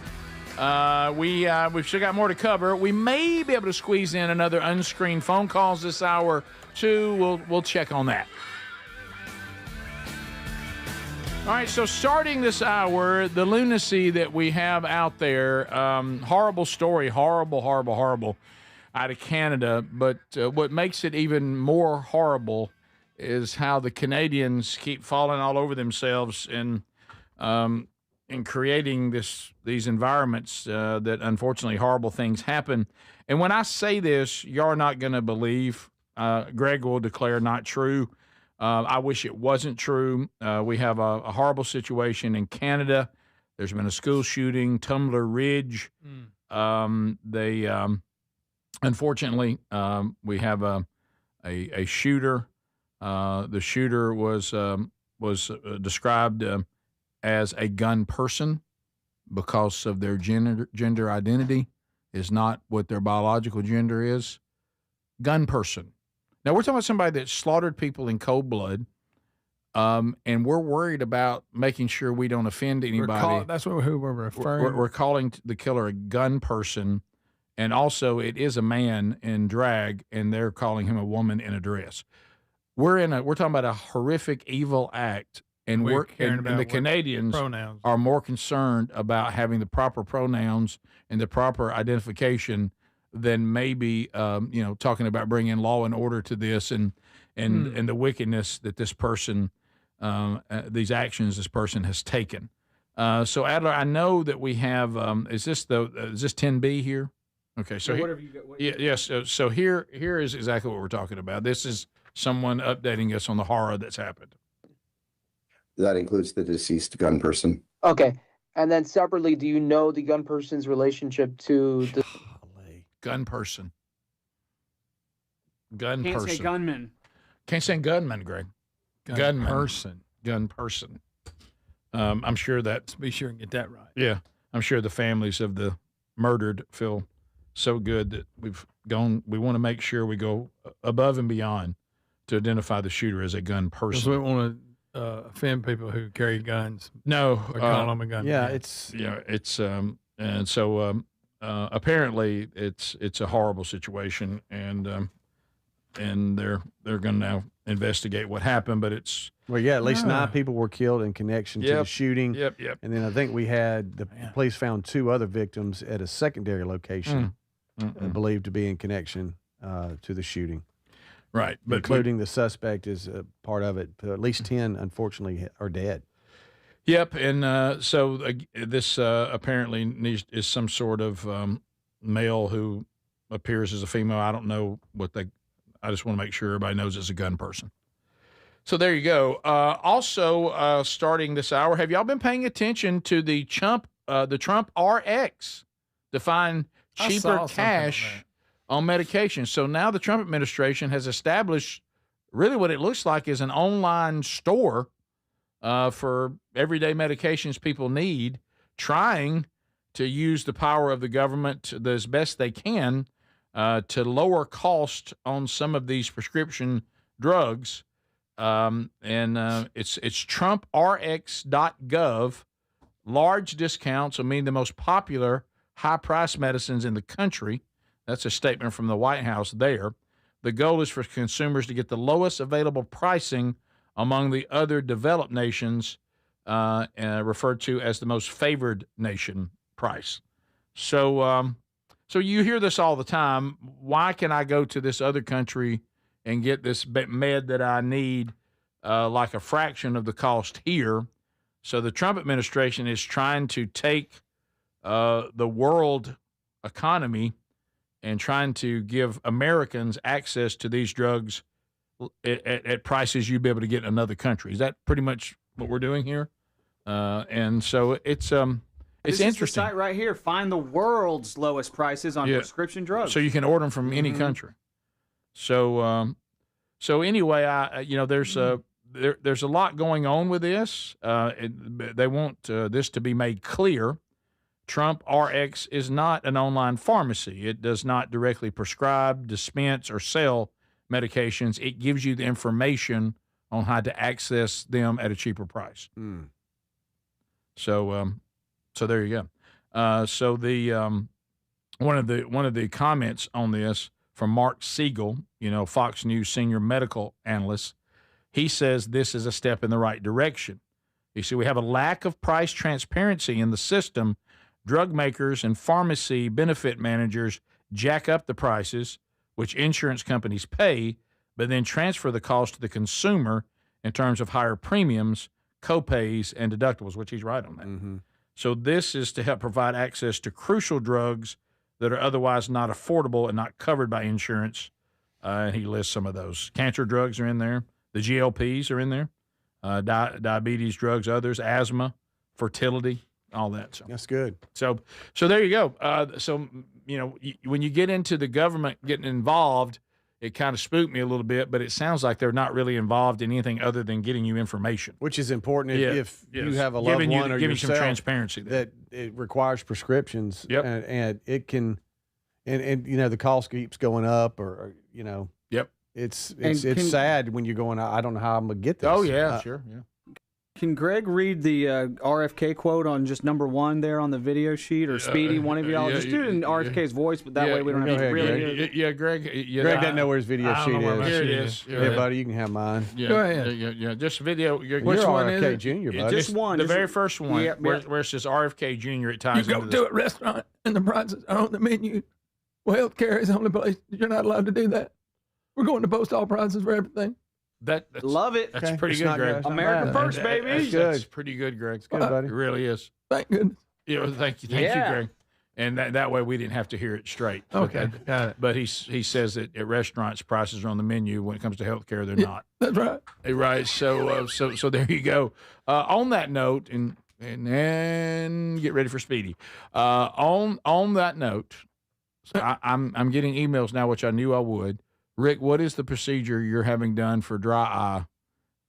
We've still got more to cover. We may be able to squeeze in another unscreened phone calls this hour, too. We'll check on that. All right, so starting this hour, the lunacy that we have out there, horrible story, horrible out of Canada. But what makes it even more horrible is how the Canadians keep falling all over themselves in creating these environments that unfortunately horrible things happen. And when I say this, you're not going to believe. Greg will declare not true. I wish it wasn't true. We have a horrible situation in Canada. There's been a school shooting, Tumbler Ridge. Unfortunately, we have a shooter. The shooter was described as a gun person because of their gender identity is not what their biological gender is. Gun person. Now, we're talking about somebody that slaughtered people in cold blood, and we're worried about making sure we don't offend anybody. That's who we're referring. We're calling the killer a gun person, and also it is a man in drag, and they're calling him a woman in a dress. We're talking about a horrific, evil act, and the Canadians are more concerned about having the proper pronouns and the proper identification than maybe talking about bringing law and order to this and the wickedness that this person these actions this person has taken. So Adler, I know that we have is this 10B here? Okay, so yes. So here is exactly what we're talking about. This is someone updating us on the horror that's happened. That includes the deceased gun person. Okay, and then separately, do you know the gun person's relationship to the gun person? Can't say gunman. Can't say gunman, Greg. Gun person. I'm sure that. Let's be sure and get that right. Yeah, I'm sure the families of the murdered feel so good that we want to make sure we go above and beyond to identify the shooter as a gun person. Because we want to offend people who carry guns. No, or call them a gun. And so apparently it's a horrible situation, and they're going to now investigate what happened, but it's at least 9 people were killed in connection to the shooting. Yep. And then I think we had the police found 2 other victims at a secondary location believed to be in connection to the shooting. Right, but including the suspect is a part of it. At least 10, unfortunately, are dead. Yep, and so this apparently is some sort of male who appears as a female. I don't know I just want to make sure everybody knows it's a gun person. So there you go. Also, starting this hour, have y'all been paying attention to the Trump RX to find cheaper cash on medication? So now the Trump administration has established really what it looks like is an online store for everyday medications people need, trying to use the power of the government as best they can to lower cost on some of these prescription drugs. It's trumprx.gov. Large discounts will mean the most popular high-priced medicines in the country. That's a statement from the White House there. The goal is for consumers to get the lowest available pricing among the other developed nations, referred to as the most favored nation price. So you hear this all the time. Why can I go to this other country and get this med that I need like a fraction of the cost here? So the Trump administration is trying to take the world economy and trying to give Americans access to these drugs at prices you'd be able to get in another country. Is that pretty much what we're doing here? And so it's interesting. This is the site right here. Find the world's lowest prices on prescription drugs. So you can order them from any country. So anyway, there's a lot going on with this. They want this to be made clear. Trump RX is not an online pharmacy. It does not directly prescribe, dispense, or sell medications. It gives you the information on how to access them at a cheaper price. So there you go. So the one of the comments on this from Mark Siegel, Fox News senior medical analyst, he says this is a step in the right direction. You see, we have a lack of price transparency in the system. Drug makers and pharmacy benefit managers jack up the prices, which insurance companies pay, but then transfer the cost to the consumer in terms of higher premiums, copays, and deductibles, which he's right on that. Mm-hmm. So this is to help provide access to crucial drugs that are otherwise not affordable and not covered by insurance. And he lists some of those. Cancer drugs are in there. The GLPs are in there. Diabetes drugs, others, asthma, fertility, all that. So that's good. So there you go. So, you know, when you get into the government getting involved, it kind of spooked me a little bit, but it sounds like they're not really involved in anything other than getting you information. Which is important if you have a loved one or giving yourself some transparency there. that it requires prescriptions. Yep. And it can, and you know, the cost keeps going up or you know. Yep. It's sad when you're going, I don't know how I'm going to get this. Oh, yeah, sure, yeah. Can Greg read the RFK quote on just number 1 there on the video sheet, or Speedy, one of y'all? Just do it in RFK's voice, but that way we don't have to really hear it. Yeah, Greg. Greg doesn't know where his video sheet is. Here it is. Yeah, buddy, you can have mine. Yeah, Go ahead. Yeah, just video. Which one is RFK it? Jr., buddy? Just one. The very first one, Yep, where yep. it says RFK Jr., it ties You go into to this. a restaurant and the prices are on the menu. Well, healthcare is the only place you're not allowed to do that. We're going to post all prices for everything. That's Love it. That's pretty good, Greg. America first, baby. That's pretty good, Greg. It's good, buddy. It really is. Thank goodness. Yeah, thank you, Greg. And that way we didn't have to hear it straight. Okay, got it. But he says that at restaurants prices are on the menu. When it comes to healthcare, they're not. That's right. Right. So there you go. On that note, and get ready for Speedy. On that note, I'm getting emails now, which I knew I would. Rick, what is the procedure you're having done for dry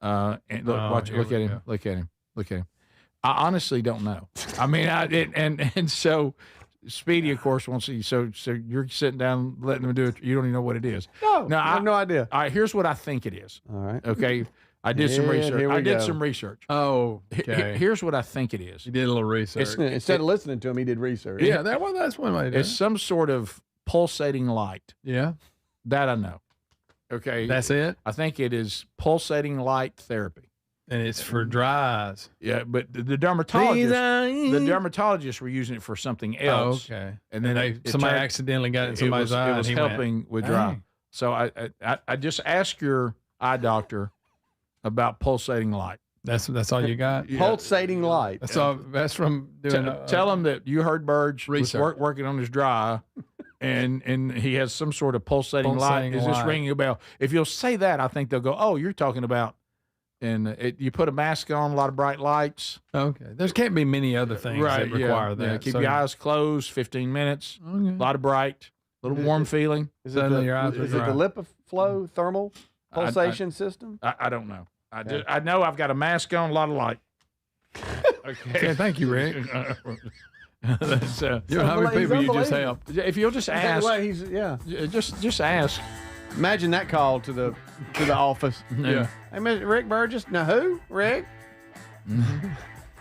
eye? And look at him. I honestly don't know. I mean, and so Speedy, of course, wants to. So you're sitting down, letting them do it. You don't even know what it is. No, I have no idea. All right, here's what I think it is. All right. Okay. I did some research. I did some research. Oh, okay. Here's what I think it is. He did a little research. Instead of listening to him, he did research. Yeah, that's one way to do it. It's some sort of pulsating light. Yeah. That I know. Okay. That's it? I think it is pulsating light therapy. And it's for dry eyes. Yeah, but the dermatologists were using it for something else. Oh, okay. And then somebody accidentally got it in somebody's eye. It was helping with dry. So I just asked your eye doctor about pulsating light. That's all you got? Yeah. Pulsating light. That's all. That's from doing. Tell him that you heard Burge was working on his dry eye. And he has some sort of pulsating light. Is this ringing a bell? If you'll say that, I think they'll go, oh, you're talking about, and you put a mask on, a lot of bright lights. Okay. There can't be many other things that require that. Yeah. Keep your eyes closed 15 minutes, a lot of bright, a little warm feeling. Is it the LipiFlow thermal pulsation system? I don't know. I know I've got a mask on, a lot of light. Okay. Thank you, Rick. That's, you know how many people you just helped. If you'll just ask, just ask. Imagine that call to the office. Yeah. Hey, Mr. Rick Burgess. Now who? Rick?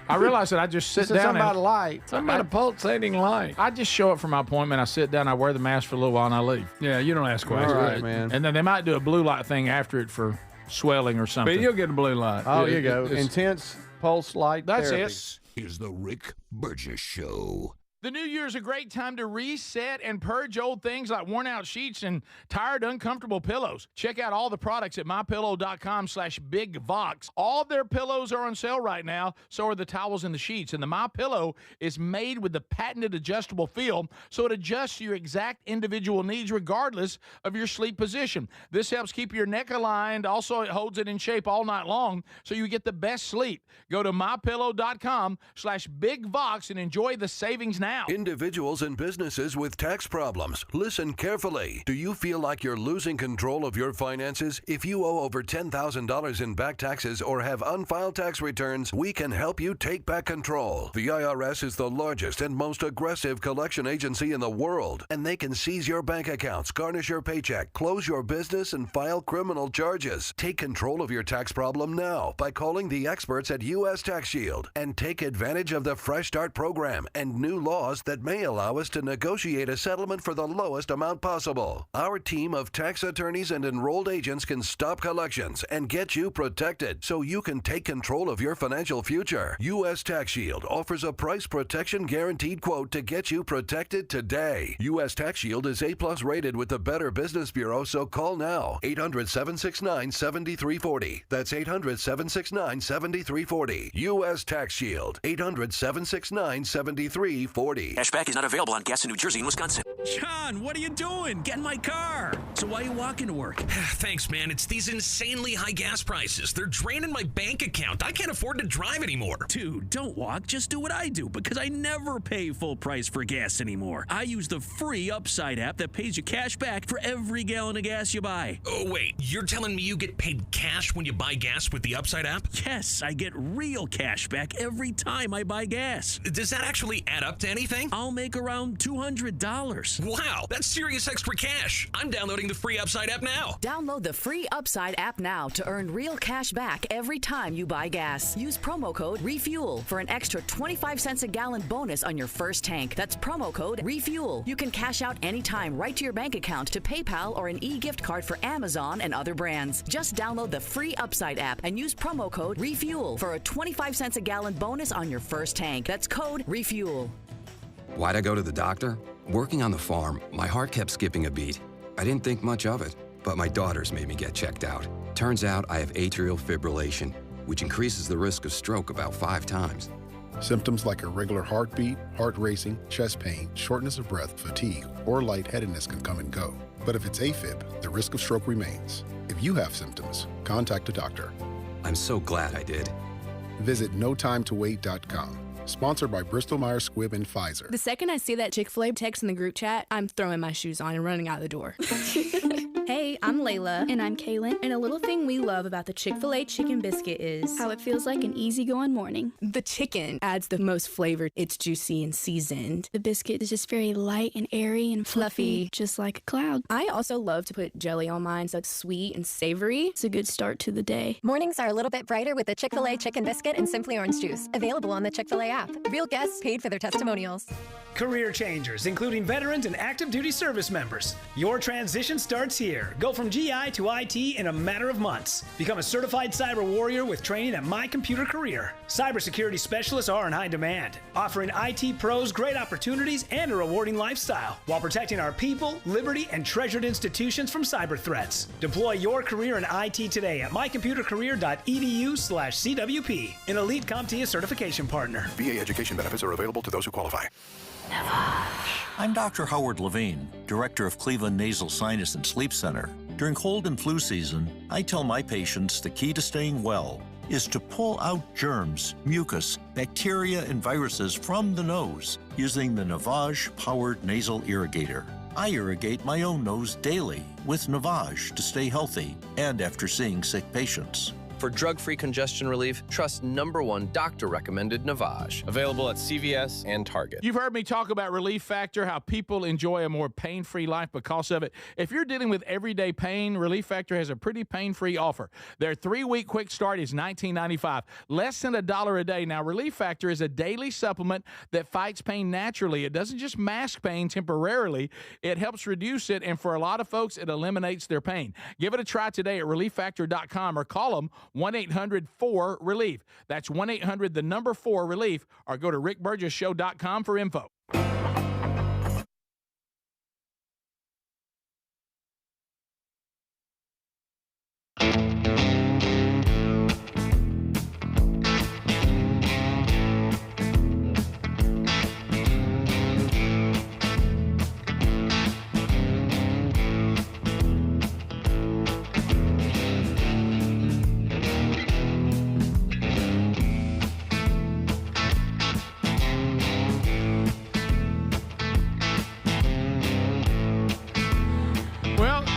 I realize that I just sit down. Something about a light. Something about a pulsating light. I just show up for my appointment. I sit down. I wear the mask for a little while, and I leave. Yeah, you don't ask questions. All right, man. And then they might do a blue light thing after it for swelling or something. But you'll get a blue light. Oh, you go. Intense pulse light. That's therapy. it. Is the Rick Burgess Show. The new year's a great time to reset and purge old things like worn-out sheets and tired, uncomfortable pillows. Check out all the products at MyPillow.com/BigVox. All their pillows are on sale right now, so are the towels and the sheets. And the MyPillow is made with the patented adjustable feel, so it adjusts to your exact individual needs regardless of your sleep position. This helps keep your neck aligned. Also, it holds it in shape all night long, so you get the best sleep. Go to MyPillow.com/BigVox and enjoy the savings now. Individuals and businesses with tax problems, listen carefully. Do you feel like you're losing control of your finances? If you owe over $10,000 in back taxes or have unfiled tax returns, we can help you take back control. The IRS is the largest and most aggressive collection agency in the world, and they can seize your bank accounts, garnish your paycheck, close your business, and file criminal charges. Take control of your tax problem now by calling the experts at U.S. Tax Shield and take advantage of the Fresh Start program and new law laws that may allow us to negotiate a settlement for the lowest amount possible. Our team of tax attorneys and enrolled agents can stop collections and get you protected so you can take control of your financial future. U.S. Tax Shield offers a price protection guaranteed quote to get you protected today. U.S. Tax Shield is A+ rated with the Better Business Bureau, so call now. 800-769-7340. That's 800-769-7340. U.S. Tax Shield. 800-769-7340. Cashback is not available on gas in New Jersey and Wisconsin. John, what are you doing? Get in my car. So why are you walking to work? Thanks, man. It's these insanely high gas prices. They're draining my bank account. I can't afford to drive anymore. Dude, don't walk. Just do what I do, because I never pay full price for gas anymore. I use the free Upside app that pays you cash back for every gallon of gas you buy. Oh, wait. You're telling me you get paid cash when you buy gas with the Upside app? Yes, I get real cash back every time I buy gas. Does that actually add up to anything? I'll make around $200. Wow, that's serious extra cash. I'm downloading the free Upside app now. Download the free Upside app now to earn real cash back every time you buy gas. Use promo code REFUEL for an extra 25 cents a gallon bonus on your first tank. That's promo code REFUEL. You can cash out anytime right to your bank account, to PayPal, or an e-gift card for Amazon and other brands. Just download the free Upside app and use promo code REFUEL for a 25 cents a gallon bonus on your first tank. That's code REFUEL. Why'd I go to the doctor? Working on the farm, my heart kept skipping a beat. I didn't think much of it, but my daughters made me get checked out. Turns out I have atrial fibrillation, which increases the risk of stroke about 5 times. Symptoms like irregular heartbeat, heart racing, chest pain, shortness of breath, fatigue, or lightheadedness can come and go. But if it's AFib, the risk of stroke remains. If you have symptoms, contact a doctor. I'm so glad I did. Visit notimetowait.com. Sponsored by Bristol-Myers Squibb and Pfizer. The second I see that Chick-fil-A text in the group chat, I'm throwing my shoes on and running out the door. Hey, I'm Layla. And I'm Kaylin. And a little thing we love about the Chick-fil-A chicken biscuit is how it feels like an easygoing morning. The chicken adds the most flavor. It's juicy and seasoned. The biscuit is just very light and airy and fluffy, just like a cloud. I also love to put jelly on mine, so it's sweet and savory. It's a good start to the day. Mornings are a little bit brighter with the Chick-fil-A chicken biscuit and Simply Orange Juice. Available on the Chick-fil-A app. Real guests paid for their testimonials. Career changers, including veterans and active duty service members. Your transition starts here. Go from GI to IT in a matter of months. Become a certified cyber warrior with training at My Computer Career. Cybersecurity specialists are in high demand, offering IT pros great opportunities and a rewarding lifestyle while protecting our people, liberty, and treasured institutions from cyber threats. Deploy your career in IT today at mycomputercareer.edu/CWP, an elite CompTIA certification partner. VA education benefits are available to those who qualify. I'm Dr. Howard Levine, Director of Cleveland Nasal Sinus and Sleep Center. During cold and flu season, I tell my patients the key to staying well is to pull out germs, mucus, bacteria, and viruses from the nose using the Navage-powered nasal irrigator. I irrigate my own nose daily with Navage to stay healthy and after seeing sick patients. For drug-free congestion relief, trust #1 doctor-recommended Navage. Available at CVS and Target. You've heard me talk about Relief Factor, how people enjoy a more pain-free life because of it. If you're dealing with everyday pain, Relief Factor has a pretty pain-free offer. Their 3-week quick start is $19.95, less than $1 a day. Now, Relief Factor is a daily supplement that fights pain naturally. It doesn't just mask pain temporarily. It helps reduce it, and for a lot of folks, it eliminates their pain. Give it a try today at ReliefFactor.com or call them 1-800-4-RELIEF. That's 1-800-4-RELIEF, or go to rickburgessshow.com for info.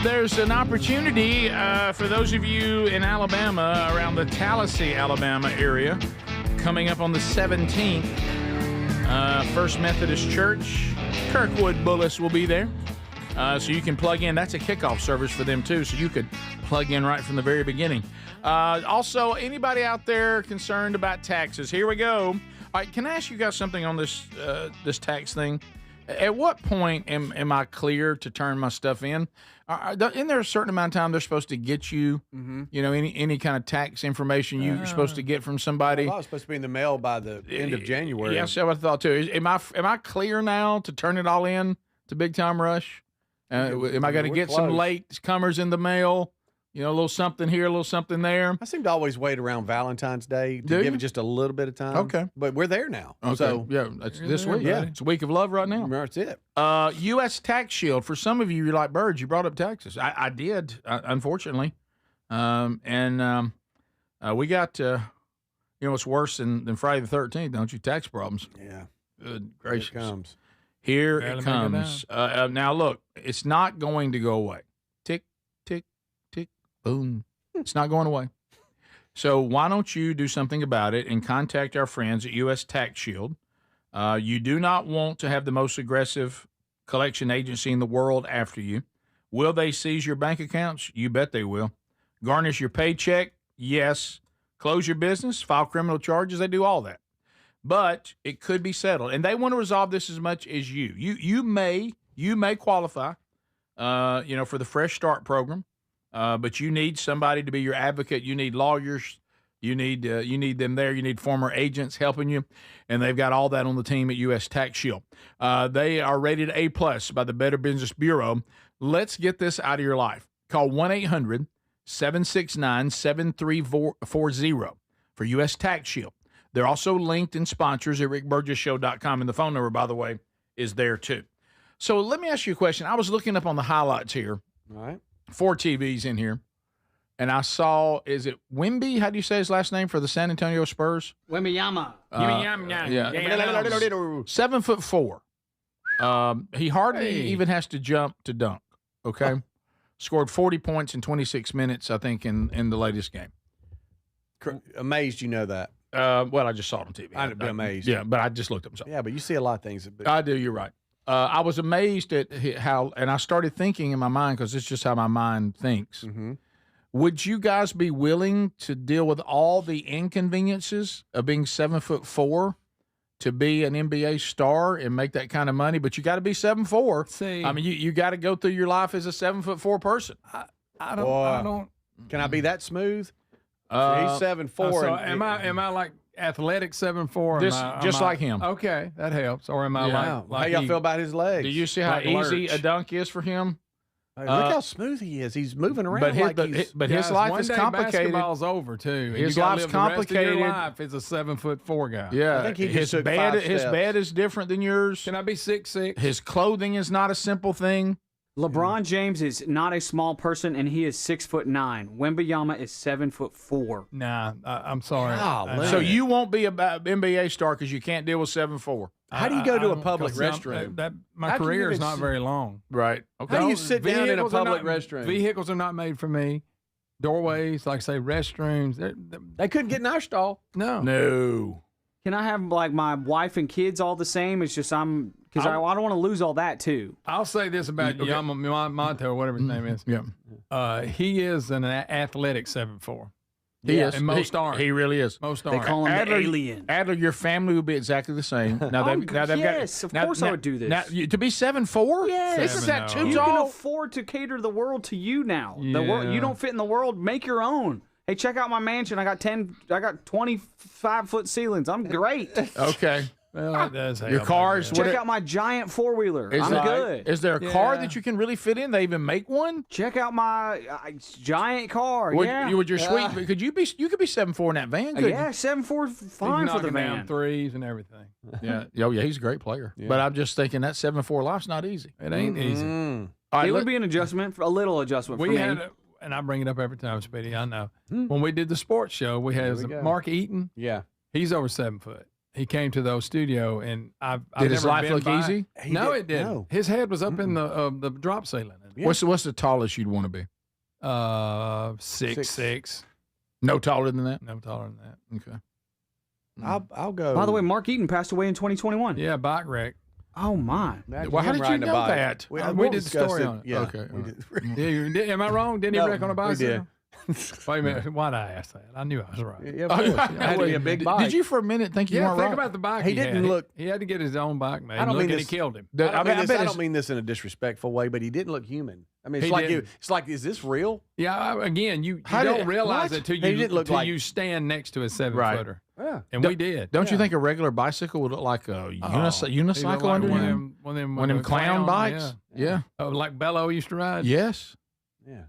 There's an opportunity for those of you in Alabama, around the Tallahassee, Alabama area, coming up on the 17th. First Methodist Church, Kirkwood Bullis will be there. So you can plug in. That's a kickoff service for them, too, so you could plug in right from the very beginning. Also, anybody out there concerned about taxes? Here we go. All right, can I ask you guys something on this this tax thing? At what point am I clear to turn my stuff in? Isn't there a certain amount of time they're supposed to get you, you know, any kind of tax information you're supposed to get from somebody? Well, I was supposed to be in the mail by the end of January. Yes, that's what I thought too. Am I clear now to turn it all in to Big Time Rush? Am I going to get some late comers in the mail? You know, a little something here, a little something there. I seem to always wait around Valentine's Day to give it just a little bit of time. Okay. But we're there now. Okay. So, yeah, that's this week. Yeah. It's a week of love right now. That's it. U.S. Tax Shield. For some of you, you're like, Birds, you brought up taxes. I did, unfortunately. We got, you know, what's worse than Friday the 13th, don't you? Tax problems. Yeah. Good gracious. Here it comes. Here it comes. Now, look, it's not going to go away. Tick, tick, tick, boom. It's not going away. So why don't you do something about it and contact our friends at U.S. Tax Shield. You do not want to have the most aggressive collection agency in the world after you. Will they seize your bank accounts? You bet they will. Garnish your paycheck? Yes. Close your business? File criminal charges? They do all that. But it could be settled, and they want to resolve this as much as you. You may qualify, you know, for the Fresh Start program, but you need somebody to be your advocate. You need lawyers. You need them there. You need former agents helping you, and they've got all that on the team at U.S. Tax Shield. They are rated A+ by the Better Business Bureau. Let's get this out of your life. Call 1-800-769-7340 for U.S. Tax Shield. They're also linked in sponsors at rickburgessshow.com, and the phone number, by the way, is there too. So let me ask you a question. I was looking up on the highlights here. All right. 4 TVs in here, and I saw, is it Wemby? How do you say his last name for the San Antonio Spurs? Wembanyama. Yeah. 7'4". He hardly even has to jump to dunk, okay? Scored 40 points in 26 minutes, I think, in the latest game. Amazed you know that. Well, I just saw it on TV. I'd be amazed. Yeah, but I just looked up something. Yeah, but you see a lot of things. I do. You're right. I was amazed at how, and I started thinking in my mind, because it's just how my mind thinks. Mm-hmm. Would you guys be willing to deal with all the inconveniences of being 7'4" to be an NBA star and make that kind of money? But you got to be 7'4". See, I mean, you got to go through your life as a 7'4" person. I don't. Can I be that smooth? He's 7'4". So am I like athletic 7'4"? Just like him. Okay, that helps. Or am I like how y'all feel about his legs? Do you see how easy a dunk is for him? Hey, look how smooth he is. He's moving around. But his life is complicated. Basketball's over too. His life's complicated. The rest of your life is a 7'4" guy. Yeah, I think he his just took bed 5 his bed is different than yours. Can I be 6'6"? His clothing is not a simple thing. LeBron James is not a small person, and he is 6'9". Wembanyama is 7'4". Nah, I'm sorry. So you won't be an NBA star because you can't deal with 7'4". How do you go to a public restroom? My career is not very long. Right. Okay. How do you sit down in a public restroom? Vehicles are not made for me. Doorways, like say restrooms. They couldn't get in our stall. No. Can I have like my wife and kids all the same? It's just I don't want to lose all that too. I'll say this about Yamamoto or whatever his name is. Yeah. He is an athletic 7'4". He is. And most aren't. He really is. Most They aren't. call him Adler, the alien. Adler, your family would be exactly the same. Now they've got of course I would do this. Now, to be 7'4"? Yes. Isn't that too You tall? can afford to cater the world to you now. The world, you don't fit in the world. Make your own. Hey, check out my mansion. I got 25-foot ceilings. I'm great. Okay. Well, that does help. Your cars. Check out my giant 4-wheeler. I'm good. Is there a car that you can really fit in? They even make one? Check out my giant car. Would your sweet? Could you be? You could be 7'4" in that van. Couldn't yeah, 7'4", fine for the van. Down threes and everything. Yeah. Oh yeah, he's a great player. Yeah. But I'm just thinking that 7'4" life's not easy. It ain't easy. All right, it would be an adjustment, a little adjustment for me. And I bring it up every time, Speedy. I know. When we did the sports show, we had Mark Eaton. Yeah. He's over 7 foot. He came to the studio, and I've Did his never life been look by. easy? No, it didn't. No. His head was up in the drop ceiling. Yeah. What's the tallest you'd want to be? 6'6". No taller than that? No taller than that. Okay. I'll go. By the way, Mark Eaton passed away in 2021. Yeah, bike wreck. Oh my! Well, how did you know that? We did the story on it. Okay. Am I wrong? Didn't he wreck on a bicycle? We did. Wait a minute. Why'd I ask that? I knew I was right. Yeah, of course. It had to be a big bike. Did you for a minute think you weren't think right? about the bike He didn't had. look. He had to get his own bike made. I don't mean and this. he killed him. I don't mean this in a disrespectful way, but he didn't look human. I mean, it's like, is this real? Yeah. Again, you don't realize it until you stand next to a 7-footer. Yeah. And we did. Don't you think a regular bicycle would look like a unicycle like under one of them clown bikes? Yeah. Oh, like Bello used to ride? Yes. Yeah.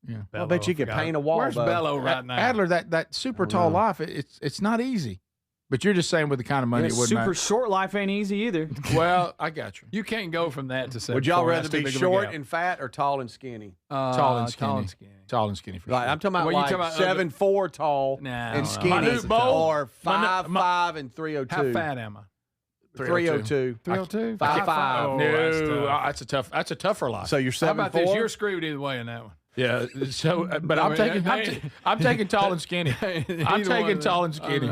Yeah. I bet you could paint a wall. Where's Bello right now? Adler, that super tall life, it's not easy. But you're just saying with the kind of money it wouldn't matter. Super short life ain't easy either. Well, I got you. You can't go from that to 7. Would y'all rather be short and fat or tall and skinny? Tall and skinny. Tall and skinny. For Right. sure. I'm talking about 7'4" tall and skinny, or 5'5" and 302. How fat am I? 302. 302? 5'5". No, that's a tougher life. So you're 7'4"? How about this? You're screwed either way in that one. Yeah. So, but I'm taking tall and skinny. I'm taking tall and skinny.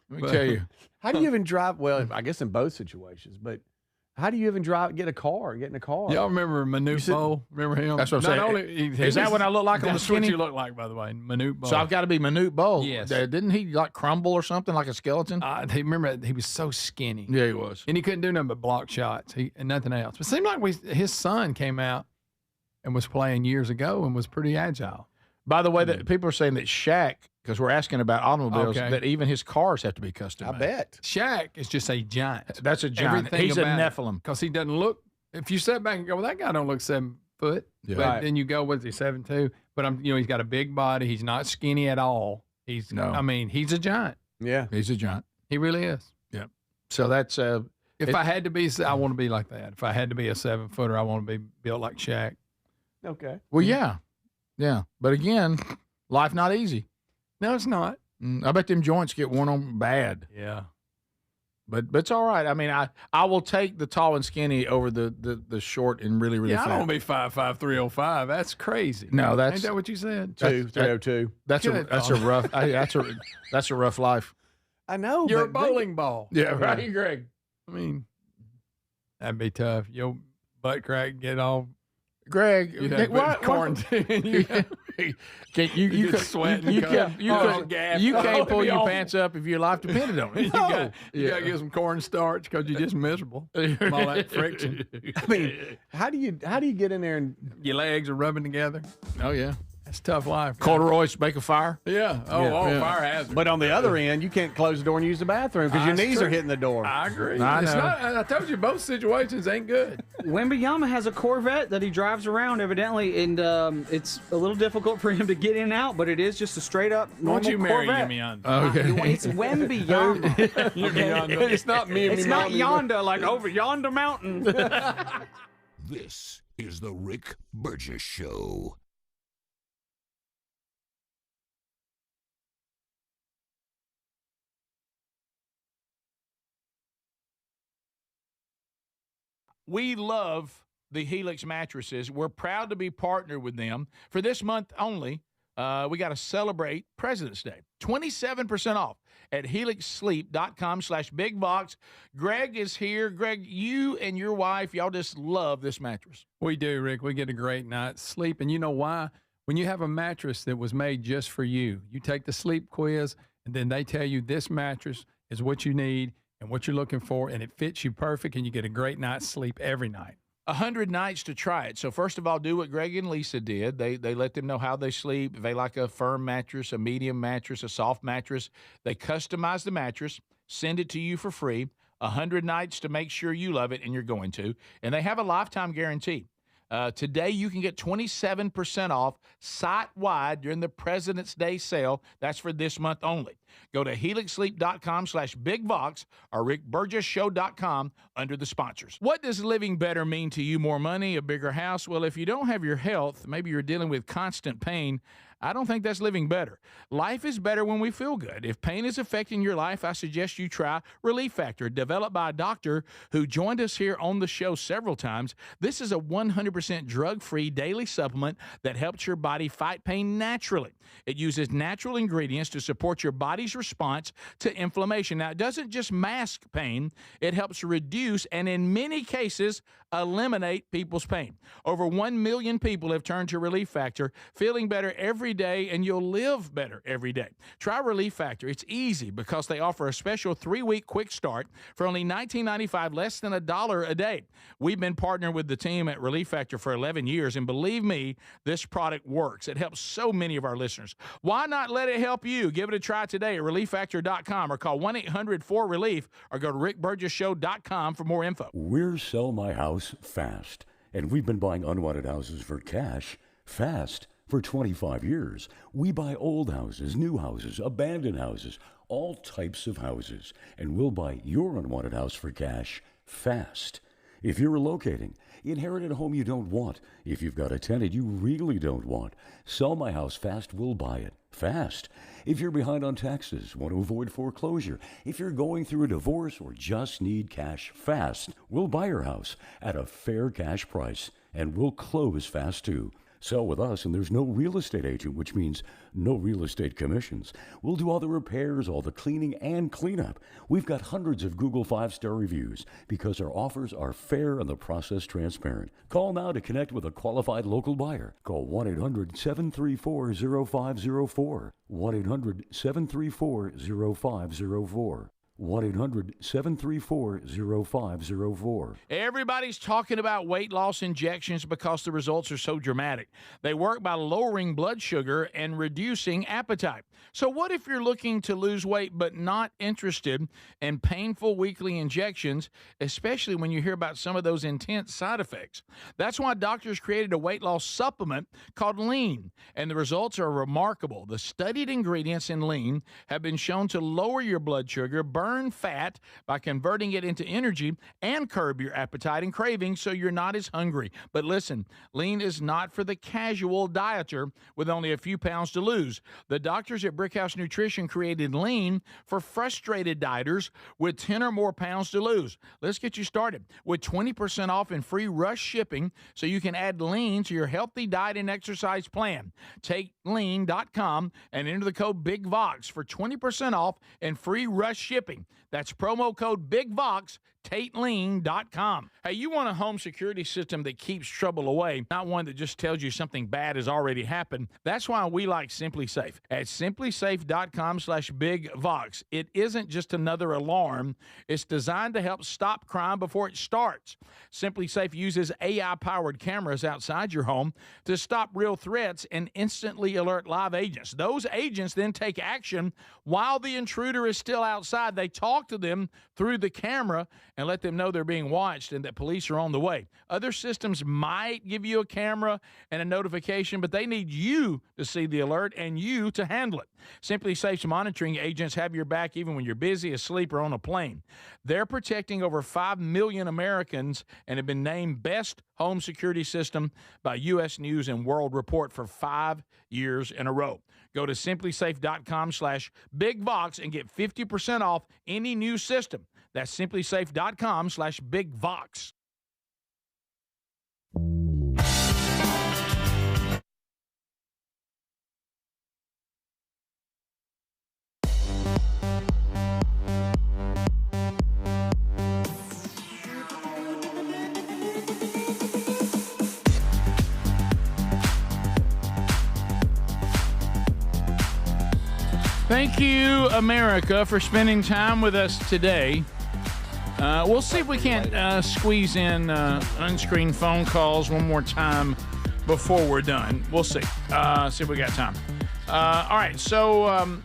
Let me tell you. How do you even drive? Well, I guess in both situations, but how do you even get in a car? Y'all remember Manute Bowl? Remember him? That's what I'm saying. Is that what I look like on the skinny? That's what you look like, by the way, Manute Bowl. So I've got to be Manute Bowl. Yes. Didn't he like crumble or something like a skeleton? Remember, he was so skinny. Yeah, he was. And he couldn't do nothing but block shots and nothing else. But it seemed like his son came out and was playing years ago and was pretty agile. By the way, that people are saying that Shaq, because we're asking about automobiles, that even his cars have to be custom made. I bet. Shaq is just a giant. That's a giant. Everything He's a about Nephilim. Because he doesn't look, if you step back and go, well, that guy don't look 7 foot. Yeah. But Right. then you go, what's he, 7'2"? But he's got a big body. He's not skinny at all. He's a giant. Yeah. He's a giant. He really is. Yeah. So that's if I had to be, I want to be like that. If I had to be a 7-footer, I want to be built like Shaq. Okay. Well, yeah. Yeah. But again, life not easy. No, it's not. I bet them joints get worn on bad. Yeah. But it's all right. I mean, I will take the tall and skinny over the short and really, really fat. I don't want to be 5'5", 305. That's crazy. No, that's ain't that what you said? 302. That's a rough. That's a rough life. I know. You're a bowling ball. Yeah, right, Greg. I mean, that'd be tough. Your butt crack get all. Greg, quarantine. You can't pull your pants up if your life depended on it. You got to get some cornstarch because you're just miserable from all that friction. I mean, how do you get in there and your legs are rubbing together? Oh yeah, that's tough life. Corduroys make a fire. Yeah. Fire hazard. But on the other end, you can't close the door and use the bathroom because your knees are hitting the door. I agree. I told you both situations ain't good. Wembanyama has a Corvette that he drives around evidently, and it's a little difficult for him to get in and out, but it is just a straight up normal Won't you marry Corvette. Yonda? Okay. It's Wembanyama. It's not me. It's not yonder, like over yonder mountain. This is the Rick Burgess Show. We love the Helix mattresses. We're proud to be partnered with them. For this month only, we got to celebrate President's Day. 27% off at helixsleep.com/bigbox. Greg is here. Greg, you and your wife, y'all just love this mattress. We do, Rick. We get a great night's sleep. And you know why? When you have a mattress that was made just for you, you take the sleep quiz, and then they tell you this mattress is what you need and what you're looking for, and it fits you perfect, and you get a great night's sleep every night. 100 nights to try it. So first of all, do what Greg and Lisa did. They let them know how they sleep. If they like a firm mattress, a medium mattress, a soft mattress, they customize the mattress, send it to you for free. 100 nights to make sure you love it, and you're going to. And they have a lifetime guarantee. Today, you can get 27% off site-wide during the President's Day sale. That's for this month only. Go to helixsleep.com/bigbox or rickburgessshow.com under the sponsors. What does living better mean to you? More money, a bigger house? Well, if you don't have your health, maybe you're dealing with constant pain, I don't think that's living better. Life is better when we feel good. If pain is affecting your life, I suggest you try Relief Factor, developed by a doctor who joined us here on the show several times. This is a 100% drug-free daily supplement that helps your body fight pain naturally. It uses natural ingredients to support your body's body's response to inflammation. Now, it doesn't just mask pain, it helps reduce and in many cases eliminate people's pain. Over 1 million people have turned to Relief Factor, feeling better every day, and you'll live better every day. Try Relief Factor. It's easy because they offer a special 3-week quick start for only $19.95, less than $1 a day. We've been partnering with the team at Relief Factor for 11 years, and believe me, this product works. It helps so many of our listeners. Why not let it help you? Give it a try today at ReliefFactor.com or call 1-800-4RELIEF or go to rickburgessshow.com for more info. We're Sell My House Fast, and we've been buying unwanted houses for cash fast for 25 years. We buy old houses, new houses, abandoned houses, all types of houses, and we'll buy your unwanted house for cash fast. If you're relocating, inherit a home you don't want. If you've got a tenant you really don't want, Sell My House Fast will buy it fast. If you're behind on taxes, want to avoid foreclosure, if you're going through a divorce or just need cash fast, we'll buy your house at a fair cash price, and we'll close fast too. Sell with us, and there's no real estate agent, which means no real estate commissions. We'll do all the repairs, all the cleaning, and cleanup. We've got hundreds of Google 5-star reviews because our offers are fair and the process transparent. Call now to connect with a qualified local buyer. Call 1-800-734-0504. 1-800-734-0504. 1-800-734-0504. Everybody's talking about weight loss injections because the results are so dramatic. They work by lowering blood sugar and reducing appetite. So what if you're looking to lose weight but not interested in painful weekly injections, especially when you hear about some of those intense side effects? That's why doctors created a weight loss supplement called Lean, and the results are remarkable. The studied ingredients in Lean have been shown to lower your blood sugar, burn fat by converting it into energy, and curb your appetite and cravings so you're not as hungry. But listen, Lean is not for the casual dieter with only a few pounds to lose. The doctors at Brickhouse Nutrition created Lean for frustrated dieters with 10 or more pounds to lose. Let's get you started with 20% off and free rush shipping so you can add Lean to your healthy diet and exercise plan. Take lean.com and enter the code BIGVOX for 20% off and free rush shipping. That's promo code BIGVOX, TateLean.com. Hey, you want a home security system that keeps trouble away, not one that just tells you something bad has already happened. That's why we like SimpliSafe. At SimpliSafe.com/BigVox. It isn't just another alarm. It's designed to help stop crime before it starts. SimpliSafe uses AI-powered cameras outside your home to stop real threats and instantly alert live agents. Those agents then take action while the intruder is still outside. They talk to them through the camera and let them know they're being watched and that police are on the way. Other systems might give you a camera and a notification, but they need you to see the alert and you to handle it. SimpliSafe's monitoring agents have your back even when you're busy, asleep, or on a plane. They're protecting over 5 million Americans and have been named Best Home Security System by U.S. News and World Report for 5 years in a row. Go to SimpliSafe.com/BigVox and get 50% off any new system. That's SimpliSafe.com/BigVox. Thank you, America, for spending time with us today. We'll see if we can't squeeze in unscreened phone calls one more time before we're done. We'll see. See if we got time. All right. So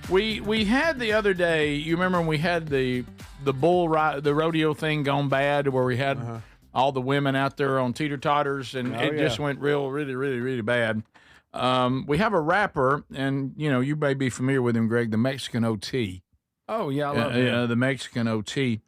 we had the other day. You remember when we had the bull ride, the rodeo thing gone bad, where we had all the women out there on teeter-totters, and just went really bad. We have a rapper, and you may be familiar with him, Greg, the Mexican OT. Oh yeah, I love him. The Mexican OT.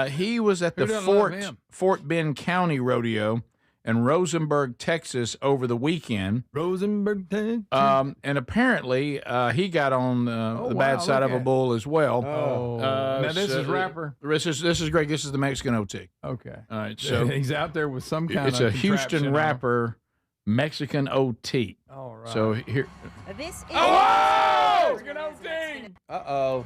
He was at the Fort Bend County Rodeo in Rosenberg, Texas, over the weekend. Rosenberg, Texas. And apparently he got on the bad side of a bull as well. Now this is rapper. This is Greg. This is the Mexican OT. Okay. All right. So he's out there with some kind of. It's a Houston rapper. Mexican OT. All right. So here. This is. Oh! Uh-oh.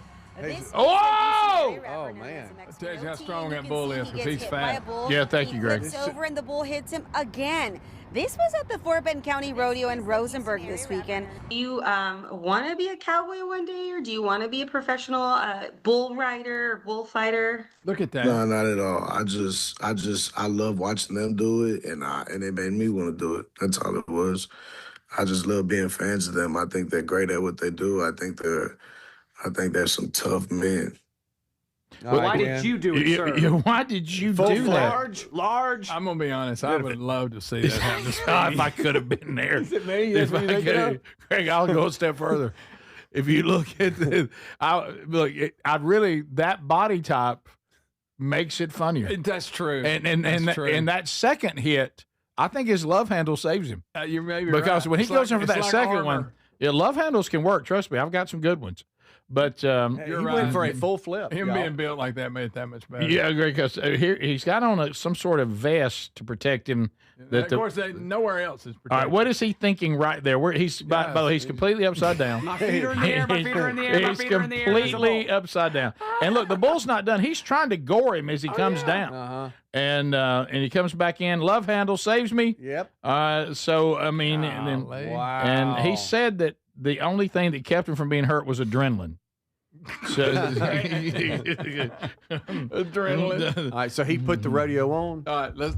Oh! Oh, man. That tells you how strong that bull is because he's fat. Yeah, thank you, Greg. Flips over and the bull hits him again. This was at the Fort Bend County Rodeo in Rosenberg this weekend. Do you want to be a cowboy one day, or do you want to be a professional bull rider or bullfighter? Look at that. No, not at all. I love watching them do it, and it made me want to do it. That's all it was. I just love being fans of them. I think they're great at what they do. I think they're some tough men. Why did you do it, sir? Why did you do that? Large. I'm gonna be honest. I would love to see that happen. If I could have been there. Is it me? If I could, Greg, I'll go a step further. If you look at that body type makes it funnier. That's true. And that second hit, I think his love handle saves him. You may be because right. when he It's goes like- in for it's that like second armor. one, love handles can work. Trust me, I've got some good ones. But He went for a full flip. Him y'all. being built like that made it that much better. yeah, Greg, because here he's got on some sort of vest to protect him. Of course, nowhere else is protected. All right, what is he thinking right there? Where he's by the way, he's completely upside down. My feet are in the air. My feet are in the air. My He's feet are in the air. There's a completely bull. upside down. And look, the bull's not done. He's trying to gore him as he comes down. Uh-huh. And he comes back in. Love handle saves me. Yep. So I mean, and Wow. and he said that the only thing that kept him from being hurt was adrenaline. So, Adrenaline. All right, so he put the rodeo on. All right, let's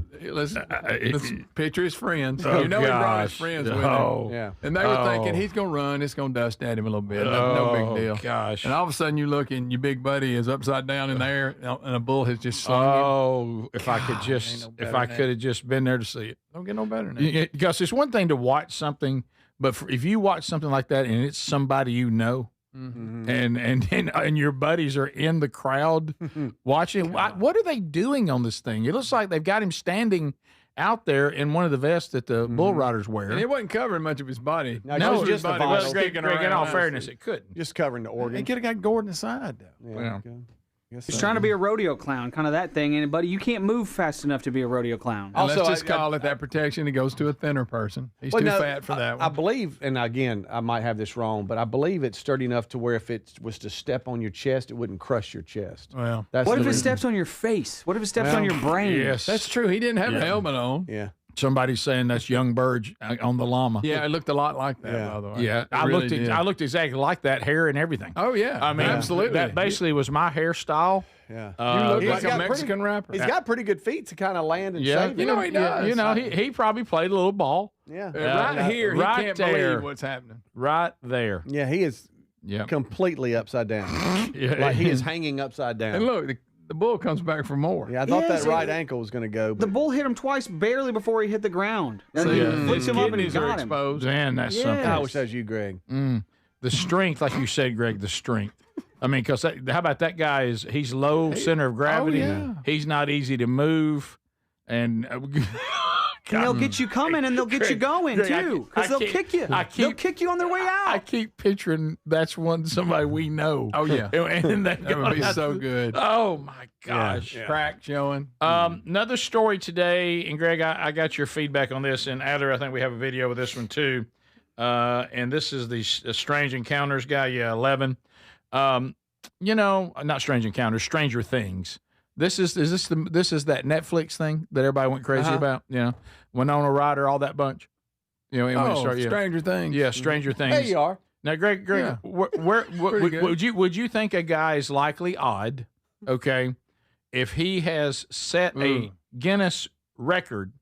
picture his friends. Oh, you know he brought his gosh. friends with Oh. him. Yeah. And they were Oh. thinking he's going to run. It's going to dust at him a little bit. No big deal. Gosh. And all of a sudden you look and your big buddy is upside down in the air and a bull has just slung him. Oh, if I could just, ain't no better if I than could have just been there to see it. Don't get no better than that. Because it's one thing to watch something, but if you watch something like that and it's somebody you know, Mm-hmm. and your buddies are in the crowd watching, what are they doing on this thing? It looks like they've got him standing out there in one of the vests that the bull riders wear. And it wasn't covering much of his body. No, Most of his just the body bottom. was Greg, sticking in around. all fairness, it couldn't. Just covering the organ. He could have got gored in the side, though. Yeah. He's trying to be a rodeo clown, kind of that thing. And buddy, you can't move fast enough to be a rodeo clown. Also, let's just I- call it that protection. It goes to a thinner person. He's Well, too no, fat for that I one. believe, and again, I might have this wrong, but I believe it's sturdy enough to where if it was to step on your chest, it wouldn't crush your chest. Well, That's What the if it reason. steps on your face? What if it steps on your brain? Yes. That's true. He didn't have a helmet on. Yeah. Somebody's saying that's young Burge on the llama. Yeah, it looked a lot like that, Yeah. by the way. Yeah, It I really looked. did. I looked exactly like that, hair and everything. Oh yeah, I mean, absolutely. That basically was my hairstyle. Yeah. You look He's like a got Mexican rapper. He's got pretty good feet to kind of land and Yeah, save. You know he does. You know, he probably played a little ball. Yeah. Right here, right he can't there. believe what's happening. Right there. Yeah, he is Yeah. completely upside down. Like he is hanging upside down. And look, the bull comes back for more. Yeah, I thought Yes, that right it- ankle was going to go. The But bull hit him twice, barely before he hit the ground. So He his flipped him up and he kidneys are got him. exposed. Man, that's Yes. something. I wish that was you, Greg. The strength, like you said, Greg, the strength. I mean, because how about that guy he's low center of gravity. yeah. He's not easy to move. And And they'll get you coming and they'll get you going Greg, too. Because they'll kick you. They'll kick you on their way out. I keep picturing that's somebody we know. Oh, yeah. And That would be so good. Oh my gosh. Crack showing. Another story today, and Greg, I got your feedback on this, and Adler, I think we have a video of this one too. And this is the Strange Encounters guy, 11. Not Strange Encounters, Stranger Things. This is that Netflix thing that everybody went crazy about. Winona Ryder, all that bunch. Stranger Things. Yeah, Stranger Things. There you are. Now, Greg, Yeah. would you think a guy is likely odd, okay, if he has set a Guinness record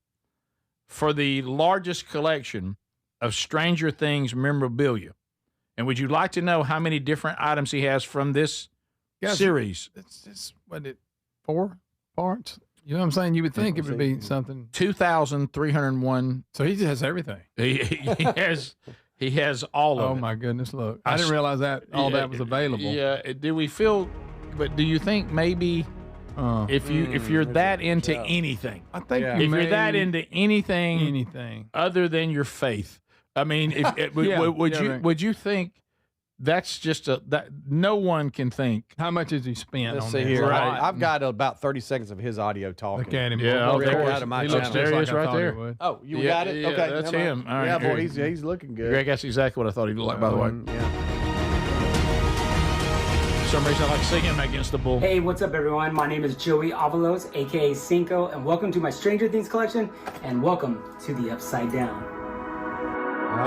for the largest collection of Stranger Things memorabilia? And would you like to know how many different items he has from this series? It's 4 parts. You know what I'm saying? You would think it would be something. 2,301. So he just has everything. He has all of it. Oh my goodness! Look, I didn't realize that that was available. Yeah. Do we feel? But do you think maybe if you're that into anything, I think if you're that into anything other than your faith, I mean, would you think that's just that no one can think? How much has he spent? Let's on see this? here. Right. I've got about 30 seconds of his audio talking. Look at him. Yeah, Boy, there Greg, he is. out of my he looks channel. just There he like is I right thought he there. would. Oh, you Yeah, got it? yeah, Okay. that's never mind. him. All right, yeah, boy, here. he's looking good. Greg, that's exactly what I thought he looked like, by the way. Yeah. some reason I like seeing him against the bull. Hey, what's up, everyone? My name is Joey Avalos, aka Cinco, and welcome to my Stranger Things collection, and welcome to the Upside Down.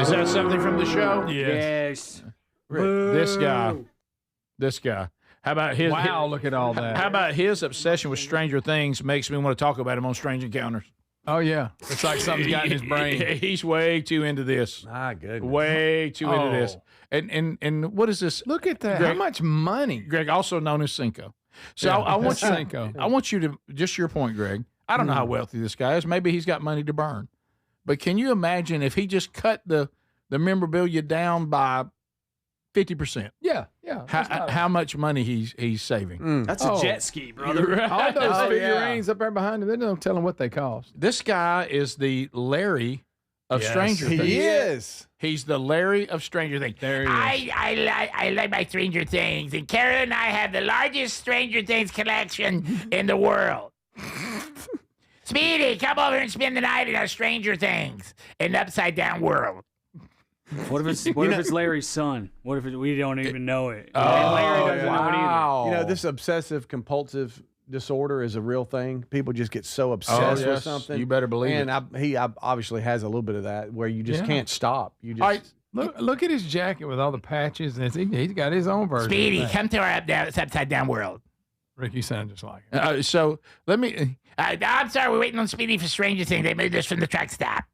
Is that something from the show? Yes. This guy. How about his? Wow, look at all that. How about his obsession with Stranger Things makes me want to talk about him on Strange Encounters? Oh, yeah. It's like something's got in his brain. He's way too into this. My goodness. Way too into this. And what is this? Look at that. Greg, How much money? Greg, also known as Cinco. So Yeah, I want you. Cinco. I want you to just your point, Greg. I don't know how wealthy this guy is. Maybe he's got money to burn. But can you imagine if he just cut the memorabilia down by 50%? Yeah. How much money he's saving? That's a jet ski, brother. All those figurines up there behind him, they don't tell him what they cost. This guy is the Larry of Stranger Things. He is. He's the Larry of Stranger Things. There he is. I like my Stranger Things, and Carol and I have the largest Stranger Things collection in the world. Speedy, come over and spend the night in our Stranger Things in the Upside Down world. What if it's Larry's son? What if we don't even know it? Oh, And Larry doesn't know it either. You know, this obsessive compulsive disorder is a real thing. People just get so obsessed with something. You better believe and it. he obviously has a little bit of that where you just can't stop. You just Look at his jacket with all the patches, and he's got his own version. Speedy, come to our Upside Down world. Ricky sounds just like it. So let me. I'm sorry, we're waiting on Speedy for Stranger Things. They moved us from the truck stop.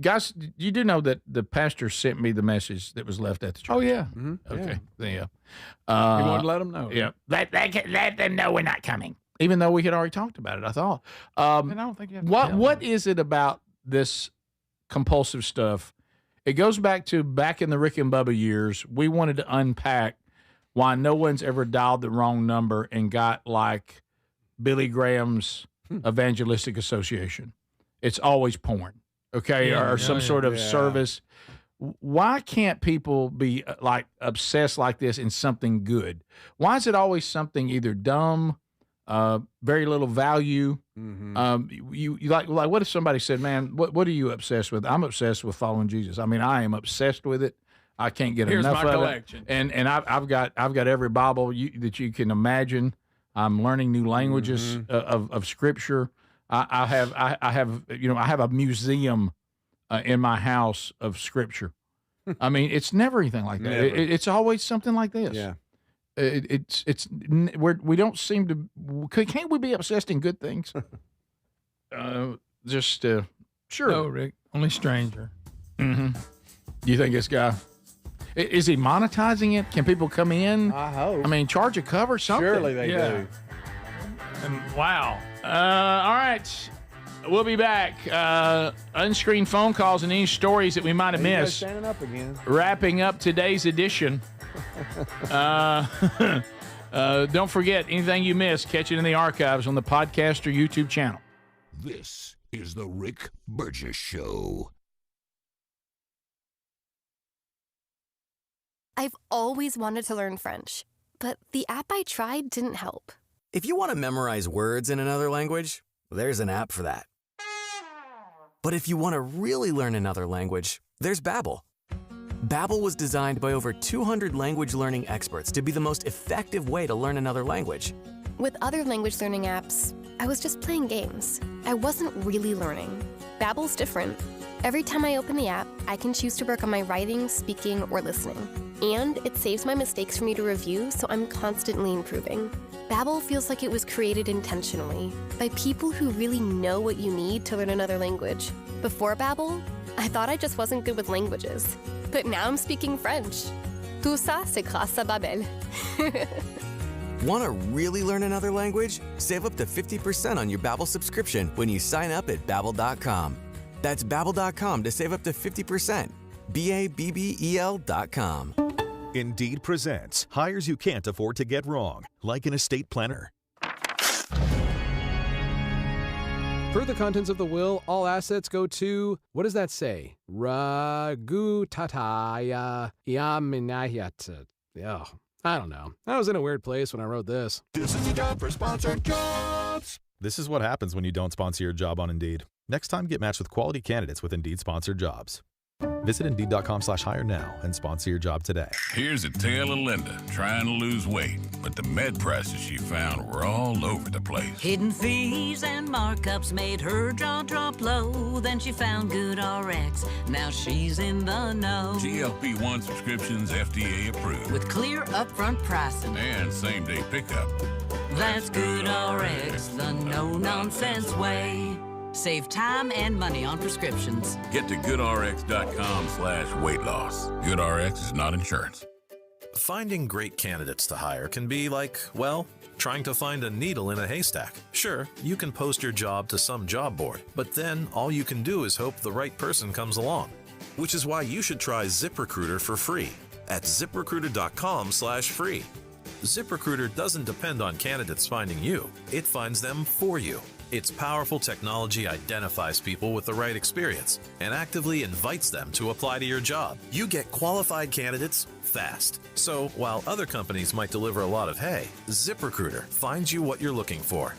Guys, you do know that the pastor sent me the message that was left at the church. Oh, yeah. Mm-hmm. Okay. Yeah. You want to let them know. Yeah. Let them know we're not coming. Even though we had already talked about it, I thought. And I don't think you have to tell What is it about this compulsive stuff? It goes back in the Rick and Bubba years. We wanted to unpack why no one's ever dialed the wrong number and got like Billy Graham's evangelistic association. It's always porn. Okay, or some sort of service. Why can't people be like obsessed like this in something good? Why is it always something either dumb, very little value? You like what if somebody said, "Man, what are you obsessed with?" I'm obsessed with following Jesus. I mean, I am obsessed with it. I can't get Here's enough my of collection. it. And I've got every Bible that you can imagine. I'm learning new languages of Scripture. I have a museum in my house of Scripture. I mean, it's never anything like that. It's always something like this. Yeah. We don't seem to. Can't we be obsessed in good things? Sure. No, Rick. Only Stranger. Mm-hmm. Do you think this guy? Is he monetizing it? Can people come in? I hope. I mean, charge a cover, something. Surely they do. And wow. All right. We'll be back. Unscreened phone calls and any stories that we might have missed. Standing up again. Wrapping up today's edition. Don't forget, anything you missed, catch it in the archives on the podcast or YouTube channel. This is the Rick Burgess Show. I've always wanted to learn French, but the app I tried didn't help. If you want to memorize words in another language, there's an app for that. But if you want to really learn another language, there's Babbel. Babbel was designed by over 200 language learning experts to be the most effective way to learn another language. With other language learning apps, I was just playing games. I wasn't really learning. Babbel's different. Every time I open the app, I can choose to work on my writing, speaking, or listening. And it saves my mistakes for me to review, so I'm constantly improving. Babbel feels like it was created intentionally by people who really know what you need to learn another language. Before Babbel, I thought I just wasn't good with languages. But now I'm speaking French. Tout ça, c'est grâce à Babbel. Want to really learn another language? Save up to 50% on your Babbel subscription when you sign up at Babbel.com. That's Babbel.com to save up to 50%. Babbel.com. Indeed presents hires you can't afford to get wrong, like an estate planner. Per the contents of the will, all assets go to, what does that say? Ragutataya Yaminayat. Oh, I don't know. I was in a weird place when I wrote this. This is the job for sponsored jobs. This is what happens when you don't sponsor your job on Indeed. Next time, get matched with quality candidates with Indeed sponsored jobs. Visit Indeed.com/hire now and sponsor your job today. Here's a tale of Linda trying to lose weight, but the med prices she found were all over the place. Hidden fees and markups made her jaw drop low. Then she found GoodRx. Now she's in the know. GLP-1 subscriptions FDA approved. With clear upfront pricing. And same-day pickup. That's GoodRx, the no-nonsense way. Save time and money on prescriptions. Get to goodrx.com/weight loss. GoodRx is not insurance. Finding great candidates to hire can be like, well, trying to find a needle in a haystack. Sure, you can post your job to some job board, but then all you can do is hope the right person comes along. Which is why you should try ZipRecruiter for free at ziprecruiter.com/free. ZipRecruiter doesn't depend on candidates finding you. It finds them for you. Its powerful technology identifies people with the right experience and actively invites them to apply to your job. You get qualified candidates fast. So while other companies might deliver a lot of hay, ZipRecruiter finds you what you're looking for.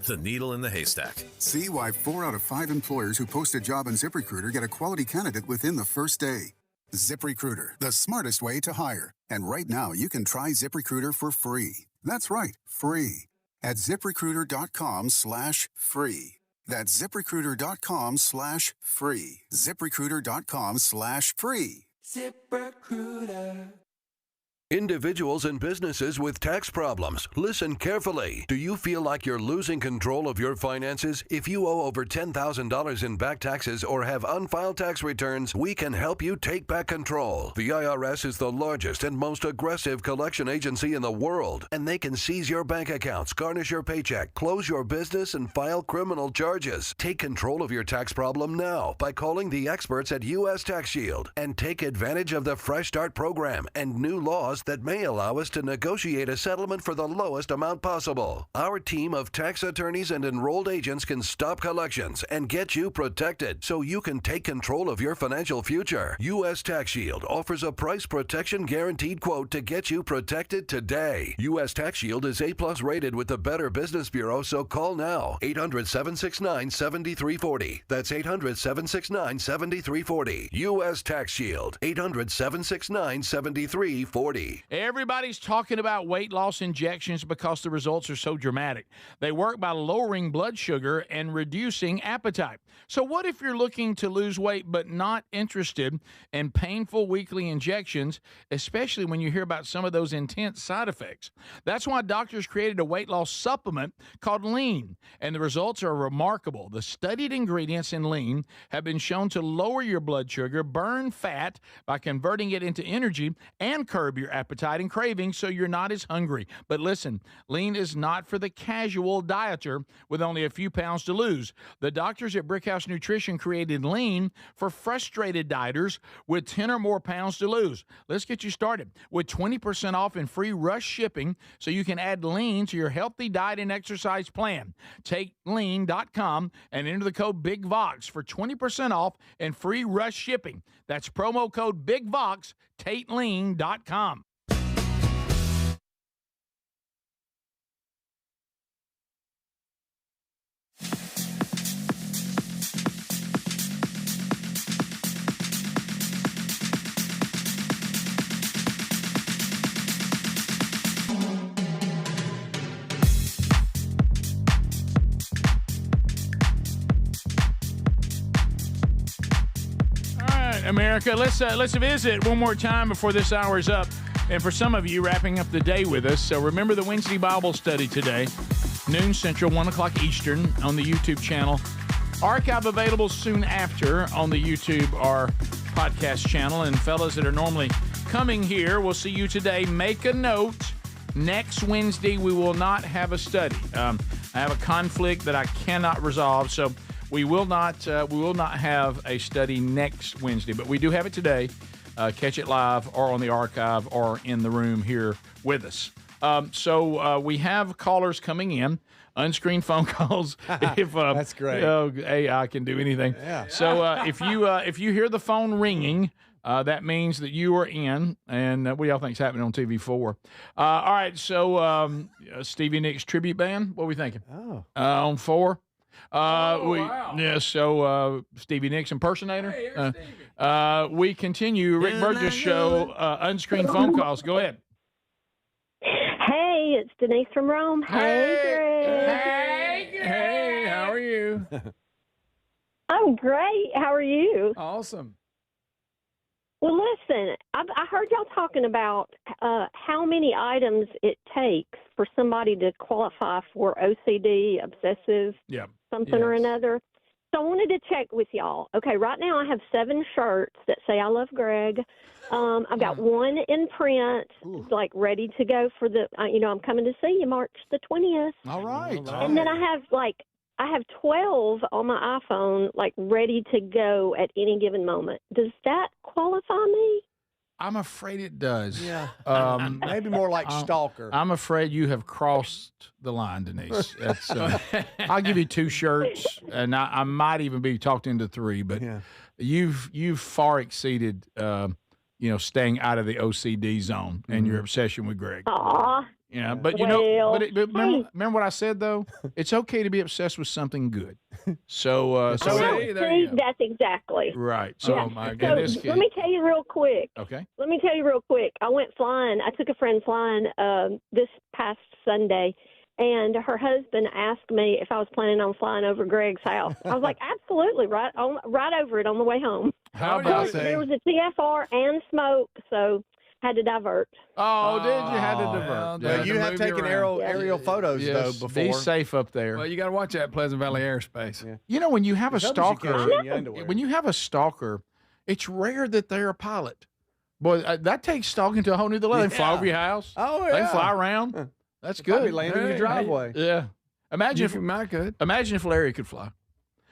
The needle in the haystack. See why 4 out of 5 employers who post a job on ZipRecruiter get a quality candidate within the first day. ZipRecruiter, the smartest way to hire. And right now, you can try ZipRecruiter for free. That's right, free. At ZipRecruiter.com/free. That's ZipRecruiter.com/free. ZipRecruiter.com/free. ZipRecruiter. Individuals and businesses with tax problems, listen carefully. Do you feel like you're losing control of your finances? If you owe over $10,000 in back taxes or have unfiled tax returns, we can help you take back control. The IRS is the largest and most aggressive collection agency in the world, and they can seize your bank accounts, garnish your paycheck, close your business, and file criminal charges. Take control of your tax problem now by calling the experts at U.S. Tax Shield and take advantage of the Fresh Start program and new laws that may allow us to negotiate a settlement for the lowest amount possible. Our team of tax attorneys and enrolled agents can stop collections and get you protected so you can take control of your financial future. U.S. Tax Shield offers a price protection guaranteed quote to get you protected today. U.S. Tax Shield is A+ rated with the Better Business Bureau, so call now. 800-769-7340. That's 800-769-7340. U.S. Tax Shield. 800-769-7340. Everybody's talking about weight loss injections because the results are so dramatic. They work by lowering blood sugar and reducing appetite. So what if you're looking to lose weight but not interested in painful weekly injections, especially when you hear about some of those intense side effects? That's why doctors created a weight loss supplement called Lean, and the results are remarkable. The studied ingredients in Lean have been shown to lower your blood sugar, burn fat by converting it into energy, and curb your appetite and cravings so you're not as hungry. But listen, Lean is not for the casual dieter with only a few pounds to lose. The doctors at Brickhouse Nutrition created Lean for frustrated dieters with 10 or more pounds to lose. Let's get you started with 20% off and free rush shipping so you can add Lean to your healthy diet and exercise plan. Take lean.com and enter the code BIGVOX for 20% off and free rush shipping. That's promo code BIGVOX, TateLean.com. America, let's visit one more time before this hour is up. And for some of you, wrapping up the day with us. So remember the Wednesday Bible study today, noon Central, 1 o'clock Eastern on the YouTube channel. Archive available soon after on the YouTube or podcast channel. And fellas that are normally coming here, we'll see you today. Make a note. Next Wednesday, we will not have a study. I have a conflict that I cannot resolve, so we will not have a study next Wednesday, but we do have it today. Catch it live or on the archive or in the room here with us. So we have callers coming in, unscreened phone calls. That's great. AI can do anything. Yeah. So if you hear the phone ringing, that means that you are in, and what do y'all think is happening on TV4? All right, so Stevie Nicks tribute band, what are we thinking? Oh. On 4? Wow. Yeah, so Stevie Nicks impersonator. We continue. Rick Burgess Show, unscreened phone calls. Go ahead. Hey, it's Denise from Rome. Hey, Greg. Hey, how are you? I'm great. How are you? Awesome. Well, listen, I heard y'all talking about how many items it takes for somebody to qualify for OCD, obsessive, something or another. So I wanted to check with y'all. Okay, right now I have 7 shirts that say I love Greg. I've got one in print, like ready to go for the, I'm coming to see you March the 20th. All right. And then I have 12 on my iPhone, like ready to go at any given moment. Does that qualify me? I'm afraid it does. Yeah. Maybe more like stalker. I'm afraid you have crossed the line, Denise. That's, I'll give you 2 shirts, and I might even be talked into 3, but you've far exceeded, staying out of the OCD zone and your obsession with Greg. Aw. Yeah, but remember what I said though. It's okay to be obsessed with something good. So see, that's exactly right. So, oh my goodness. So let me tell you real quick. Okay. Let me tell you real quick. I went flying. I took a friend flying this past Sunday, and her husband asked me if I was planning on flying over Greg's house. I was like, absolutely, right over it on the way home. How about that? There was a TFR and smoke, so had to divert. Oh, did you had to divert? Well, you have taken aerial photos though before. Be safe up there. Well, you got to watch that Pleasant Valley airspace. Yeah. You know, when you have a stalker, when you have a stalker, it's rare that they're a pilot. Boy, that takes stalking to a whole new level. They fly over your house. Oh yeah. They fly around. That's good. Probably land in your driveway. Yeah. Imagine if Larry could fly.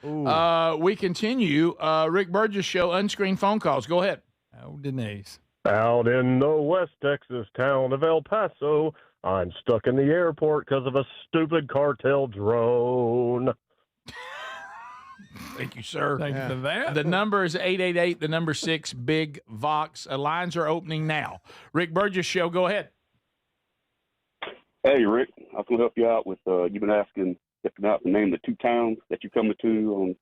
We continue. Rick Burgess Show, unscreened phone calls. Go ahead. Oh, Denise. Out in the West Texas town of El Paso, I'm stuck in the airport because of a stupid cartel drone. Thank you, sir. Thank you for that. The number is 888, the number 6, Big Vox. Lines are opening now. Rick Burgess Show, go ahead. Hey, Rick. I was going to help you out with, you've been asking if you to name the 2 towns that you're coming to on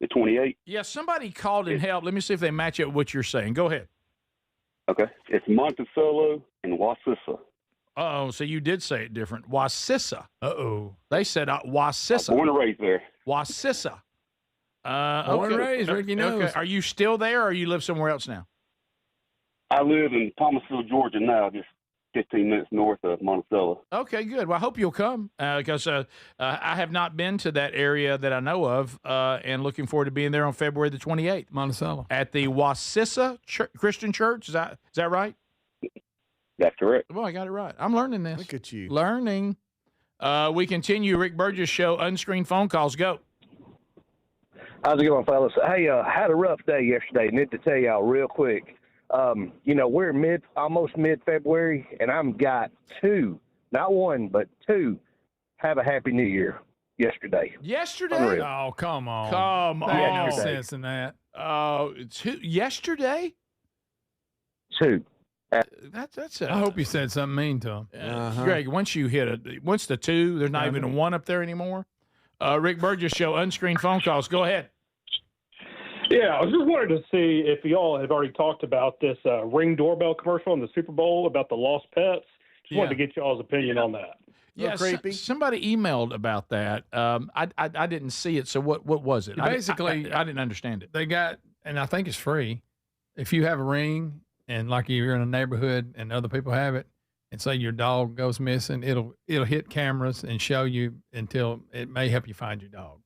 the 28th. Yeah, somebody called and helped. Let me see if they match up what you're saying. Go ahead. Okay. It's Monticello and Wassissa. Uh-oh, so you did say it different. Wassissa. Uh-oh. They said Wassissa. Born and raised there. Wassissa. Born and raised, Ricky knows. Okay. Are you still there, or you live somewhere else now? I live in Thomasville, Georgia now, just 15 minutes north of Monticello. Okay, good. Well, I hope you'll come because I have not been to that area that I know of, and looking forward to being there on February the 28th. Monticello. At the Wassissa Christian Church. Is that right? That's correct. Well, I got it right. I'm learning this. Look at you. Learning. We continue. Rick Burgess Show, unscreened phone calls. Go. How's it going, fellas? Hey, had a rough day yesterday. Need to tell y'all real quick. We're almost mid-February, and I've got 2, not 1, but 2, have a Happy New Year yesterday. Yesterday? Unreal. Oh, come on. Come on. No sense in that. Yesterday? 2. That's I hope you said something mean to him. Greg, once the 2, there's not even a 1 up there anymore. Rick Burgess Show, unscreened phone calls. Go ahead. Yeah, I was just wanted to see if y'all have already talked about this Ring doorbell commercial in the Super Bowl about the lost pets. Just wanted to get y'all's opinion on that. Yeah, somebody emailed about that. I didn't see it. So what was it? Basically, I didn't understand it. They got, and I think it's free. If you have a Ring and like you're in a neighborhood and other people have it, and say your dog goes missing, it'll hit cameras and show you until it may help you find your dog.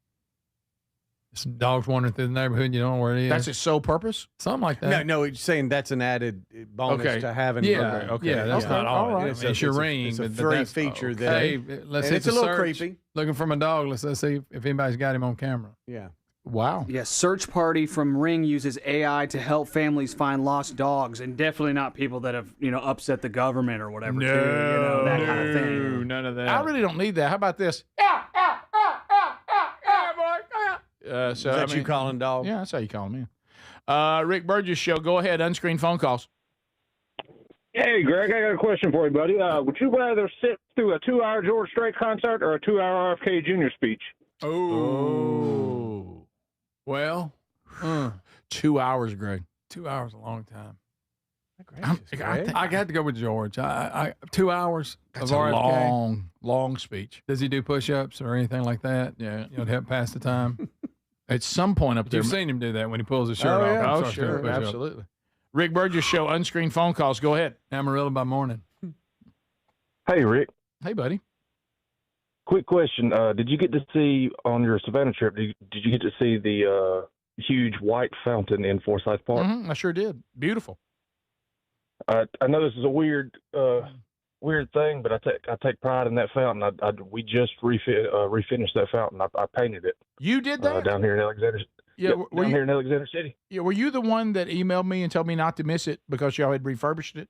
Some dogs wandering through the neighborhood, you don't know where it is. That's its sole purpose? Something like that. No, it's saying that's an added bonus to having. Yeah, that's not all right. It's your Ring. It's a free feature there. It's a little creepy. Looking for my dog. Let's see if anybody's got him on camera. Yeah. Wow. Yeah, Search Party from Ring uses AI to help families find lost dogs, and definitely not people that have, upset the government or whatever. No, that kind of thing. None of that. I really don't need that. How about this? Is that you calling dog? Yeah, that's how you call me. Rick Burgess Show. Go ahead. Unscreened phone calls. Hey, Greg, I got a question for you, buddy. Would you rather sit through a 2-hour George Strait concert or a 2-hour RFK Jr. speech? Oh. Well, 2 hours, Greg. 2 hours is a long time. I got to go with George. 2 hours That's of a RFK. long speech. Does he do push-ups or anything like that? Yeah. To help pass the time? At some point up there. You've seen him do that when he pulls his shirt off. Yeah. and Oh, starts doing sure. push-ups. Absolutely. Rick Burgess Show, unscreened phone calls. Go ahead. Amarillo by morning. Hey, Rick. Hey, buddy. Quick question. Did you get to see on your Savannah trip, did you get to see the huge white fountain in Forsyth Park? I sure did. Beautiful. I know this is a weird thing, but I take pride in that fountain. We just refinished that fountain. I painted it. You did that? Down here in Alexander. Yeah, here in Alexander City. Yeah, were you the one that emailed me and told me not to miss it because y'all had refurbished it?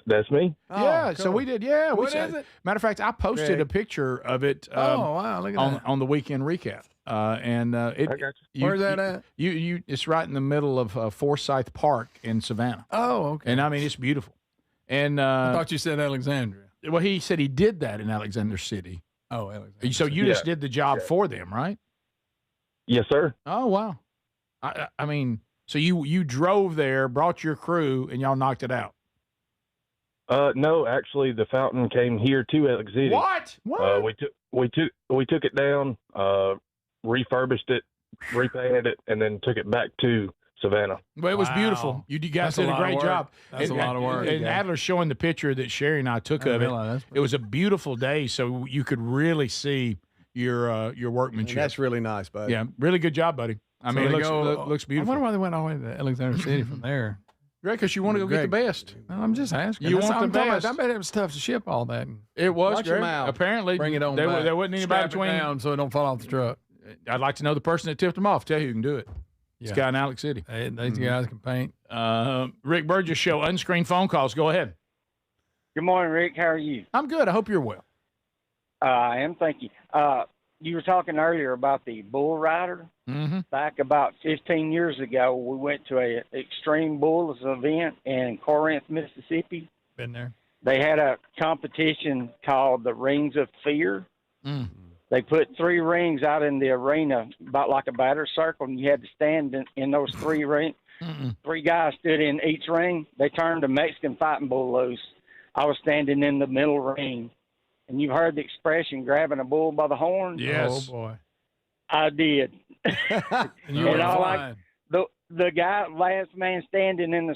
That's me. Yeah, so we did. Yeah, What is it? Matter of fact, I posted Greg. a picture of it. Wow, look at that. On the weekend recap. It. I got you. Where's that at? It's right in the middle of Forsyth Park in Savannah. Oh, okay. And I mean, it's beautiful. And I thought you said Alexandria. Well, he said he did that in Alexander City. Oh, Alexandria. So you just did the job for them, right? Yes, sir. Oh, wow. I mean, so you drove there, brought your crew, and y'all knocked it out. No, actually, the fountain came here to Alex City. What? We took it down, refurbished it, repainted it, and then took it back to Savannah. Well, it was beautiful. You guys did a great job. That's a lot of work. And Adler's showing the picture that Sherry and I took of it. It was a beautiful day, so you could really see your workmanship. That's really nice, buddy. Yeah, really good job, buddy. I mean, it looks beautiful. I wonder why they went all the way to Alexander City from there. Right, because you want to go get the best. Well, I'm just asking. You want the best. I bet it was tough to ship all that. It was, Watch Greg. them out. Apparently, Bring it on there back. wasn't anybody Strap it between down so it don't fall off the truck. I'd like to know the person that tipped them off. Tell you who can do it. This guy in Alex City. These guys can paint. Rick Burgess Show, unscreened phone calls. Go ahead. Good morning, Rick. How are you? I'm good. I hope you're well. I am. Thank you. You were talking earlier about the bull rider. Mm-hmm. Back about 15 years ago, we went to a Extreme Bulls event in Corinth, Mississippi. Been there. They had a competition called the Rings of Fear. Mm. They put 3 rings out in the arena, about like a batter circle, and you had to stand in those 3 rings. 3 guys stood in each ring. They turned a Mexican fighting bull loose. I was standing in the middle ring. And you've heard the expression, grabbing a bull by the horns? Yes. Oh, boy. I did. And you were flying. The guy, last man standing in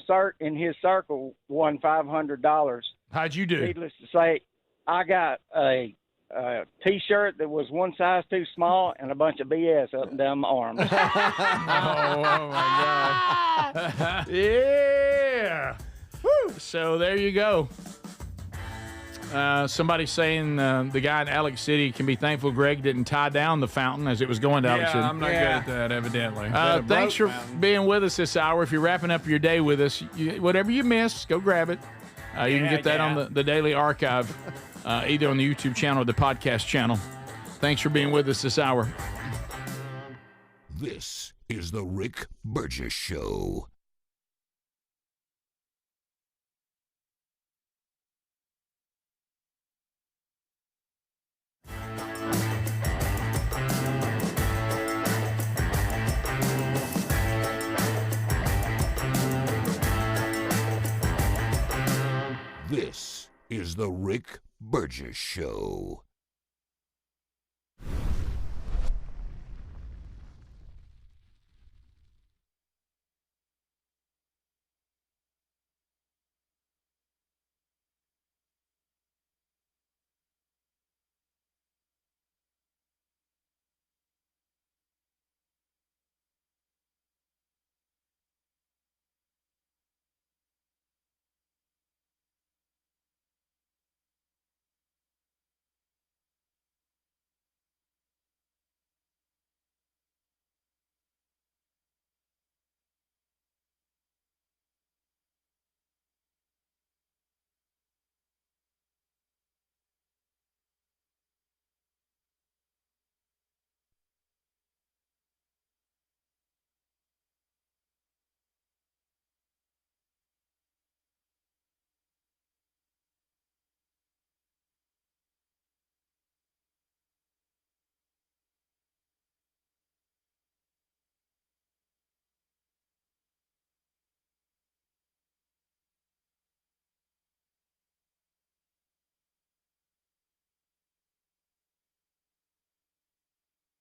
his circle, won $500. How'd you do? Needless to say, I got a T-shirt that was one size too small and a bunch of BS up and down my arms. Oh, my God. Yeah. Woo. So there you go. Somebody saying the guy in Alex City can be thankful Greg didn't tie down the fountain as it was going to Alex City. I'm not good at that, evidently. Thanks for being with us this hour. If you're wrapping up your day with us, whatever you missed, go grab it. You can get that on the Daily Archive, either on the YouTube channel or the podcast channel. Thanks for being with us this hour. This is the Rick Burgess Show. This is the Rick Burgess Show.